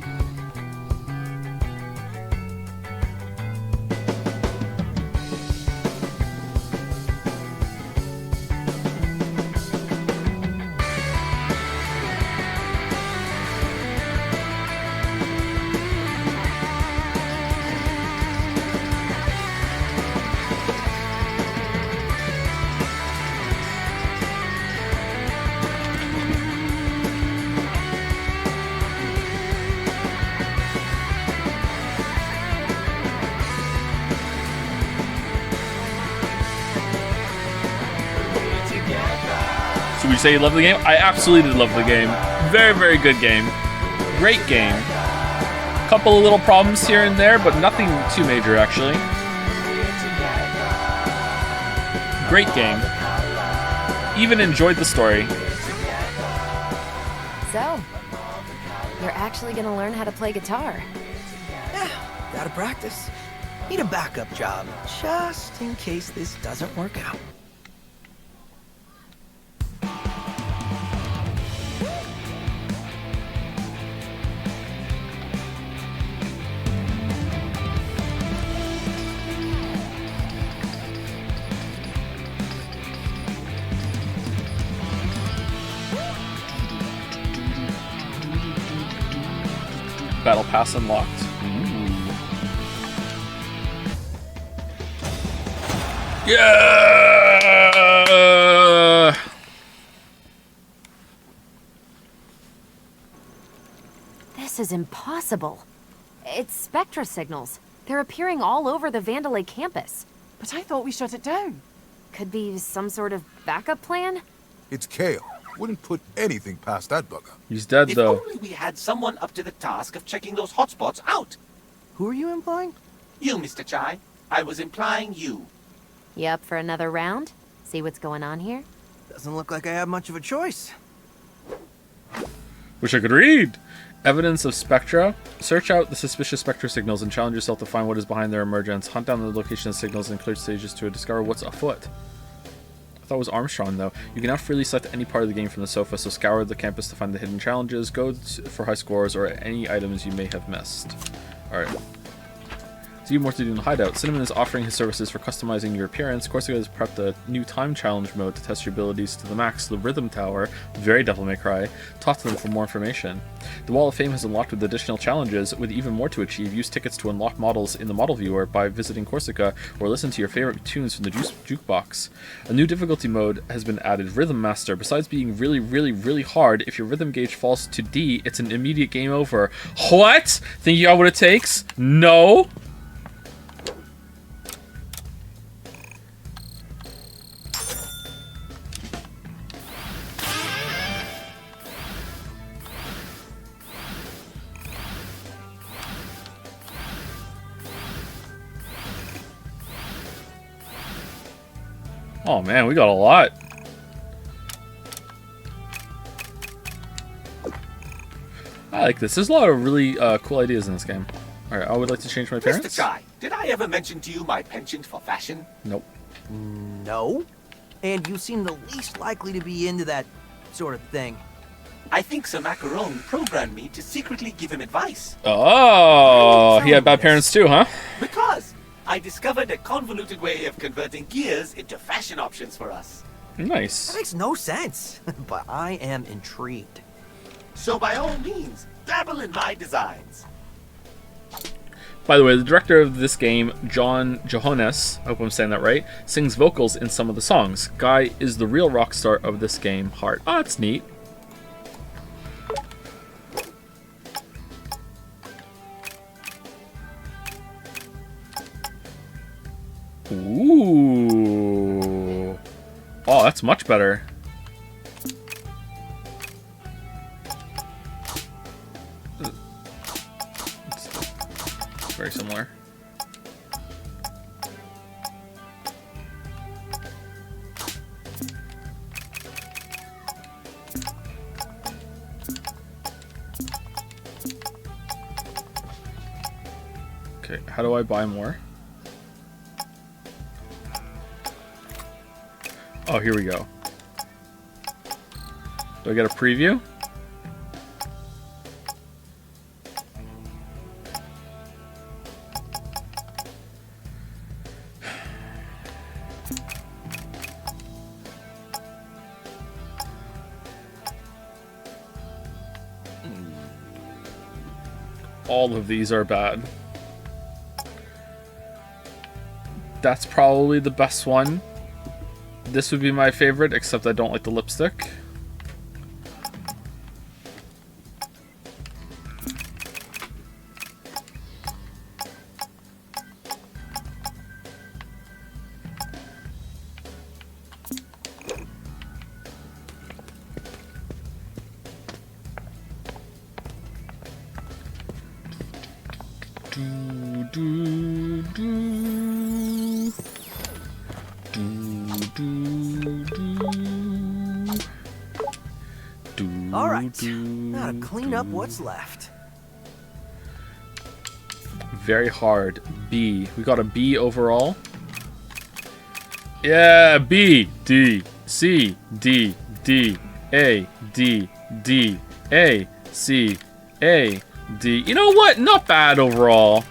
Would you say you love the game? I absolutely did love the game. Very, very good game. Great game. Couple of little problems here and there, but nothing too major, actually. Great game. Even enjoyed the story. So, you're actually gonna learn how to play guitar? Yeah, gotta practice. Need a backup job, just in case this doesn't work out. Battle Pass unlocked. Yeah! This is impossible. It's Spectra signals. They're appearing all over the Vandalay campus. But I thought we shut it down. Could be some sort of backup plan? It's Kale. Wouldn't put anything past that bugger. He's dead, If though. only we had someone up to the task of checking those hotspots out. Who are you implying? You, Mr. Chai. I was implying you. You up for another round? See what's going on here? Doesn't look like I have much of a choice. Wish I could read. Evidence of Spectra. Search out the suspicious Spectra signals and challenge yourself to find what is behind their emergence. Hunt down the location of signals and clear stages to discover what's afoot. I thought it was Armstrong, though. You can now freely select any part of the game from the sofa, so scour the campus to find the hidden challenges, go for high scores, or any items you may have missed. Alright. So you have more to do in the hideout. Cinnamon is offering his services for customizing your appearance. Corsica has prepped a new time challenge mode to test your abilities to the max. The Rhythm Tower, very Devil May Cry. Talk to them for more information. The Wall of Fame has unlocked with additional challenges, with even more to achieve. Use tickets to unlock models in the model viewer by visiting Corsica, or listen to your favorite tunes from the jukebox. A new difficulty mode has been added, Rhythm Master. Besides being really, really, really hard, if your rhythm gauge falls to D, it's an immediate game over. What? Think you got what it takes? No? Oh man, we got a lot. I like this. There's a lot of really cool ideas in this game. Alright, I would like to change my parents. Mr. Chai, did I ever mention to you my penchant for fashion? Nope. No. And you seem the least likely to be into that sort of thing. I think Sir Macaron programmed me to secretly give him advice. Oh, he had bad parents too, huh? Because I discovered a convoluted way of converting gears into fashion options for us. Nice. That makes no sense, but I am intrigued. So by all means, dabble in my designs. By the way, the director of this game, John Johannes, I hope I'm saying that right, sings vocals in some of the songs. Guy is the real rock star of this game, Heart. Oh, that's neat. Ooh. Oh, that's much better. It's very similar. Okay, how do I buy more? Oh, here we go. Do I get a preview? All of these are bad. That's probably the best one. This would be my favorite, except I don't like the lipstick. Alright, now to clean up what's left. Very hard. B. We got a B overall. Yeah, B, D, C, D, D, A, D, D, A, C, A, D. You know what? Not bad overall.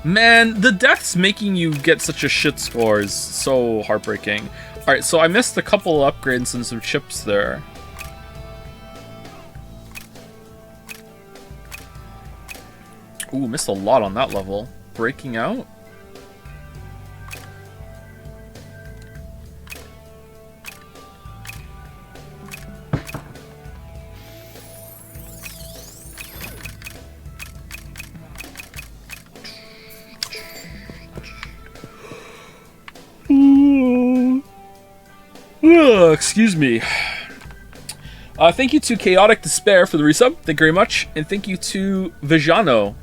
Man, the death's making you get such a shit score is so heartbreaking. Alright, so I missed a couple of upgrades and some chips there. Ooh, missed a lot on that level. Breaking out? Excuse me. Thank you to Chaotic Despair for the resub. Thank you very much. And thank you to Vijano.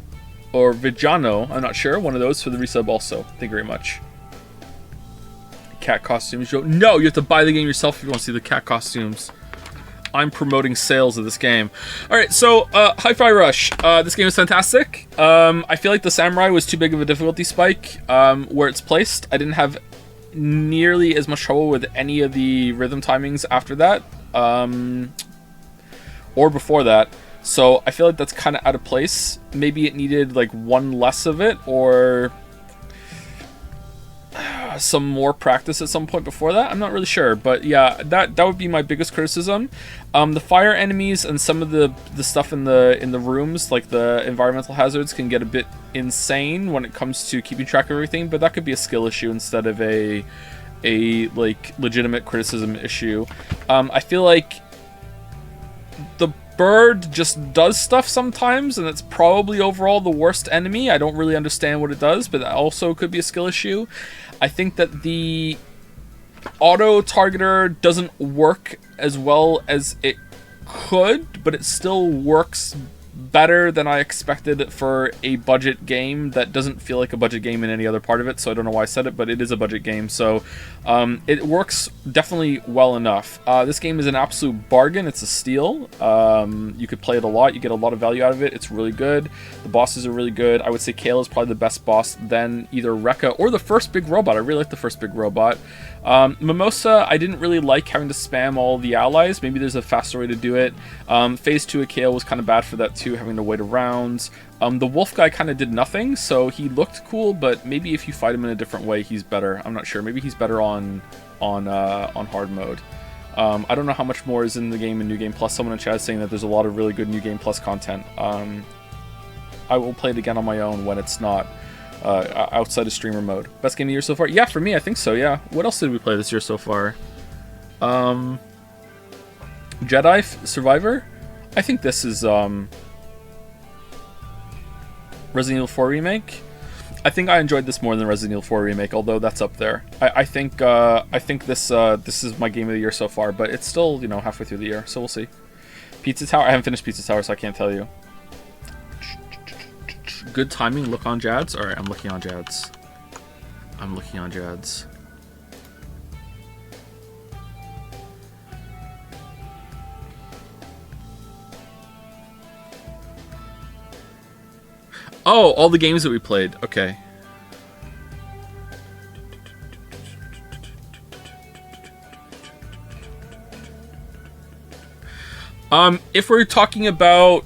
Or Vijano, I'm not sure. One of those for the resub also. Thank you very much. Cat costumes. No, you have to buy the game yourself if you want to see the cat costumes. I'm promoting sales of this game. Alright, so, Hi-Fi Rush. This game is fantastic. I feel like the Samurai was too big of a difficulty spike where it's placed. I didn't have nearly as much trouble with any of the rhythm timings after that. Or before that. So I feel like that's kind of out of place. Maybe it needed like one less of it or some more practice at some point before that. I'm not really sure, but yeah, that would be my biggest criticism. The fire enemies and some of the stuff in the rooms, like the environmental hazards, can get a bit insane when it comes to keeping track of everything. But that could be a skill issue instead of a like legitimate criticism issue. I feel like the bird just does stuff sometimes, and it's probably overall the worst enemy. I don't really understand what it does, but that also could be a skill issue. I think that the auto targeter doesn't work as well as it could, but it still works better than I expected for a budget game that doesn't feel like a budget game in any other part of it, so I don't know why I said it, but it is a budget game, so it works definitely well enough. This game is an absolute bargain. It's a steal. You could play it a lot. You get a lot of value out of it. It's really good. The bosses are really good. I would say Kale is probably the best boss, then either Rekka or the first big robot. I really like the first big robot. Mimosa, I didn't really like having to spam all the allies. Maybe there's a faster way to do it. Phase 2 of Kale was kind of bad for that too, having to wait around. The wolf guy kind of did nothing, so he looked cool, but maybe if you fight him in a different way, he's better. I'm not sure. Maybe he's better on hard mode. I don't know how much more is in the game in New Game Plus. Someone in chat is saying that there's a lot of really good New Game Plus content. I will play it again on my own when it's not outside of streamer mode. Best game of the year so far? Yeah, for me, I think so, yeah. What else did we play this year so far? Survivor? I think this is Resident Evil 4 Remake. I think I enjoyed this more than Resident Evil 4 Remake, although that's up there. I think this is my game of the year so far, but it's still, you know, halfway through the year, so we'll see. Pizza Tower? I haven't finished Pizza Tower, so I can't tell you. Good timing, look on Jads? Alright, I'm looking on Jads. I'm looking on Jads. Oh, all the games that we played. Okay. If we're talking about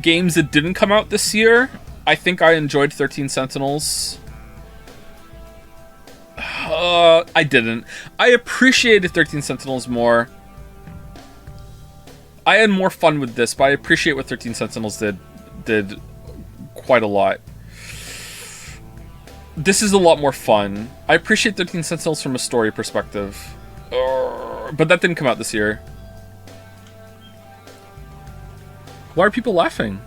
games that didn't come out this year, I think I enjoyed 13 Sentinels. I didn't. I appreciated 13 Sentinels more. I had more fun with this, but I appreciate what 13 Sentinels did quite a lot. This is a lot more fun. I appreciate 13 Sentinels from a story perspective. But that didn't come out this year. Why are people laughing?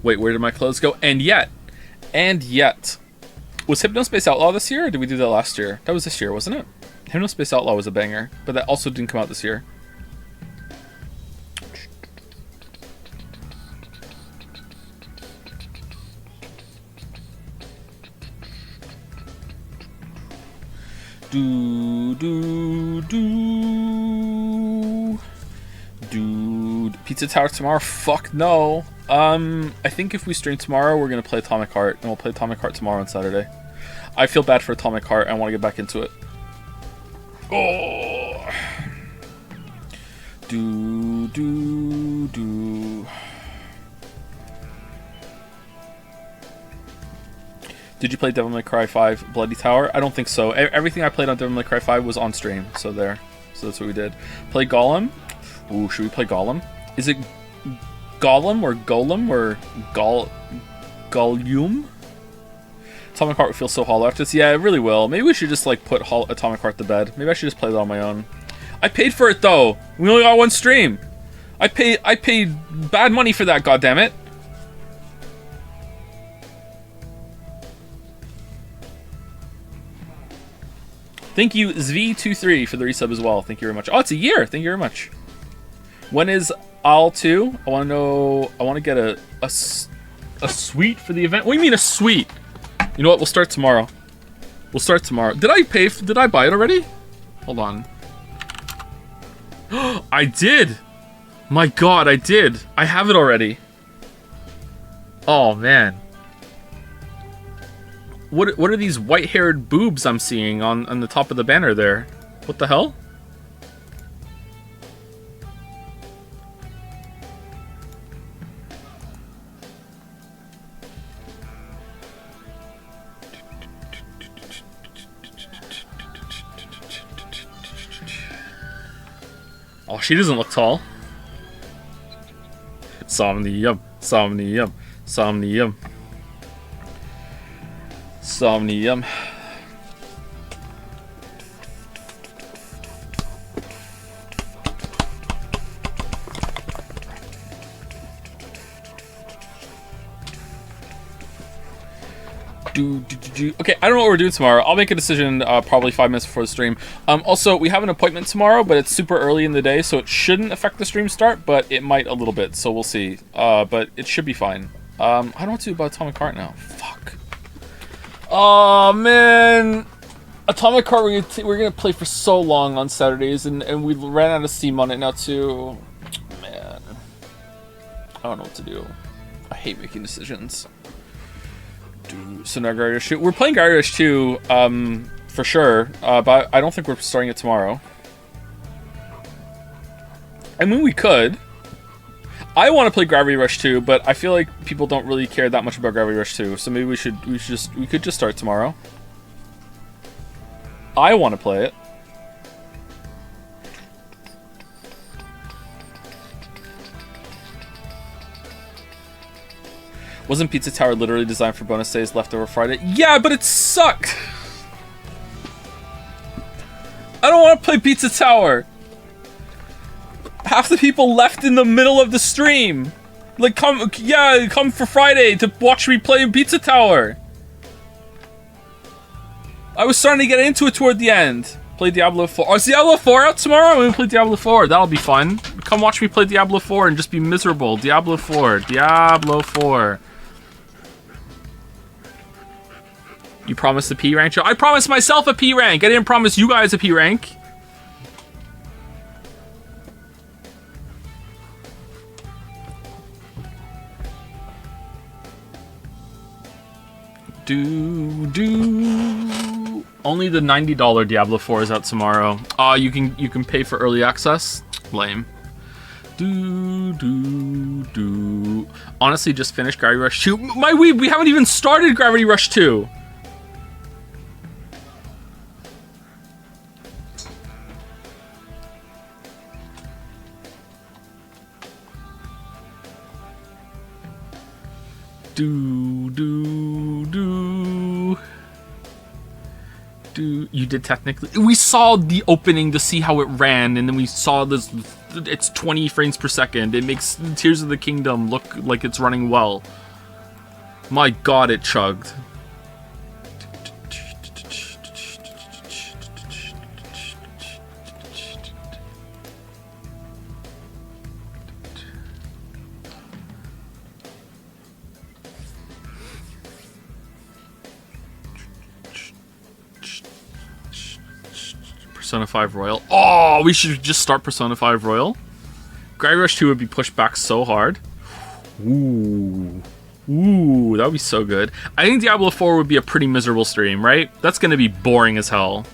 Wait, where did my clothes go? And yet. Was Hypnospace Outlaw this year, or did we do that last year? That was this year, wasn't it? Hypnospace Outlaw was a banger, but that also didn't come out this year. Dude, Pizza Tower tomorrow? Fuck no. I think if we stream tomorrow, we're gonna play Atomic Heart, and we'll play Atomic Heart tomorrow on Saturday. I feel bad for Atomic Heart. I want to get back into it. Oh. Did you play Devil May Cry 5 Bloody Tower? I don't think so. Everything I played on Devil May Cry 5 was on stream, so there. So that's what we did. Play Gollum? Ooh, should we play Gollum? Is it Gollum or Gollum? Atomic Heart would feel so hollow after this. Yeah, it really will. Maybe we should just like put Atomic Heart to bed. Maybe I should just play that on my own. I paid for it though. We only got one stream. I paid bad money for that. Goddammit. Thank you, Zv23, for the resub as well. Thank you very much. Oh, it's a year. Thank you very much. When is All 2? I want to know. I want to get a suite for the event. What do you mean a suite? You know what? We'll start tomorrow. We'll start tomorrow. Did I buy it already? Hold on. I did. My God, I did. I have it already. Oh man. What are these white-haired boobs I'm seeing on the top of the banner there? What the hell? Oh, she doesn't look tall. Somnium, somnium, somnium. Somnium. Okay, I don't know what we're doing tomorrow. I'll make a decision probably 5 minutes before the stream. Also, we have an appointment tomorrow, but it's super early in the day, so it shouldn't affect the stream start, but it might a little bit, so we'll see. But it should be fine. I don't know what to do about Atomic Heart now. Fuck. Oh man, Atomic Heart we're gonna play for so long on Saturdays, and we ran out of steam on it now too. Man, I don't know what to do. I hate making decisions. So now Gyarados 2. We're playing Gyarados 2 for sure, but I don't think we're starting it tomorrow. I mean, we could. I want to play Gravity Rush 2, but I feel like people don't really care that much about Gravity Rush 2, so maybe we could just start tomorrow. I want to play it. Wasn't Pizza Tower literally designed for bonus days leftover Friday? Yeah, but it sucked! I don't want to play Pizza Tower! Half the people left in the middle of the stream! Like, come for Friday to watch me play Pizza Tower! I was starting to get into it toward the end. Play Diablo 4. Oh, is Diablo 4 out tomorrow? I'm gonna play Diablo 4. That'll be fun. Come watch me play Diablo 4 and just be miserable. Diablo 4. Diablo 4. You promised a P rank show? I promised myself a P rank. I didn't promise you guys a P rank. Only the $90 Diablo 4 is out tomorrow. You can pay for early access. Lame. Honestly, just finished Gravity Rush 2. My weeb, we haven't even started Gravity Rush 2. You did technically. We saw the opening to see how it ran, and then we saw this. It's 20 frames per second. It makes Tears of the Kingdom look like it's running well. My god, it chugged. Persona 5 Royal. Oh, we should just start Persona 5 Royal. Gravity Rush 2 would be pushed back so hard. Ooh. Ooh, that would be so good. I think Diablo 4 would be a pretty miserable stream, right? That's going to be boring as hell.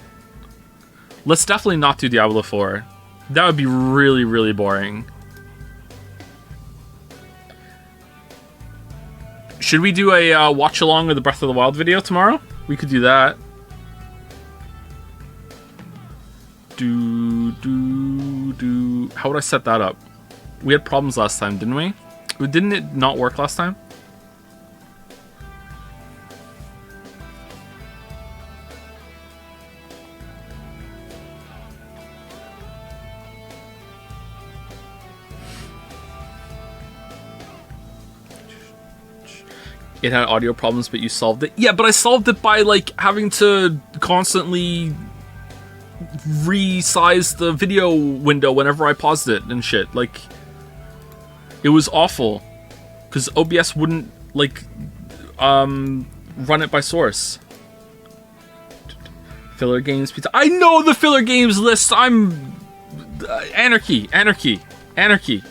Let's definitely not do Diablo 4. That would be really, really boring. Should we do a watch along with the Breath of the Wild video tomorrow? We could do that. How would I set that up? We had problems last time, didn't we? Didn't it not work last time? It had audio problems, but you solved it. Yeah, but I solved it by like having to constantly resize the video window whenever I paused it and shit. Like, it was awful because OBS wouldn't like run it by source. Filler games pizza. I know the filler games list. I'm anarchy. Anarchy. Anarchy.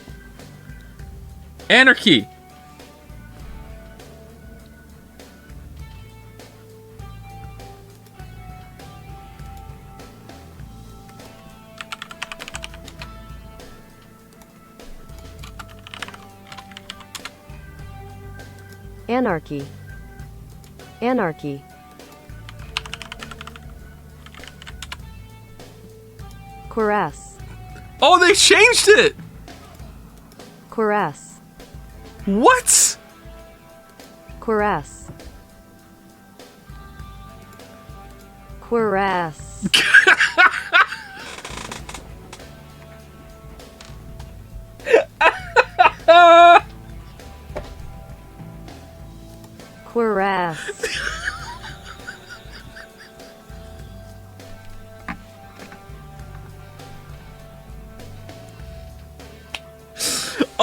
Caress. Oh, they changed it! Caress. What? Caress. Caress. Caress.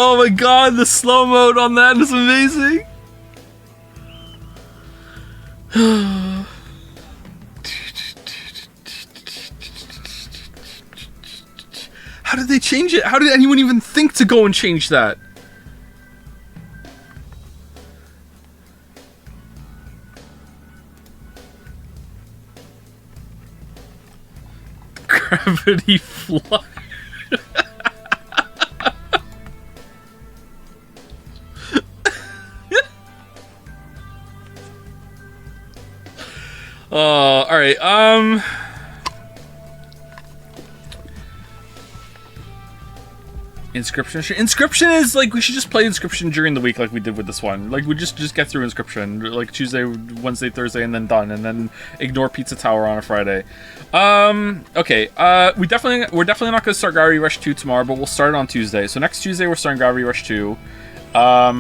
Oh my god, the slow mode on that is amazing. How did they change it? How did anyone even think to go and change that? Gravity fly. Alright, Inscription is like, we should just play Inscription during the week like we did with this one. Like, we just get through Inscription, like Tuesday, Wednesday, Thursday, and then done, and then ignore Pizza Tower on a Friday. Okay, we're definitely not gonna start Gravity Rush 2 tomorrow, but we'll start it on Tuesday. So next Tuesday we're starting Gravity Rush 2. I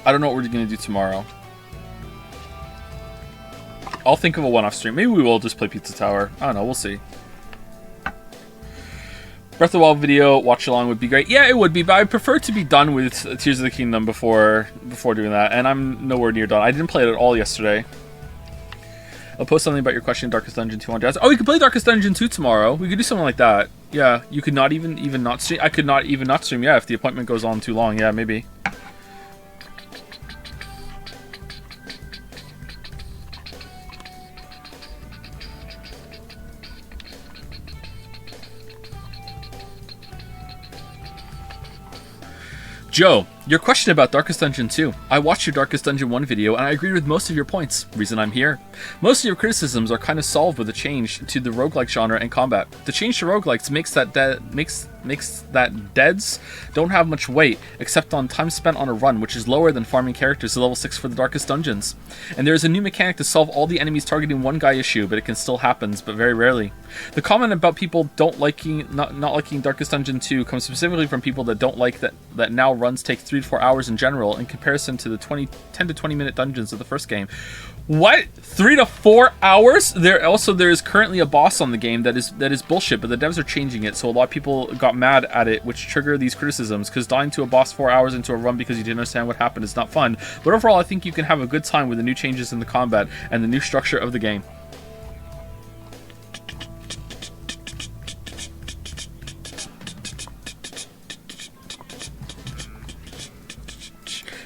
don't know what we're gonna do tomorrow. I'll think of a one-off stream. Maybe we will just play Pizza Tower. I don't know, we'll see. Breath of the Wild video watch along would be great. Yeah, it would be, but I prefer to be done with Tears of the Kingdom before doing that, and I'm nowhere near done. I didn't play it at all yesterday. I'll post something about your question in Darkest Dungeon 2 on Jazz. Oh, we could play Darkest Dungeon 2 tomorrow. We could do something like that. Yeah, you could not even not stream. I could not even not stream. Yeah, if the appointment goes on too long. Yeah, maybe. Joe, your question about Darkest Dungeon 2. I watched your Darkest Dungeon 1 video and I agreed with most of your points. Reason I'm here. Most of your criticisms are kind of solved with a change to the roguelike genre and combat. The change to roguelikes makes that deads don't have much weight, except on time spent on a run, which is lower than farming characters to level 6 for the Darkest Dungeons. And there is a new mechanic to solve all the enemies targeting one guy issue, but it can still happen, but very rarely. The comment about people not liking Darkest Dungeon 2 comes specifically from people that don't like that now runs take 3 to 4 hours in general in comparison to the 10 to 20 minute dungeons of the first game. What? 3 to 4 hours? There is currently a boss on the game that is bullshit, but the devs are changing it, so a lot of people got mad at it, which trigger these criticisms, because dying to a boss 4 hours into a run because you didn't understand what happened is not fun. But overall, I think you can have a good time with the new changes in the combat and the new structure of the game.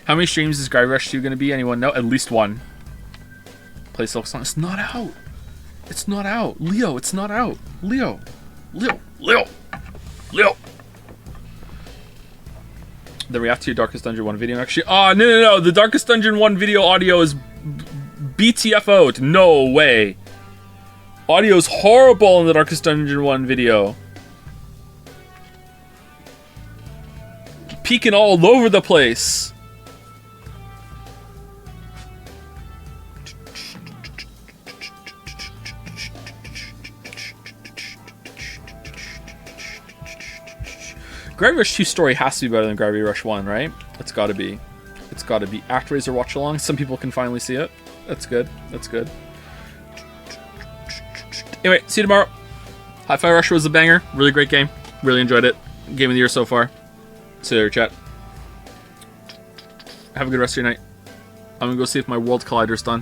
How many streams is Gravity Rush 2 going to be? Anyone know? At least one. Play Silk Song. It's not out. It's not out. Leo, it's not out. Leo. The react to your Darkest Dungeon 1 video actually. Oh, no. The Darkest Dungeon 1 video audio is BTFO'd. No way. Audio's horrible in the Darkest Dungeon 1 video. Peeking all over the place. Gravity Rush 2 story has to be better than Gravity Rush 1, right? It's gotta be. It's gotta be. ActRaiser watch along. Some people can finally see it. That's good. That's good. Anyway, see you tomorrow. Hi-Fi Rush was a banger. Really great game. Really enjoyed it. Game of the year so far. See you later, chat. Have a good rest of your night. I'm gonna go see if my World Collider's done.